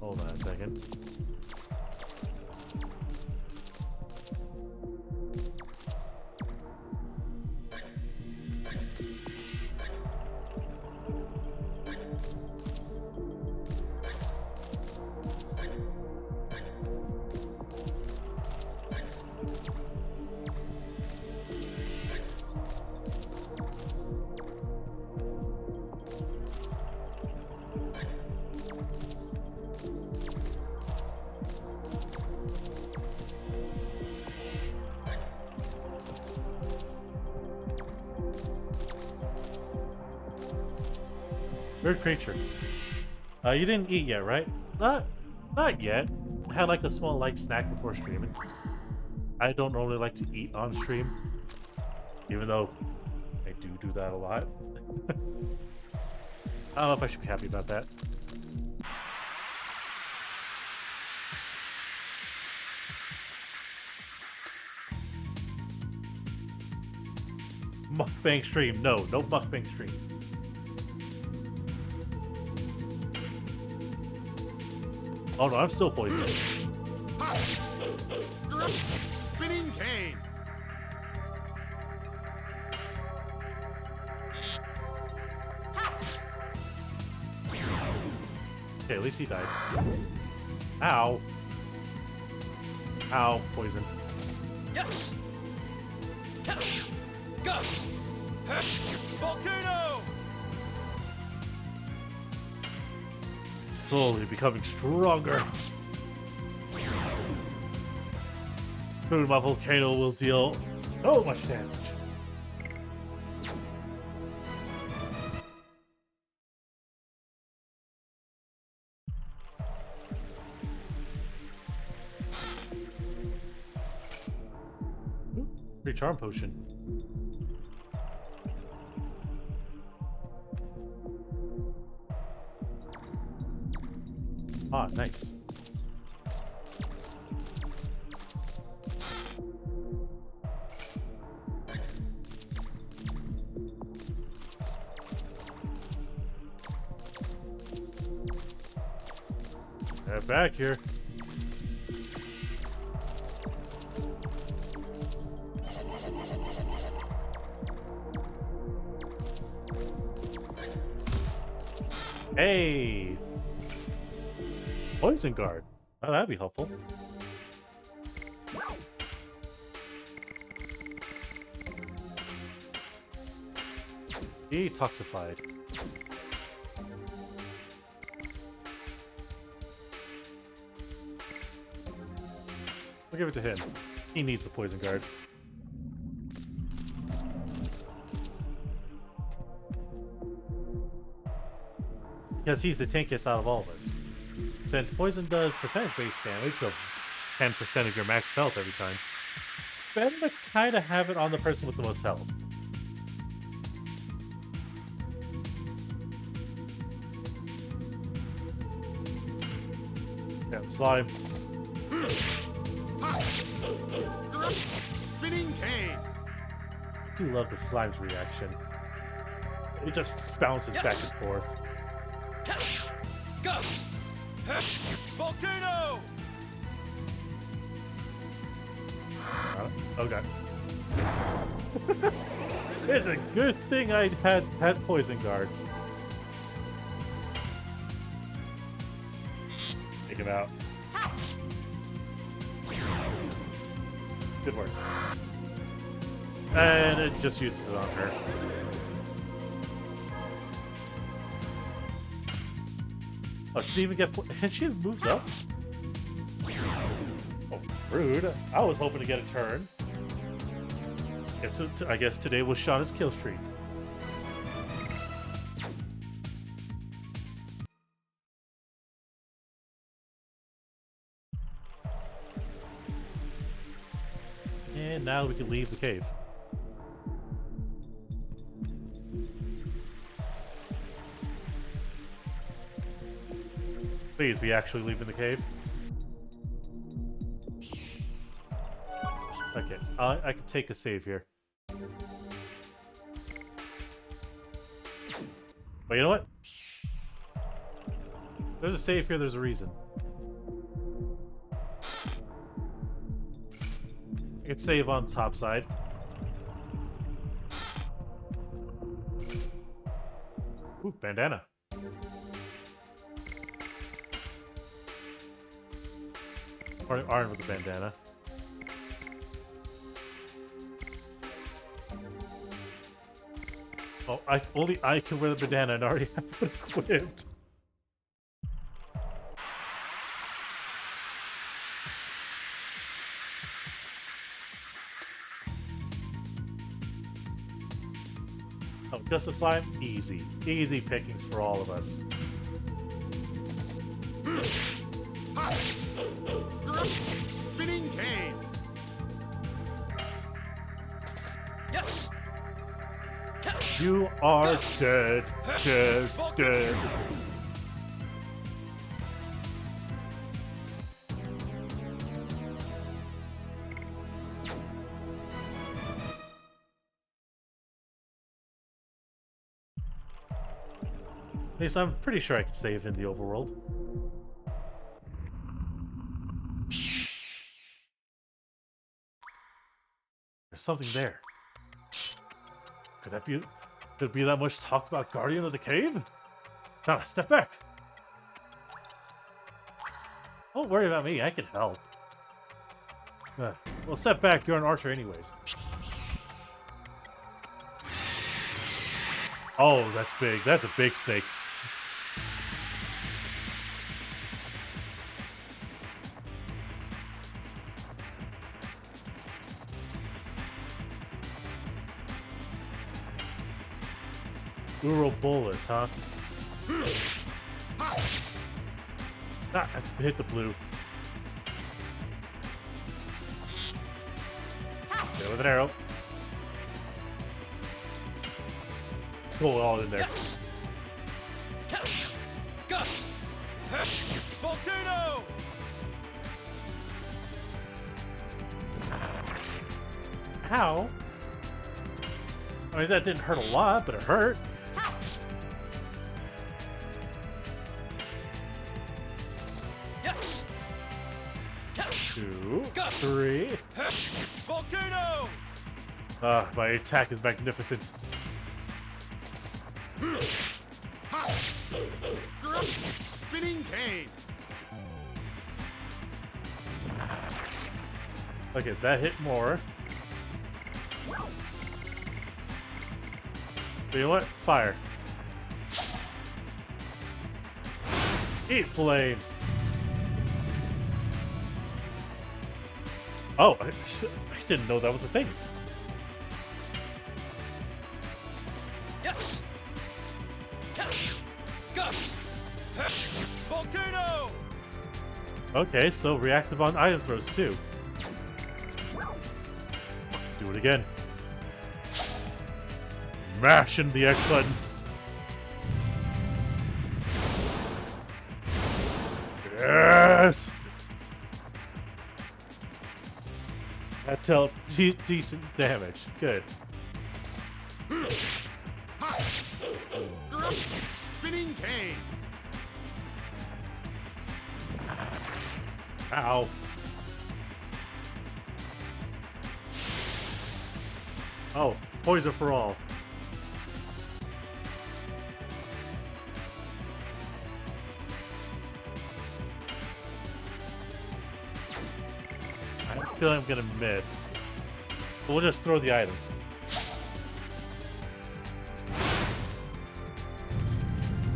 Hold on a second. Weird creature. You didn't eat yet, right? Not yet. I had like a small light snack before streaming. I don't normally like to eat on stream, even though I do that a lot. I don't know if I should be happy about that. Mukbang stream. No mukbang stream. Oh no, I'm still poisoned. Spinning cane. Okay, at least he died. Ow. Ow, poison. Yes. Gus. Volcano. Slowly becoming stronger. Soon my volcano will deal so much damage. Free charm potion. Ah, nice. Get back here. Hey! Poison guard. Oh, that'd be helpful. Detoxified. We'll give it to him. He needs the poison guard. Because he's the tankiest out of all of us. Since poison does percentage-based damage of 10% of your max health every time, better to kind of have it on the person with the most health. Yeah, slime. Spinning cane. I do love the slime's reaction. It just bounces back and forth. Gus. Volcano. Oh god. It's a good thing I had poison guard. Take him out. Good work. And it just uses it on her. Oh, she didn't even get... And she moves up? Oh, rude. I was hoping to get a turn. I guess today was Shauna's kill streak. And now we can leave the cave. Please be actually leaving the cave. Okay, I can take a save here. But you know what? There's a save here, there's a reason. I can save on the top side. Ooh, bandana. Or armed with a bandana. Oh, only I can wear the bandana and already have it equipped. Oh, just a slime? Easy. Easy pickings for all of us. Spinning cane. Yes. You are dead, dead, dead. At least I'm pretty sure I can save in the overworld. There's something there. Could it be that much talked about Guardian of the Cave? Trying to step back. Don't worry about me, I can help. Well, step back, you're an archer anyways. Oh, that's big. That's a big snake. 𝓬𝓫𝓷𝓵, huh? Ah, I hit the blue. Go with an arrow. Go all in there. Volcano! How? I mean, that didn't hurt a lot, but it hurt. Yes. 2, 3. Volcano! Ah, my attack is magnificent. Spinning cane. Okay, that hit more. But you know what? Fire. Eat flames. Oh, I didn't know that was a thing. Yes. Volcano! Okay, so reactive on item throws too. Do it again. Mash into the X button. Yes! That dealt decent damage. Good. Spinning cane. Ow. Oh, poison for all. I feel like I'm gonna miss. But we'll just throw the item.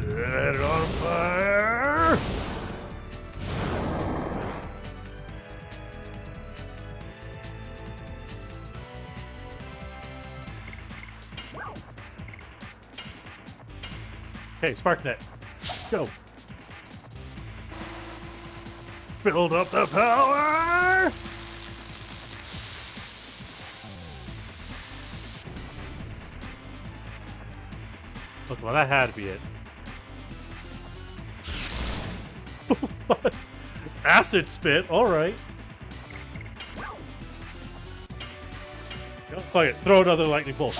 Set it on fire! Okay, SparkNet. Go. Build up the power! Look, well, that had to be it. Acid spit, alright. Fuck it, throw another lightning bolt.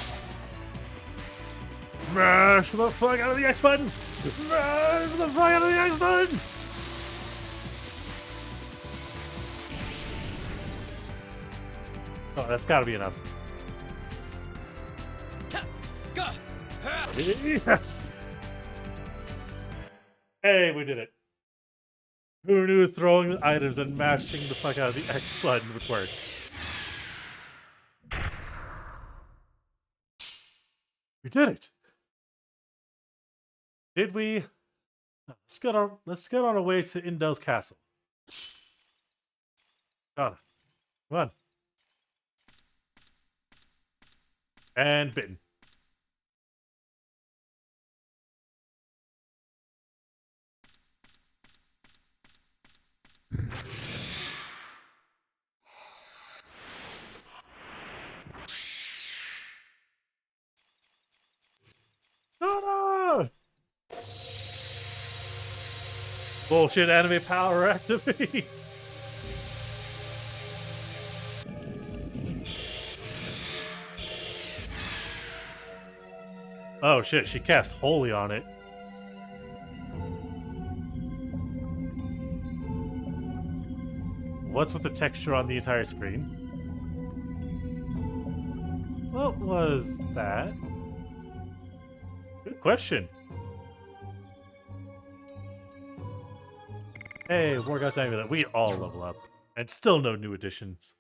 Smash the fuck out of the X button! Smash the fuck out of the X button! Oh, that's gotta be enough. Yes! Hey, we did it. Who knew throwing items and mashing the fuck out of the X button would work? We did it! Did we? Let's get on our way to Indel's castle. Got it. Come on. And bitten. No! Bullshit anime power activate! Oh shit, she casts Holy on it. What's with the texture on the entire screen? What was that? Good question. Hey, more God's Amulet. We all level up. And still no new additions.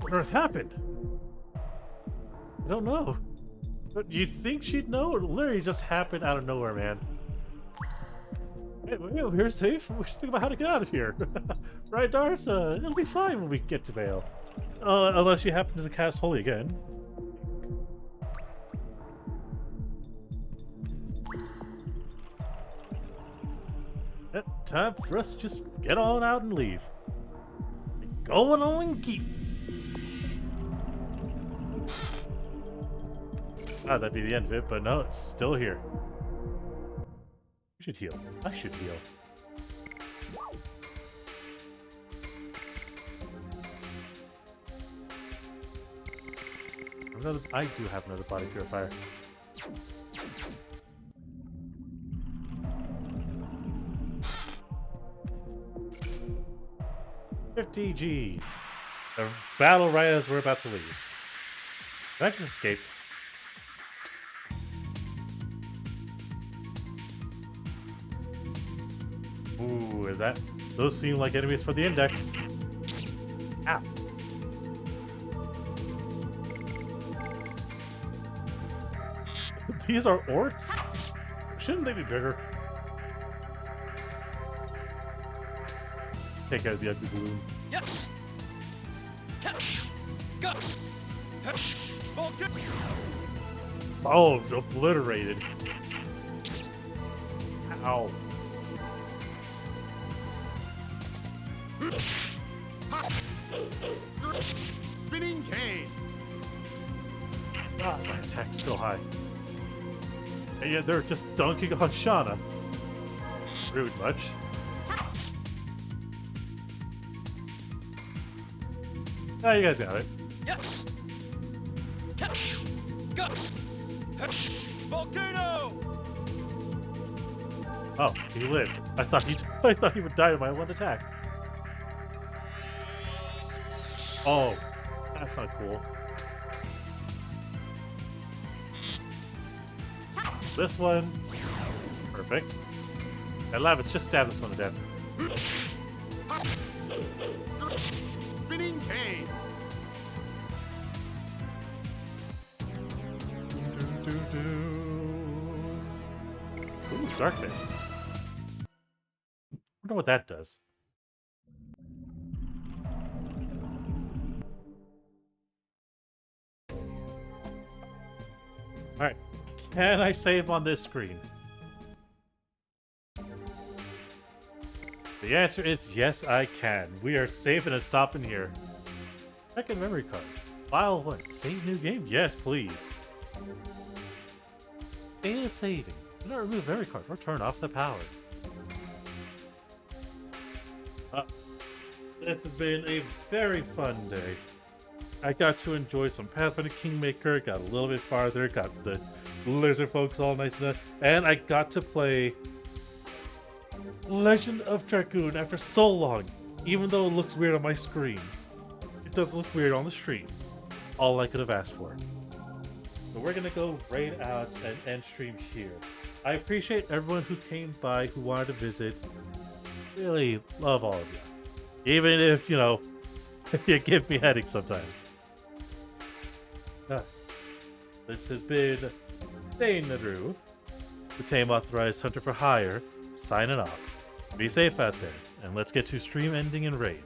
What on earth happened? I don't know. But you think she'd know? It literally just happened out of nowhere, man. Hey, we're safe. We should think about how to get out of here. Right, Dars? It'll be fine when we get to Vale. Unless she happens to cast Holy again. Time for us to just get on out and leave. Going on and keep. Ah, that'd be the end of it, but no, it's still here. You should heal. I should heal. I do have another body purifier. $50 Gs. The battle right as we're about to leave. Can I just escape? Ooh, is that? Those seem like enemies for the index. Ow. These are orcs? Shouldn't they be bigger? Take out the ugly balloon. Yes. Oh, obliterated. Ow. Spinning cane. God, my attack's still high. And yet they're just dunking on Shauna. Rude much. Oh, you guys got it. Yes. Volcano. Oh, he lived. I thought he would die in my one attack. Oh, that's not cool. This one, perfect. And Lavis, just stab this one to death. Spinning cane. Ooh, Dark Mist. Wonder what that does. Alright. Can I save on this screen? The answer is yes, I can. We are saving and stopping here. Second memory card. File what? Save new game? Yes, please. Data saving. Do not remove every card or turn off the power. It's been a very fun day. I got to enjoy some Pathfinder Kingmaker, got a little bit farther, got the lizard folks all nice enough, and I got to play Legend of Dragoon after so long, even though it looks weird on my screen. It does look weird on the stream. It's all I could have asked for. So we're gonna go raid out and end stream here. I appreciate everyone who came by, who wanted to visit. Really love all of you. Even if, you know, you give me headaches sometimes. This has been 𝓓𝓪𝓷𝓮'𝓼 𝓚𝓲𝓷𝓴𝓼, signing off. Be safe out there, and let's get to stream ending and raid.